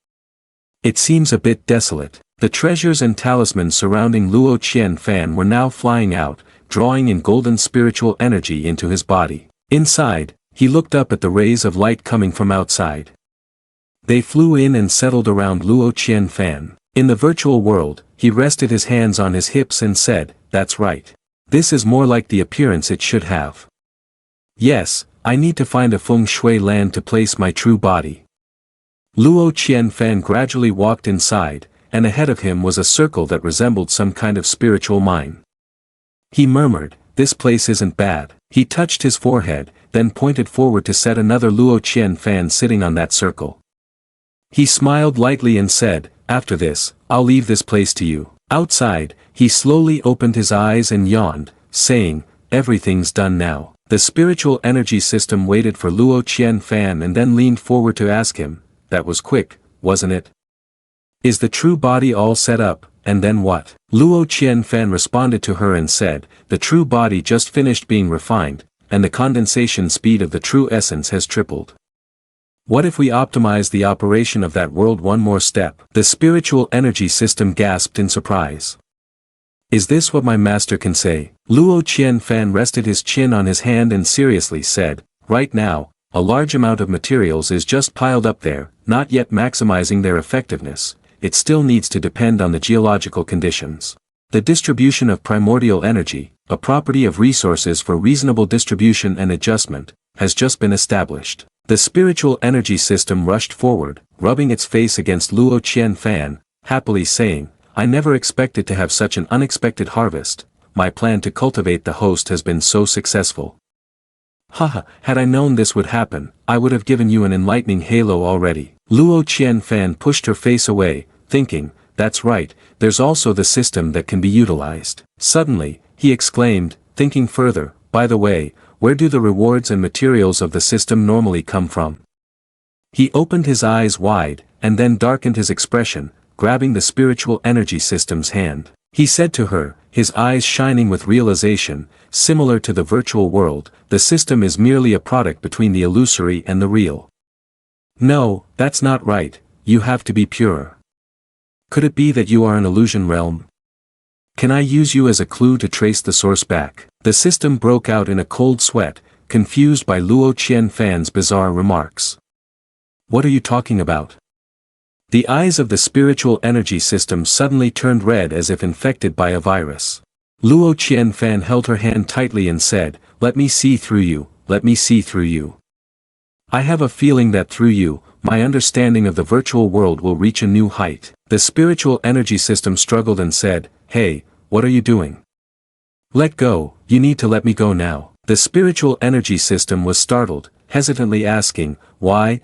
S1: It seems a bit desolate." The treasures and talismans surrounding Luo Qianfan were now flying out, drawing in golden spiritual energy into his body. Inside, he looked up at the rays of light coming from outside. They flew in and settled around Luo Qianfan. In the virtual world, he rested his hands on his hips and said, "That's right. This is more like the appearance it should have. Yes, I need to find a feng shui land to place my true body." Luo Qianfan gradually walked inside, and ahead of him was a circle that resembled some kind of spiritual mine. He murmured, "This place isn't bad." He touched his forehead, then pointed forward to set another Luo Qianfan sitting on that circle. He smiled lightly and said, "After this, I'll leave this place to you." Outside, he slowly opened his eyes and yawned, saying, "Everything's done now." The spiritual energy system waited for Luo Qianfan and then leaned forward to ask him, "That was quick, wasn't it? Is the true body all set up, and then what?" Luo Qianfan responded to her and said, "The true body just finished being refined, and the condensation speed of the true essence has tripled. What if we optimize the operation of that world one more step?" The spiritual energy system gasped in surprise. "Is this what my master can say?" Luo Qianfan rested his chin on his hand and seriously said, "Right now, a large amount of materials is just piled up there, not yet maximizing their effectiveness. It still needs to depend on the geological conditions. The distribution of primordial energy, a property of resources for reasonable distribution and adjustment, has just been established. The spiritual energy system rushed forward, rubbing its face against Luo Qianfan, happily saying, I never expected to have such an unexpected harvest. My plan to cultivate the host has been so successful. Haha, had I known this would happen, I would have given you an enlightening halo already. Luo Qianfan pushed her face away, thinking, that's right, there's also the system that can be utilized. Suddenly, he exclaimed, thinking further, by the way, where do the rewards and materials of the system normally come from? He opened his eyes wide, and then darkened his expression, grabbing the spiritual energy system's hand. He said to her, his eyes shining with realization, similar to the virtual world, the system is merely a product between the illusory and the real. No, that's not right, you have to be purer. Could it be that you are an illusion realm? Can I use you as a clue to trace the source back? The system broke out in a cold sweat, confused by Luo Qianfan's bizarre remarks. What are you talking about? The eyes of the spiritual energy system suddenly turned red as if infected by a virus. Luo Qianfan held her hand tightly and said, let me see through you, let me see through you. I have a feeling that through you, my understanding of the virtual world will reach a new height. The spiritual energy system struggled and said, hey, what are you doing? Let go, you need to let me go now. The spiritual energy system was startled, hesitantly asking, why,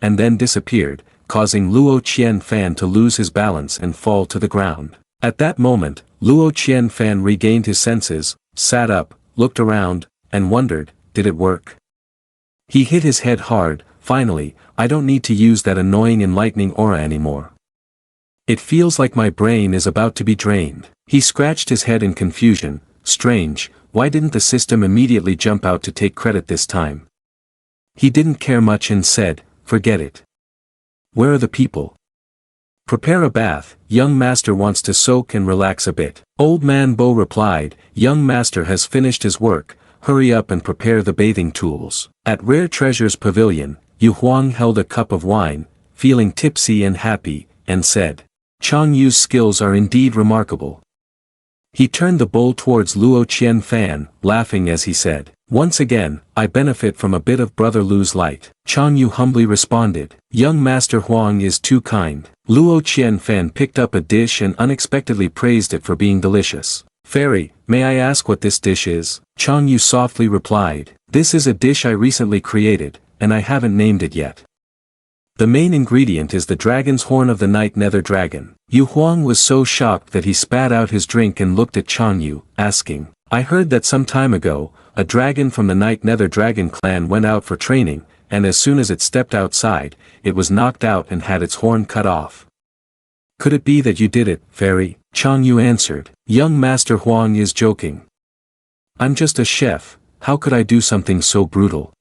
S1: and then disappeared, causing Luo Qianfan to lose his balance and fall to the ground. At that moment, Luo Qianfan regained his senses, sat up, looked around, and wondered, did it work? He hit his head hard, finally, I don't need to use that annoying enlightening aura anymore. It feels like my brain is about to be drained. He scratched his head in confusion, strange, why didn't the system immediately jump out to take credit this time? He didn't care much and said, forget it. Where are the people? Prepare a bath, young master wants to soak and relax a bit. Old man Bo replied, young master has finished his work, hurry up and prepare the bathing tools. At Rare Treasures Pavilion, Yu Huang held a cup of wine, feeling tipsy and happy, and said, Chong Yu's skills are indeed remarkable. He turned the bowl towards Luo Qianfan, laughing as he said, once again, I benefit from a bit of Brother Lu's light. Chong Yu humbly responded, young Master Huang is too kind. Luo Qianfan picked up a dish and unexpectedly praised it for being delicious. Fairy, may I ask what this dish is? Chong Yu softly replied, this is a dish I recently created, and I haven't named it yet. The main ingredient is the dragon's horn of the night nether dragon. Yu Huang was so shocked that he spat out his drink and looked at Chong Yu, asking, I heard that some time ago, a dragon from the night nether dragon clan went out for training, and as soon as it stepped outside, it was knocked out and had its horn cut off. Could it be that you did it, fairy? Chong Yu answered, young Master Huang is joking. I'm just a chef, how could I do something so brutal?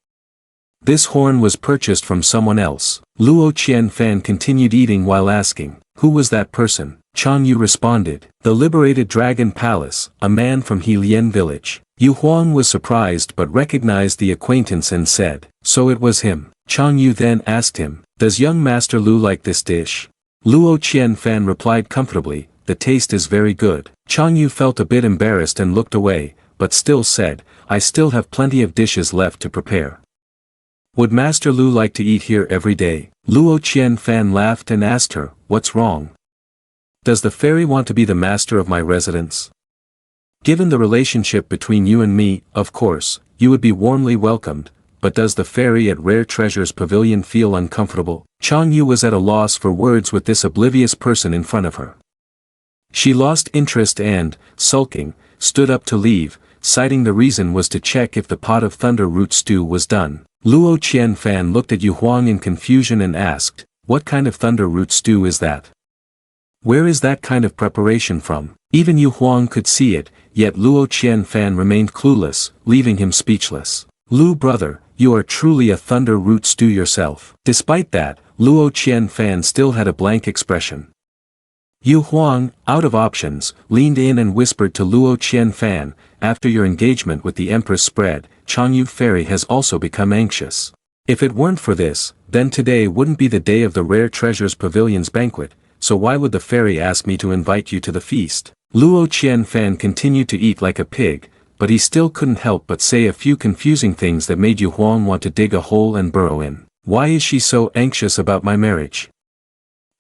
S1: This horn was purchased from someone else. Luo Qianfan continued eating while asking, who was that person? Chong Yu responded, the liberated dragon palace, a man from Helian village. Yu Huang was surprised but recognized the acquaintance and said, so it was him. Chong Yu then asked him, does young Master Lu like this dish? Luo Qianfan replied comfortably, the taste is very good. Chong Yu felt a bit embarrassed and looked away, but still said, I still have plenty of dishes left to prepare. Would Master Lu like to eat here every day? Luo Qianfan laughed and asked her, what's wrong? Does the fairy want to be the master of my residence? Given the relationship between you and me, of course, you would be warmly welcomed, but does the fairy at Rare Treasures Pavilion feel uncomfortable? Chong Yu was at a loss for words with this oblivious person in front of her. She lost interest and, sulking, stood up to leave, citing the reason was to check if the pot of thunder root stew was done. Luo Qianfan looked at Yu Huang in confusion and asked, what kind of thunder root stew is that? Where is that kind of preparation from? Even Yu Huang could see it, yet Luo Qianfan remained clueless, leaving him speechless. Lu brother, you are truly a thunder root stew yourself. Despite that, Luo Qianfan still had a blank expression. Yu Huang, out of options, leaned in and whispered to Luo Qianfan, after your engagement with the empress spread, Chong Yu fairy has also become anxious. If it weren't for this, then today wouldn't be the day of the Rare Treasures Pavilion's banquet, so why would the fairy ask me to invite you to the feast? Luo Qianfan continued to eat like a pig, but he still couldn't help but say a few confusing things that made Yu Huang want to dig a hole and burrow in. Why is she so anxious about my marriage?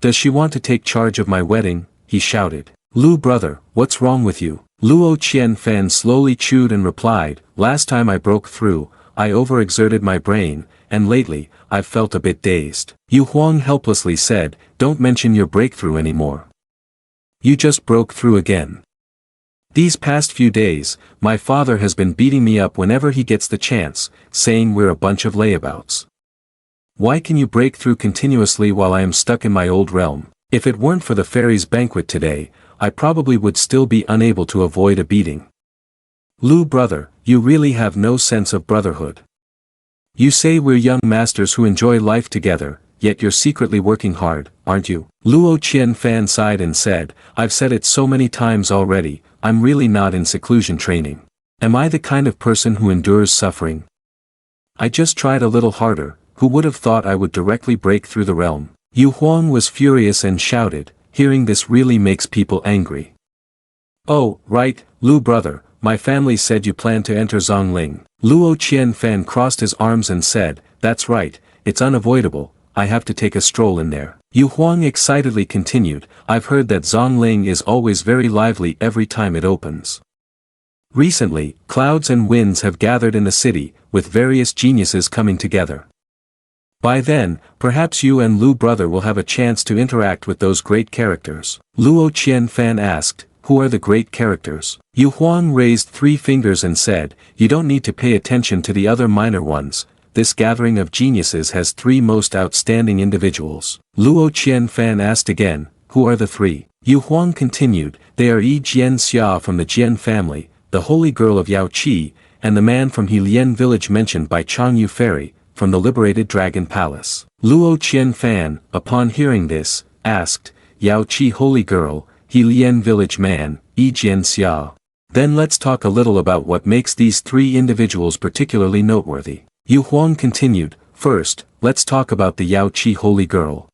S1: Does she want to take charge of my wedding? He shouted. Lu brother, what's wrong with you? Luo Qianfan slowly chewed and replied, last time I broke through, I overexerted my brain, and lately, I've felt a bit dazed. Yu Huang helplessly said, don't mention your breakthrough anymore. You just broke through again. These past few days, my father has been beating me up whenever he gets the chance, saying we're a bunch of layabouts. Why can you break through continuously while I am stuck in my old realm? If it weren't for the fairies' banquet today, I probably would still be unable to avoid a beating. Lu brother, you really have no sense of brotherhood. You say we're young masters who enjoy life together, yet you're secretly working hard, aren't you? Luo Qianfan sighed and said, I've said it so many times already, I'm really not in seclusion training. Am I the kind of person who endures suffering? I just tried a little harder, who would have thought I would directly break through the realm? Yu Huang was furious and shouted, hearing this really makes people angry. Oh, right, Lu brother, my family said you plan to enter Zong Ling. Luo Qianfan crossed his arms and said, that's right, it's unavoidable, I have to take a stroll in there. Yu Huang excitedly continued, I've heard that Zong Ling is always very lively every time it opens. Recently, clouds and winds have gathered in the city, with various geniuses coming together. By then, perhaps you and Lu brother will have a chance to interact with those great characters. Luo Qianfan asked, who are the great characters? Yu Huang raised 3 fingers and said, you don't need to pay attention to the other minor ones, this gathering of geniuses has 3 most outstanding individuals. Luo Qianfan asked again, who are the 3? Yu Huang continued, they are Yi Jian Xia from the Jian family, the holy girl of Yao Qi, and the man from Helian village mentioned by Chong Yu Ferry, from the liberated dragon palace. Luo Qianfan, upon hearing this, asked, Yao Qi holy girl, Helian village man, Yi Jian Xia. Then let's talk a little about what makes these 3 individuals particularly noteworthy. Yu Huang continued, first, let's talk about the Yao Qi holy girl.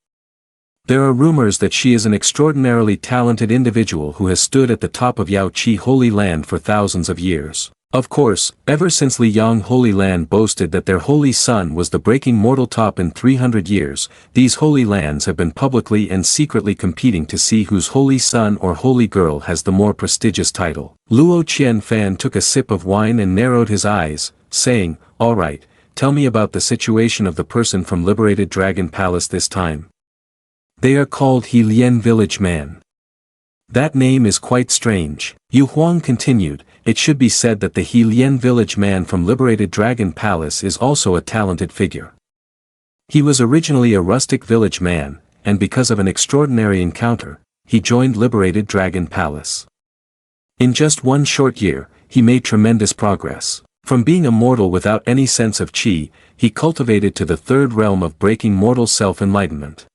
S1: There are rumors that she is an extraordinarily talented individual who has stood at the top of Yao Qi holy land for thousands of years. Of course, ever since Liang Holy Land boasted that their holy son was the breaking mortal top in 300 years, these holy lands have been publicly and secretly competing to see whose holy son or holy girl has the more prestigious title. Luo Qianfan took a sip of wine and narrowed his eyes, saying, all right, tell me about the situation of the person from liberated Dragon Palace this time. They are called Helian Village Man. That name is quite strange. Yu Huang continued, it should be said that the Helian village man from liberated Dragon Palace is also a talented figure. He was originally a rustic village man, and because of an extraordinary encounter, he joined liberated Dragon Palace. In just 1 short year, he made tremendous progress. From being a mortal without any sense of qi, he cultivated to the 3rd realm of breaking mortal self-enlightenment.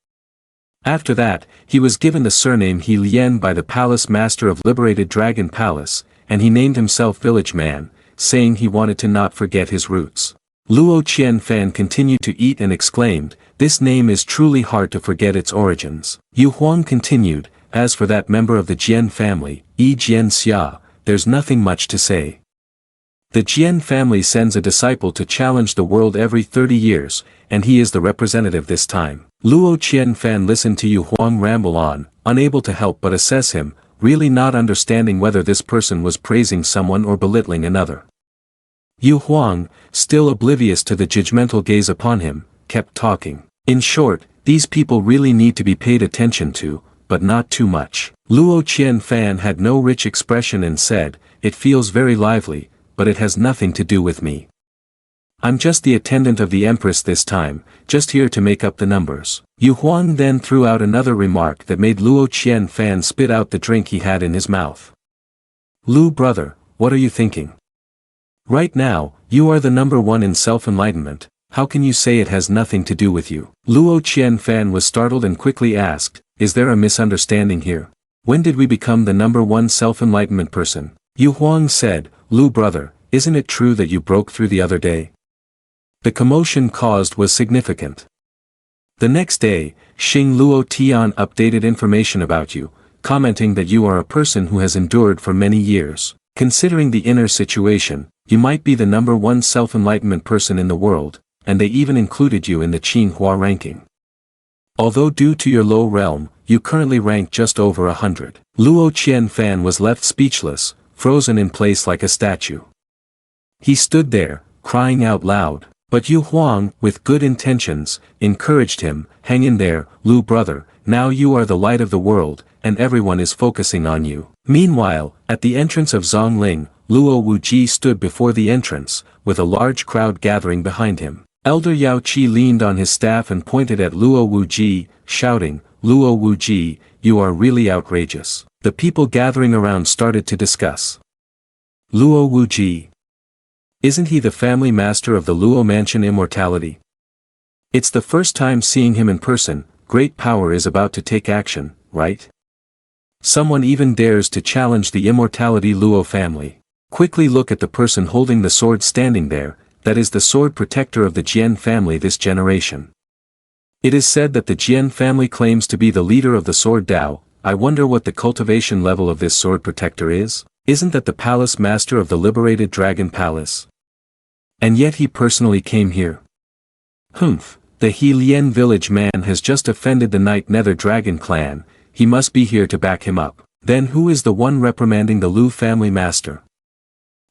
S1: After that, he was given the surname He Lian by the palace master of liberated Dragon Palace, and he named himself Village Man, saying he wanted to not forget his roots. Luo Qianfan continued to eat and exclaimed, this name is truly hard to forget its origins. Yu Huang continued, as for that member of the Jian family, Yi Jian Xia, there's nothing much to say. The Jian family sends a disciple to challenge the world every 30 years, and he is the representative this time. Luo Qianfan listened to Yu Huang ramble on, unable to help but assess him, really not understanding whether this person was praising someone or belittling another. Yu Huang, still oblivious to the judgmental gaze upon him, kept talking. In short, these people really need to be paid attention to, but not too much. Luo Qianfan had no rich expression and said, it feels very lively, but it has nothing to do with me. I'm just the attendant of the empress this time, just here to make up the numbers. Yu Huang then threw out another remark that made Luo Qianfan spit out the drink he had in his mouth. Lu brother, what are you thinking? Right now, you are the #1 in self-enlightenment, how can you say it has nothing to do with you? Luo Qianfan was startled and quickly asked, is there a misunderstanding here? When did we become the #1 self-enlightenment person? Yu Huang said, Lu brother, isn't it true that you broke through the other day? The commotion caused was significant. The next day, Xing Luo Tian updated information about you, commenting that you are a person who has endured for many years. Considering the inner situation, you might be the #1 self-enlightenment person in the world, and they even included you in the Xinhua ranking. Although due to your low realm, you currently rank just over 100. Luo Qianfan was left speechless, frozen in place like a statue. He stood there, crying out loud, but Yu Huang, with good intentions, encouraged him, "Hang in there, Lu brother, now you are the light of the world, and everyone is focusing on you." Meanwhile, at the entrance of Zong Ling, Luo Wuji stood before the entrance, with a large crowd gathering behind him. Elder Yao Qi leaned on his staff and pointed at Luo Wuji, shouting, "Luo Wuji, you are really outrageous." The people gathering around started to discuss. Luo Wuji. Isn't he the family master of the Luo mansion immortality? It's the first time seeing him in person. Great power is about to take action, right? Someone even dares to challenge the immortality Luo family. Quickly look at the person holding the sword standing there, that is the sword protector of the Jian family this generation. It is said that the Jian family claims to be the leader of the sword Dao. I wonder what the cultivation level of this sword protector is? Isn't that the palace master of the liberated dragon palace? And yet he personally came here. Humph, the He Lien village man has just offended the Night Nether Dragon clan, he must be here to back him up. Then who is the one reprimanding the Lu family master?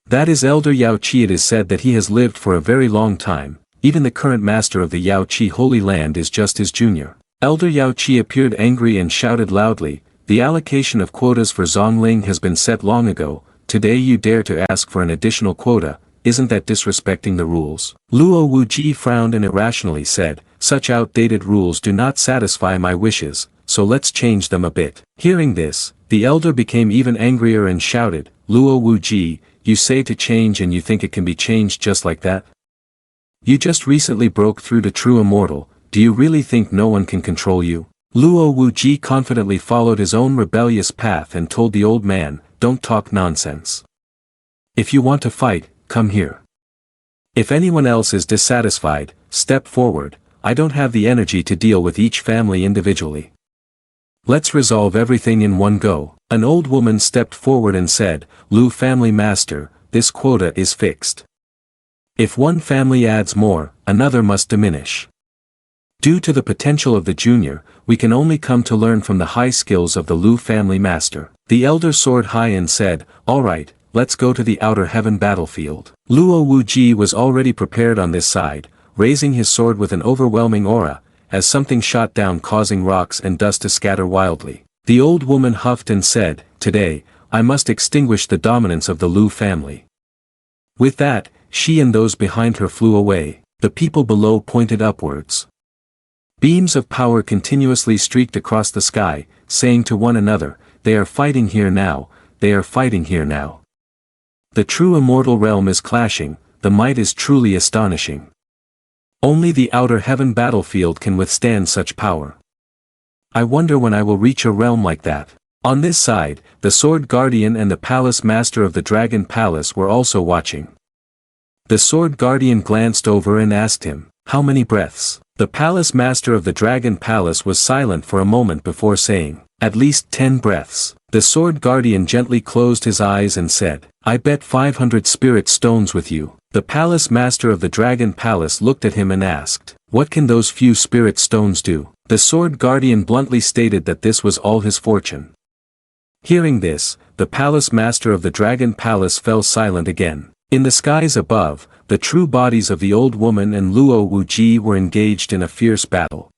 S1: That is Elder Yao Qi. It is said that he has lived for a very long time, even the current master of the Yao Qi Holy Land is just his junior. Elder Yao Qi appeared angry and shouted loudly, "The allocation of quotas for Zong Ling has been set long ago, today you dare to ask for an additional quota, isn't that disrespecting the rules?" Luo Wuji frowned and irrationally said, "Such outdated rules do not satisfy my wishes, so let's change them a bit." Hearing this, the elder became even angrier and shouted, "Luo Wuji, you say to change and you think it can be changed just like that? You just recently broke through to true immortal, do you really think no one can control you?" Luo Wuji confidently followed his own rebellious path and told the old man, "Don't talk nonsense. If you want to fight, come here. If anyone else is dissatisfied, step forward, I don't have the energy to deal with each family individually. Let's resolve everything in one go." An old woman stepped forward and said, "Lu family master, this quota is fixed. If one family adds more, another must diminish. Due to the potential of the junior, we can only come to learn from the high skills of the Lu family master." The elder soared high and said, "All right, let's go to the outer heaven battlefield." Luo Wuji was already prepared on this side, raising his sword with an overwhelming aura, as something shot down causing rocks and dust to scatter wildly. The old woman huffed and said, "Today, I must extinguish the dominance of the Lu family." With that, she and those behind her flew away. The people below pointed upwards. Beams of power continuously streaked across the sky, saying to one another, "They are fighting here now, they are fighting here now. The true immortal realm is clashing, the might is truly astonishing. Only the outer heaven battlefield can withstand such power. I wonder when I will reach a realm like that." On this side, the sword guardian and the palace master of the dragon palace were also watching. The sword guardian glanced over and asked him, "How many breaths?" The palace master of the dragon palace was silent for a moment before saying, "At least 10 breaths." The sword guardian gently closed his eyes and said, "I bet 500 spirit stones with you." The palace master of the dragon palace looked at him and asked, "What can those few spirit stones do?" The sword guardian bluntly stated that this was all his fortune. Hearing this, the palace master of the dragon palace fell silent again. In the skies above, the true bodies of the old woman and Luo Wuji were engaged in a fierce battle.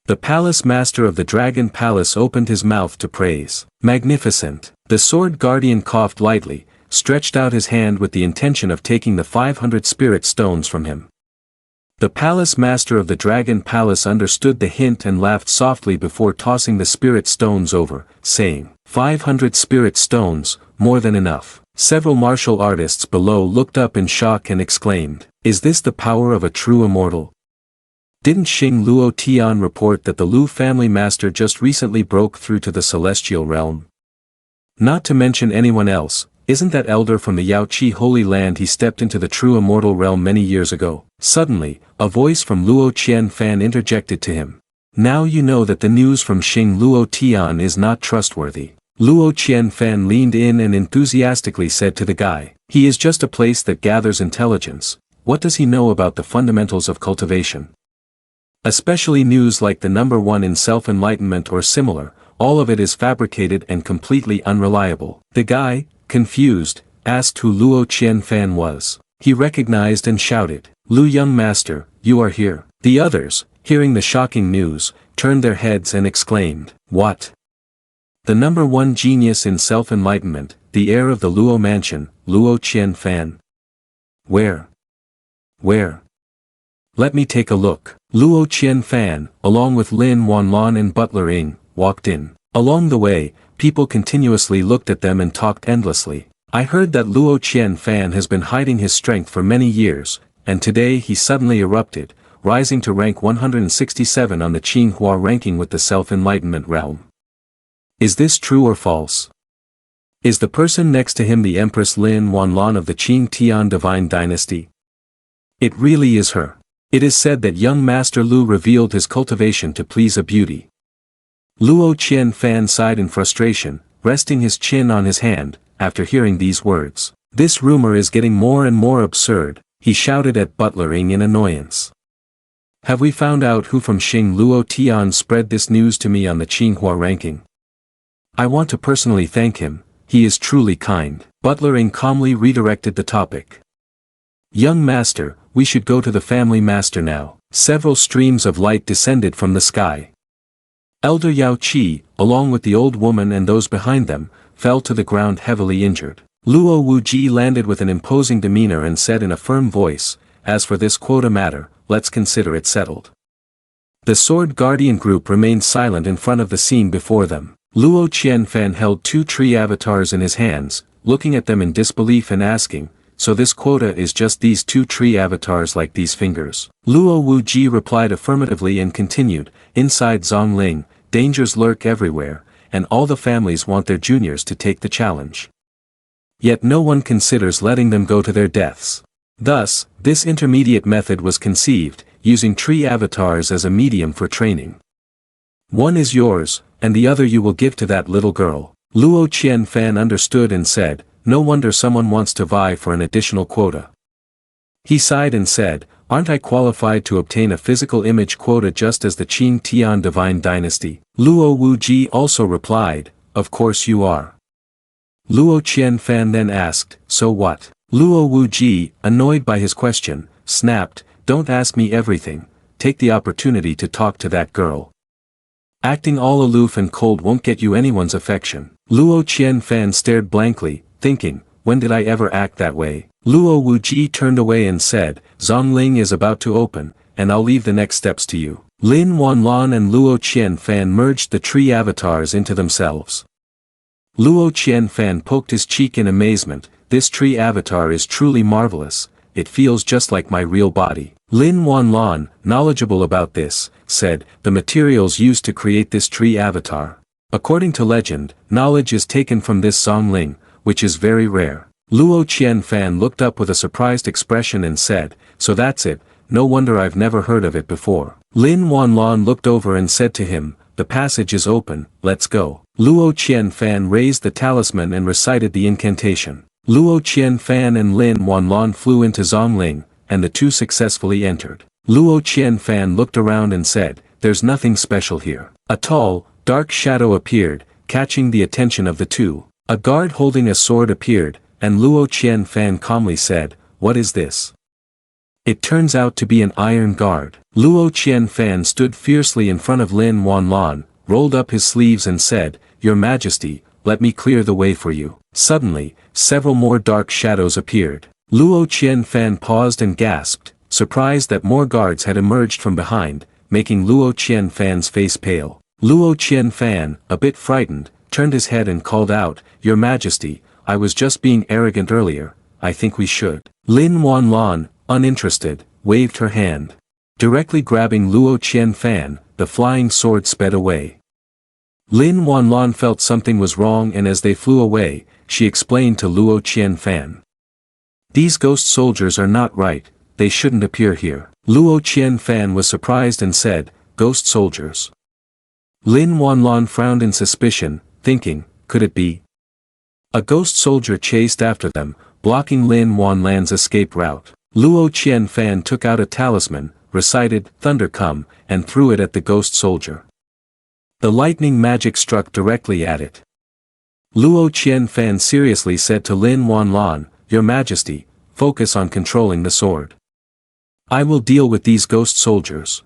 S1: The palace master of the dragon palace opened his mouth to praise. "Magnificent." The sword guardian coughed lightly, stretched out his hand with the intention of taking the 500 spirit stones from him. The palace master of the dragon palace understood the hint and laughed softly before tossing the spirit stones over, saying, 500 spirit stones, more than enough." Several martial artists below looked up in shock and exclaimed, "Is this the power of a true immortal? Didn't Xing Luo Tian report that the Lu family master just recently broke through to the celestial realm? Not to mention anyone else, isn't that elder from the Yao Qi Holy Land? He stepped into the true immortal realm many years ago." Suddenly, a voice from Luo Qianfan interjected to him. Now you know that the news from Xing Luo Tian is not trustworthy. Luo Qianfan leaned in and enthusiastically said to the guy, he is just a place that gathers intelligence. What does he know about the fundamentals of cultivation? Especially news like the number one in self-enlightenment or similar, all of it is fabricated and completely unreliable. The guy, confused, asked who Luo Qianfan was. He recognized and shouted, Lu young master, you are here. The others, hearing the shocking news, turned their heads and exclaimed, what? The number one genius in self-enlightenment, the heir of the Luo mansion, Luo Qianfan. Where? Where? Let me take a look. Luo Qianfan, along with Lin Wanlan and butler Ing, walked in. Along the way, people continuously looked at them and talked endlessly. I heard that Luo Qianfan has been hiding his strength for many years, and today he suddenly erupted, rising to rank 167 on the Qinghua ranking with the self-enlightenment realm. Is this true or false? Is the person next to him the Empress Lin Wanlan of the Qing Tian divine dynasty? It really is her. It is said that young Master Lu revealed his cultivation to please a beauty. Luo Qianfan sighed in frustration, resting his chin on his hand, after hearing these words. This rumor is getting more and more absurd, he shouted at butler Ing in annoyance. Have we found out who from Xing Luo Tian spread this news to me on the Qinghua ranking? I want to personally thank him, he is truly kind. Butler Ing calmly redirected the topic. Young master, we should go to the family master now. Several streams of light descended from the sky. Elder Yao Qi, along with the old woman and those behind them, fell to the ground heavily injured. Luo Wuji landed with an imposing demeanor and said in a firm voice, as for this quota matter, let's consider it settled. The Sword Guardian group remained silent in front of the scene before them. Luo Qianfan held two tree avatars in his hands, looking at them in disbelief and asking, so this quota is just these two tree avatars like these fingers? Luo Wuji replied affirmatively and continued, inside Zong Ling, dangers lurk everywhere, and all the families want their juniors to take the challenge. Yet no one considers letting them go to their deaths. Thus, this intermediate method was conceived, using tree avatars as a medium for training. One is yours, and the other you will give to that little girl. Luo Qianfan understood and said, no wonder someone wants to vie for an additional quota. He sighed and said, aren't I qualified to obtain a physical image quota just as the Qing Tian divine dynasty? Luo Wuji also replied, of course you are. Luo Qianfan then asked, so what? Luo Wuji, annoyed by his question, snapped, don't ask me everything, take the opportunity to talk to that girl. Acting all aloof and cold won't get you anyone's affection. Luo Qianfan stared blankly, thinking, when did I ever act that way? Luo Wuji turned away and said, Zong Ling is about to open, and I'll leave the next steps to you. Lin Wanlan and Luo Qianfan merged the tree avatars into themselves. Luo Qianfan poked his cheek in amazement, this tree avatar is truly marvelous, it feels just like my real body. Lin Wanlan, knowledgeable about this, said, the materials used to create this tree avatar. According to legend, knowledge is taken from this Zong Ling, which is very rare. Luo Qianfan looked up with a surprised expression and said, so that's it, no wonder I've never heard of it before. Lin Wanlan looked over and said to him, the passage is open, let's go. Luo Qianfan raised the talisman and recited the incantation. Luo Qianfan and Lin Wanlan flew into Zong Ling, and the two successfully entered. Luo Qianfan looked around and said, there's nothing special here. A tall, dark shadow appeared, catching the attention of the two. A guard holding a sword appeared, and Luo Qianfan calmly said, what is this? It turns out to be an iron guard. Luo Qianfan stood fiercely in front of Lin Wanlan, rolled up his sleeves and said, Your Majesty, let me clear the way for you. Suddenly, several more dark shadows appeared. Luo Qianfan paused and gasped, surprised that more guards had emerged from behind, making Luo Qianfan's face pale. Luo Qianfan, a bit frightened, turned his head and called out, Your Majesty, I was just being arrogant earlier, I think we should. Lin Wanlan, uninterested, waved her hand. Directly grabbing Luo Qianfan, the flying sword sped away. Lin Wanlan felt something was wrong, and as they flew away, she explained to Luo Qianfan. These ghost soldiers are not right, they shouldn't appear here. Luo Qianfan was surprised and said, ghost soldiers. Lin Wanlan frowned in suspicion, thinking, could it be? A ghost soldier chased after them, blocking Lin Wanlan's escape route. Luo Qianfan took out a talisman, recited, "Thunder come," and threw it at the ghost soldier. The lightning magic struck directly at it. Luo Qianfan seriously said to Lin Wanlan, "Your Majesty, focus on controlling the sword. I will deal with these ghost soldiers."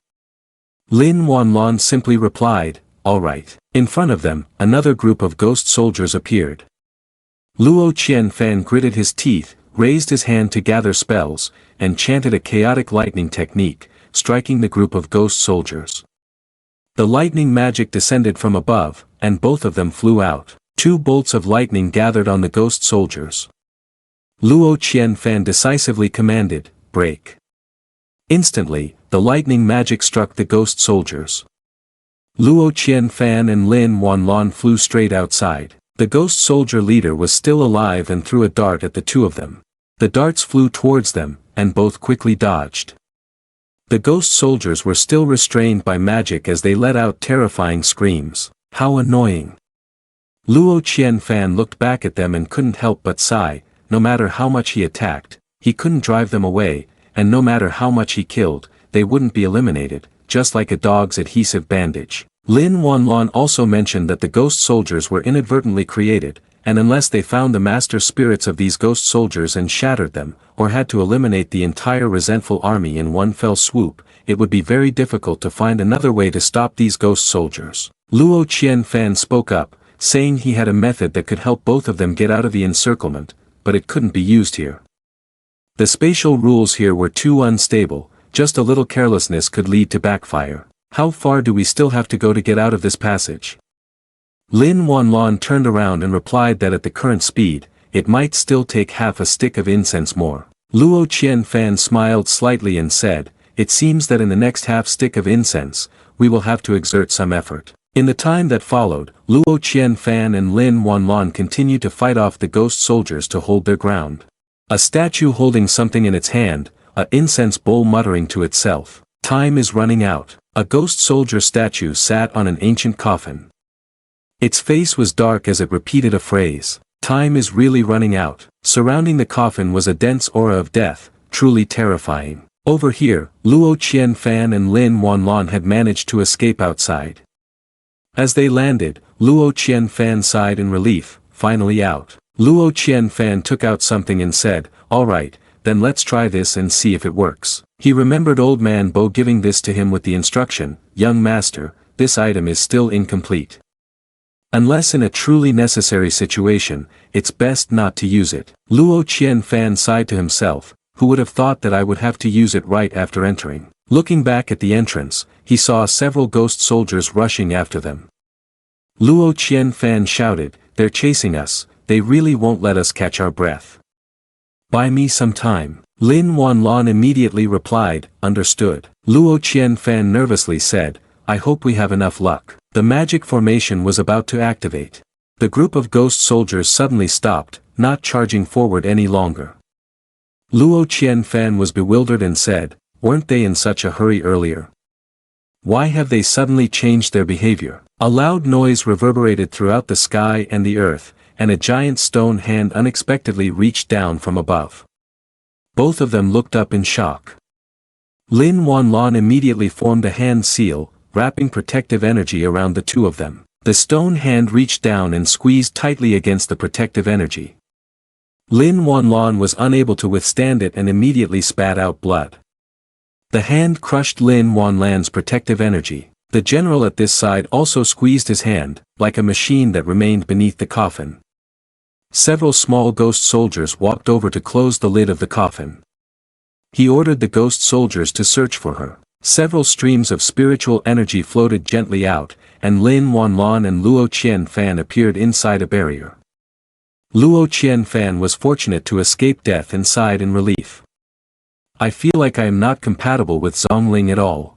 S1: Lin Wanlan simply replied, "All right." In front of them, another group of ghost soldiers appeared. Luo Qianfan gritted his teeth, raised his hand to gather spells, and chanted a chaotic lightning technique, striking the group of ghost soldiers. The lightning magic descended from above, and both of them flew out. 2 bolts of lightning gathered on the ghost soldiers. Luo Qianfan decisively commanded, "Break." Instantly, the lightning magic struck the ghost soldiers. Luo Qianfan and Lin Wanlan flew straight outside. The ghost soldier leader was still alive and threw a dart at the 2 of them. The darts flew towards them, and both quickly dodged. The ghost soldiers were still restrained by magic as they let out terrifying screams. How annoying! Luo Qianfan looked back at them and couldn't help but sigh. No matter how much he attacked, he couldn't drive them away, and no matter how much he killed, they wouldn't be eliminated, just like a dog's adhesive bandage. Lin Wanlan also mentioned that the ghost soldiers were inadvertently created, and unless they found the master spirits of these ghost soldiers and shattered them, or had to eliminate the entire resentful army in one fell swoop, it would be very difficult to find another way to stop these ghost soldiers. Luo Qianfan spoke up, saying he had a method that could help both of them get out of the encirclement, but it couldn't be used here. The spatial rules here were too unstable, just a little carelessness could lead to backfire. How far do we still have to go to get out of this passage? Lin Wanlan turned around and replied that at the current speed, it might still take half a stick of incense more. Luo Qianfan smiled slightly and said, "It seems that in the next half stick of incense, we will have to exert some effort." In the time that followed, Luo Qianfan and Lin Wanlan continued to fight off the ghost soldiers to hold their ground. A statue holding something in its hand, an incense bowl muttering to itself, "Time is running out." A ghost soldier statue sat on an ancient coffin. Its face was dark as it repeated a phrase, "Time is really running out." Surrounding the coffin was a dense aura of death, truly terrifying. Over here, Luo Qianfan and Lin Wanlan had managed to escape outside. As they landed, Luo Qianfan sighed in relief, finally out. Luo Qianfan took out something and said, "All right, then let's try this and see if it works." He remembered Old Man Bo giving this to him with the instruction, "Young master, this item is still incomplete. Unless in a truly necessary situation, it's best not to use it." Luo Qianfan sighed to himself, who would have thought that I would have to use it right after entering. Looking back at the entrance, he saw several ghost soldiers rushing after them. Luo Qianfan shouted, "They're chasing us, they really won't let us catch our breath. Buy me some time." Lin Wanlan immediately replied, "Understood." Luo Qianfan nervously said, "I hope we have enough luck." The magic formation was about to activate. The group of ghost soldiers suddenly stopped, not charging forward any longer. Luo Qianfan was bewildered and said, "Weren't they in such a hurry earlier? Why have they suddenly changed their behavior?" A loud noise reverberated throughout the sky and the earth, and a giant stone hand unexpectedly reached down from above. Both of them looked up in shock. Lin Wanlan immediately formed a hand seal, wrapping protective energy around the 2 of them. The stone hand reached down and squeezed tightly against the protective energy. Lin Wanlan was unable to withstand it and immediately spat out blood. The hand crushed Lin Wanlan's protective energy. The general at this side also squeezed his hand, like a machine that remained beneath the coffin. Several small ghost soldiers walked over to close the lid of the coffin. He ordered the ghost soldiers to search for her. Several streams of spiritual energy floated gently out, and Lin Wanlan and Luo Qianfan appeared inside a barrier. Luo Qianfan was fortunate to escape death and sighed in relief. "I feel like I am not compatible with Zong Ling at all.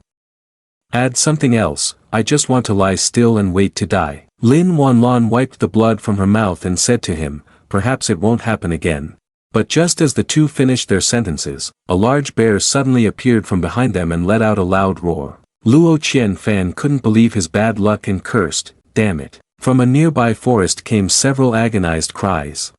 S1: Add something else, I just want to lie still and wait to die." Lin Wanlan wiped the blood from her mouth and said to him, "Perhaps it won't happen again." But just as the 2 finished their sentences, a large bear suddenly appeared from behind them and let out a loud roar. Luo Qianfan couldn't believe his bad luck and cursed, "Damn it." From a nearby forest came several agonized cries.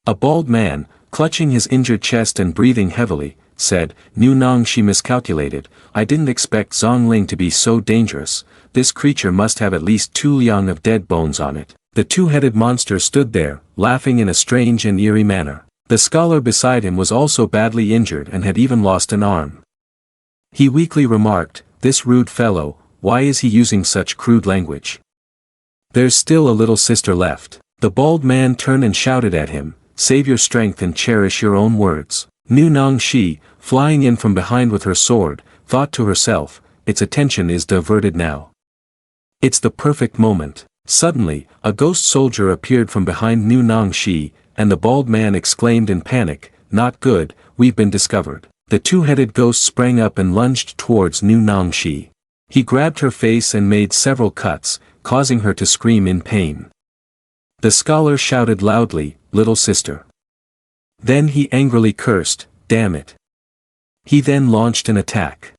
S1: A bald man, clutching his injured chest and breathing heavily, said, "Nu Nong, she miscalculated. I didn't expect Zong Ling to be so dangerous. This creature must have at least 2 yang of dead bones on it." The two-headed monster stood there, laughing in a strange and eerie manner. The scholar beside him was also badly injured and had even lost an arm. He weakly remarked, "This rude fellow, why is he using such crude language? There's still a little sister left." The bald man turned and shouted at him, "Save your strength and cherish your own words." Nu Nong Shi, flying in from behind with her sword, thought to herself, its attention is diverted now. It's the perfect moment. Suddenly, a ghost soldier appeared from behind Nu Nong Shi, and the bald man exclaimed in panic, "Not good, we've been discovered." The two-headed ghost sprang up and lunged towards Nu Nong Shi. He grabbed her face and made several cuts, causing her to scream in pain. The scholar shouted loudly, "Little sister." Then he angrily cursed, "Damn it." He then launched an attack.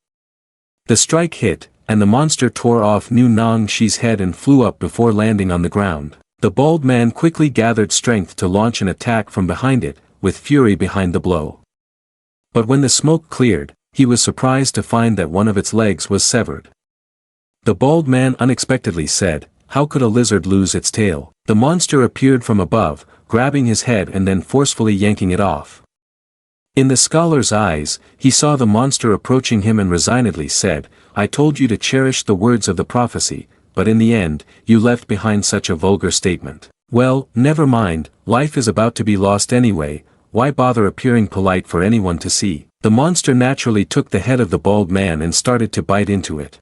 S1: The strike hit, and the monster tore off Nu Nong Shi's head and flew up before landing on the ground. The bald man quickly gathered strength to launch an attack from behind it, with fury behind the blow. But when the smoke cleared, he was surprised to find that one of its legs was severed. The bald man unexpectedly said, "How could a lizard lose its tail?" The monster appeared from above, grabbing his head and then forcefully yanking it off. In the scholar's eyes, he saw the monster approaching him and resignedly said, "I told you to cherish the words of the prophecy, but in the end, you left behind such a vulgar statement. Well, never mind, life is about to be lost anyway, why bother appearing polite for anyone to see?" The monster naturally took the head of the bald man and started to bite into it.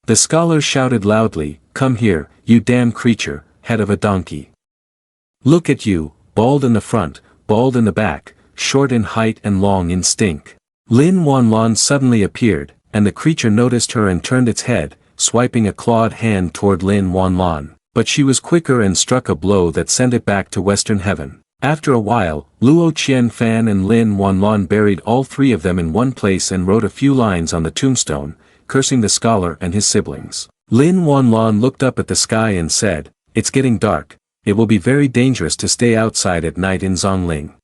S1: The scholar shouted loudly, "Come here, you damn creature, head of a donkey. Look at you, bald in the front, bald in the back, short in height and long in stink." Lin Wanlon suddenly appeared, and the creature noticed her and turned its head, swiping a clawed hand toward Lin Wanlon, but she was quicker and struck a blow that sent it back to Western Heaven. After a while, Luo Qianfan and Lin Wanlon buried all 3 of them in one place and wrote a few lines on the tombstone, cursing the scholar and his siblings. Lin Wanlon looked up at the sky and said, "It's getting dark, it will be very dangerous to stay outside at night in Zong Ling.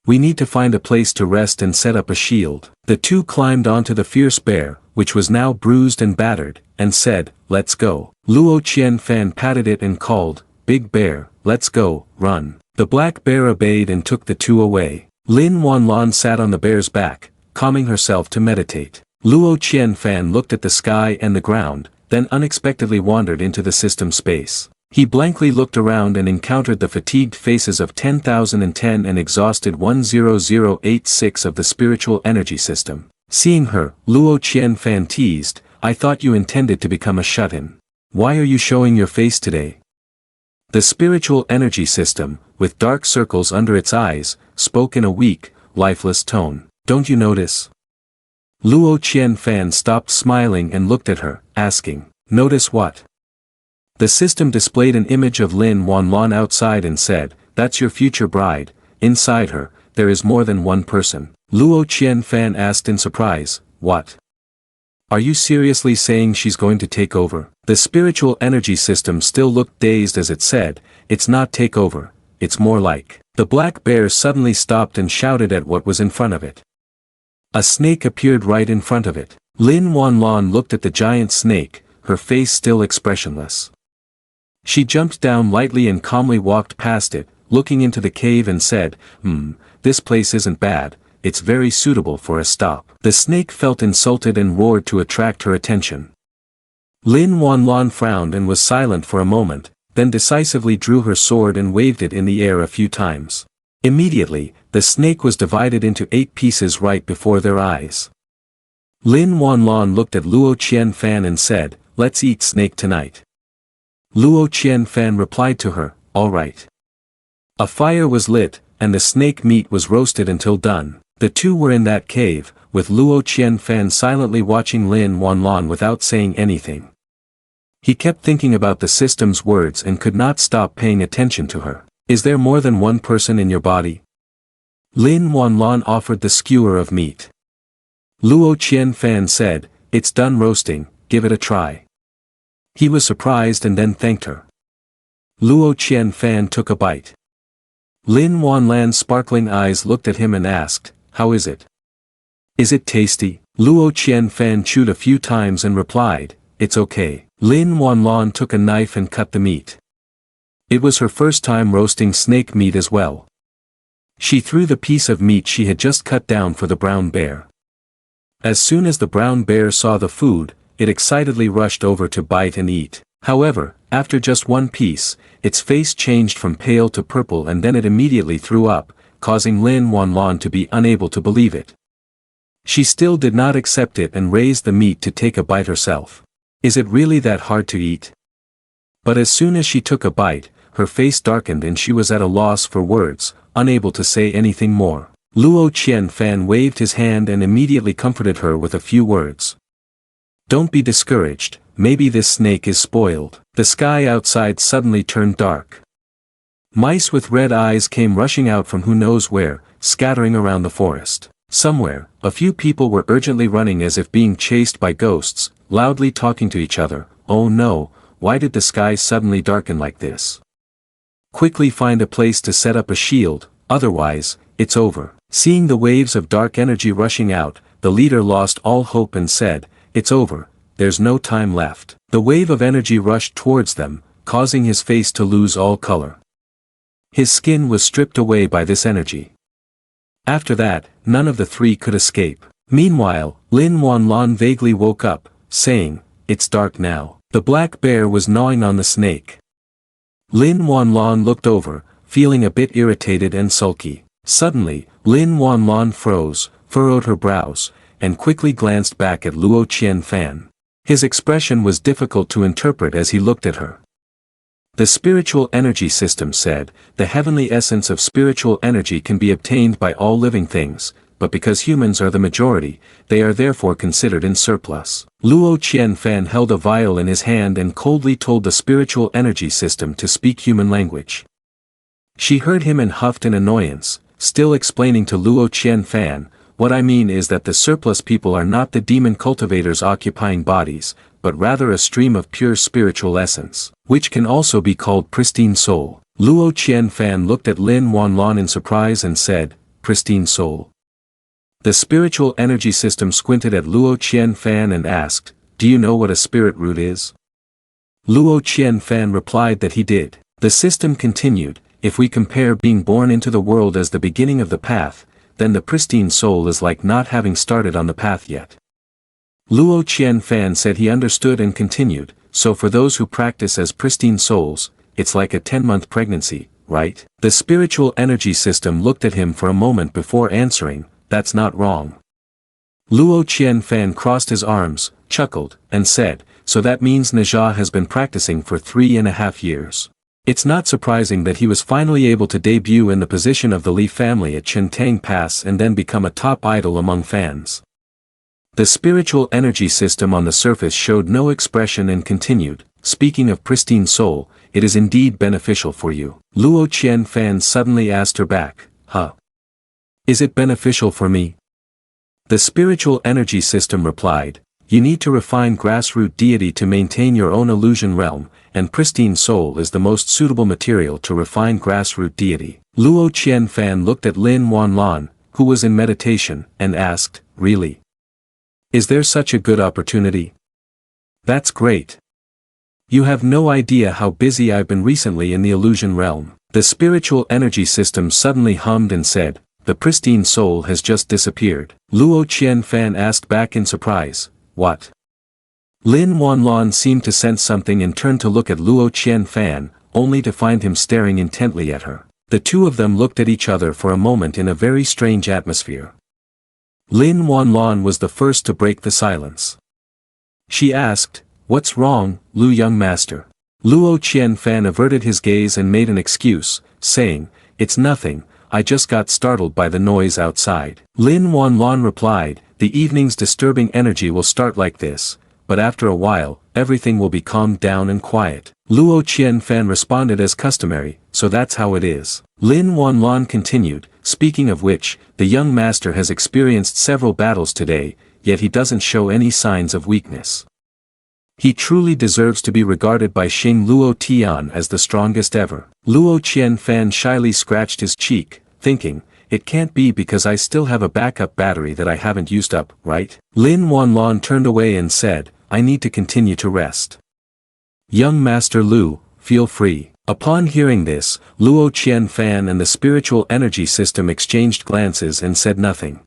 S1: We need to find a place to rest and set up a shield." The two climbed onto the fierce bear, which was now bruised and battered, and said, "Let's go." Luo Qianfan patted it and called, "Big bear, let's go, run." The black bear obeyed and took the two away. Lin Wanlon sat on the bear's back, calming herself to meditate. Luo Qianfan looked at the sky and the ground, then unexpectedly wandered into the system space. He blankly looked around and encountered the fatigued faces of 10,010 and exhausted 10086 of the spiritual energy system. Seeing her, Luo Qianfan teased, "I thought you intended to become a shut-in. Why are you showing your face today?" The spiritual energy system, with dark circles under its eyes, spoke in a weak, lifeless tone. "Don't you notice?" Luo Qianfan stopped smiling and looked at her, asking, "Notice what?" The system displayed an image of Lin Wanlon outside and said, "That's your future bride. Inside her, there is more than one person." Luo Qianfan asked in surprise, "What? Are you seriously saying she's going to take over?" The spiritual energy system still looked dazed as it said, "It's not take over, it's more like." The black bear suddenly stopped and shouted at what was in front of it. A snake appeared right in front of it. Lin Wanlon looked at the giant snake, her face still expressionless. She jumped down lightly and calmly walked past it, looking into the cave and said, This place isn't bad, it's very suitable for a stop." The snake felt insulted and roared to attract her attention. Lin Wanlon frowned and was silent for a moment, then decisively drew her sword and waved it in the air a few times. Immediately, the snake was divided into 8 pieces right before their eyes. Lin Wanlon looked at Luo Qianfan and said, "Let's eat snake tonight." Luo Qianfan replied to her, "All right." A fire was lit, and the snake meat was roasted until done. The two were in that cave, with Luo Qianfan silently watching Lin Wanlon without saying anything. He kept thinking about the system's words and could not stop paying attention to her. "Is there more than one person in your body?" Lin Wanlon offered the skewer of meat. Luo Qianfan said, It's done roasting, give it a try. He was surprised and then thanked her. Luo Qianfan took a bite. Lin Wanlan's sparkling eyes looked at him and asked, "How is it? Is it tasty?" Luo Qianfan chewed a few times and replied, "It's okay." Lin Wanlan took a knife and cut the meat. It was her first time roasting snake meat as well. She threw the piece of meat she had just cut down for the brown bear. As soon as the brown bear saw the food, it excitedly rushed over to bite and eat. However, after just one piece, its face changed from pale to purple and then it immediately threw up, causing Lin Wanlan to be unable to believe it. She still did not accept it and raised the meat to take a bite herself. Is it really that hard to eat? But as soon as she took a bite, her face darkened and she was at a loss for words, unable to say anything more. Luo Qianfan waved his hand and immediately comforted her with a few words. "Don't be discouraged, maybe this snake is spoiled." The sky outside suddenly turned dark. Mice with red eyes came rushing out from who knows where, scattering around the forest. Somewhere, a few people were urgently running as if being chased by ghosts, loudly talking to each other. "Oh no, why did the sky suddenly darken like this? Quickly find a place to set up a shield, otherwise, it's over." Seeing the waves of dark energy rushing out, the leader lost all hope and said, "It's over, there's no time left." The wave of energy rushed towards them, causing his face to lose all color. His skin was stripped away by this energy. After that, none of the three could escape. Meanwhile, Lin Wanlan vaguely woke up, saying, "It's dark now." The black bear was gnawing on the snake. Lin Wanlan looked over, feeling a bit irritated and sulky. Suddenly, Lin Wanlan froze, furrowed her brows, and quickly glanced back at Luo Qianfan. His expression was difficult to interpret as he looked at her. The spiritual energy system said, the heavenly essence of spiritual energy can be obtained by all living things, but because humans are the majority, they are therefore considered in surplus. Luo Qianfan held a vial in his hand and coldly told the spiritual energy system to speak human language. She heard him and huffed in annoyance, still explaining to Luo Qianfan, "What I mean is that the surplus people are not the demon cultivators occupying bodies, but rather a stream of pure spiritual essence, which can also be called pristine soul." Luo Qianfan looked at Lin Wanlan in surprise and said, "Pristine soul?" The spiritual energy system squinted at Luo Qianfan and asked, "Do you know what a spirit root is?" Luo Qianfan replied that he did. The system continued, "If we compare being born into the world as the beginning of the path, then the pristine soul is like not having started on the path yet." Luo Qianfan said he understood and continued, "So for those who practice as pristine souls, it's like a 10-month pregnancy, right?" The spiritual energy system looked at him for a moment before answering, "That's not wrong." Luo Qianfan crossed his arms, chuckled, and said, "So that means Najia has been practicing for 3.5 years. It's not surprising that he was finally able to debut in the position of the Li family at Chintang Pass and then become a top idol among fans." The spiritual energy system on the surface showed no expression and continued, "Speaking of pristine soul, it is indeed beneficial for you." Luo Qianfan suddenly asked her back, "Huh? Is it beneficial for me?" The spiritual energy system replied, "You need to refine grassroot deity to maintain your own illusion realm, and pristine soul is the most suitable material to refine grassroot deity." Luo Qianfan looked at Lin Wanlan, who was in meditation, and asked, "Really? Is there such a good opportunity? That's great. You have no idea how busy I've been recently in the illusion realm." The spiritual energy system suddenly hummed and said, "The pristine soul has just disappeared." Luo Qianfan asked back in surprise, "What?" Lin Wanlan seemed to sense something and turned to look at Luo Qianfan, only to find him staring intently at her. The two of them looked at each other for a moment in a very strange atmosphere. Lin Wanlan was the first to break the silence. She asked, "What's wrong, Lu young master?" Luo Qianfan averted his gaze and made an excuse, saying, "It's nothing, I just got startled by the noise outside." Lin Wanlan replied, "The evening's disturbing energy will start like this, but after a while, everything will be calmed down and quiet." Luo Qianfan responded as customary, "So that's how it is." Lin Wanlan continued, "Speaking of which, the young master has experienced several battles today, yet he doesn't show any signs of weakness. He truly deserves to be regarded by Xing Luo Tian as the strongest ever. Luo Qianfan shyly scratched his cheek, thinking, it can't be because I still have a backup battery that I haven't used up, right? Lin Wanlon turned away and said, I need to continue to rest. Young Master Lu, feel free. Upon hearing this, Luo Qianfan and the spiritual energy system exchanged glances and said nothing.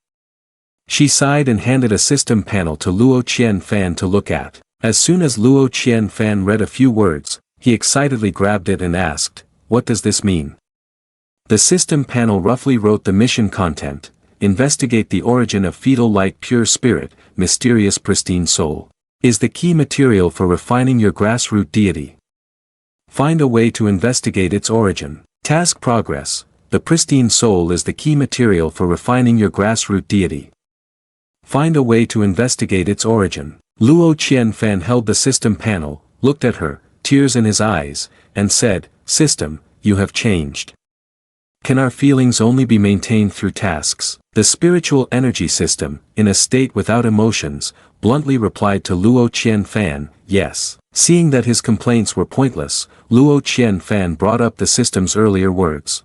S1: She sighed and handed a system panel to Luo Qianfan to look at. As soon as Luo Qianfan read a few words, he excitedly grabbed it and asked, what does this mean? The system panel roughly wrote the mission content: investigate the origin of fetal light pure spirit, mysterious pristine soul. Is the key material for refining your grassroots deity. Find a way to investigate its origin. Task progress: the pristine soul is the key material for refining your grassroots deity. Find a way to investigate its origin. Luo Qianfan held the system panel, looked at her, tears in his eyes, and said, System, you have changed. Can our feelings only be maintained through tasks? The spiritual energy system, in a state without emotions, bluntly replied to Luo Qianfan, yes. Seeing that his complaints were pointless, Luo Qianfan brought up the system's earlier words.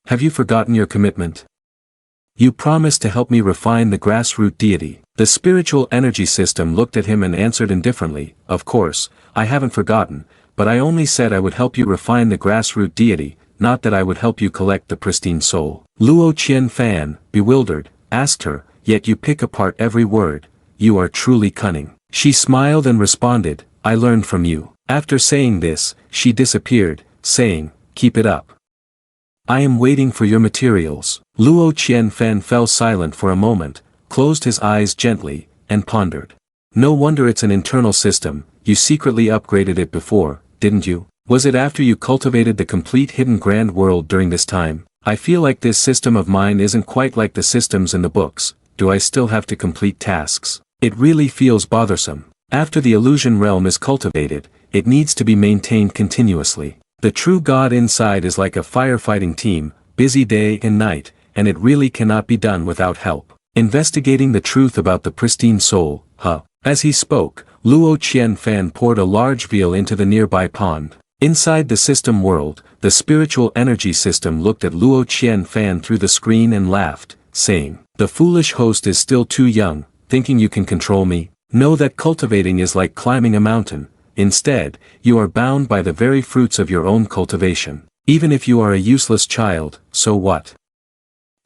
S1: Have you forgotten your commitment? You promised to help me refine the grassroots deity. The spiritual energy system looked at him and answered indifferently, of course, I haven't forgotten, but I only said I would help you refine the grassroots deity, not that I would help you collect the pristine soul. Luo Qianfan, bewildered, asked her, yet you pick apart every word, you are truly cunning. She smiled and responded, I learned from you. After saying this, she disappeared, saying, keep it up. I am waiting for your materials. Luo Qianfan fell silent for a moment, closed his eyes gently, and pondered. No wonder it's an internal system, you secretly upgraded it before, didn't you? Was it after you cultivated the complete hidden grand world during this time? I feel like this system of mine isn't quite like the systems in the books. Do I still have to complete tasks? It really feels bothersome. After the illusion realm is cultivated, it needs to be maintained continuously. The true God inside is like a firefighting team, busy day and night, and it really cannot be done without help. Investigating the truth about the pristine soul, huh? As he spoke, Luo Qianfan poured a large veal into the nearby pond. Inside the system world, the spiritual energy system looked at Luo Qianfan through the screen and laughed, saying, the foolish host is still too young, thinking you can control me. Know that cultivating is like climbing a mountain. Instead, you are bound by the very fruits of your own cultivation. Even if you are a useless child, so what?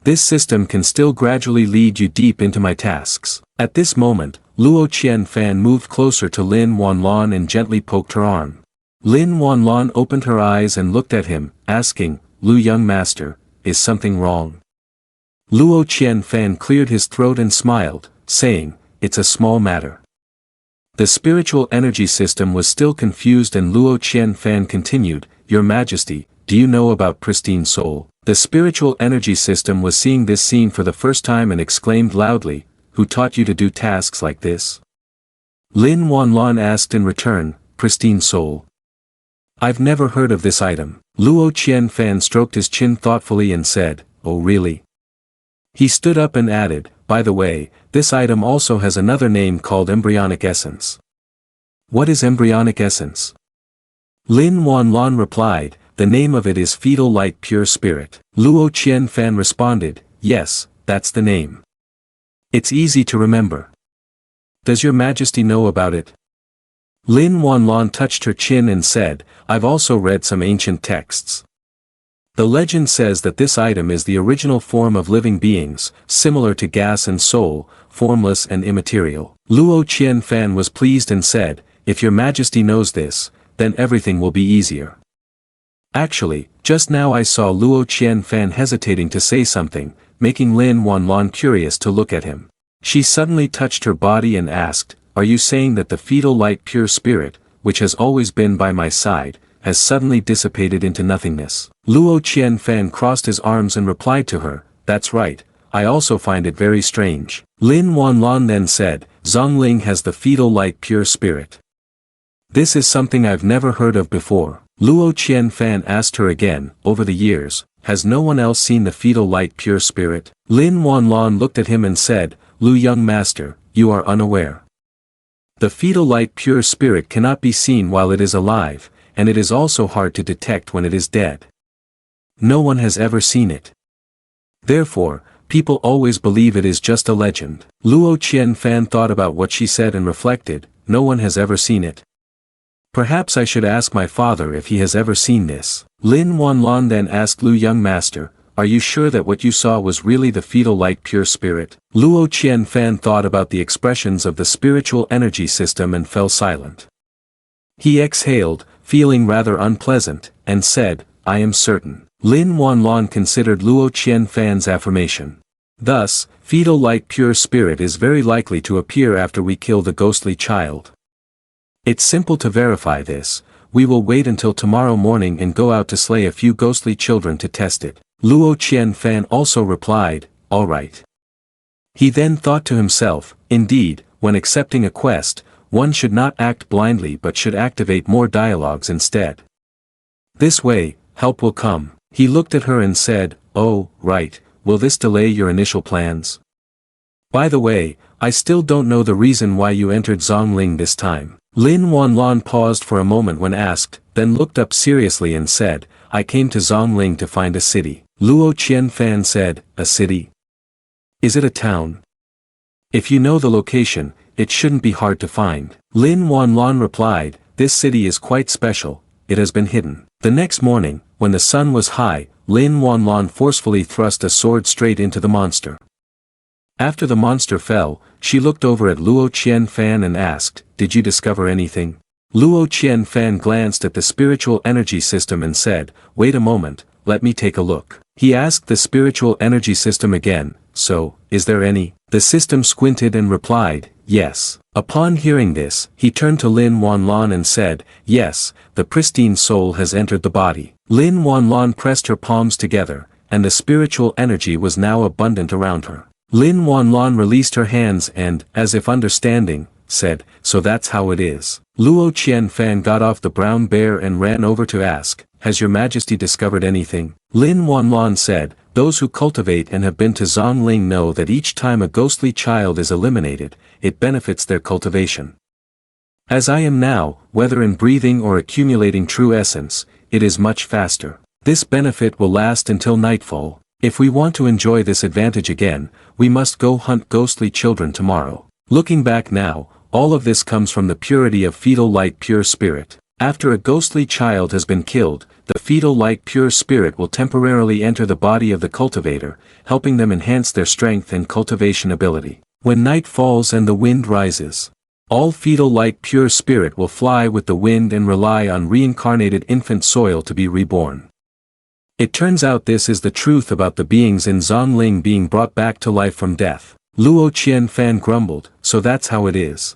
S1: This system can still gradually lead you deep into my tasks. At this moment, Luo Qianfan moved closer to Lin Wanlon and gently poked her arm. Lin Wanlon opened her eyes and looked at him, asking, Lu young master, is something wrong? Luo Qianfan cleared his throat and smiled, saying, it's a small matter. The spiritual energy system was still confused and Luo Qianfan continued, Your Majesty, do you know about pristine soul? The spiritual energy system was seeing this scene for the first time and exclaimed loudly, Who taught you to do tasks like this? Lin Wanlon asked in return, Pristine soul. I've never heard of this item. Luo Qianfan stroked his chin thoughtfully and said, Oh really? He stood up and added, By the way, this item also has another name called embryonic essence. What is embryonic essence? Lin Wanlon replied, The name of it is fetal light pure spirit. Luo Qianfan responded, Yes, that's the name. It's easy to remember. Does your majesty know about it? Lin Wanlon touched her chin and said, I've also read some ancient texts. The legend says that this item is the original form of living beings, similar to gas and soul, formless and immaterial. Luo Qianfan was pleased and said, If your majesty knows this, then everything will be easier. Actually, just now I saw Luo Qianfan hesitating to say something, making Lin Wanlon curious to look at him. She suddenly touched her body and asked, Are you saying that the fetal light pure spirit, which has always been by my side, has suddenly dissipated into nothingness? Luo Qianfan crossed his arms and replied to her, That's right, I also find it very strange. Lin Wanlon then said, Zong Ling has the fetal light pure spirit. This is something I've never heard of before. Luo Qianfan asked her again, Over the years, has no one else seen the fetal light pure spirit? Lin Wanlon looked at him and said, Lu young master, you are unaware. The fetal light pure spirit cannot be seen while it is alive, and it is also hard to detect when it is dead. No one has ever seen it. Therefore, people always believe it is just a legend. Luo Qianfan thought about what she said and reflected, no one has ever seen it. Perhaps I should ask my father if he has ever seen this. Lin Wanlon then asked Lu young master, are you sure that what you saw was really the fetal light pure spirit? Luo Qianfan thought about the expressions of the spiritual energy system and fell silent. He exhaled, feeling rather unpleasant, and said, I am certain. Lin Wanlon considered Luo Qianfan's affirmation. Thus, fetal light pure spirit is very likely to appear after we kill the ghostly child. It's simple to verify this, we will wait until tomorrow morning and go out to slay a few ghostly children to test it. Luo Qianfan also replied, all right. He then thought to himself, indeed, when accepting a quest, one should not act blindly but should activate more dialogues instead. This way, help will come. He looked at her and said, oh, right, will this delay your initial plans? By the way, I still don't know the reason why you entered Zong Ling this time. Lin Wanlon paused for a moment when asked, then looked up seriously and said, I came to Zong Ling to find a city. Luo Qianfan said, a city? Is it a town? If you know the location, it shouldn't be hard to find. Lin Wanlon replied, this city is quite special, it has been hidden. The next morning, when the sun was high, Lin Wanlon forcefully thrust a sword straight into the monster. After the monster fell, she looked over at Luo Qianfan and asked, did you discover anything? Luo Qianfan glanced at the spiritual energy system and said, wait a moment, let me take a look. He asked the spiritual energy system again, so, is there any? The system squinted and replied, yes. Upon hearing this, he turned to Lin Wanlon and said, yes, the pristine soul has entered the body. Lin Wanlon pressed her palms together, and the spiritual energy was now abundant around her. Lin Wanlon released her hands and, as if understanding, said, so that's how it is. Luo Qianfan got off the brown bear and ran over to ask, has your majesty discovered anything? Lin Wanlon said, those who cultivate and have been to Zong Ling know that each time a ghostly child is eliminated, it benefits their cultivation. As I am now, whether in breathing or accumulating true essence, it is much faster. This benefit will last until nightfall. If we want to enjoy this advantage again, we must go hunt ghostly children tomorrow. Looking back now, all of this comes from the purity of fetal light pure spirit. After a ghostly child has been killed, the fetal light pure spirit will temporarily enter the body of the cultivator, helping them enhance their strength and cultivation ability. When night falls and the wind rises, all fetal light pure spirit will fly with the wind and rely on reincarnated infant soil to be reborn. It turns out this is the truth about the beings in Zong Ling being brought back to life from death. Luo Qianfan grumbled, so that's how it is.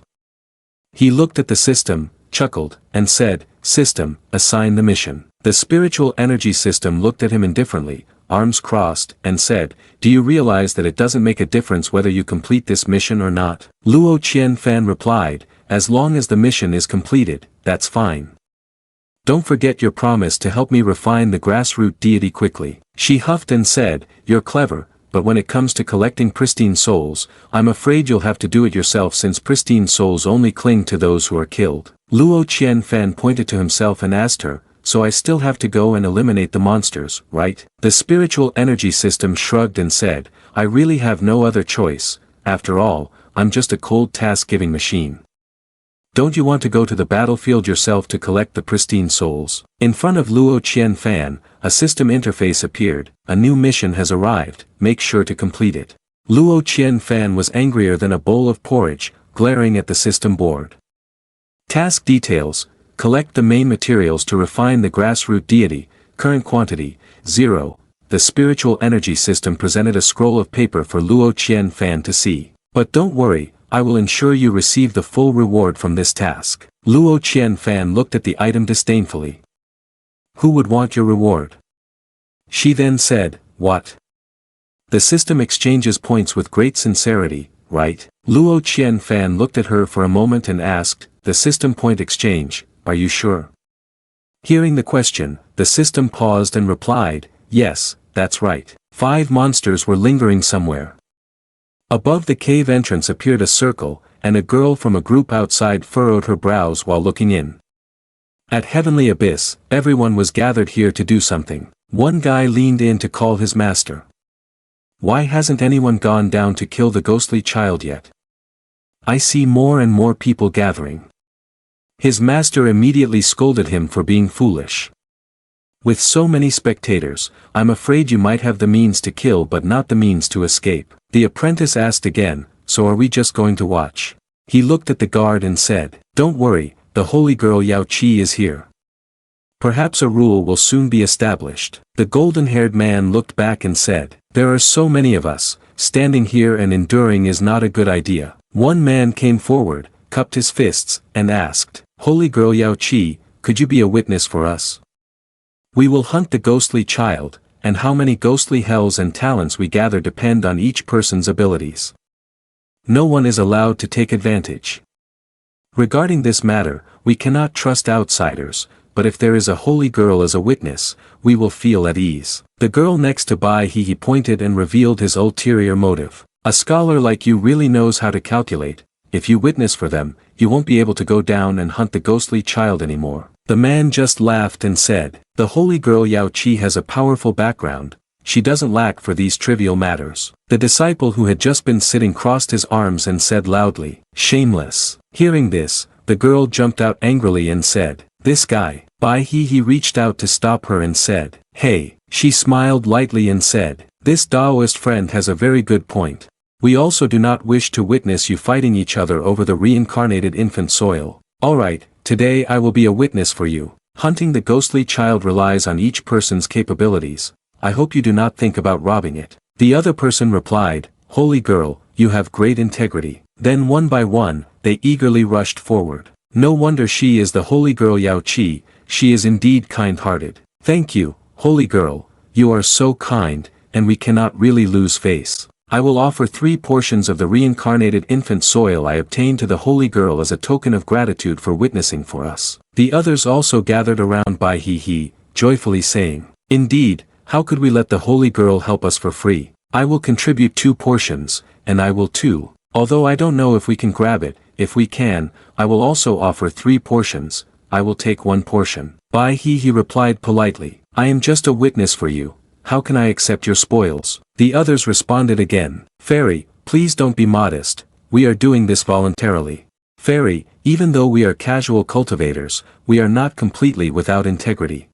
S1: He looked at the system, chuckled, and said, system, assign the mission. The spiritual energy system looked at him indifferently, arms crossed, and said, do you realize that it doesn't make a difference whether you complete this mission or not? Luo Qianfan replied, as long as the mission is completed, that's fine. Don't forget your promise to help me refine the grassroot deity quickly. She huffed and said, you're clever, but when it comes to collecting pristine souls, I'm afraid you'll have to do it yourself since pristine souls only cling to those who are killed. Luo Qianfan pointed to himself and asked her, so I still have to go and eliminate the monsters, right? The spiritual energy system shrugged and said, I really have no other choice, after all, I'm just a cold task-giving machine. Don't you want to go to the battlefield yourself to collect the pristine souls? In front of Luo Qianfan, a system interface appeared, a new mission has arrived, make sure to complete it. Luo Qianfan was angrier than a bowl of porridge, glaring at the system board. Task details, collect the main materials to refine the grassroot deity, current quantity, 0. The spiritual energy system presented a scroll of paper for Luo Qianfan to see. But don't worry, I will ensure you receive the full reward from this task. Luo Qianfan looked at the item disdainfully. Who would want your reward? She then said, what? The system exchanges points with great sincerity, right? Luo Qianfan looked at her for a moment and asked, the system point exchange, are you sure? Hearing the question, the system paused and replied, yes, that's right. 5 monsters were lingering somewhere. Above the cave entrance appeared a circle, and a girl from a group outside furrowed her brows while looking in. At Heavenly Abyss, everyone was gathered here to do something. One guy leaned in to call his master. Why hasn't anyone gone down to kill the ghostly child yet? I see more and more people gathering. His master immediately scolded him for being foolish. With so many spectators, I'm afraid you might have the means to kill but not the means to escape. The apprentice asked again, so are we just going to watch? He looked at the guard and said, don't worry, the holy girl Yao Qi is here. Perhaps a rule will soon be established. The golden-haired man looked back and said, there are so many of us, standing here and enduring is not a good idea. One man came forward, cupped his fists, and asked, holy girl Yao Qi, could you be a witness for us? We will hunt the ghostly child, and how many ghostly hells and talents we gather depend on each person's abilities. No one is allowed to take advantage. Regarding this matter, we cannot trust outsiders, but if there is a holy girl as a witness, we will feel at ease. The girl next to Bai He pointed and revealed his ulterior motive. A scholar like you really knows how to calculate. If you witness for them, you won't be able to go down and hunt the ghostly child anymore. The man just laughed and said, the holy girl Yao Qi has a powerful background, she doesn't lack for these trivial matters. The disciple who had just been sitting crossed his arms and said loudly, shameless. Hearing this, the girl jumped out angrily and said, this guy. Bai He reached out to stop her and said, hey. She smiled lightly and said, this Taoist friend has a very good point. We also do not wish to witness you fighting each other over the reincarnated infant soil. Alright, today I will be a witness for you. Hunting the ghostly child relies on each person's capabilities. I hope you do not think about robbing it. The other person replied, holy girl, you have great integrity. Then one by one, they eagerly rushed forward. No wonder she is the holy girl Yao Qi, she is indeed kind-hearted. Thank you, holy girl, you are so kind, and we cannot really lose face. I will offer 3 portions of the reincarnated infant soil I obtained to the holy girl as a token of gratitude for witnessing for us. The others also gathered around Bai He, joyfully saying, indeed, how could we let the holy girl help us for free? I will contribute 2 portions, and I will too. Although I don't know if we can grab it, if we can, I will also offer 3 portions, I will take 1 portion. Bai He replied politely, I am just a witness for you. How can I accept your spoils? The others responded again, Fairy, please don't be modest, we are doing this voluntarily. Fairy, even though we are casual cultivators, we are not completely without integrity.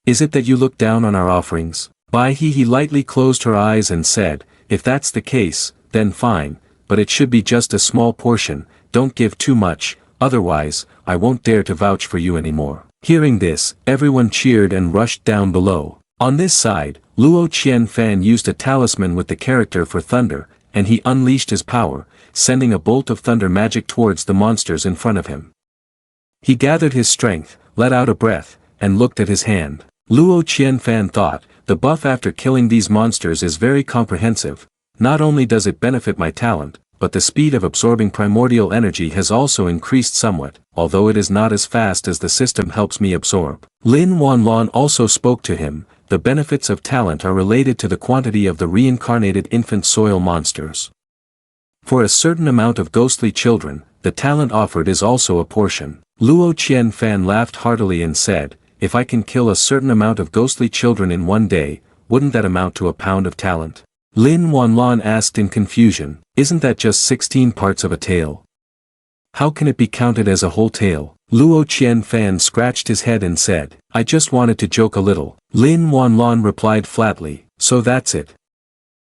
S1: Is it that you look down on our offerings? Bai He lightly closed her eyes and said, if that's the case, then fine, but it should be just a small portion, don't give too much, otherwise, I won't dare to vouch for you anymore. Hearing this, everyone cheered and rushed down below. On this side, Luo Qianfan used a talisman with the character for thunder, and he unleashed his power, sending a bolt of thunder magic towards the monsters in front of him. He gathered his strength, let out a breath, and looked at his hand. Luo Qianfan thought, the buff after killing these monsters is very comprehensive, not only does it benefit my talent, but the speed of absorbing primordial energy has also increased somewhat, although it is not as fast as the system helps me absorb. Lin Wanlon also spoke to him, the benefits of talent are related to the quantity of the reincarnated infant soil monsters. For a certain amount of ghostly children, the talent offered is also a portion. Luo Qianfan laughed heartily and said, if I can kill a certain amount of ghostly children in one day, wouldn't that amount to a pound of talent? Lin Wanlon asked in confusion, isn't that just 16 parts of a tail? How can it be counted as a whole tail? Luo Qianfan scratched his head and said, I just wanted to joke a little. Lin Wanlon replied flatly, so that's it.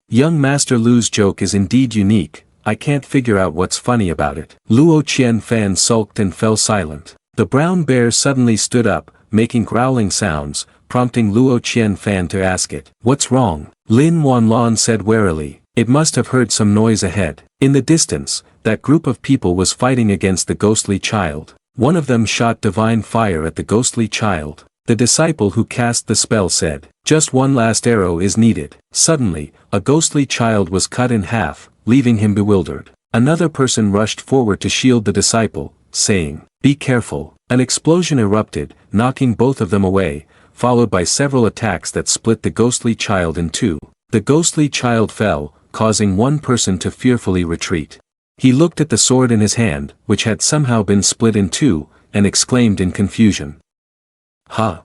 S1: Young Master Lu's joke is indeed unique, I can't figure out what's funny about it. Luo Qianfan sulked and fell silent. The brown bear suddenly stood up, making growling sounds, prompting Luo Qianfan to ask it, what's wrong? Lin Wanlon said warily, it must have heard some noise ahead. In the distance, that group of people was fighting against the ghostly child. One of them shot divine fire at the ghostly child. The disciple who cast the spell said, just one last arrow is needed. Suddenly, a ghostly child was cut in half, leaving him bewildered. Another person rushed forward to shield the disciple, saying, be careful. An explosion erupted, knocking both of them away, followed by several attacks that split the ghostly child in two. The ghostly child fell, causing one person to fearfully retreat. He looked at the sword in his hand, which had somehow been split in two, and exclaimed in confusion. "Ha!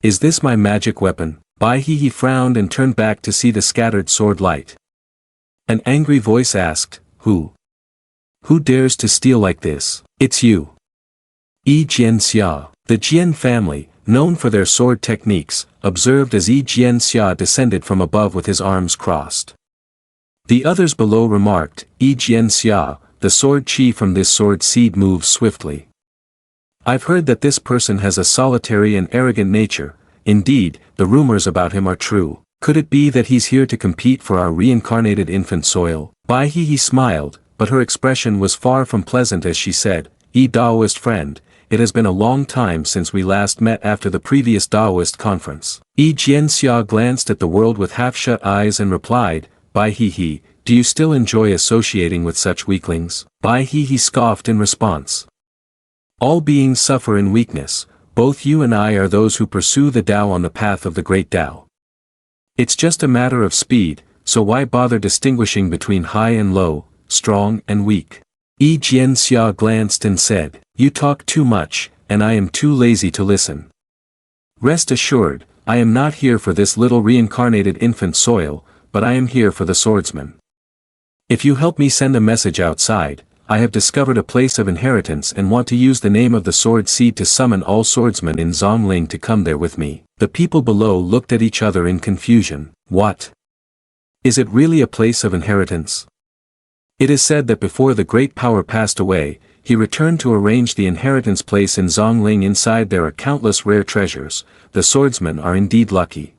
S1: Is this my magic weapon?" He frowned and turned back to see the scattered sword light. An angry voice asked, "Who? Who dares to steal like this?" "It's you." Yi Jianxia. The Jian family, known for their sword techniques, observed as Yi Jianxia descended from above with his arms crossed. The others below remarked, "Yi Jianxia, the sword chi from this sword seed moves swiftly. I've heard that this person has a solitary and arrogant nature. Indeed, the rumors about him are true. Could it be that he's here to compete for our reincarnated infant soil?" He smiled, but her expression was far from pleasant as she said, "Yi Daoist friend, it has been a long time since we last met after the previous Daoist conference." Yi Jianxia glanced at the world with half-shut eyes and replied, "Do you still enjoy associating with such weaklings?" He scoffed in response. "All beings suffer in weakness, both you and I are those who pursue the Tao on the path of the great Tao. It's just a matter of speed, so why bother distinguishing between high and low, strong and weak?" Yi Jianxia glanced and said, "You talk too much, and I am too lazy to listen. Rest assured, I am not here for this little reincarnated infant soil, but I am here for the swordsman. If you help me send a message outside, I have discovered a place of inheritance and want to use the name of the sword seed to summon all swordsmen in Zong Ling to come there with me." The people below looked at each other in confusion. "What? Is it really a place of inheritance?" It is said that before the great power passed away, he returned to arrange the inheritance place in Zong Ling. Inside there are countless rare treasures. The swordsmen are indeed lucky.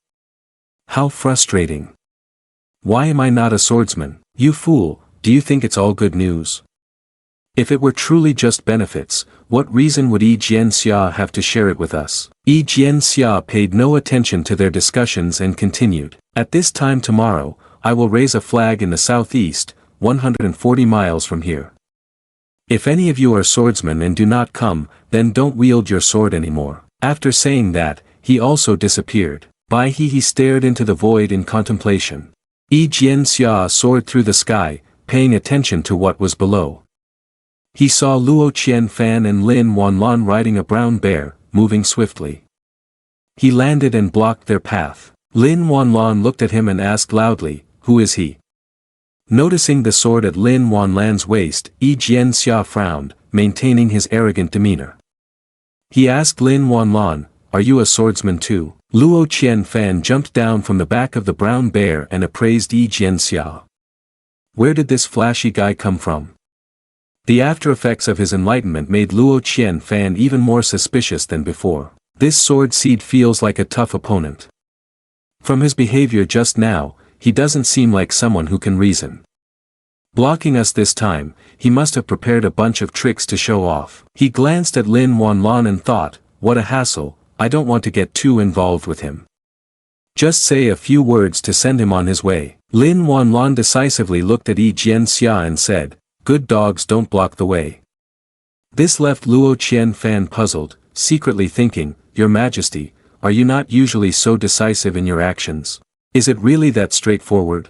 S1: How frustrating. Why am I not a swordsman? You fool, do you think it's all good news? If it were truly just benefits, what reason would Yi Jianxia have to share it with us? Yi Jianxia paid no attention to their discussions and continued, "At this time tomorrow, I will raise a flag in the southeast, 140 miles from here. If any of you are swordsmen and do not come, then don't wield your sword anymore." After saying that, he also disappeared. He stared into the void in contemplation. Yi Jianxia soared through the sky, paying attention to what was below. He saw Luo Qianfan and Lin Wanlan riding a brown bear, moving swiftly. He landed and blocked their path. Lin Wanlan looked at him and asked loudly, "Who is he?" Noticing the sword at Lin Wanlan's waist, Yi Jianxia frowned, maintaining his arrogant demeanor. He asked Lin Wanlan, "Are you a swordsman too?" Luo Qianfan jumped down from the back of the brown bear and appraised Yi Jianxia. Where did this flashy guy come from? The after-effects of his enlightenment made Luo Qianfan even more suspicious than before. This sword seed feels like a tough opponent. From his behavior just now, he doesn't seem like someone who can reason. Blocking us this time, he must have prepared a bunch of tricks to show off. He glanced at Lin Wanlan and thought, what a hassle, I don't want to get too involved with him. Just say a few words to send him on his way. Lin Wanlan decisively looked at Yi Jianxia and said, "Good dogs don't block the way." This left Luo Qianfan puzzled, secretly thinking, "Your Majesty, are you not usually so decisive in your actions? Is it really that straightforward?"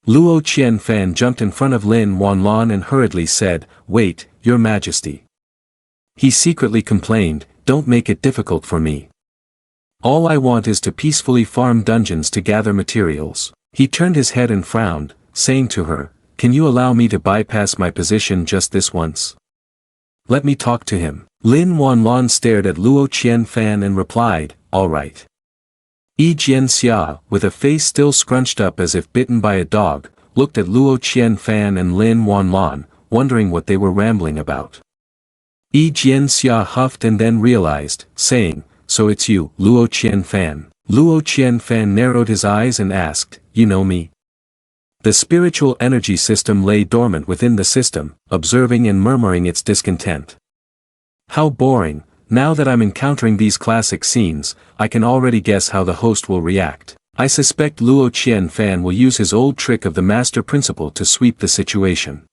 S1: Luo Qianfan jumped in front of Lin Wanlan and hurriedly said, "Wait, Your Majesty." He secretly complained, "Don't make it difficult for me. All I want is to peacefully farm dungeons to gather materials." He turned his head and frowned, saying to her, "Can you allow me to bypass my position just this once? Let me talk to him." Lin Wanlan stared at Luo Qianfan and replied, "All right." Yi Jianxia, with a face still scrunched up as if bitten by a dog, looked at Luo Qianfan and Lin Wanlan, wondering what they were rambling about. Yi Jianxia huffed and then realized, saying, "So it's you, Luo Qianfan." Luo Qianfan narrowed his eyes and asked, "You know me?" The spiritual energy system lay dormant within the system, observing and murmuring its discontent. How boring, now that I'm encountering these classic scenes, I can already guess how the host will react. I suspect Luo Qianfan will use his old trick of the master principle to sweep the situation.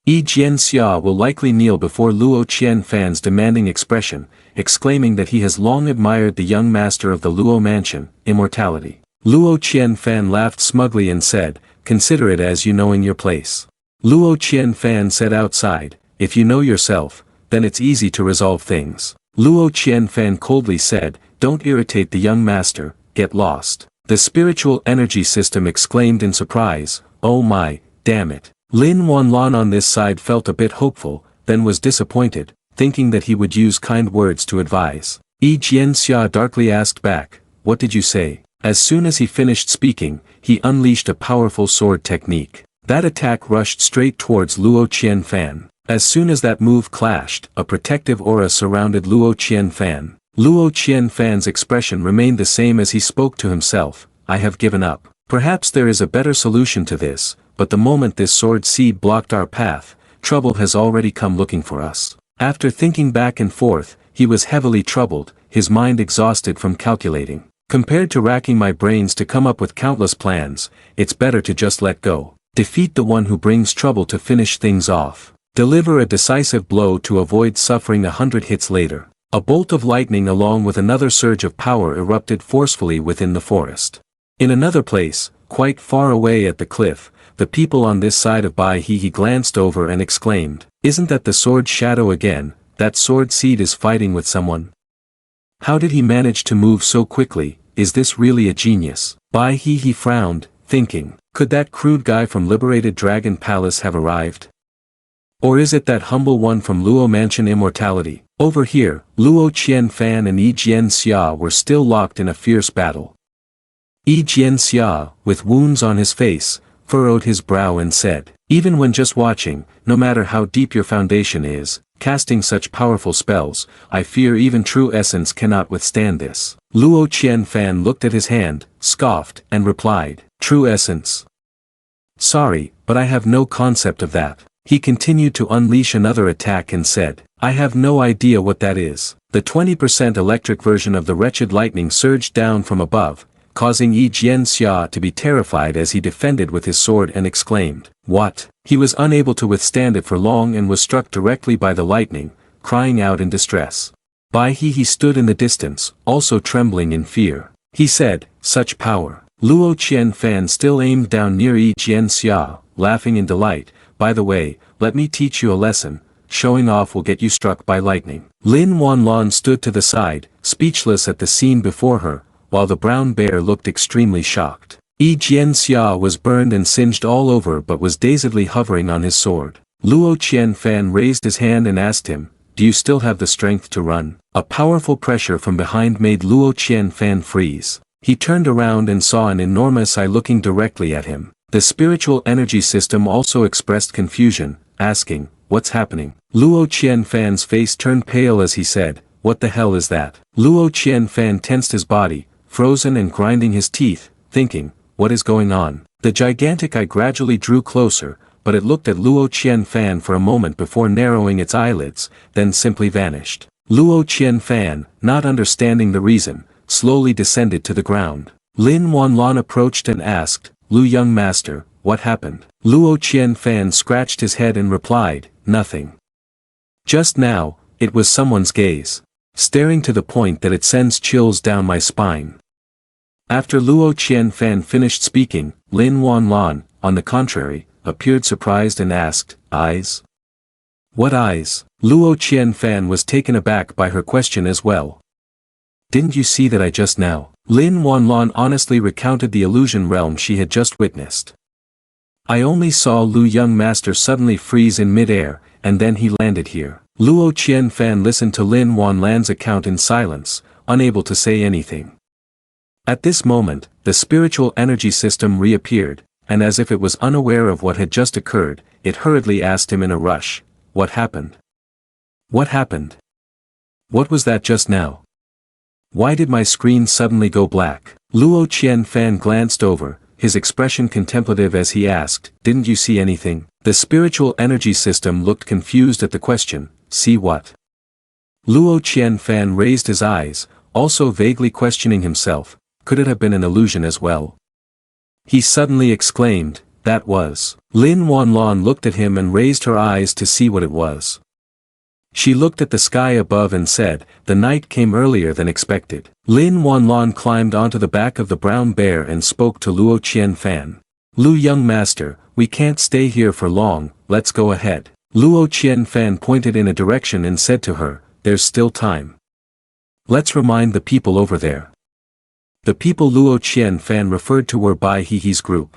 S1: Yi Jianxia will likely kneel before Luo Qianfan's demanding expression, exclaiming that he has long admired the young master of the Luo mansion, immortality. Luo Qianfan laughed smugly and said, "Consider it as you knowing your place." Luo Qianfan said outside, "If you know yourself, then it's easy to resolve things." Luo Qianfan coldly said, "Don't irritate the young master, get lost." The spiritual energy system exclaimed in surprise, "Oh my, damn it." Lin Wanlan on this side felt a bit hopeful, then was disappointed, thinking that he would use kind words to advise. Yi Jianxia darkly asked back, "What did you say?" As soon as he finished speaking, he unleashed a powerful sword technique. That attack rushed straight towards Luo Qianfan. As soon as that move clashed, a protective aura surrounded Luo Qianfan. Luo Qianfan's expression remained the same as he spoke to himself, "I have given up. Perhaps there is a better solution to this, but the moment this sword seed blocked our path, trouble has already come looking for us." After thinking back and forth, he was heavily troubled, his mind exhausted from calculating. Compared to racking my brains to come up with countless plans, it's better to just let go. Defeat the one who brings trouble to finish things off. Deliver a decisive blow to avoid suffering 100 hits later. A bolt of lightning along with another surge of power erupted forcefully within the forest. In another place, quite far away at the cliff, the people on this side of Bai He glanced over and exclaimed, "Isn't that the sword shadow again? That sword seed is fighting with someone. How did he manage to move so quickly? Is this really a genius?" Bai He frowned, thinking, could that crude guy from Liberated Dragon Palace have arrived? Or is it that humble one from Luo Mansion Immortality? Over here, Luo Qianfan and Yi Jianxia were still locked in a fierce battle. Yi Jianxia, with wounds on his face, furrowed his brow and said, "Even when just watching, no matter how deep your foundation is, casting such powerful spells, I fear even true essence cannot withstand this." Luo Qianfan looked at his hand, scoffed, and replied, "True essence? Sorry, but I have no concept of that." He continued to unleash another attack and said, "I have no idea what that is." The 20% electric version of the wretched lightning surged down from above, causing Yi Jianxia to be terrified as he defended with his sword and exclaimed, "What?" He was unable to withstand it for long and was struck directly by the lightning, crying out in distress. Bai He stood in the distance, also trembling in fear. He said, "Such power." Luo Qianfan still aimed down near Yi Jianxia, laughing in delight, "By the way, let me teach you a lesson, showing off will get you struck by lightning." Lin Wanlan stood to the side, speechless at the scene before her, while the brown bear looked extremely shocked. Yi Jianxia was burned and singed all over but was dazedly hovering on his sword. Luo Qianfan raised his hand and asked him, "Do you still have the strength to run?" A powerful pressure from behind made Luo Qianfan freeze. He turned around and saw an enormous eye looking directly at him. The spiritual energy system also expressed confusion, asking, "What's happening?" Luo Qianfan's face turned pale as he said, "What the hell is that?" Luo Qianfan tensed his body, frozen and grinding his teeth, thinking, "What is going on?" The gigantic eye gradually drew closer, but it looked at Luo Qianfan for a moment before narrowing its eyelids, then simply vanished. Luo Qianfan, not understanding the reason, slowly descended to the ground. Lin Wanlan approached and asked, "Lu young master, what happened?" Luo Qianfan scratched his head and replied, "Nothing. Just now, it was someone's gaze. Staring to the point that it sends chills down my spine." After Luo Qianfan finished speaking, Lin Wanlan, on the contrary, appeared surprised and asked, "Eyes? What eyes?" Luo Qianfan was taken aback by her question as well. "Didn't you see that I just now?" Lin Wanlan honestly recounted the illusion realm she had just witnessed. "I only saw Lu young master suddenly freeze in mid-air, and then he landed here." Luo Qianfan listened to Lin Wanlan's account in silence, unable to say anything. At this moment, the spiritual energy system reappeared, and as if it was unaware of what had just occurred, it hurriedly asked him in a rush, "What happened? What happened? What was that just now? Why did my screen suddenly go black?" Luo Qianfan glanced over, his expression contemplative as he asked, "Didn't you see anything?" The spiritual energy system looked confused at the question, "See what?" Luo Qianfan raised his eyes, also vaguely questioning himself, could it have been an illusion as well? He suddenly exclaimed, that was. Lin Wanlon looked at him and raised her eyes to see what it was. She looked at the sky above and said, the night came earlier than expected. Lin Wanlon climbed onto the back of the brown bear and spoke to Luo Qianfan. Lu young master, we can't stay here for long, let's go ahead. Luo Qianfan pointed in a direction and said to her, there's still time. Let's remind the people over there. The people Luo Qianfan referred to were Bai Hehe's group.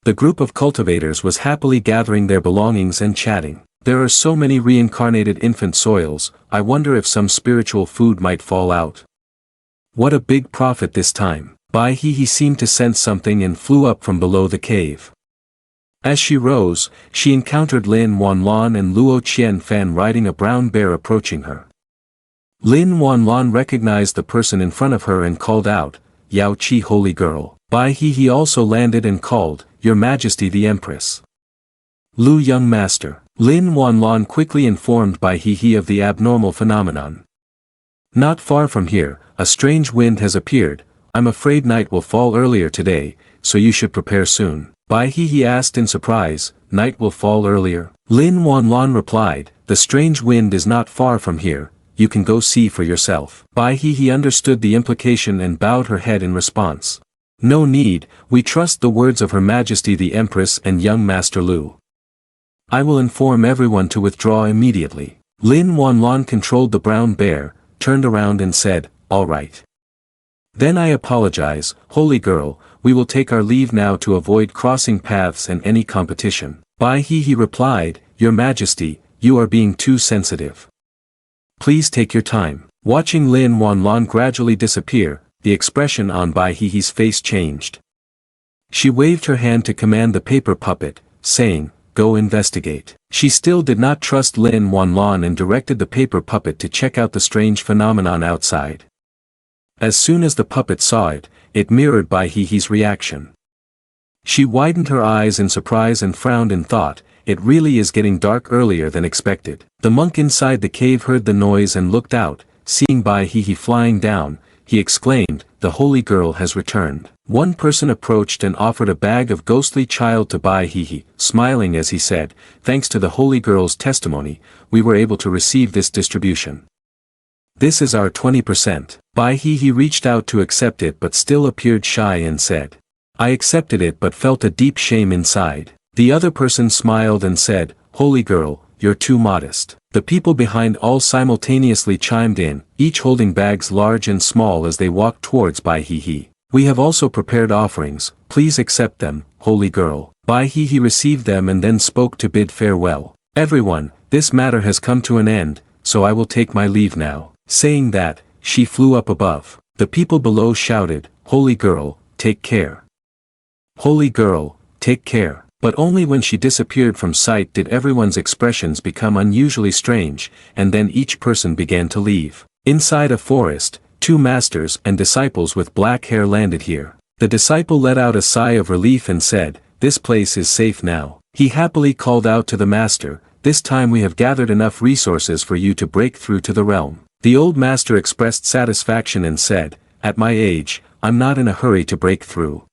S1: The group of cultivators was happily gathering their belongings and chatting. There are so many reincarnated infant soils, I wonder if some spiritual food might fall out. What a big profit this time. Bai Hehe seemed to sense something and flew up from below the cave. As she rose, she encountered Lin Wanlon and Luo Qianfan riding a brown bear approaching her. Lin Wanlon recognized the person in front of her and called out, Yao Qi holy girl. Bai Hehe also landed and called, Your Majesty the Empress. Lu young master. Lin Wanlon quickly informed Bai Hehe of the abnormal phenomenon. Not far from here, a strange wind has appeared, I'm afraid night will fall earlier today, so you should prepare soon. Bai Hehe asked in surprise, night will fall earlier? Lin Wanlon replied, the strange wind is not far from here, you can go see for yourself. Bai Hehe understood the implication and bowed her head in response. No need, we trust the words of Her Majesty the Empress and young Master Lu. I will inform everyone to withdraw immediately. Lin Wanlon controlled the brown bear, turned around and said, all right. Then I apologize, holy girl, we will take our leave now to avoid crossing paths and any competition. Bai Hehe replied, Your Majesty, you are being too sensitive. Please take your time. Watching Lin Wanlon gradually disappear, the expression on Bai Hehe's face changed. She waved her hand to command the paper puppet, saying, Go investigate. She still did not trust Lin Wanlon and directed the paper puppet to check out the strange phenomenon outside. As soon as the puppet saw it, it mirrored Bai Hehe's reaction. She widened her eyes in surprise and frowned in thought, it really is getting dark earlier than expected. The monk inside the cave heard the noise and looked out, seeing Bai Hehe flying down, he exclaimed, the holy girl has returned. One person approached and offered a bag of ghostly child to Bai Hehe, smiling as he said, thanks to the holy girl's testimony, we were able to receive this distribution. This is our 20%. Bai Hehe reached out to accept it but still appeared shy and said, I accepted it but felt a deep shame inside. The other person smiled and said, holy girl, you're too modest. The people behind all simultaneously chimed in, each holding bags large and small as they walked towards Bai Hehe. We have also prepared offerings, please accept them, holy girl. Bai Hehe received them and then spoke to bid farewell. Everyone, this matter has come to an end, so I will take my leave now. Saying that, she flew up above. The people below shouted, holy girl, take care. Holy girl, take care. But only when she disappeared from sight did everyone's expressions become unusually strange, and then each person began to leave. Inside a forest, 2 masters and disciples with black hair landed here. The disciple let out a sigh of relief and said, this place is safe now. He happily called out to the master, this time we have gathered enough resources for you to break through to the realm. The old master expressed satisfaction and said, at my age, I'm not in a hurry to break through.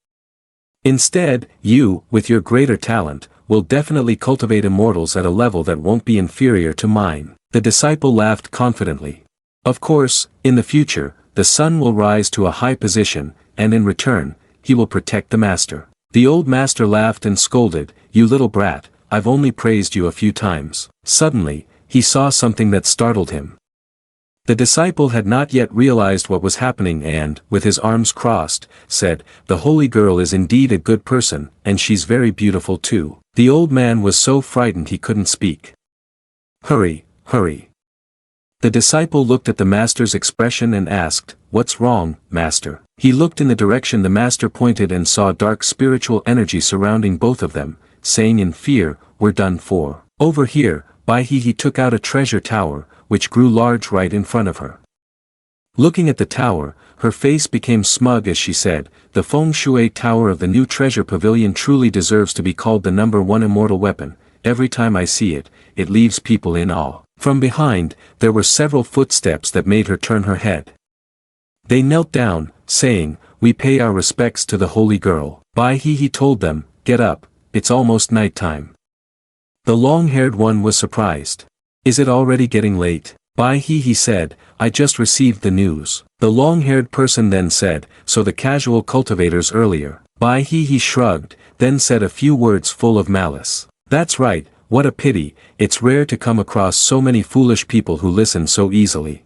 S1: Instead, you, with your greater talent, will definitely cultivate immortals at a level that won't be inferior to mine. The disciple laughed confidently. Of course, in the future, the son will rise to a high position, and in return, he will protect the master. The old master laughed and scolded, you little brat, I've only praised you a few times. Suddenly, he saw something that startled him. The disciple had not yet realized what was happening and, with his arms crossed, said, the holy girl is indeed a good person, and she's very beautiful too. The old man was so frightened he couldn't speak. Hurry, hurry. The disciple looked at the master's expression and asked, what's wrong, master? He looked in the direction the master pointed and saw dark spiritual energy surrounding both of them, saying in fear, we're done for. Over here, Bai Hehe took out a treasure tower, which grew large right in front of her. Looking at the tower, her face became smug as she said, the feng shui tower of the new treasure pavilion truly deserves to be called the #1 immortal weapon, every time I see it, it leaves people in awe. From behind, there were several footsteps that made her turn her head. They knelt down, saying, we pay our respects to the holy girl. Bai Hehe told them, get up, it's almost nighttime. The long-haired one was surprised. Is it already getting late? He said, I just received the news. The long-haired person then said, so the casual cultivators earlier. He shrugged, then said a few words full of malice. That's right, what a pity, it's rare to come across so many foolish people who listen so easily.